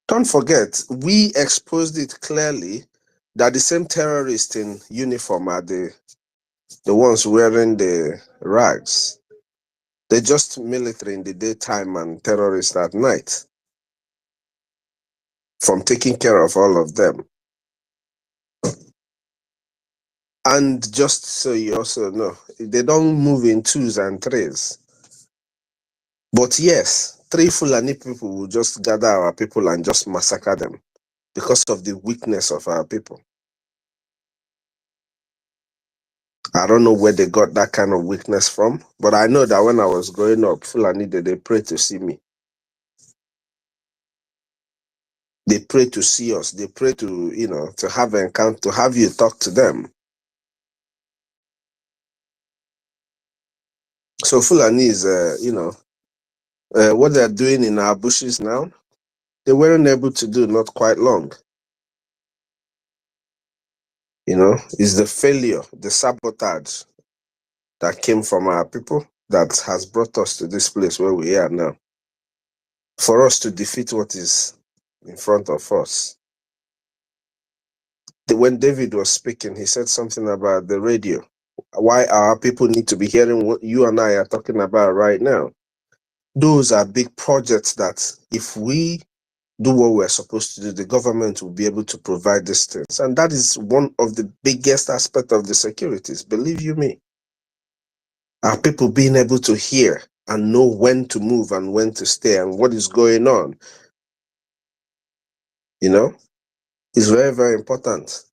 Speaker 12: Don't forget, we exposed it clearly that the same terrorists in uniform are the ones wearing the rags. They're just military in the daytime and terrorists at night. From taking care of all of them. And just so you also know, they don't move in 2s and 3s. But yes, 3 Fulani people will just gather our people and just massacre them because of the weakness of our people. I don't know where they got that kind of weakness from, but I know that when I was growing up, Fulani, they pray to see me. They pray to see us. They pray to, to have an encounter, to have you talk to them. So Fulani is, what they're doing in our bushes now, they weren't able to do not quite long. It's the failure, the sabotage that came from our people that has brought us to this place where we are now. For us to defeat what is in front of us. When David was speaking, he said something about the radio. Why our people need to be hearing what you and I are talking about right now. Those are big projects that if we do what we're supposed to do, the government will be able to provide these things. And that is one of the biggest aspects of the securities, believe you me. Our people being able to hear and know when to move and when to stay and what is going on, is very, very important.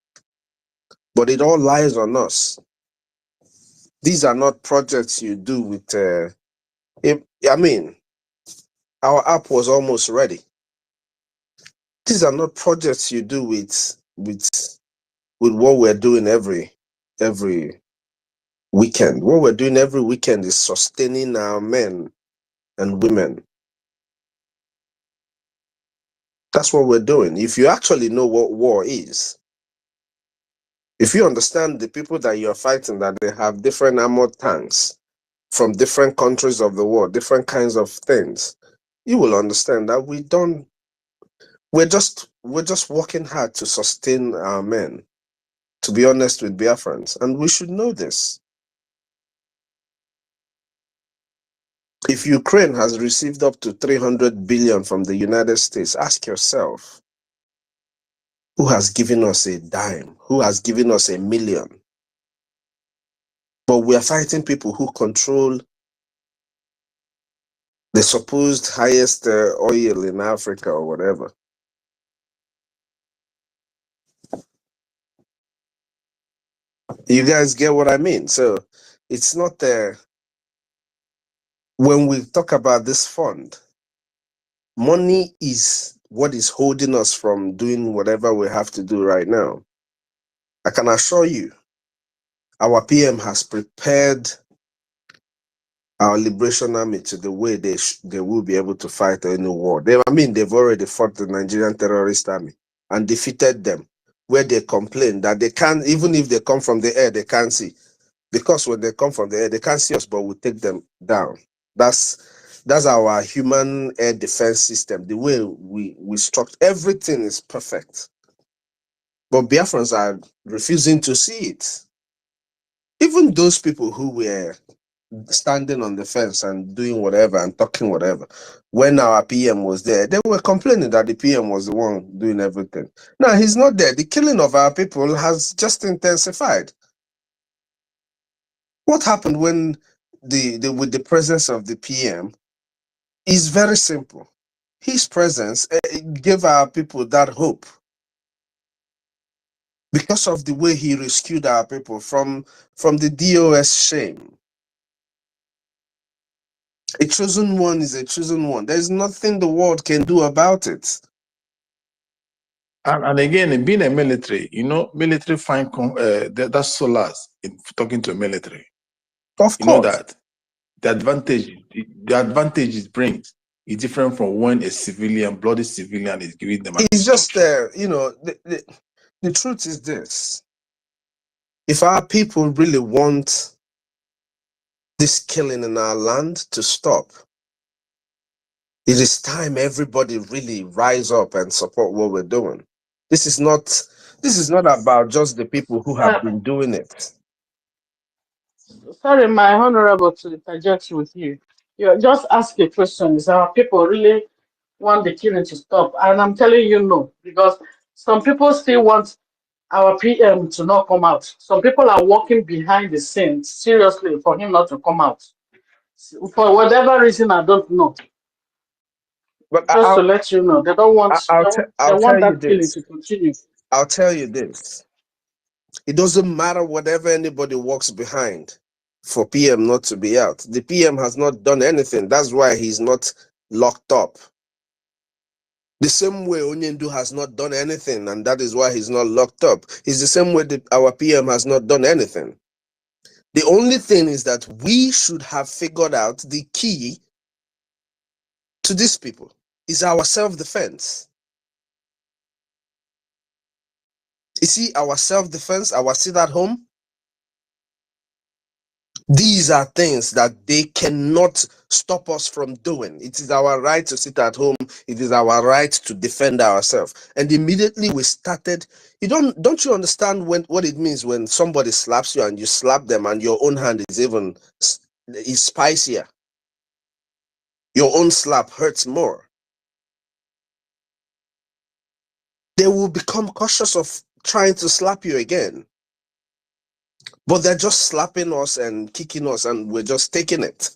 Speaker 12: But it all lies on us. These are not projects you do with, our app was almost ready. These are not projects you do with what we're doing every weekend. What we're doing every weekend is sustaining our men and women. That's what we're doing. If you actually know what war is, if you understand the people that you're fighting, that they have different armored tanks from different countries of the world, different kinds of things, you will understand that we're just working hard to sustain our men, to be honest with Biafrans, and we should know this. If Ukraine has received up to 300 billion from the United States, ask yourself, who has given us a dime? Who has given us a million? But we are fighting people who control the supposed highest oil in Africa or whatever. You guys get what I mean? So it's not when we talk about this fund, money is what is holding us from doing whatever we have to do right now. I can assure you, our PM has prepared our liberation army to the way they will be able to fight any war. They've already fought the Nigerian terrorist army and defeated them, where they complain that they can't, even if they come from the air, they can't see. Because when they come from the air, they can't see us, but we take them down. That's our human air defense system. The way we structure everything is perfect. But Biafrans are refusing to see it. Even those people who were standing on the fence and doing whatever and talking whatever, when our PM was there, they were complaining that the PM was the one doing everything. Now he's not there. The killing of our people has just intensified. What happened when with the presence of the PM is very simple. His presence gave our people that hope, because of the way he rescued our people from the DOS shame. A chosen one is a chosen one. There's nothing the world can do about it.
Speaker 8: And again, being a military, military find that's solace in talking to military.
Speaker 12: Of course.
Speaker 8: You know that the advantage it brings is different from when a civilian, bloody civilian, is giving them.
Speaker 12: It's just the truth is this: if our people really want this killing in our land to stop, it is time everybody really rise up and support what we're doing. This is not about just the people who have been doing it.
Speaker 11: Sorry, my honorable, to interject with you. You just ask a question: is our people really want the killing to stop? And I'm telling you no, because some people still want our PM to not come out. Some people are working behind the scenes seriously for him not to come out. For whatever reason, I don't know.
Speaker 12: But
Speaker 11: just to let you know, they don't want they want that killing to continue.
Speaker 12: I'll tell you this. It doesn't matter whatever anybody works behind for PM not to be out. The PM has not done anything. That's why he's not locked up. The same way Onyendu has not done anything, and that is why he's not locked up. It's the same way that our PM has not done anything. The only thing is that we should have figured out the key to these people is our self-defense. You see, our self-defense, our sit at home, these are things that they cannot stop us from doing. It is our right to sit at home. It is our right to defend ourselves. And immediately we started, don't you understand what it means when somebody slaps you and you slap them and your own hand is spicier? Your own slap hurts more. They will become cautious of trying to slap you again. But they're just slapping us and kicking us and we're just taking it.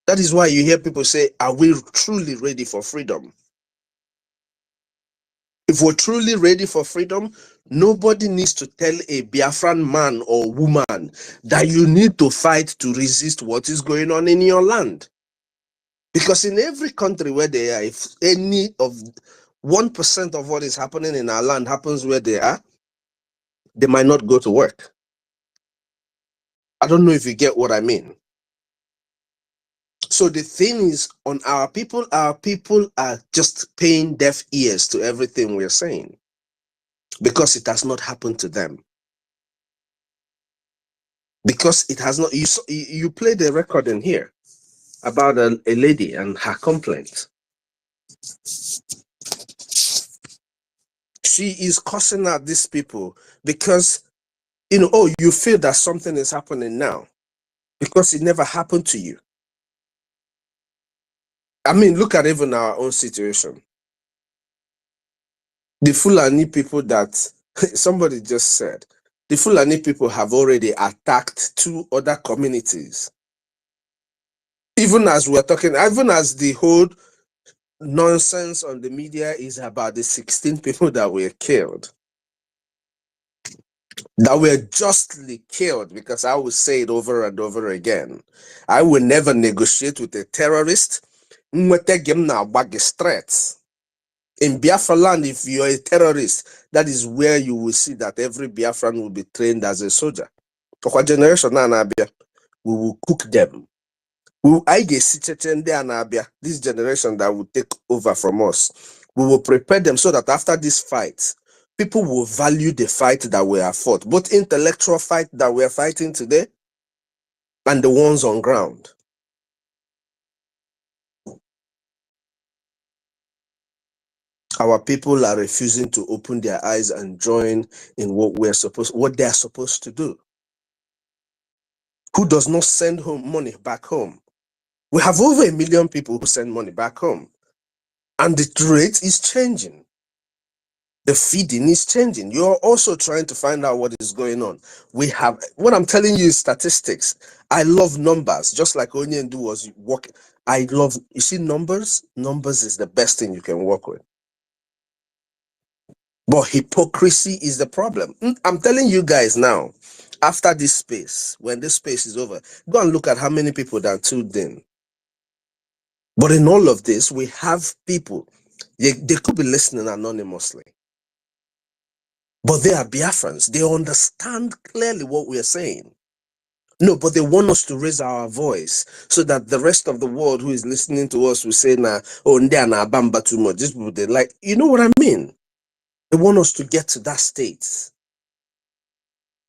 Speaker 12: That is why you hear people say, are we truly ready for freedom? If we're truly ready for freedom, nobody needs to tell a Biafran man or woman that you need to fight to resist what is going on in your land. Because in every country where they are, if any of 1% of what is happening in our land happens where they are, they might not go to work. I don't know if you get what I mean. So the thing is, on our people are just paying deaf ears to everything we're saying because it has not happened to them. Because it has not, you played a record in here about a lady and her complaint. She is cussing out these people because, oh, you feel that something is happening now because it never happened to you. I mean, look at even our own situation. The Fulani people that somebody just said, the Fulani people have already attacked 2 other communities. Even as we're talking, even as the whole nonsense on the media is about the 16 people that were killed, that were justly killed, because I will say it over and over again. I will never negotiate with a terrorist. Threats. In Biafra land, if you're a terrorist, that is where you will see that every Biafran will be trained as a soldier. For generation we will cook them. This generation that will take over from us, we will prepare them so that after this fight, people will value the fight that we have fought, both intellectual fight that we are fighting today and the ones on ground. Our people are refusing to open their eyes and join in what they are supposed to do. Who does not send home money back home? We have over 1 million people who send money back home, and the rate is changing. The feeding is changing. You're also trying to find out what is going on. We have, what I'm telling you is statistics. I love numbers, just like Onyendu was working. I love, you see, numbers. Numbers is the best thing you can work with. But hypocrisy is the problem. I'm telling you guys now, after this space, when this space is over, go and look at how many people that tuned in. But in all of this, we have people, they could be listening anonymously, but they are Biafrans. They understand clearly what we are saying. No, but they want us to raise our voice so that the rest of the world who is listening to us will say, nah, oh, na bamba too much. This people, they like, you know what I mean? They want us to get to that state.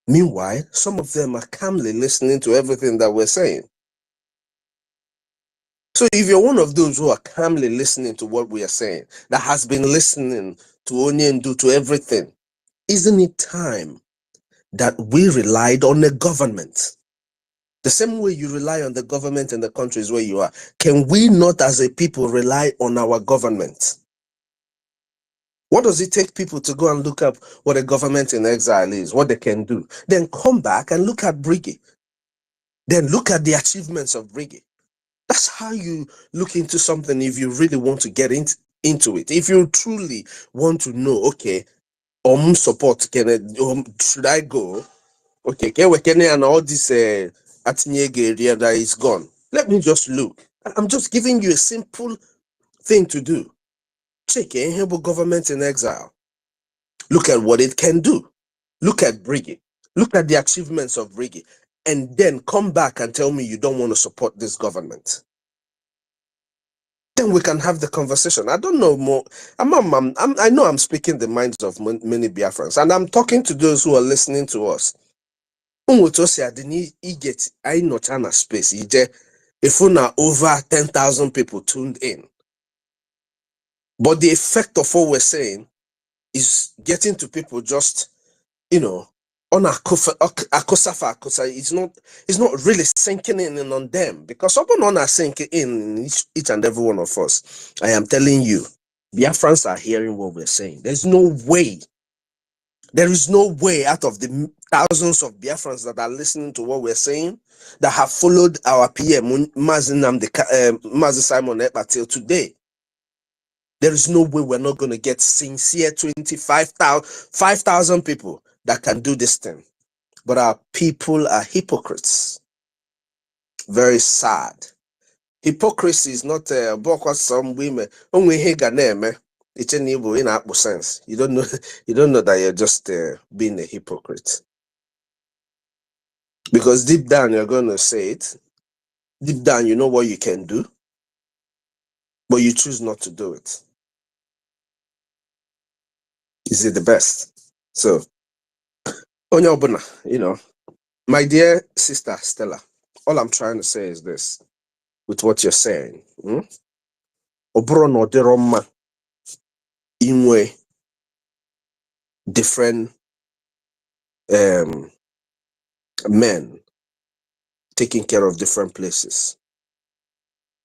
Speaker 12: Meanwhile, some of them are calmly listening to everything that we're saying. So if you're one of those who are calmly listening to what we are saying, that has been listening to Onyendu, to everything, isn't it time that we relied on the government? The same way you rely on the government in the countries where you are, can we not as a people rely on our government? What does it take people to go and look up what a government in exile is, what they can do? Then come back and look at BRGIE. Then look at the achievements of BRGIE. That's how you look into something if you really want to get into it. If you truly want to know, okay, support, should I go? Okay, can and all this area that is gone. Let me just look. I'm just giving you a simple thing to do. Check government in exile. Look at what it can do. Look at BRGIE. Look at the achievements of BRGIE. And then come back and tell me you don't want to support this government. Then we can have the conversation. I don't know more. I know I'm speaking the minds of many Biafrans, and I'm talking to those who are listening to us. I not a space. If over 10,000 people tuned in. But the effect of what we're saying is getting to people just, on akosafa. It's not really sinking in on them, because someone on are sinking in each and every one of us. I am telling you, Biafrans are hearing what we're saying. There is no way out of the thousands of Biafrans that are listening to what we're saying, that have followed our PM Mazi Simon Ekpa till today. There is no way we're not going to get sincere 5,000 people that can do this thing. But our people are hypocrites. Very sad.
Speaker 20: Hypocrisy is not because some women only it's an evil in Apple sense. You don't know you don't know that you're just being a hypocrite. Because deep down you're gonna say it. Deep down you know what you can do, but you choose not to do it. Is it the best? So Onye Obuna, you know, my dear sister Stella, all I'm trying to say is this with what you're saying. Oburo no deroma inwe different men taking care of different places.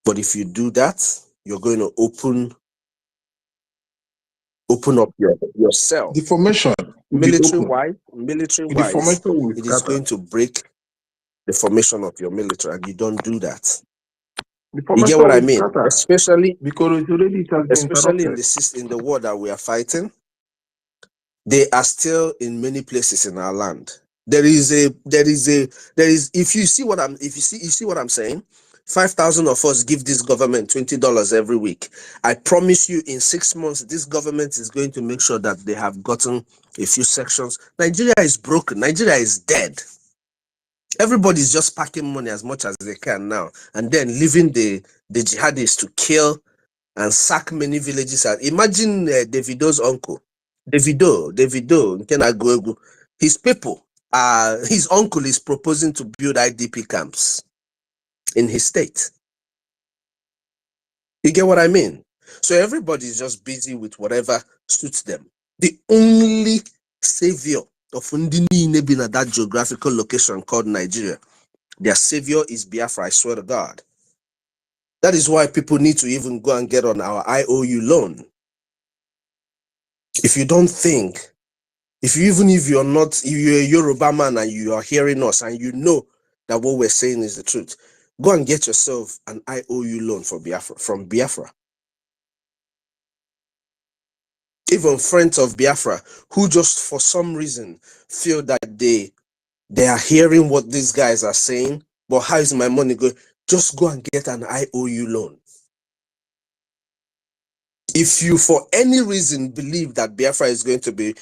Speaker 20: But if you do that, you're going to open up yourself.
Speaker 8: The formation will be
Speaker 20: Military
Speaker 8: open. The
Speaker 20: wise,
Speaker 8: formation will
Speaker 20: it is
Speaker 8: scatter.
Speaker 20: going to break the formation of your military, and you don't do that.
Speaker 8: The
Speaker 20: You get
Speaker 8: formation
Speaker 20: what I
Speaker 8: will
Speaker 20: mean?
Speaker 8: scatter
Speaker 20: Especially
Speaker 8: because it has been interrupted.
Speaker 20: in the war that we are fighting, they are still in many places in our land. If you see what I'm saying, 5,000 of us give this government $20 every week. I promise you, in 6 months, this government is going to make sure that they have gotten a few sections. Nigeria is broken. Nigeria is dead. Everybody's just packing money as much as they can now, and then leaving the jihadists to kill and sack many villages. Imagine Davido's uncle, Davido, Nkena Goegu. His people, his uncle is proposing to build IDP camps in his state. You get what I mean? So everybody's just busy with whatever suits them. The only savior of Undini being at that geographical location called Nigeria, their savior is Biafra, I swear to God. That is why people need to even go and get on our IOU loan. If you don't think, if you're not, if you're a Yoruba man and you are hearing us and you know that what we're saying is the truth, go and get yourself an IOU loan for Biafra, from Biafra. Even friends of Biafra who just for some reason feel that they are hearing what these guys are saying, but how is my money going? Just go and get an IOU loan. If you for any reason believe that Biafra is going to be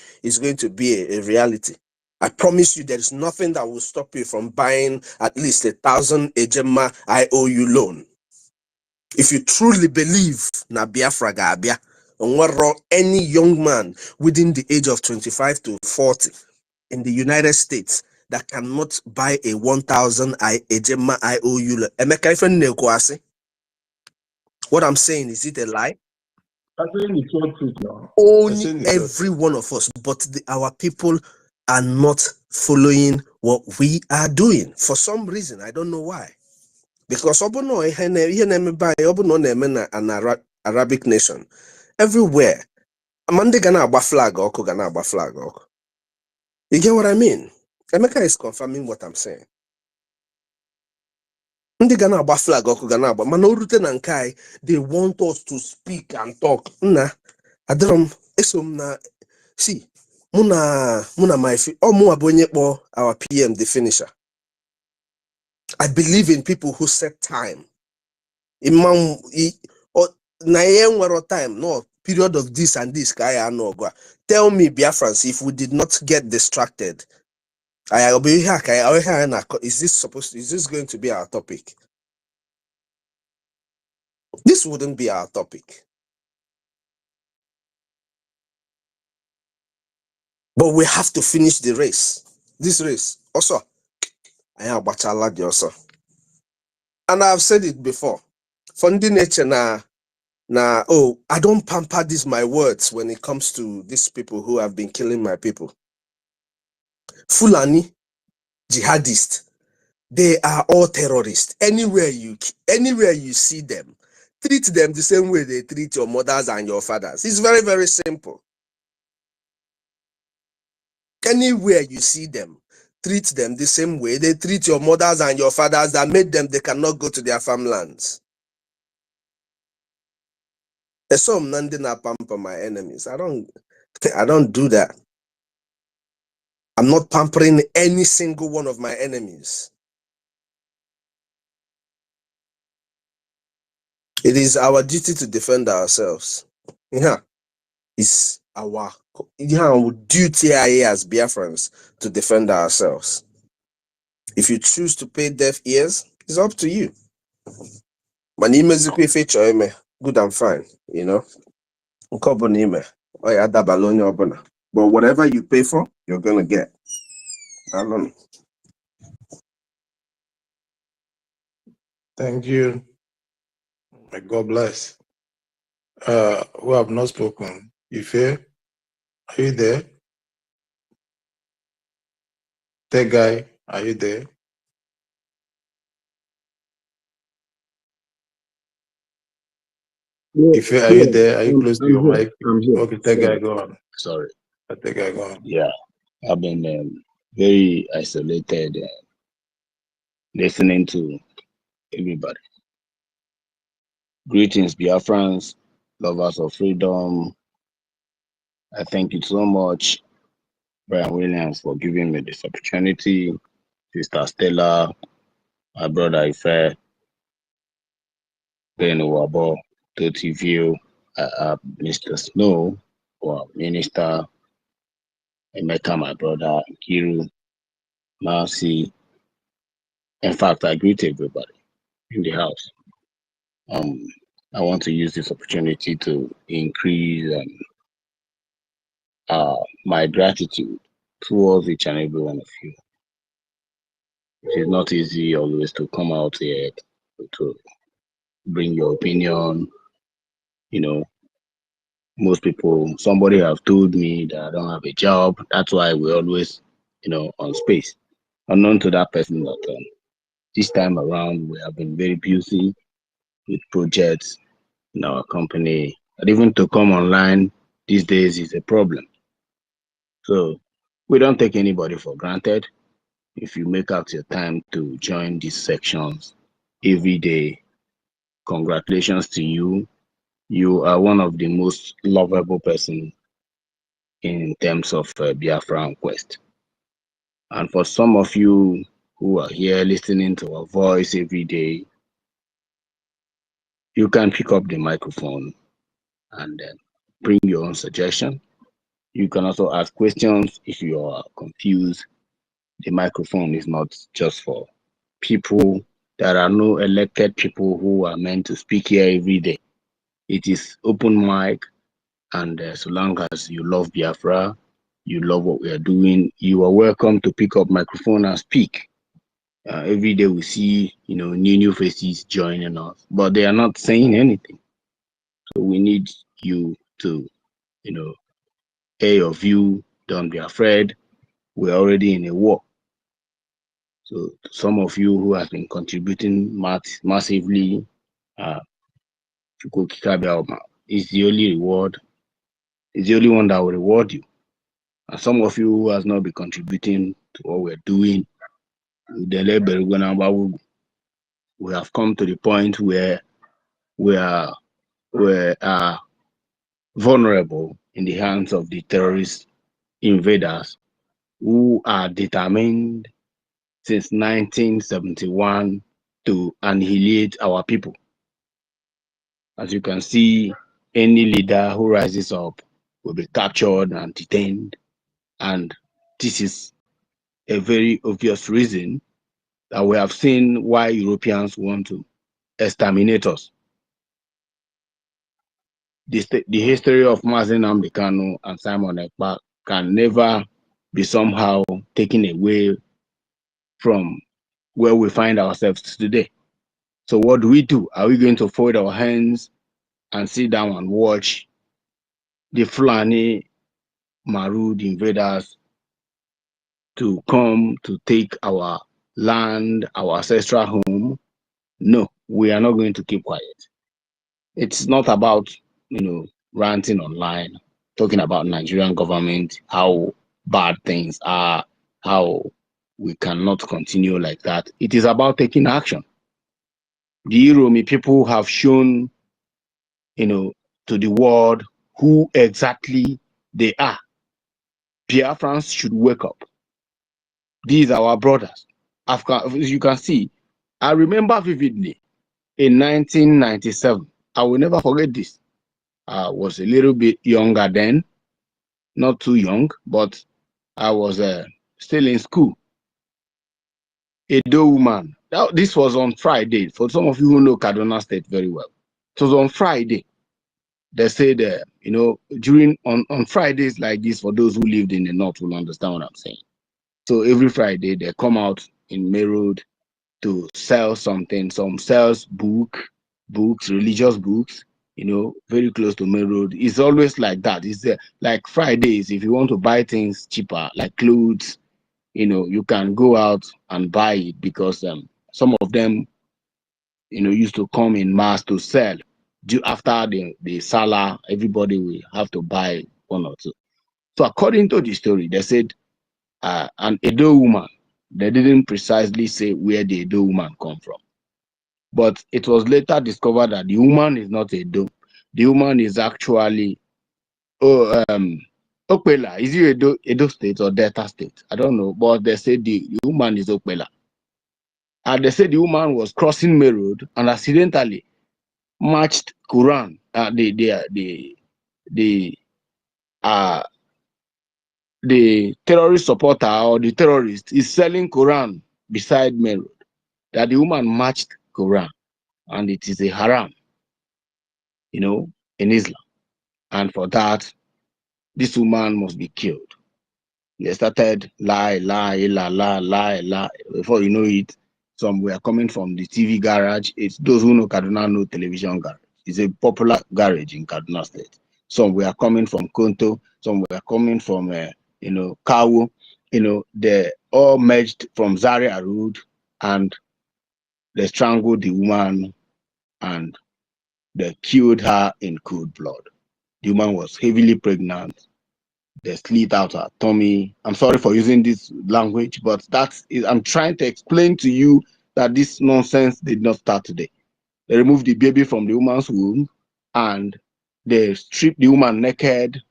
Speaker 20: a reality, I promise you there is nothing that will stop you from buying at least 1,000 Ejema IOU loan. If you truly believe na Biafra ga-abia, any young man within the age of 25 to 40 in the United States that cannot buy a 1,000 Ejema IOU loan. Emeka ife na-ekwuasị. What I'm saying, is it a lie? Only every one of us, but our people are not following what we are doing for some reason. I don't know why. Because an Arabic nation, everywhere, Amande gana agba flag ọkụ gana agba flag ọkụ. You get what I mean? Emeka is confirming what I'm saying. Ndị gana agba flag ọkụ gana agba, mana orute na nke anyị, they want us to speak and talk. Nna, adịrọ m na see, Muna my our PM the finisher. I believe in people who set time. Imam or time, no period of this and this guy no go. Tell me, Biafrans, if we did not get distracted, is this going to be our topic? This wouldn't be our topic. But we have to finish the race. This race. Also, I am Bachala also. And I've said it before. Funding nature na I don't pamper these my words when it comes to these people who have been killing my people. Fulani, jihadists, they are all terrorists. Anywhere you see them, treat them the same way they treat your mothers and your fathers. It's very, very simple. Anywhere you see them, treat them the same way they treat your mothers and your fathers that made them they cannot go to their farmlands. There's some Nandi na pamper my enemies. I don't do that. I'm not pampering any single one of my enemies. It is our duty to defend ourselves. Yeah, it's our duty as Biafrans to defend ourselves. If you choose to pay deaf ears, it's up to you. Good and fine, you know. But whatever you pay for, you're gonna get. I don't know.
Speaker 8: Thank you. May God bless. Who have not spoken? Ife, are you there? That guy, are you there?
Speaker 2: Yeah,
Speaker 8: Ife, are you
Speaker 2: yeah,
Speaker 8: there? Are you close to
Speaker 2: I'm
Speaker 8: your
Speaker 2: here.
Speaker 8: mic?
Speaker 2: I'm here.
Speaker 8: Okay, that guy,
Speaker 2: Sorry,
Speaker 8: go on.
Speaker 2: sorry.
Speaker 8: Let that guy go on.
Speaker 2: Yeah, I've been very isolated, listening to everybody. Greetings, Biafrans, lovers of freedom. I thank you so much, Brian Williams, for giving me this opportunity. Sister Stella, my brother Ife, Ben Wabo, Toti View, Mr. Snow, or Minister Emeka, my brother, Kiru, Marcy. In fact, I greet everybody in the house. I want to use this opportunity to increase my gratitude towards each and every one of you. It is not easy always to come out here to bring your opinion. You know, most people, somebody have told me that I don't have a job. That's why we're always, on space. Unknown to that person that this time around we have been very busy with projects in our company. And even to come online these days is a problem. So we don't take anybody for granted. If you make out your time to join these sections every day, congratulations to you. You are one of the most lovable person in terms of Biafran quest. And for some of you who are here listening to our voice every day, you can pick up the microphone and bring your own suggestion. You can also ask questions if you are confused. The microphone is not just for people. There are no elected people who are meant to speak here every day. It is open mic, and so long as you love Biafra, you love what we are doing, you are welcome to pick up microphone and speak. Every day we see, new faces joining us, but they are not saying anything. So we need you to, air your view. Don't be afraid. We're already in a war. So some of you who have been contributing massively, is the only reward. It's the only one that will reward you. And some of you who has not been contributing to what we're doing, we have come to the point where we are vulnerable in the hands of the terrorist invaders who are determined since 1971 to annihilate our people. As you can see, any leader who rises up will be captured and detained. And this is a very obvious reason that we have seen why Europeans want to exterminate us. The history of Mazen Amdekano and Simon Ekpa can never be somehow taken away from where we find ourselves today. So what do? Are we going to fold our hands and sit down and watch the Fulani Marud invaders to come to take our land, our ancestral home? No, we are not going to keep quiet. It's not about, ranting online, talking about Nigerian government, how bad things are, how we cannot continue like that. It is about taking action. The Iromi people have shown, to the world who exactly they are. Biafrans should wake up. These are our brothers. As you can see, I remember vividly
Speaker 8: in 1997. I will never forget this. I was a little bit younger then, not too young, but I was still in school. A Edo woman. Now, this was on Friday. For some of you who know Kaduna State very well, it was on Friday. They said, you know, on Fridays like this, for those who lived in the north will understand what I'm saying. So every Friday they come out in May Road to sell something. Some sells books, religious books, you know, very close to May Road. It's always like that. It's like Fridays, if you want to buy things cheaper, like clothes, you know, you can go out and buy it because some of them, you know, used to come in mass to sell. After the Salah, everybody will have to buy one or two. So according to the story, they said an Edo woman, they didn't precisely say where the Edo woman come from. But it was later discovered that the woman is not Edo. The woman is actually Okpela. Is it Edo State or Delta State? I don't know. But they said the woman is Okpela. And they said the woman was crossing May Road and accidentally matched Quran. The terrorist supporter or the terrorist is selling Quran beside May Road. That the woman matched Quran, and it is a haram, you know, in Islam. And for that, this woman must be killed. They started lie. Before you know it, some were coming from the TV garage. It's those who know Kaduna know television garage. It's a popular garage in Kaduna State. Some were coming from Konto. Some were coming from, you know, Kawo. You know, they all merged from Zaria Road, and they strangled the woman and they killed her in cold blood. The woman was heavily pregnant. They slit out her tummy. I'm sorry for using this language, but I'm trying to explain to you that this nonsense did not start today. They removed the baby from the woman's womb and they stripped the woman naked,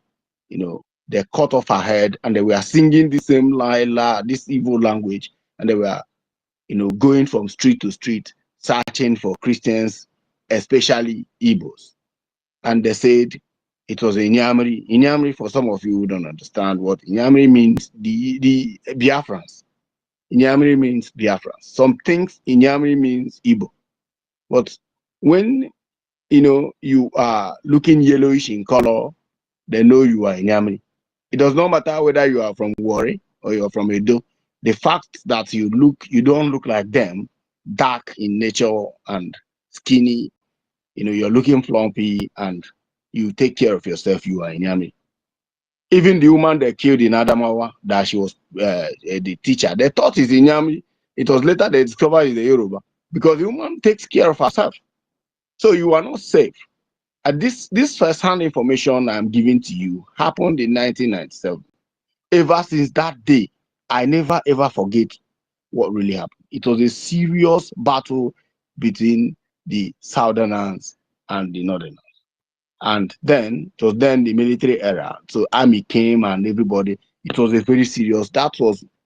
Speaker 8: you know, they cut off her head and they were singing the same lie, this evil language, and they were, you know, going from street to street, searching for Christians, especially Igbos. And they said it was a Inyamri. Inyamri, for some of you who don't understand what Inyamri means, the Biafrans. Inyamri means Biafrans. Some things Inyamri means Igbo. But when, you know, you are looking yellowish in color, they know you are Inyamri. It does not matter whether you are from Warri or you're from Edo. The fact that you don't look like them, dark in nature and skinny, you know, you're looking flumpy and you take care of yourself, you are Inyami. Even the woman they killed in Adamawa, that she was the teacher, they thought it's Inyami. It was later they discovered it's the Yoruba because the woman takes care of herself. So you are not safe. And this first-hand information I'm giving to you happened in 1997. Ever since that day, I never ever forget what really happened. It was a serious battle between the Southerners and the Northerners. And then it was then the military era. So army came and everybody. It was a very serious. That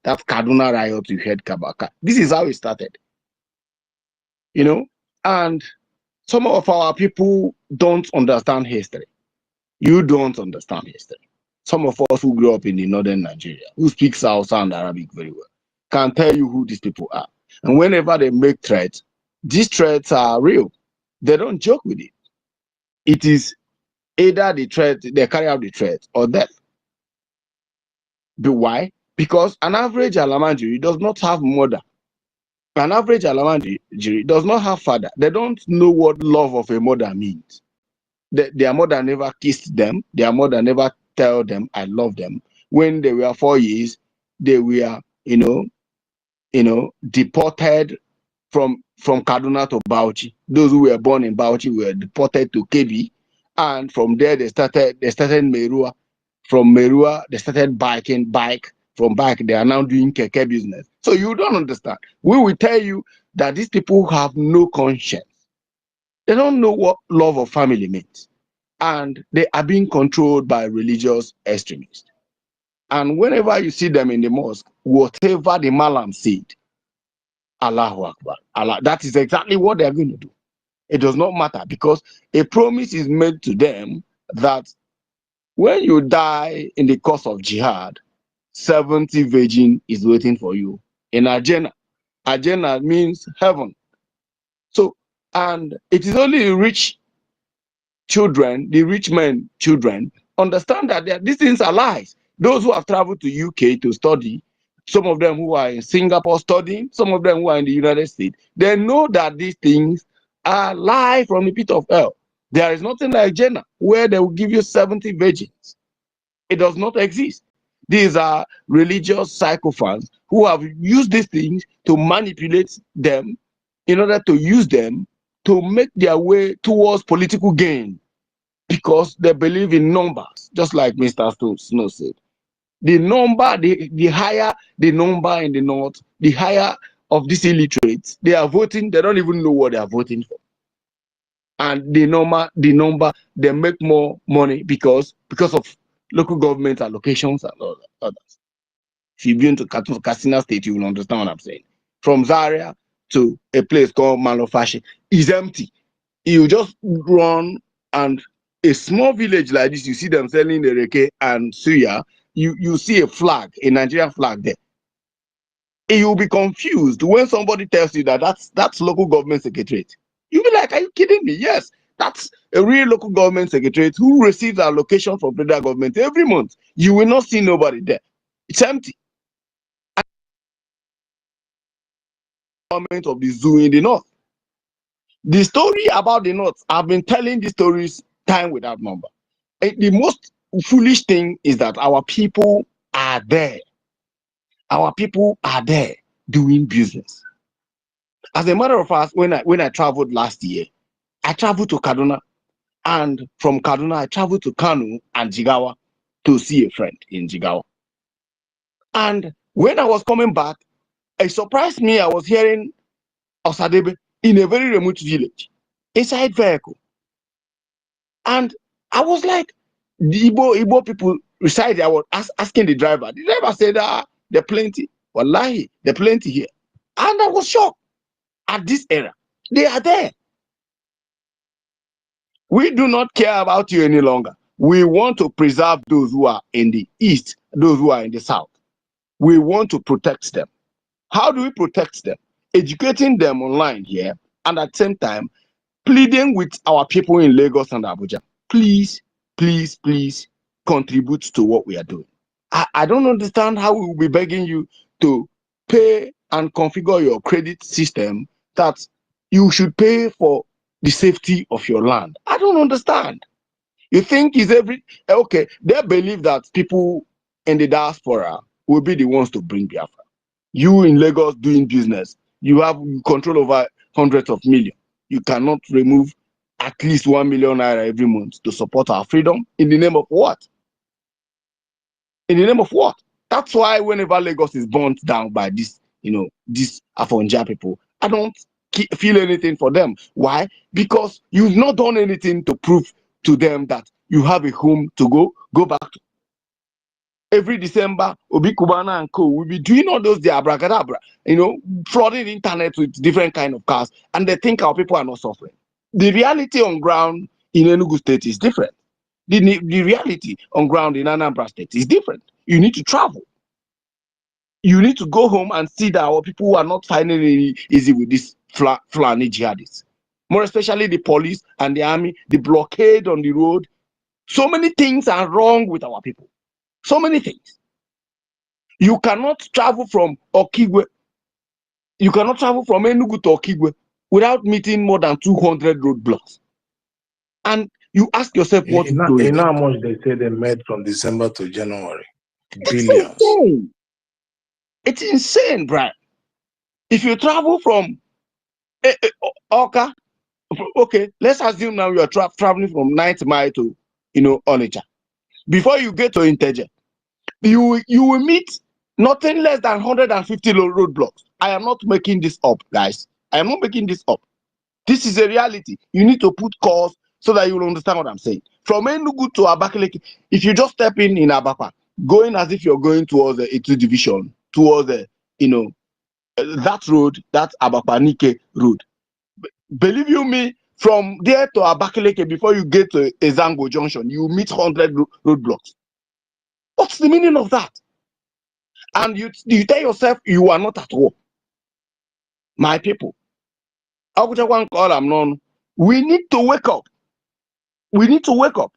Speaker 8: Kaduna riot you heard Kabaka. This is how it started. You know, and some of our people don't understand history. You don't understand history. Some of us who grew up in the northern Nigeria, who speak Hausa and Arabic very well, can tell you who these people are. And whenever they make threats, these threats are real. They don't joke with it. It is either the threat, they carry out the threat, or death. But why? Because an average Alamanjiri does not have mother. An average Alamanjiri does not have father. They don't know what love of a mother means. Their mother never kissed them. Their mother never tell them, I love them. When they were 4 years, they were, deported from Kaduna to Bauchi. Those who were born in Bauchi were deported to Kebbi, and from there they started Merua. From Merua, they started bike. From bike, they are now doing keke business. So you don't understand. We will tell you that these people have no conscience. They don't know what love of family means. And they are being controlled by religious extremists. And whenever you see them in the mosque, whatever the Malam said, Allahu Akbar, Allah, that is exactly what they are going to do.
Speaker 21: It does not matter because a promise is made to them that when you die in the cause of jihad, 70 virgin is waiting for you in Ajena. Ajena means heaven. So, and it is only rich children, the rich men children, understand that these things are lies. Those who have traveled to UK to study, some of them who are in Singapore studying, some of them who are in the United States, they know that these things are lie from the pit of hell. There is nothing like Jannah where they will give you 70 virgins. It does not exist. These are religious sycophants who have used these things to manipulate them in order to use them to make their way towards political gain, because they believe in numbers, just like Mr. Snow said. The number, the higher the number in the north, the higher of these illiterates, they are voting, they don't even know what they are voting for. And the number, they make more money because of local government allocations and all others. If you've been to Katsina State, you will understand what I'm saying. From Zaria to a place called Malofashi is empty. You just run, and a small village like this, you see them selling the reke and suya, you see a flag, a Nigerian flag there. You'll be confused when somebody tells you that that's local government secretariat. You'll be like, are you kidding me? Yes, that's a real local government secretariat who receives allocation from federal government every month. You will not see nobody there. It's empty. Government of the zoo in the north. The story about the north, I've been telling these stories time without number. The most foolish thing is that our people are there. Our people are there doing business. As a matter of fact, when I traveled last year, I traveled to Kaduna, and from Kaduna I traveled to Kanu and Jigawa to see a friend in Jigawa. And when I was coming back, it surprised me. I was hearing Osadebe in a very remote village, inside vehicle. And I was like, the Igbo people reside. I was asking the driver. The driver said, there are plenty. Wallahi, there are plenty here. And I was shocked at this era. They are there. We do not care about you any longer. We want to preserve those who are in the east, those who are in the south. We want to protect them. How do we protect them? Educating them online here, and at the same time, pleading with our people in Lagos and Abuja. Please, please, please contribute to what we are doing. I don't understand how we will be begging you to pay and configure your credit system that you should pay for the safety of your land. I don't understand. You think is okay, they believe that people in the diaspora will be the ones to bring Biafra. You in Lagos doing business, you have control over hundreds of millions. You cannot remove at least 1 million naira every month to support our freedom in the name of what? In the name of what? That's why whenever Lagos is burnt down by this, these Afonja people, I don't feel anything for them. Why? Because you've not done anything to prove to them that you have a home to go back to. Every December, Obi Kubana and Co will be doing all those abracadabra, flooding the internet with different kind of cars, and they think our people are not suffering. The reality on ground in Enugu State is different. The reality on ground in Anambra State is different. You need to travel. You need to go home and see that our people are not finding it easy with these Fulani jihadists. More especially the police and the army, the blockade on the road. So many things are wrong with our people. So many things. You cannot travel from Okigwe. You cannot travel from Enugu to Okigwe without meeting more than 200 roadblocks. And you ask yourself what is going on.
Speaker 8: You know how much they say they made from December to January?
Speaker 21: It's
Speaker 8: Billions.
Speaker 21: insane. It's insane, Brian. If you travel from Oka, okay, let's assume now you are traveling from 9th Mile to Onitsha. Before you get to Integer, you will meet nothing less than 150 roadblocks. I am not making this up, guys. I am not making this up. This is a reality. You need to put calls so that you will understand what I'm saying. From Enugu to Abakaliki, if you just step in Abapa, going as if you're going towards the A2 division, towards the, that road, that Abapanike road. Believe you me, From there to Abakaleke, before you get to Ezango Junction, you meet 100 roadblocks. What's the meaning of that? And you tell yourself you are not at war. My people, we need to wake up. We need to wake up.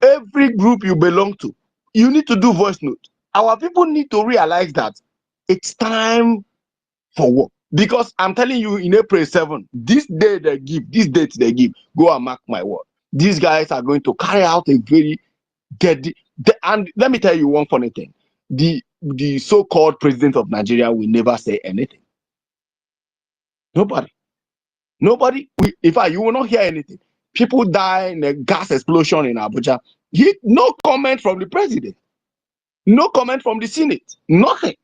Speaker 21: Every group you belong to, you need to do voice note. Our people need to realize that it's time for war. Because I'm telling you, in April 7, this day they give, this date they give, go and mark my word. These guys are going to carry out a very deadly. And let me tell you one funny thing: the so-called president of Nigeria will never say anything. Nobody. In fact, you will not hear anything. People die in a gas explosion in Abuja. No comment from the president. No comment from the Senate. Nothing.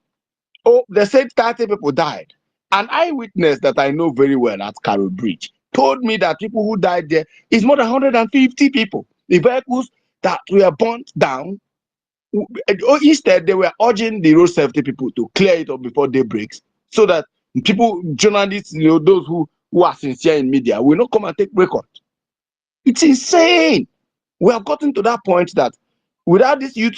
Speaker 21: Oh, they said 30 people died. An eyewitness that I know very well at Carroll Bridge told me that people who died there is more than 150 people. The vehicles that were burnt down, instead they were urging the road safety people to clear it up before day breaks, so that people, journalists, those who are sincere in media will not come and take record. It's insane. We have gotten to that point that without this youth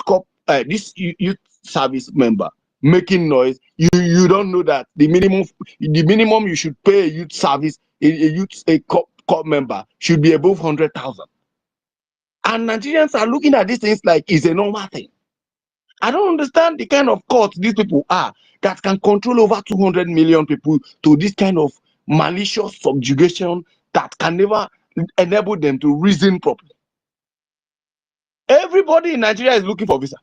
Speaker 21: service member making noise, you don't know that the minimum you should pay a youth service, a corps member should be above 100,000. And Nigerians are looking at these things like it's a normal thing. I don't understand the kind of court these people are that can control over 200 million people to this kind of malicious subjugation that can never enable them to reason properly. Everybody in Nigeria is looking for visa.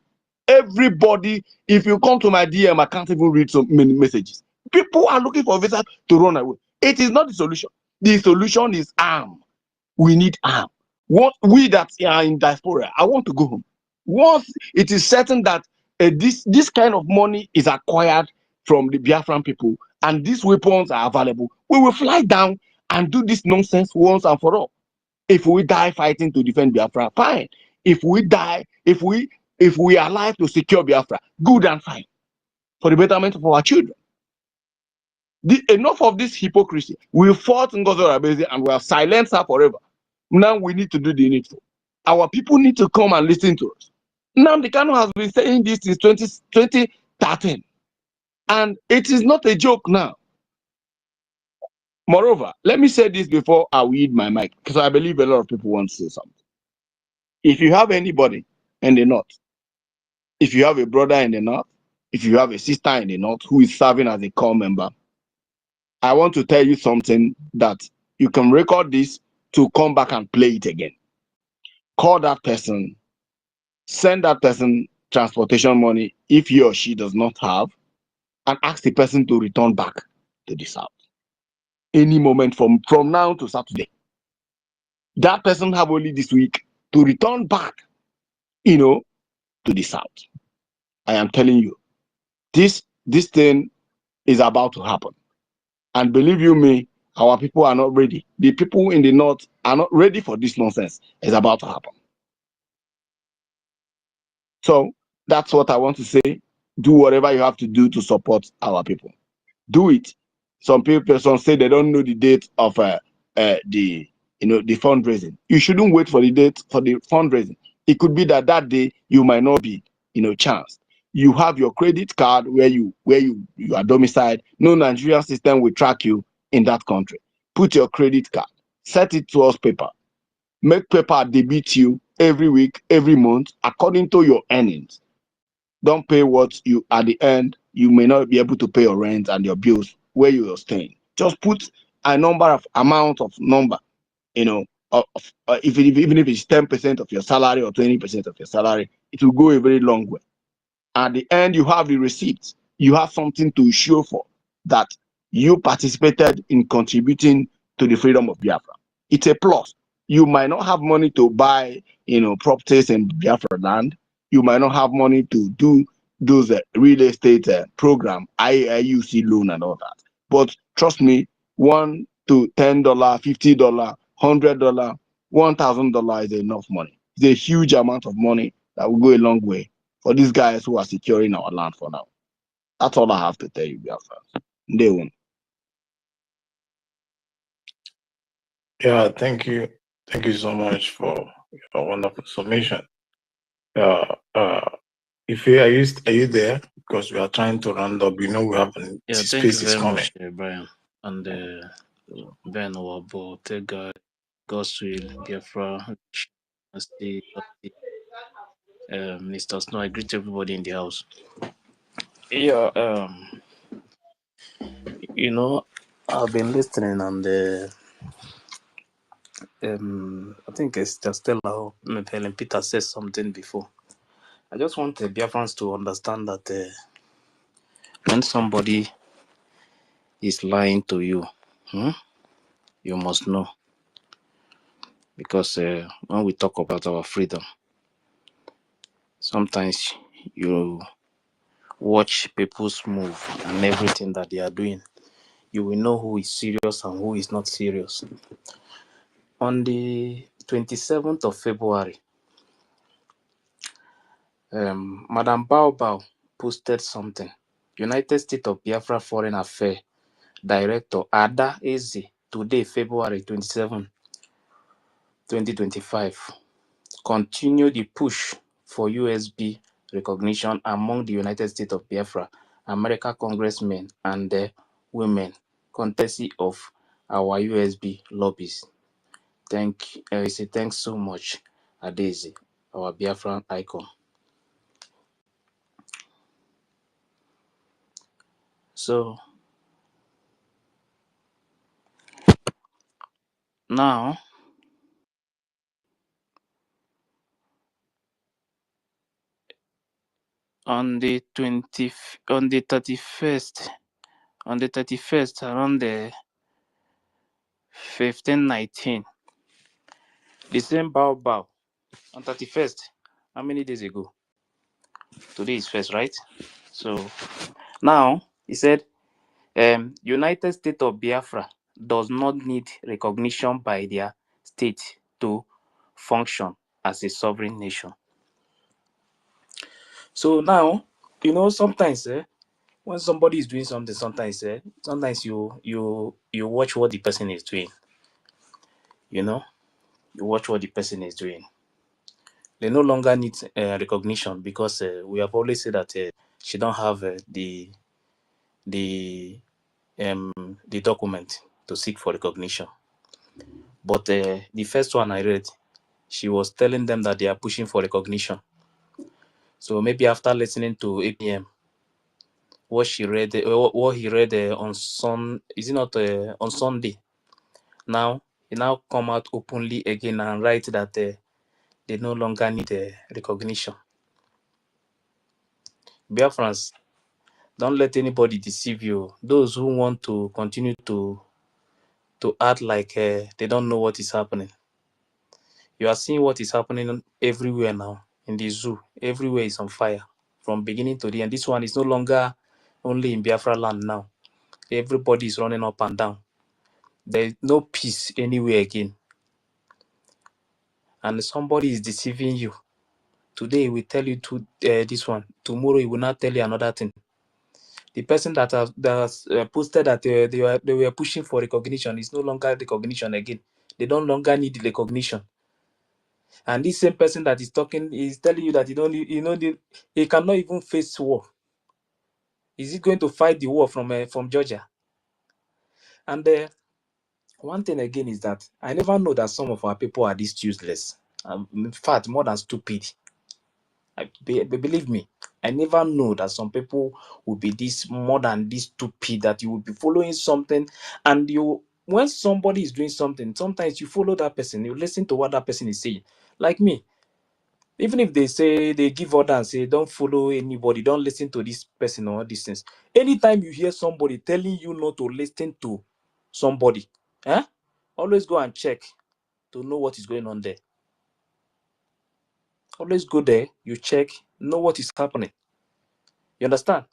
Speaker 21: Everybody, if you come to my DM, I can't even read so many messages. People are looking for visa to run away. It is not the solution. The solution is arm. We need arm. What we that are in diaspora, I want to go home. Once it is certain that this kind of money is acquired from the Biafran people and these weapons are available, we will fly down and do this nonsense once and for all. If we die fighting to defend Biafra, fine. If we die, if we are alive to secure Biafra, good and fine. For the betterment of our children. Enough of this hypocrisy. We fought NGOZI and we have silenced her forever. Now we need to do the needful. Our people need to come and listen to us. Nnamdi Kanu has been saying this since 2013. And it is not a joke now. Moreover, let me say this before I read my mic, because I believe a lot of people want to say something. If you have anybody in the north, if you have a brother in the north, if you have a sister in the north who is serving as a corps member, I want to tell you something that you can record this to come back and play it again. Call that person, send that person transportation money if he or she does not have, and ask the person to return back to the south. Any moment from now to Saturday. That person have only this week to return back, to the south. I am telling you, this thing is about to happen. And believe you me, our people are not ready. The people in the north are not ready for this nonsense. It's about to happen. So that's what I want to say. Do whatever you have to do to support our people. Do it. Some say they don't know the date of the fundraising. You shouldn't wait for the date for the fundraising. It could be that day you might not be chanced. You have your credit card where you are domiciled. No Nigerian system will track you in that country. Put your credit card, set it to us paper. Make paper debit you every week, every month, according to your earnings. Don't pay what you, at the end, you may not be able to pay your rent and your bills where you are staying. Just put a amount of number, even if it's 10% of your salary or 20% of your salary, it will go a very long way. At the end, you have the receipts. You have something to show for that you participated in contributing to the freedom of Biafra. It's a plus. You might not have money to buy, properties in Biafra land. You might not have money to do those real estate program, IUC loan and all that. But trust me, $1 to $10, $50, $100, $1,000 is enough money. It's a huge amount of money that will go a long way for these guys who are securing our land for now. That's all I have to tell you, Biafrans. Day one.
Speaker 8: Yeah, thank you. Thank you so much for your wonderful summation. If you are you there? Because we are trying to round up. We have
Speaker 4: Yeah, thank you
Speaker 8: space is
Speaker 4: very
Speaker 8: coming.
Speaker 4: much, Brian. And Ben Wabo, Tega, Goswill, Biafra, Mr. Snow. I greet everybody in the house. Yeah, I've been listening, and I think it's just Stella Helen Peter said something before. I just want the Biafrans to understand that when somebody is lying to you, you must know. Because when we talk about our freedom, sometimes you watch people's move and everything that they are doing. You will know who is serious and who is not serious. On the 27th of February, Madam Bao posted something. United States of Biafra Foreign Affairs Director Ada Eze, today, February 27, 2025, continue the push for USB recognition among the United States of Biafra, American congressmen and women, courtesy of our USB lobbies. I say thanks so much, Adeze, our Biafran icon. So now, on the 31st, around the 15:19, the same Bao on 31st. How many days ago? Today is first, right? So now he said, United States of Biafra does not need recognition by their state to function as a sovereign nation. So now, sometimes when somebody is doing something, sometimes you watch what the person is doing. You watch what the person is doing. They no longer need recognition because we have always said that she don't have the document to seek for recognition. But the first one I read, she was telling them that they are pushing for recognition. So maybe after listening to APM, what he read on Sunday. Now he now come out openly again and write that they no longer need recognition. Biafrans, don't let anybody deceive you. Those who want to continue to act like they don't know what is happening. You are seeing what is happening everywhere now in the zoo. Everywhere is on fire from beginning to the end. This one is no longer only in Biafra land now. Everybody is running up and down. There is no peace anywhere again. And somebody is deceiving you. Today we tell you this one. Tomorrow he will not tell you another thing. The person that has posted that they were pushing for recognition is no longer recognition again. They don't longer need recognition. And this same person that is talking is telling you that he cannot even face war. Is he going to fight the war from Georgia? And one thing again is that I never know that some of our people are this useless. In fact, more than stupid. Believe me, I never know that some people will be this more than this stupid, that you will be following something, and when somebody is doing something, sometimes you follow that person, you listen to what that person is saying. Like me, even if they say they give order and say don't follow anybody, don't listen to this person or these things. Anytime you hear somebody telling you not to listen to somebody, always go and check to know what is going on there. Always go there, you check, know what is happening. You understand?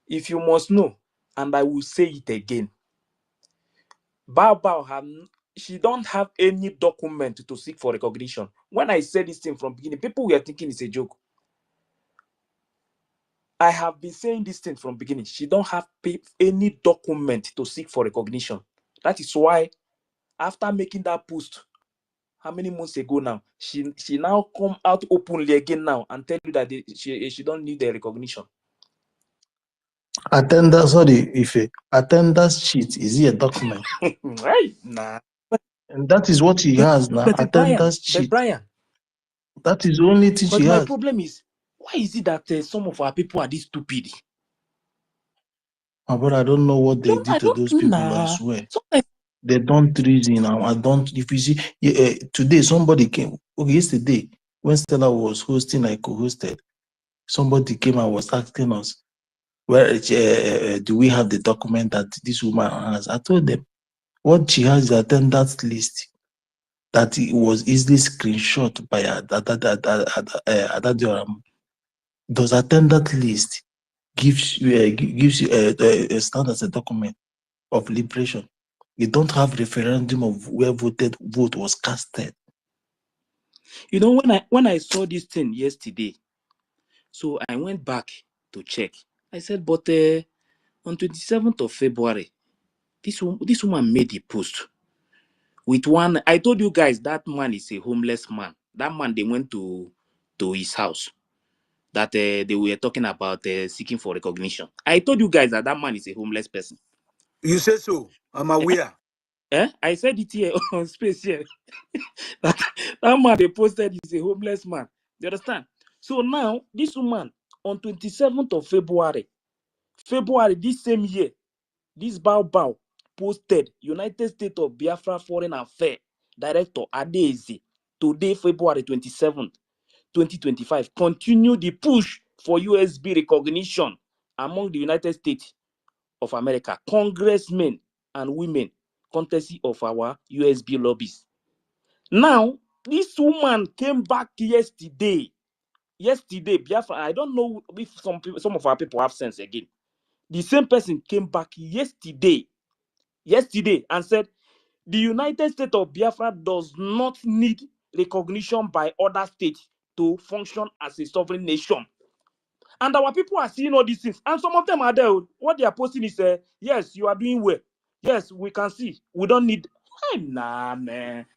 Speaker 4: If you must know, and I will say it again, she don't have any document to seek for recognition. When I said this thing from beginning, people were thinking it's a joke. I have been saying this thing from beginning. She don't have any document to seek for recognition. That is why After making that post, how many months ago now? She now come out openly again now and tell you that she don't need the recognition.
Speaker 3: Attendance, sorry, if attendance sheet, is it a document?
Speaker 4: Right? Nah.
Speaker 3: And that is what she has now,
Speaker 4: But
Speaker 3: attendance sheet.
Speaker 4: Brian.
Speaker 3: That is the only thing
Speaker 4: But
Speaker 3: she
Speaker 4: my
Speaker 3: has.
Speaker 4: problem is, why is it that some of our people are this stupid?
Speaker 3: But I don't know what they
Speaker 4: No,
Speaker 3: did
Speaker 4: I
Speaker 3: to
Speaker 4: don't
Speaker 3: those
Speaker 4: know.
Speaker 3: people,
Speaker 4: Nah.
Speaker 3: I swear.
Speaker 4: Sometimes
Speaker 3: They don't reason. I don't, if you see, today somebody came, okay, yesterday, when Stella was hosting, I co-hosted, somebody came and was asking us, where do we have the document that this woman has? I told them, what she has is the attendance list that it was easily screenshot by Adadioram. Those attendance list gives you stand as a document of liberation. You don't have referendum of where vote was casted.
Speaker 4: you know, when I saw this thing yesterday, so I went back to check. I said, but on 27th of February, this woman made a post with one. I told you guys that man is a homeless man. That man, they went to his house. That they were talking about seeking for recognition. I told you guys that man is a homeless person.
Speaker 7: You say so. I'm aware.
Speaker 4: I said it here on space here. that man they posted is a homeless man. You understand? So now, this woman, on 27th of February this same year, this Bao posted United States of Biafra Foreign Affairs Director Adezi, today, February 27th, 2025, continue the push for USB recognition among the United States of America, congressmen and women, courtesy of our USB lobbies. Now, this woman came back yesterday, Biafra. I don't know if some of our people have sense again. The same person came back yesterday, and said, the United States of Biafra does not need recognition by other states to function as a sovereign nation. And our people are seeing all these things. And some of them are there. What they are posting is, yes, you are doing well. Yes, we can see. We don't need... Hey, nah, man.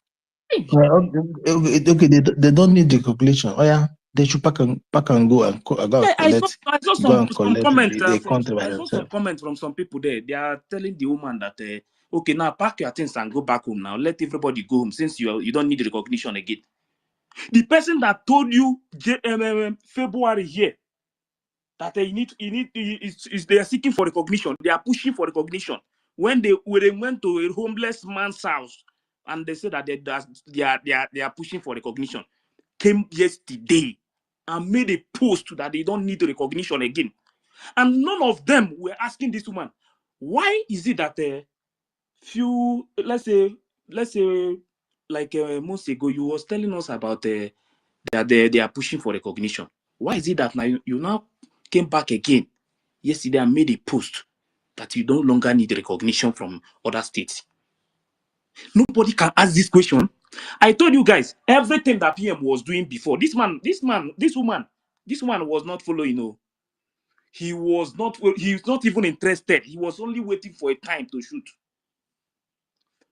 Speaker 3: Okay, they don't need recognition. Oh yeah, they should pack and go and collect.
Speaker 4: I saw
Speaker 3: Go and
Speaker 4: some
Speaker 3: collect
Speaker 4: comments
Speaker 3: the
Speaker 4: from
Speaker 3: country by
Speaker 4: I saw some
Speaker 3: themselves.
Speaker 4: comments from some people there. They are telling the woman that okay, now pack your things and go back home now. Let everybody go home since you don't need recognition again. The person that told you February here that they are seeking for recognition. They are pushing for recognition. When they went to a homeless man's house and they said that they are pushing for recognition, came yesterday and made a post that they don't need recognition again. And none of them were asking this woman, why is it that few, let's say like months ago, you was telling us about that they are pushing for recognition. Why is it that now you now came back again yesterday and made a post that you no longer need recognition from other states? Nobody can ask this question. I told you guys everything that PM was doing before. This woman was not following. No, he was not even interested. He was only waiting for a time to shoot.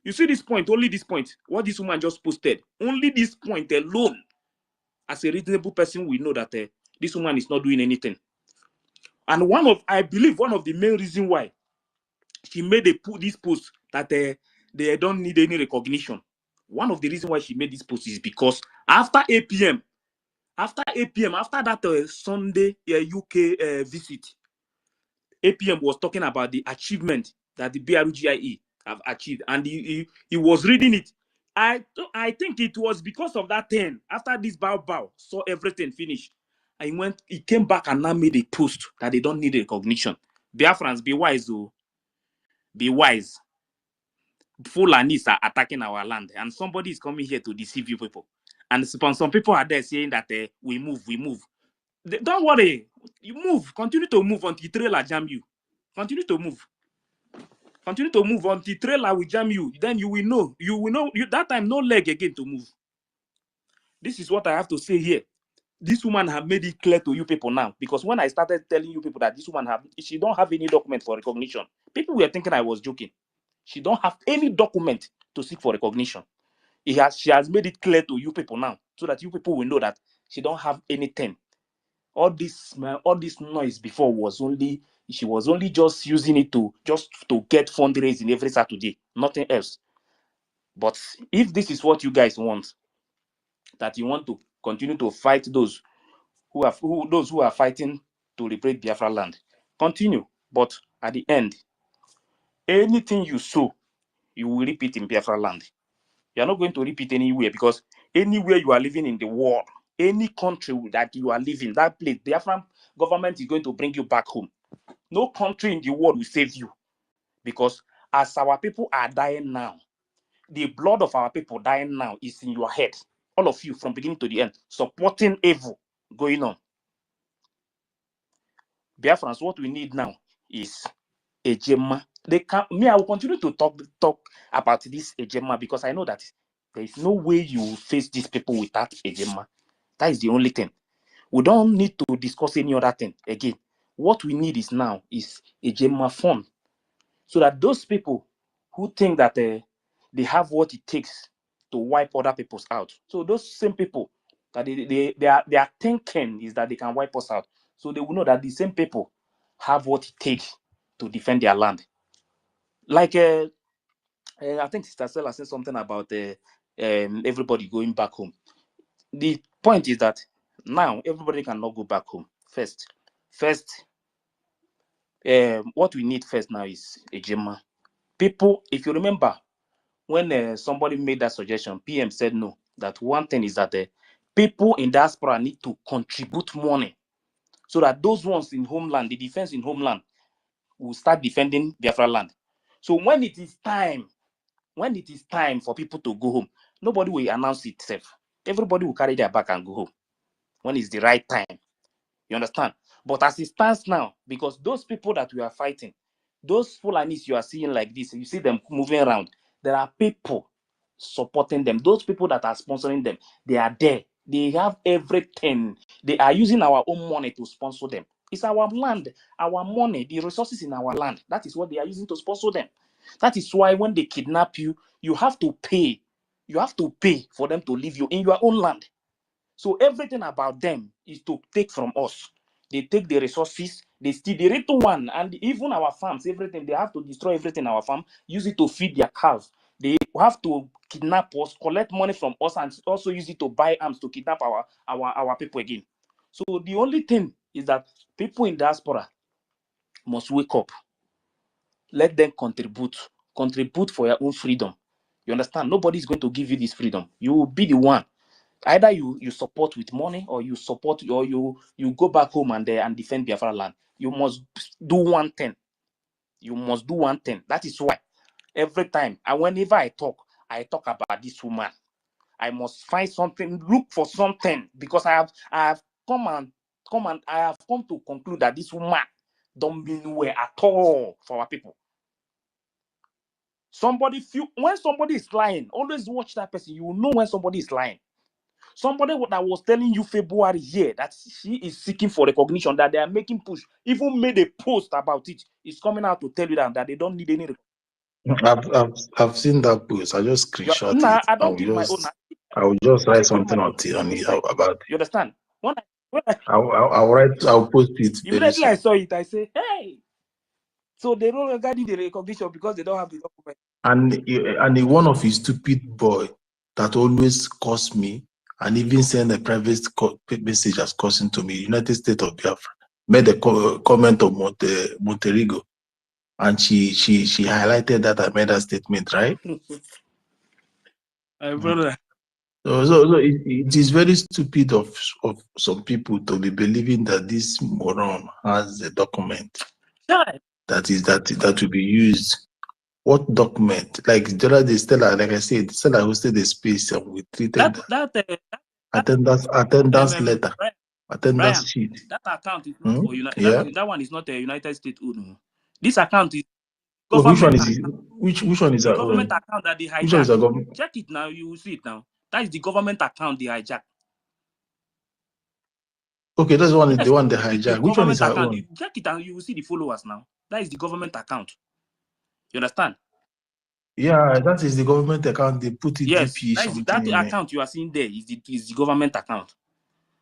Speaker 4: You see this point, only this point, what this woman just posted, only this point alone, as a reasonable person, we know that this woman is not doing anything. And I believe one of the main reasons why she made this post that they don't need any recognition. One of the reasons why she made this post is because after 8 p.m., after that Sunday UK visit, APM was talking about the achievement that the BRGIE have achieved, and he was reading it. I think it was because of that thing. After this bow saw everything finish, and he came back and now made a post that they don't need recognition. Biafrans, be wise, oh, be wise. Fulanis are attacking our land, and somebody is coming here to deceive you people. And some people are there saying that we move. Don't worry, you move. Continue to move until trailer jam you. Continue to move. Continue to move until trailer will jam you. Then you will know. That time no leg again to move. This is what I have to say here. This woman have made it clear to you people now, because when I started telling you people that this woman she don't have any document for recognition, people were thinking I was joking. She don't have any document to seek for recognition. She has made it clear to you people now, so that you people will know that she don't have anything. All this noise before was only, she was only just using it to get fundraising every Saturday, nothing else. But if this is what you guys want, that you want to continue to fight those who are fighting to liberate Biafra land, continue. But at the end, anything you sow, you will reap it in Biafra land. You are not going to reap it anywhere, because anywhere you are living in the world, any country that you are living, that place, the Biafran government is going to bring you back home. No country in the world will save you, because as our people are dying now, the blood of our people dying now is in your head. All of you, from beginning to the end, supporting evil going on. Biafrans, what we need now is Ejema. I will continue to talk about this Ejema, because I know that there is no way you will face these people without Ejema. That is the only thing. We don't need to discuss any other thing again. What we need is now is Ejema fund, so that those people who think that they have what it takes to wipe other people's out, so those same people that they are thinking is that they can wipe us out, so they will know that the same people have what it takes to defend their land. Like I think Sister Stella said something about everybody going back home. The point is that now everybody cannot go back home. First, what we need first now is Ejema. People, if you remember, when somebody made that suggestion, PM said no. That one thing is that people in diaspora need to contribute money, so that those ones in homeland, the defense in homeland, will start defending Biafra land. So when it is time for people to go home, nobody will announce itself. Everybody will carry their bag and go home when it's the right time. You understand? But as it stands now, because those people that we are fighting, those Fulanis you are seeing like this, you see them moving around, there are people supporting them. Those people that are sponsoring them, they are there. They have everything. They are using our own money to sponsor them. It's our land, our money, the resources in our land. That is what they are using to sponsor them. That is why when they kidnap you, you have to pay. You have to pay for them to leave you in your own land. So everything about them is to take from us. They take the resources, they steal the little one, and even our farms, everything. They have to destroy everything in our farm, use it to feed their cows. They have to kidnap us, collect money from us, and also use it to buy arms to kidnap our people again. So the only thing is that people in diaspora must wake up. Let them contribute for your own freedom. You understand? Nobody is going to give you this freedom. You will be the one. Either you support with money, or you support, or you go back home and defend Biafra land. You must do one thing. You must do one thing. That is why every time and whenever I talk about this woman, I must find something, look for something, because I have come to conclude that this woman don't mean well at all for our people. When somebody is lying, always watch that person. You will know when somebody is lying. Somebody that was telling you February here that she is seeking for recognition, that they are making push, even made a post about it, is coming out to tell you that they don't need any recognition.
Speaker 3: I've seen that post. I just screenshot it.
Speaker 4: I don't give my own.
Speaker 3: I will just write
Speaker 4: I give
Speaker 3: something
Speaker 4: my
Speaker 3: on it about it.
Speaker 4: You understand?
Speaker 3: I'll post it very
Speaker 4: immediately
Speaker 3: soon.
Speaker 4: I saw it, I say, hey. So they don't regard the recognition because they don't have the document.
Speaker 3: And one of his stupid boy that always calls me and even send a private message as cursing to me, United States of Biafra, made a comment on Monterigo, and she highlighted that I made that statement, right?
Speaker 4: Brother.
Speaker 3: So it is very stupid of some people to be believing that this moron has a document that will be used. What document? Like the other day, Stella, like I said, Stella hosted the space and we treated attendance letter, attendance sheet.
Speaker 4: That account is not for
Speaker 3: Yeah.
Speaker 4: that one is not a United States own. This account is
Speaker 3: Which one
Speaker 4: government.
Speaker 3: is it? Which one is
Speaker 4: the
Speaker 3: our
Speaker 4: government
Speaker 3: own?
Speaker 4: account that they hijack?
Speaker 3: Which one is our government?
Speaker 4: Check it now, you will see it now. That is the government account they hijack.
Speaker 3: Okay, that's one.
Speaker 4: Yes,
Speaker 3: The one they
Speaker 4: the
Speaker 3: hijack. Which one is our
Speaker 4: account.
Speaker 3: own?
Speaker 4: You check it and you will see the followers now. That is the government account. You understand?
Speaker 3: Yeah, that is the government account. They put it
Speaker 1: Yes,
Speaker 3: DP something
Speaker 1: that
Speaker 3: in it.
Speaker 1: account you are seeing there is the government account.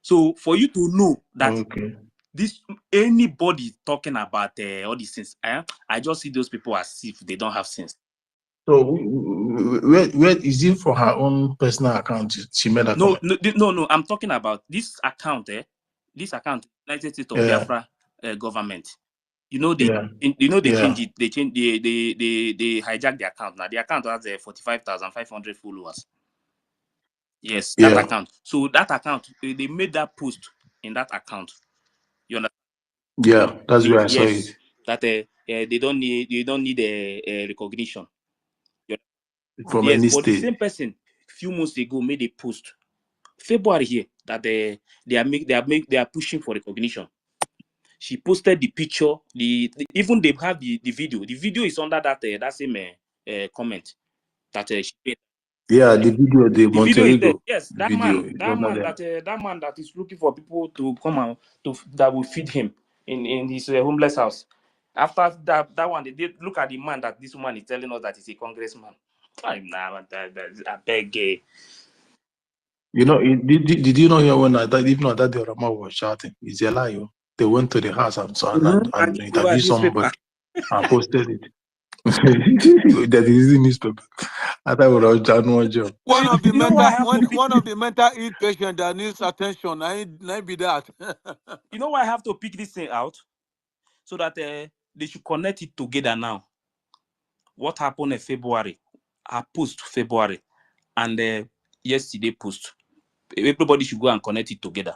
Speaker 1: So for you to know that
Speaker 3: Okay.
Speaker 1: this anybody talking about all these things, I just see those people as if they don't have sense.
Speaker 3: So where is it for her own personal account? She made a comment.
Speaker 1: No. I'm talking about this account. This account, United States of Biafra government. You know they change it. They change they hijack the account. Now the account has 45,500 followers. Yes, that account. So that account, they made that post in that account. You understand?
Speaker 3: Yeah, that's where I saw it.
Speaker 1: That they don't need a recognition.
Speaker 3: From any
Speaker 1: but the
Speaker 3: state.
Speaker 1: same person few months ago made a post February here that they are pushing for recognition. She posted the picture. Even they have the video. The video is under that same comment that she made.
Speaker 3: Yeah, the video, the
Speaker 1: video is there.
Speaker 3: Monterrey.
Speaker 1: Yes, that man that is looking for people to come out that will feed him in his homeless house. After that one, they did look at the man that this woman is telling us that he's a congressman. I beg.
Speaker 3: You know, did you know here when even that the Rama was shouting? It's a lie. They went to the house and interviewed somebody and posted it. That is in newspaper. I thought it was January job.
Speaker 7: One of the mental ill patient that needs attention. I be that.
Speaker 1: You know why I have to pick this thing out? So that they should connect it together now. What happened in February? I post February and yesterday post. Everybody should go and connect it together.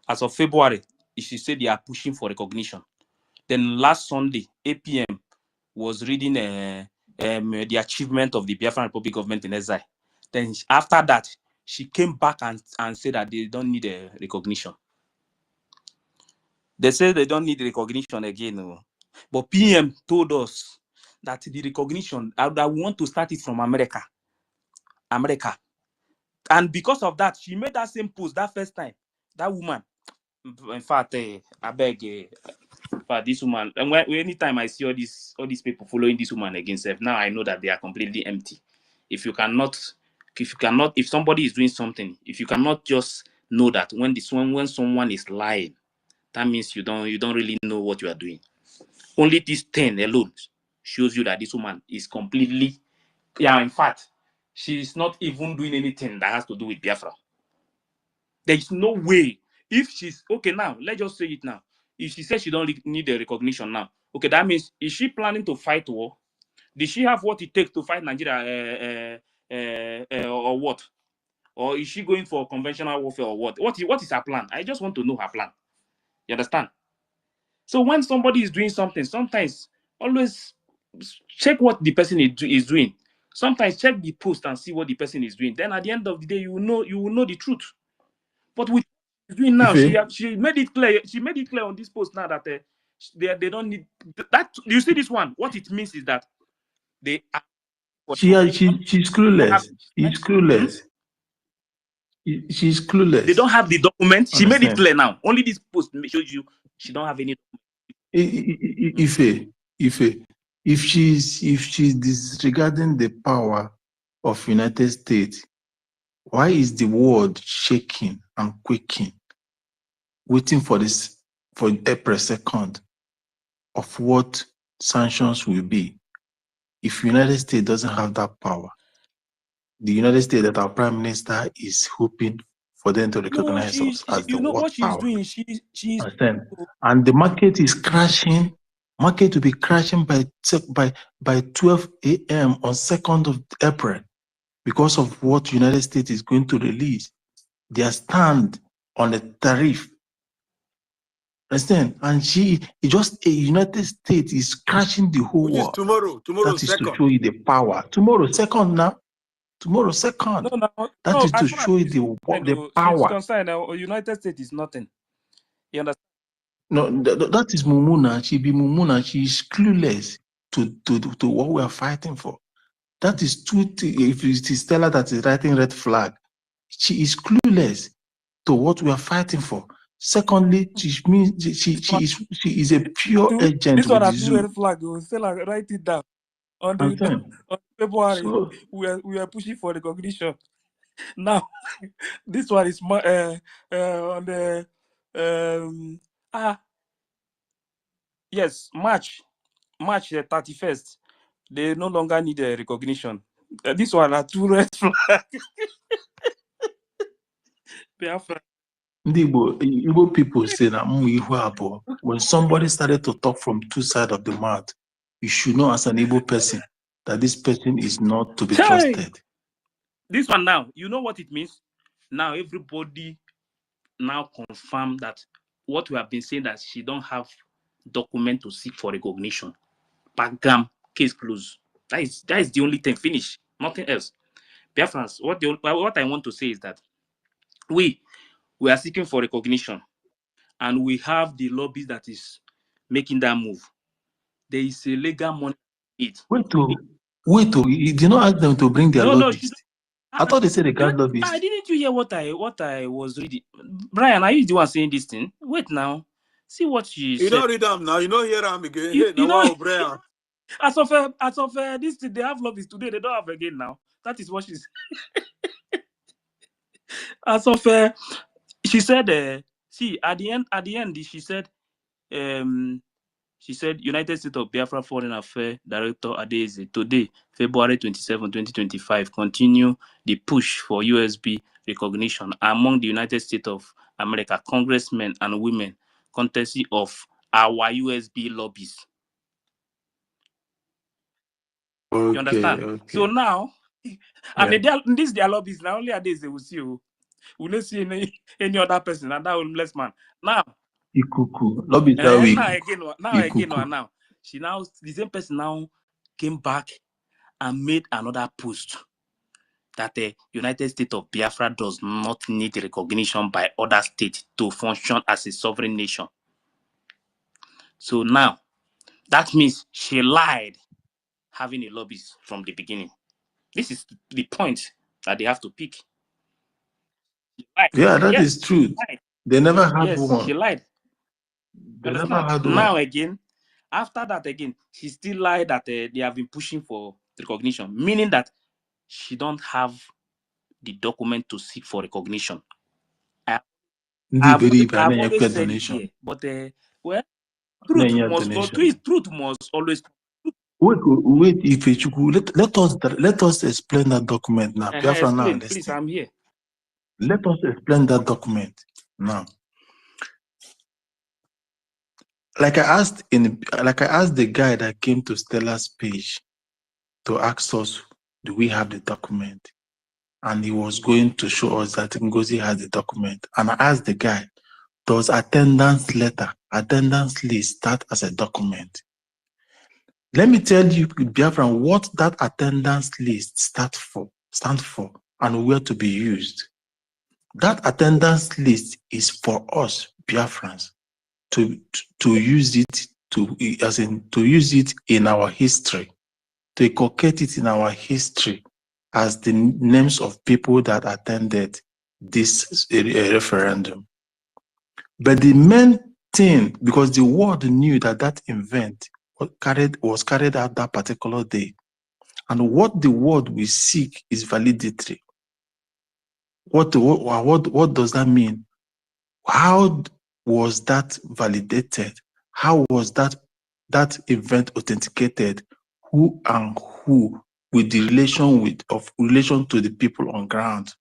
Speaker 1: As of February, she said they are pushing for recognition. Then last Sunday, APM was reading the achievement of the Biafran Republic government in exile. Then after that, she came back and said that they don't need a recognition. They say they don't need recognition again. No. But PM told us that the recognition, that we want to start it from America. And because of that, she made that same post that first time. That woman, in fact, I beg, but this woman, and anytime I see all these people following this woman against her, now I know that they are completely empty. If somebody is doing something, if you cannot just know that when someone is lying, that means you don't really know what you are doing. Only this 10 alone shows you that this woman is completely, in fact, she's not even doing anything that has to do with Biafra. There is no way. If she's okay now, let's just say it now. If she says she don't need the recognition now, okay, that means is she planning to fight war? Did she have what it takes to fight Nigeria or what? Or is she going for conventional warfare or what? What is her plan? I just want to know her plan. You understand? So when somebody is doing something, sometimes always check what the person is doing. Sometimes check the post and see what the person is doing. Then at the end of the day, you will know the truth. But with doing now, she made it clear. She made it clear on this post now that they don't need that. You see this one? What it means is that they are.
Speaker 3: She's clueless. She's clueless. She's clueless.
Speaker 1: They don't have the document. She made it clear now. Only this post shows you she don't have any.
Speaker 3: If she's disregarding the power of United States, why is the world shaking and quaking, waiting for April 2nd of what sanctions will be? If United States doesn't have that power, the United States that our Prime Minister is hoping for them to recognize us as the world
Speaker 1: what she's
Speaker 3: power.
Speaker 1: doing. She's
Speaker 3: and the market is crashing. Market will be crashing by 12 a.m. on 2nd of April because of what United States is going to release. Their stand on the tariff. Understand? And United States is crashing the whole world.
Speaker 7: Tomorrow
Speaker 3: that is
Speaker 7: second.
Speaker 3: to show you the power. Tomorrow 2nd now. Tomorrow 2nd. That is to show you the power.
Speaker 1: She's concerned. United States is nothing. You understand?
Speaker 3: No, that is Mumuna. She be Mumuna. She is clueless to what we are fighting for. That is if it is Stella that is writing red flag, she is clueless to what we are fighting for. Secondly, she means she is a pure agent.
Speaker 1: This one has red flag. Stella, write it down.
Speaker 4: on
Speaker 3: I'm
Speaker 4: the
Speaker 3: saying.
Speaker 4: on February,
Speaker 3: So
Speaker 4: we are pushing for recognition. Now, this one is on the yes, March 31st. They no longer need a recognition. This one are two red flag. Biafra.
Speaker 3: Igbo people say that when somebody started to talk from two sides of the mouth, you should know as an Igbo person that this person is not to be trusted.
Speaker 1: This one now, you know what it means? Now everybody now confirm that what we have been saying, that she don't have document to seek for recognition. Pagam, case closed. That is the only thing. Finish. Nothing else. Biafrans, what I want to say is that we are seeking for recognition, and we have the lobby that is making that move. There is a legal money.
Speaker 3: Wait, you did not ask them to bring their lobbyists. I thought they said they got lobbyists.
Speaker 1: Didn't you hear what I was reading? Brian, are you the one saying this thing? Wait now. See what she said.
Speaker 7: You don't read them now. You don't hear them again. Hey, now
Speaker 1: know,
Speaker 7: wow, Brian.
Speaker 1: As of this, they have lobbyists today. They don't have again now. That is what she's. As of she said, see at the end, she said, United States of Biafra Foreign Affairs Director Adeze, today, February 27, 2025, continue the push for USB recognition among the United States of America congressmen and women, courtesy of our USB lobbies.
Speaker 3: Okay,
Speaker 1: you understand?
Speaker 3: Okay.
Speaker 1: So now, and this their lobbies, now only Adeze they will see you. We don't see any other person, and that homeless man. Now,
Speaker 3: Ikuku. Lobby that week.
Speaker 1: Now, the same person now came back and made another post that the United States of Biafra does not need recognition by other states to function as a sovereign nation. So now, that means she lied, having a lobbyist from the beginning. This is the point that they have to pick.
Speaker 3: Yeah, that is true. They never had one.
Speaker 1: She lied.
Speaker 3: They never had
Speaker 1: now
Speaker 3: one.
Speaker 1: Again, after that again, she still lied that they have been pushing for recognition, meaning that she don't have the document to seek for recognition. I've always said it here, but well, truth must always.
Speaker 3: Wait, let us explain that document now.
Speaker 1: Explain, please. I'm here.
Speaker 3: Let us explain that document now. Like I asked the guy that came to Stella's page to ask us, do we have the document? And he was going to show us that NGOZI has the document. And I asked the guy, does attendance list start as a document? Let me tell you, Biafran, what that attendance list stands for, and where to be used. That attendance list is for us, Biafrans, to use it to use it in our history, to inculcate it in our history as the names of people that attended this referendum. But the main thing, because the world knew that event was carried out that particular day, and what the world will seek is validity. What does that mean? How was that validated? How was that event authenticated? Who and who with the relation to the people on ground?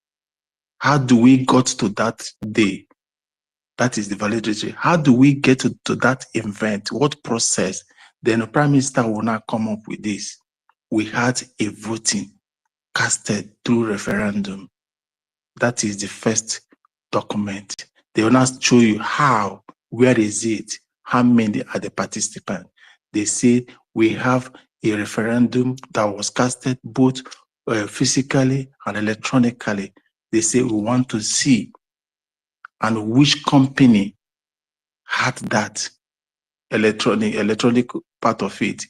Speaker 3: How do we got to that day? That is the validity. How do we get to that event? What process? Then the Prime Minister will not come up with this. We had a voting casted through referendum. That is the first document. They will not show you how, where is it, how many are the participants. They say we have a referendum that was casted both physically and electronically. They say we want to see and which company had that electronic part of it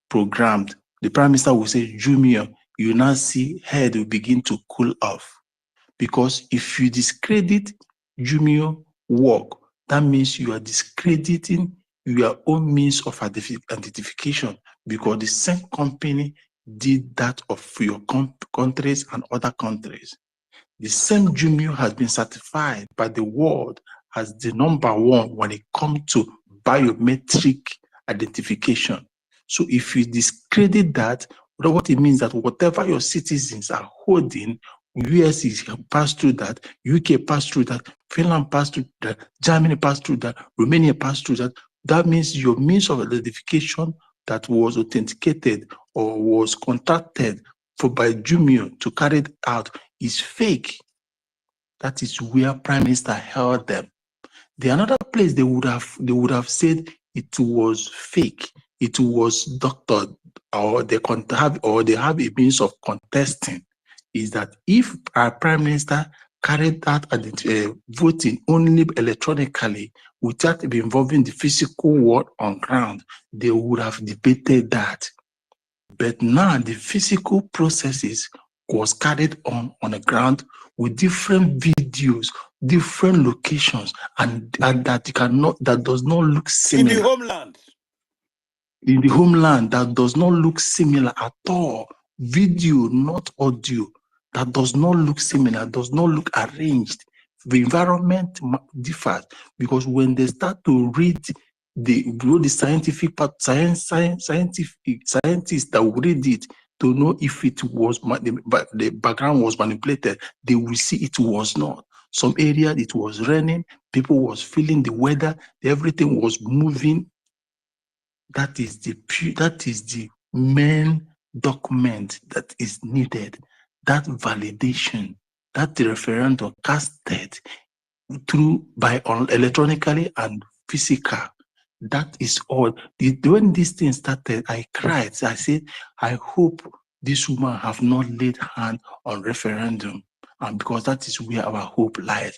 Speaker 3: programmed. The Prime Minister will say, Junior, you now see head will begin to cool off. Because if you discredit Junior work, that means you are discrediting your own means of identification, because the same company did that of your countries and other countries. The same Jumio has been certified by the world as the #1 when it comes to biometric identification. So if you discredit that, what it means that whatever your citizens are holding, US is passed through that, UK passed through that, Finland passed through that, Germany passed through that, Romania passed through that. That means your means of identification that was authenticated or was contracted for by Jumio to carry it out is fake. That is where Prime Minister held them. The another place they would have said it was fake, it was doctored, or they have a means of contesting, is that if our Prime Minister carried that voting only electronically without involving the physical world on ground, they would have debated that. But now the physical processes was carried on the ground with different videos, different locations, and that does not look similar.
Speaker 7: In the homeland.
Speaker 3: In the homeland, that does not look similar at all. Video, not audio, that does not look similar, does not look arranged. The environment differs because when they start to read the scientific part, scientists that will read it to know if it was the background was manipulated, they will see it was not. Some areas it was raining, people was feeling the weather, everything was moving. That is the main document that is needed. That validation, that the referendum casted through by electronically and physical. That is all. When this thing started, I cried. I said, I hope this woman have not laid hand on referendum, and because that is where our hope lies.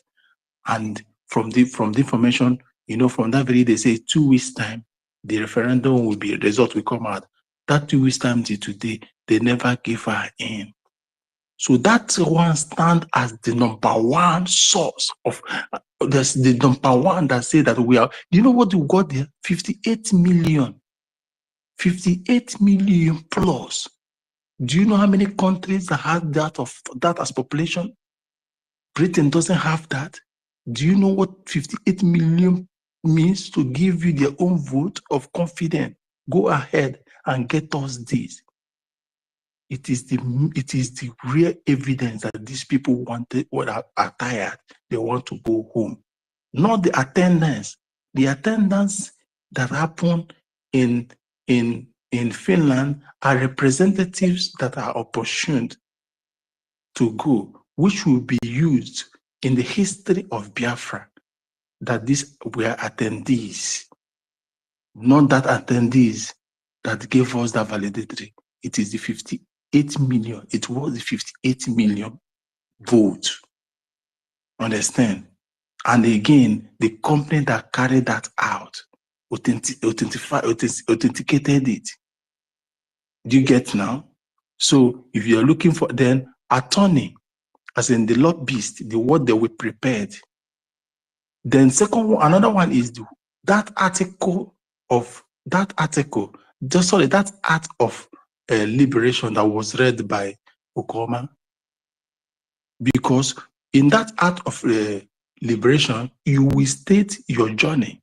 Speaker 3: And from the information, from that very day, they say 2 weeks time, the referendum will be, result will come out. That 2 weeks time till today, they never gave her in. So that one stand as the #1 source of the #1 that say that we are. Do you know what we got there? 58 million. 58 million plus. Do you know how many countries that have that as population? Britain doesn't have that. Do you know what 58 million means to give you their own vote of confidence? Go ahead and get us this. It is the real evidence that these people are tired. They want to go home. Not the attendance. The attendance that happened in Finland are representatives that are opportuned to go, which will be used in the history of Biafra, that these were attendees, not that attendees that gave us that validatory. It is the 58 million. It was the 58 million vote. Understand? And again, the company that carried that out authenticated it. Do you get now? So if you're looking for then attorney, as in the lobbyist, the word they were prepared. Then second one, another one is that act of liberation that was read by Okoma. Because in that act of liberation, you will state your journey.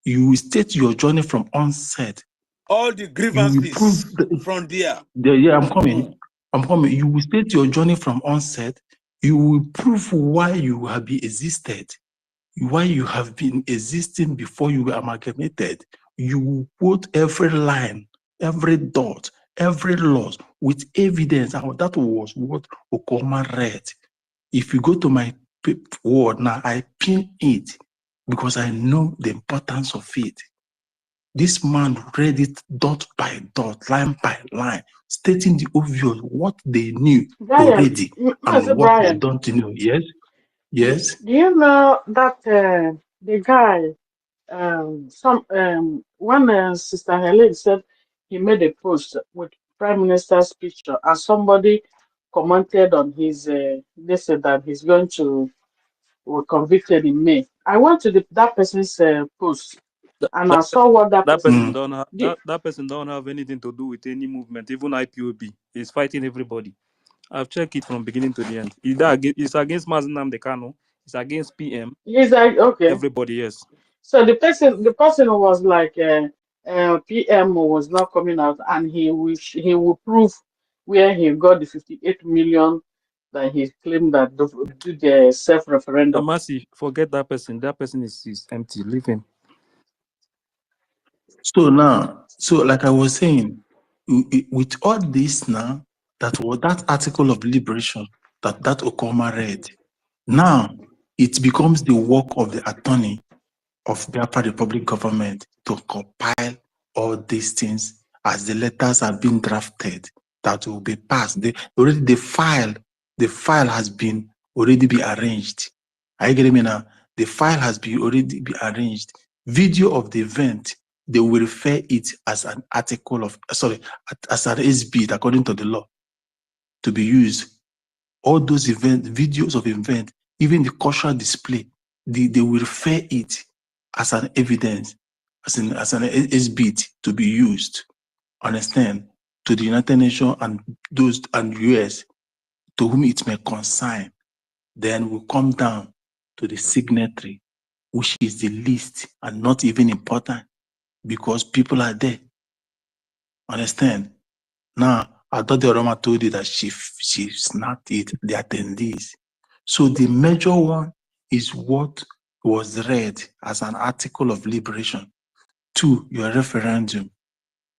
Speaker 3: You will state your journey from onset.
Speaker 7: All the grievances from there.
Speaker 3: Yeah, I'm coming. I'm coming. You will state your journey from onset. You will prove why you have been existed, why you have been existing before you were amalgamated. You will put every line, every dot, every loss with evidence. And that was what Okoma read. If you go to my word now, I pin it because I know the importance of it. This man read it dot by dot, line by line, stating the obvious, what they knew already and what they don't know. Yes, yes.
Speaker 11: Do you know that the guy, when Sister Helen said he made a post with Prime Minister's picture, and somebody commented on his, they said that he's going to be convicted in May. I went to that person's post. And I saw what that
Speaker 4: that
Speaker 11: person
Speaker 4: person
Speaker 11: did.
Speaker 4: don't have that person don't have anything to do with any movement. Even IPOB is fighting everybody. I've checked it from beginning to the end. It's against Mazinam Dekano. It's against PM.
Speaker 11: He's like, okay.
Speaker 4: Everybody, yes.
Speaker 11: So the person was like, PM was not coming out, and he will prove where he got the 58 million that he claimed that do the self-referendum.
Speaker 4: Mercy, forget that person. That person is empty. Leave him.
Speaker 3: So now, like I was saying, with all this now, that article of liberation that Okoma read, now it becomes the work of the attorney of Biafra Republic government to compile all these things as the letters have been drafted that will be passed. The file has been already be arranged. Are you getting me now? The file has been already be arranged. Video of the event, they will refer it as an article of, sorry, as an SB according to the law to be used. All those videos of event, even the cultural display, they will refer it as an evidence, as an SB to be used. Understand? To the United Nations and those and US to whom it may concern. Then we come down to the signatory, which is the least and not even important because people are there. Understand? Now, I thought the Roma told you that she snapped it, the attendees. So the major one is what was read as an article of liberation. 2, your referendum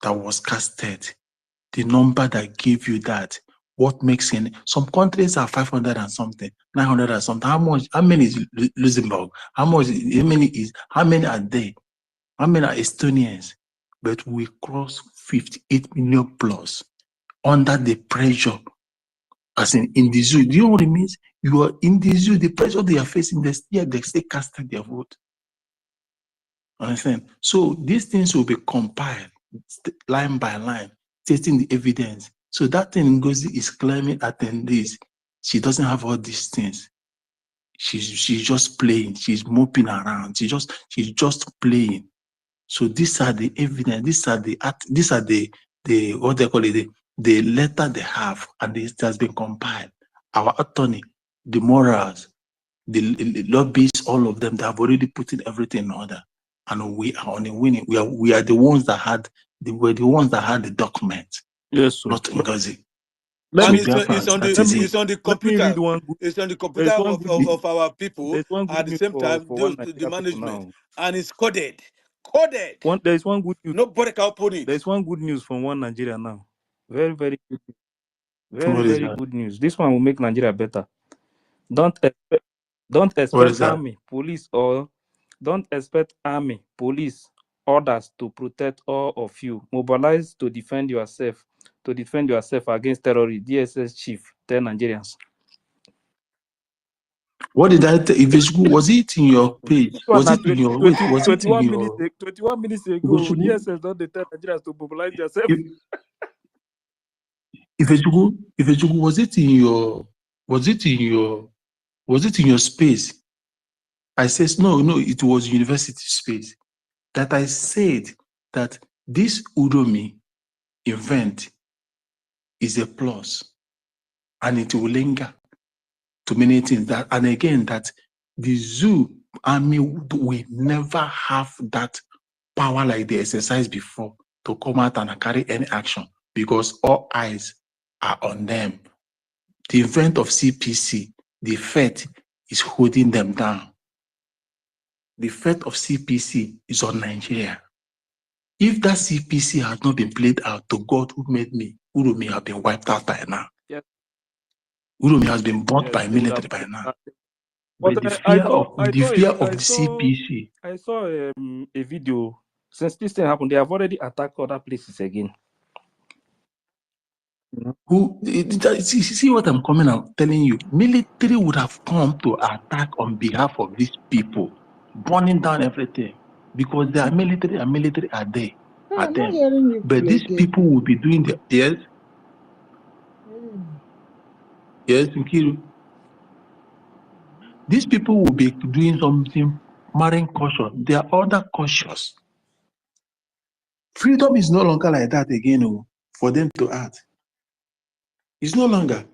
Speaker 3: that was casted. The number that gave you that. What makes it? Some countries are 500 and something, 900 and something. How many is Luxembourg? How many are they? How many are Estonians? But we cross 58 million plus under the pressure, as in the zoo. Do you know what it means? You are in the zoo, the pressure they are facing, they still casting their vote. Understand? So these things will be compiled line by line, stating the evidence. So that thing NGOZI is claiming attendees. She doesn't have all these things. She's just playing. She's moping around. She's just playing. So these are the evidence. These are the what they call it, the letter they have, and it has been compiled. Our attorney, the morals, the lobbyists, all of them, they have already put in everything in order, and we are on a winning. We are the ones that had the document.
Speaker 4: Yes, sir.
Speaker 3: Not NGOZI.
Speaker 7: And
Speaker 3: So
Speaker 7: it's on the computer. It's on the computer of our people.
Speaker 4: There's one good
Speaker 7: At the
Speaker 4: news
Speaker 7: same
Speaker 4: for
Speaker 7: time,
Speaker 4: one
Speaker 7: the
Speaker 4: Nigeria people
Speaker 7: management,
Speaker 4: now.
Speaker 7: and it's coded.
Speaker 4: There's one good news.
Speaker 7: Nobody can open it.
Speaker 4: There's one good news from one Nigeria now. Very, very good.
Speaker 3: What is
Speaker 4: Very
Speaker 3: that?
Speaker 4: good news. This one will make Nigeria better. Don't
Speaker 3: What
Speaker 4: expect
Speaker 3: is that?
Speaker 4: army, police, or don't expect army, police, orders to protect all of you. Mobilize to defend yourself. To defend yourself against terrorists. DSS chief, 10 Nigerians.
Speaker 3: What did I tell you? Was it in your page?
Speaker 4: This one
Speaker 3: Was
Speaker 4: at
Speaker 3: it in your wait? Was it in
Speaker 4: 21 minutes ago,
Speaker 3: your
Speaker 4: DSS don't tell Nigerians to mobilize themselves.
Speaker 3: If was it in your space? I says no, it was university space. That I said that this Udomi event is a plus and it will linger to many things. That, and again, that the zoo army will never have that power like they exercised before to come out and carry any action because all eyes are on them. The event of CPC, the Fed is holding them down. The fate of CPC is on Nigeria. If that CPC has not been played out, to God who made me, Urumi have been wiped out by now.
Speaker 4: Yes.
Speaker 3: Urumi has been bought by military by now. But the fear of the CPC.
Speaker 4: I saw a video. Since this thing happened, they have already attacked other places again.
Speaker 3: See what I'm coming out telling you? Military would have come to attack on behalf of these people, burning down everything because they are military and military are there.
Speaker 9: I'm not hearing you.
Speaker 3: But these people will be doing the yes. Yes, Nkiru. These people will be doing something marine cautious. They are other cautious.
Speaker 8: Freedom is no longer like that again, oh, for them to act. It's no longer.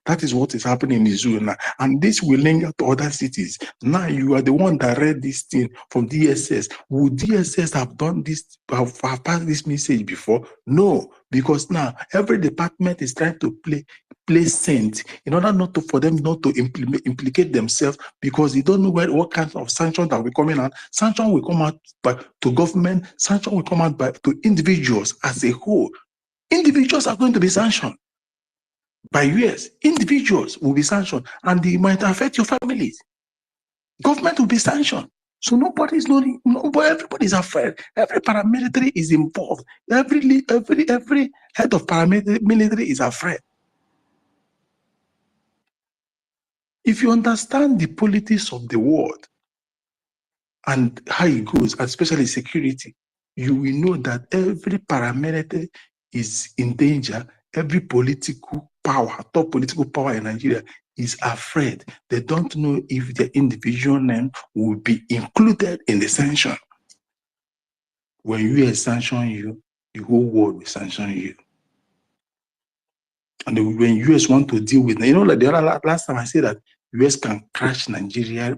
Speaker 8: That is what is happening in the zoo now. And this will linger to other cities. Now you are the one that read this thing from DSS. Would DSS have done this, have passed this message before? No, because now every department is trying to play saint in order not to, for them not to implicate themselves, because they don't know what kind of sanctions that will come in. Sanction will come out to government, sanction will come out to individuals as a whole. Individuals are going to be sanctioned by US. Individuals will be sanctioned, and they might affect your families. Government will be sanctioned. So nobody's not, everybody's afraid. Every paramilitary is involved. Every head of paramilitary is afraid. If you understand the politics of the world and how it goes, especially security, you will know that every paramilitary is in danger. Every political power, top political power in Nigeria is afraid. They don't know if their individual name will be included in the sanction. When US sanction you, the whole world will sanction you. And when US want to deal with, like the other last time I said that US can crash Nigeria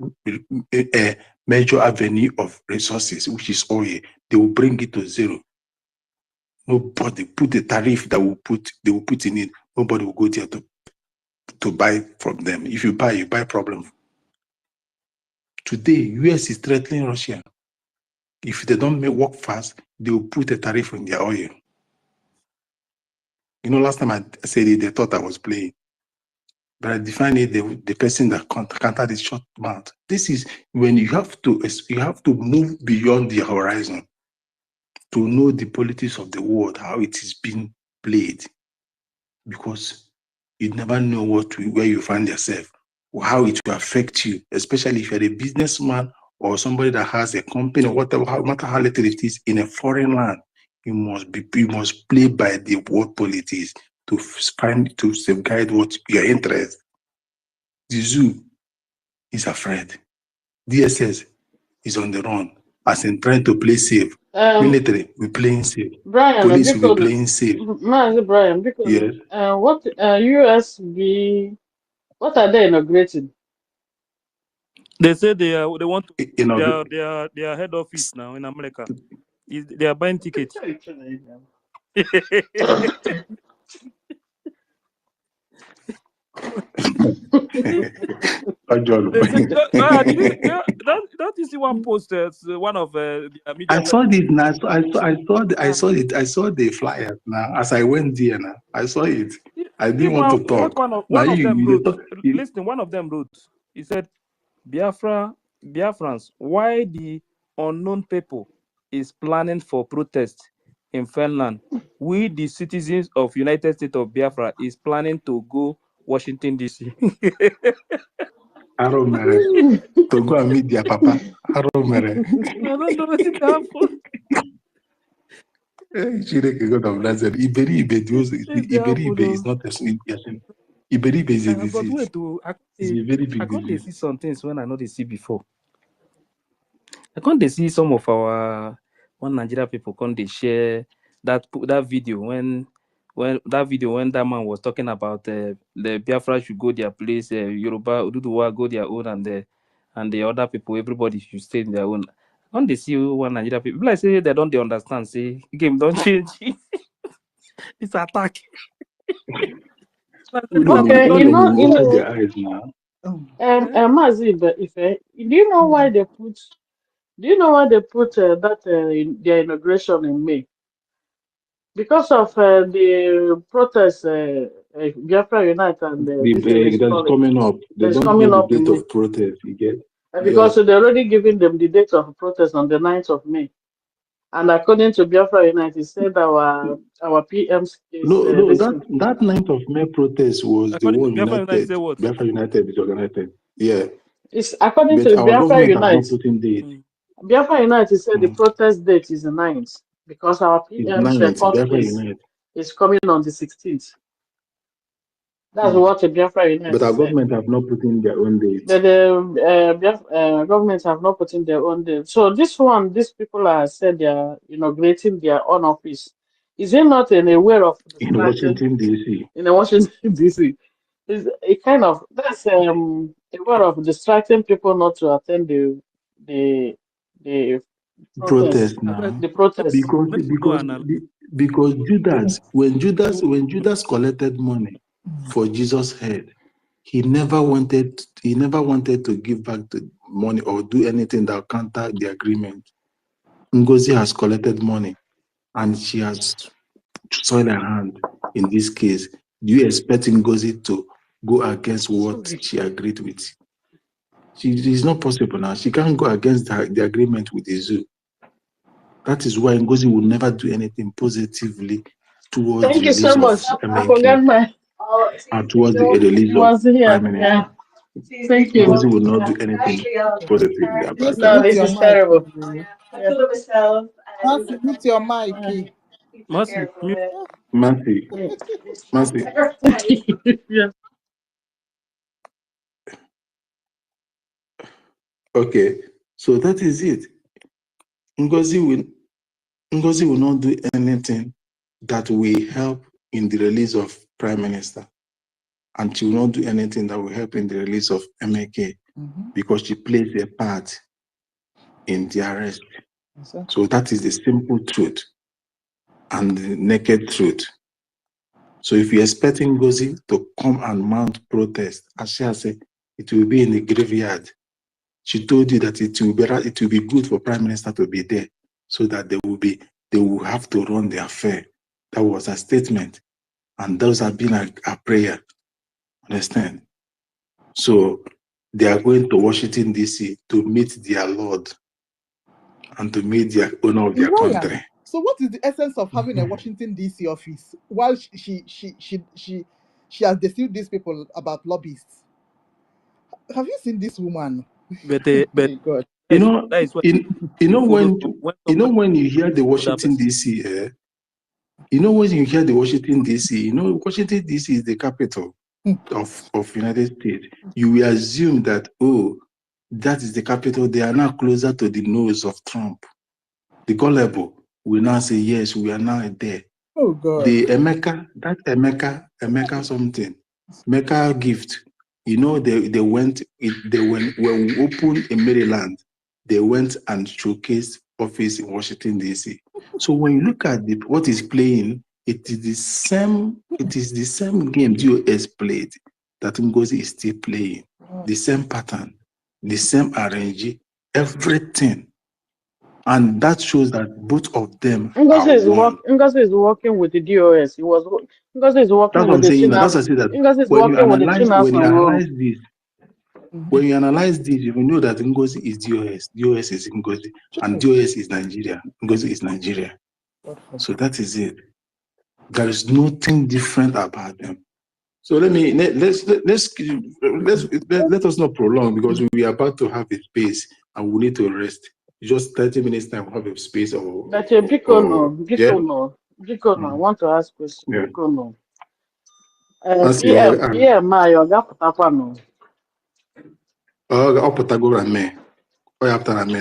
Speaker 8: a major avenue of resources, which is oil. They will bring it to zero. Nobody put the tariff that they will put in it. Nobody will go there to buy from them. If you buy problem. Today, US is threatening Russia. If they don't work fast, they will put a tariff on their oil. Last time I said it, they thought I was playing. But I define it the person that countered is short mouth. This is when you have to move beyond the horizon to know the politics of the world, how it is being played, because you never know where you find yourself, or how it will affect you, especially if you're a businessman or somebody that has a company or whatever, no matter how little it is in a foreign land. You must play by the world politics to safeguard what your interest. The zoo is afraid. DSS is on the run, as in trying to play safe. Military, we're playing safe.
Speaker 11: Brian,
Speaker 8: Police will be playing safe.
Speaker 11: Brian, because
Speaker 8: yes.
Speaker 11: What USB? What are they inaugurating?
Speaker 4: They say they want to their head office now in America. They are buying tickets. Don't you see one post? One of the media.
Speaker 8: I saw this now. I saw the flyer now. As I went there now, I saw it. I didn't want to talk.
Speaker 4: One of them wrote. Listen, one of them wrote. He said, Biafrans, why the unknown people is planning for protest in Finland? We, the citizens of United States of Biafra, is planning to go Washington DC.
Speaker 8: I don't know. To go and meet their papa. I don't know.
Speaker 4: I don't know what it happened.
Speaker 8: God of Nazareth. Iberibe is not a sweet person. Iberibe is a disease.
Speaker 4: But wait, I can't see some things when I know they see before. I can't see some of our one Nigeria people can't they share that video when that man was talking about the Biafra should go their place, Yoruba, Ududuwa go their own, and the other people, everybody should stay in their own. Can't they see one Nigeria people? Like say they don't understand. Say game don't change. It's attack.
Speaker 11: Okay, their eyes now. Mazib, do you know why they put? Do you know why they put that their inauguration in May? Because of the protest, Biafra Unite and
Speaker 8: that's coming up. They don't
Speaker 11: coming
Speaker 8: know
Speaker 11: up
Speaker 8: the date of protest. You get?
Speaker 11: Because they're already giving them the date of protest on the 9th of May. And according to Biafra Unite, it said our PM's is
Speaker 8: that 9th of May protest was the one United. Biafra United is organized. Yeah.
Speaker 11: It's according to Biafra Unite. Biafra Unite said the protest date is the 9th because our PM's court case is coming on the 16th. That's what the Biafra United
Speaker 8: But our
Speaker 11: said.
Speaker 8: government have not put in their own date.
Speaker 11: But the governments have not put in their own date. So this one, these people are said they are inaugurating their own office. Is it not in a way of
Speaker 8: In
Speaker 11: distracting
Speaker 8: Washington, D.C.
Speaker 11: in Washington DC? Is a kind of that's a way of distracting people not to attend the protest.
Speaker 8: Protest now.
Speaker 11: The protest.
Speaker 8: Because Judas, when Judas collected money for Jesus' head, he never wanted to give back the money or do anything that counter the agreement. NGOZI has collected money and she has soiled her hand in this case. Do you expect NGOZI to go against what she agreed with? It's not possible now. She can't go against the agreement with the zoo. That is why NGOZI will never do anything positively towards
Speaker 11: Thank
Speaker 8: the
Speaker 11: you so
Speaker 8: release
Speaker 11: much.
Speaker 8: of
Speaker 11: I forgot
Speaker 8: MNK
Speaker 11: my.
Speaker 8: and towards the release of
Speaker 11: Was here.
Speaker 8: Prime Minister.
Speaker 11: Yeah. Thank you.
Speaker 8: NGOZI will not do anything positively about
Speaker 11: No,
Speaker 8: that.
Speaker 11: this is terrible.
Speaker 9: Mercy, mute your mic.
Speaker 4: Mercy,
Speaker 8: Mercy.
Speaker 11: Yeah.
Speaker 8: Okay, so that is it. NGOZI will not do anything that will help in the release of Prime Minister, and she will not do anything that will help in the release of MAK because she plays a part in the arrest. So that is the simple truth and the naked truth. So if you're expecting NGOZI to come and mount protest, as she has said, it will be in the graveyard. She told you that it will be good for Prime Minister to be there so that they will have to run the affair. That was a statement. And those have been a prayer. Understand? So they are going to Washington, D.C. to meet their Lord and to meet the owner of their country.
Speaker 6: So what is the essence of having a Washington, D.C. office while she has deceived these people about lobbyists? Have you seen this woman?
Speaker 4: But
Speaker 6: God.
Speaker 8: When you hear the Washington D.C., when you hear the Washington D.C., Washington D.C. is the capital of United States. You will assume that that is the capital. They are now closer to the nose of Trump. The gullible will now say, yes, we are now there.
Speaker 6: Oh God.
Speaker 8: The Emeka something, Emeka gift. They went when we opened in Maryland, they went and showcased office in Washington, D.C. So when you look at what is playing, it is the same game US played that NGOZI is still playing. The same pattern, the same RNG, everything. And that shows that both of them
Speaker 11: NGOZI is working with the DOS. NGOZI is working with the Chinas. NGOZI is working with the Chinas and Woro.
Speaker 8: When you analyze this, you will know that NGOZI is DOS. DOS is NGOZI. And DOS is Nigeria. NGOZI is Nigeria. So that is it. There is nothing different about them. So let us not prolong because we are about to have a space and we need to rest. Just 30 minutes time, we'll have a space.
Speaker 11: But Biko, I want to ask a question. Yeah. Biko, no. PM,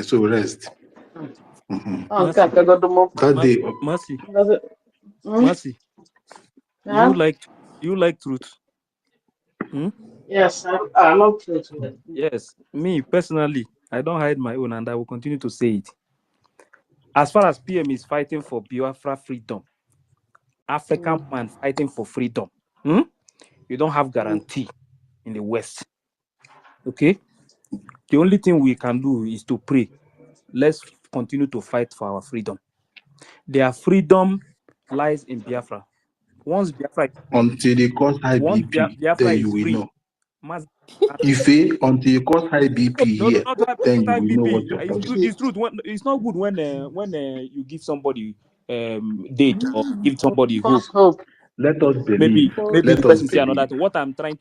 Speaker 8: so rest.
Speaker 4: Mercy. You like truth?
Speaker 11: Yes, I love truth.
Speaker 4: Yes, me personally, I don't hide my own, and I will continue to say it. As far as PM is fighting for Biafra freedom, African man fighting for freedom, you don't have guarantee in the West. Okay? The only thing we can do is to pray. Let's continue to fight for our freedom. Their freedom lies in Biafra. Once Biafra,
Speaker 8: until they cause high BP,
Speaker 4: Biafra
Speaker 8: then you will
Speaker 4: free,
Speaker 8: know. Until you cause high BP here, then you will know what you're talking.
Speaker 4: It's truth. It's not good when you give somebody date or give somebody hope.
Speaker 8: Let us believe.
Speaker 4: Maybe the person say another thing. What I'm trying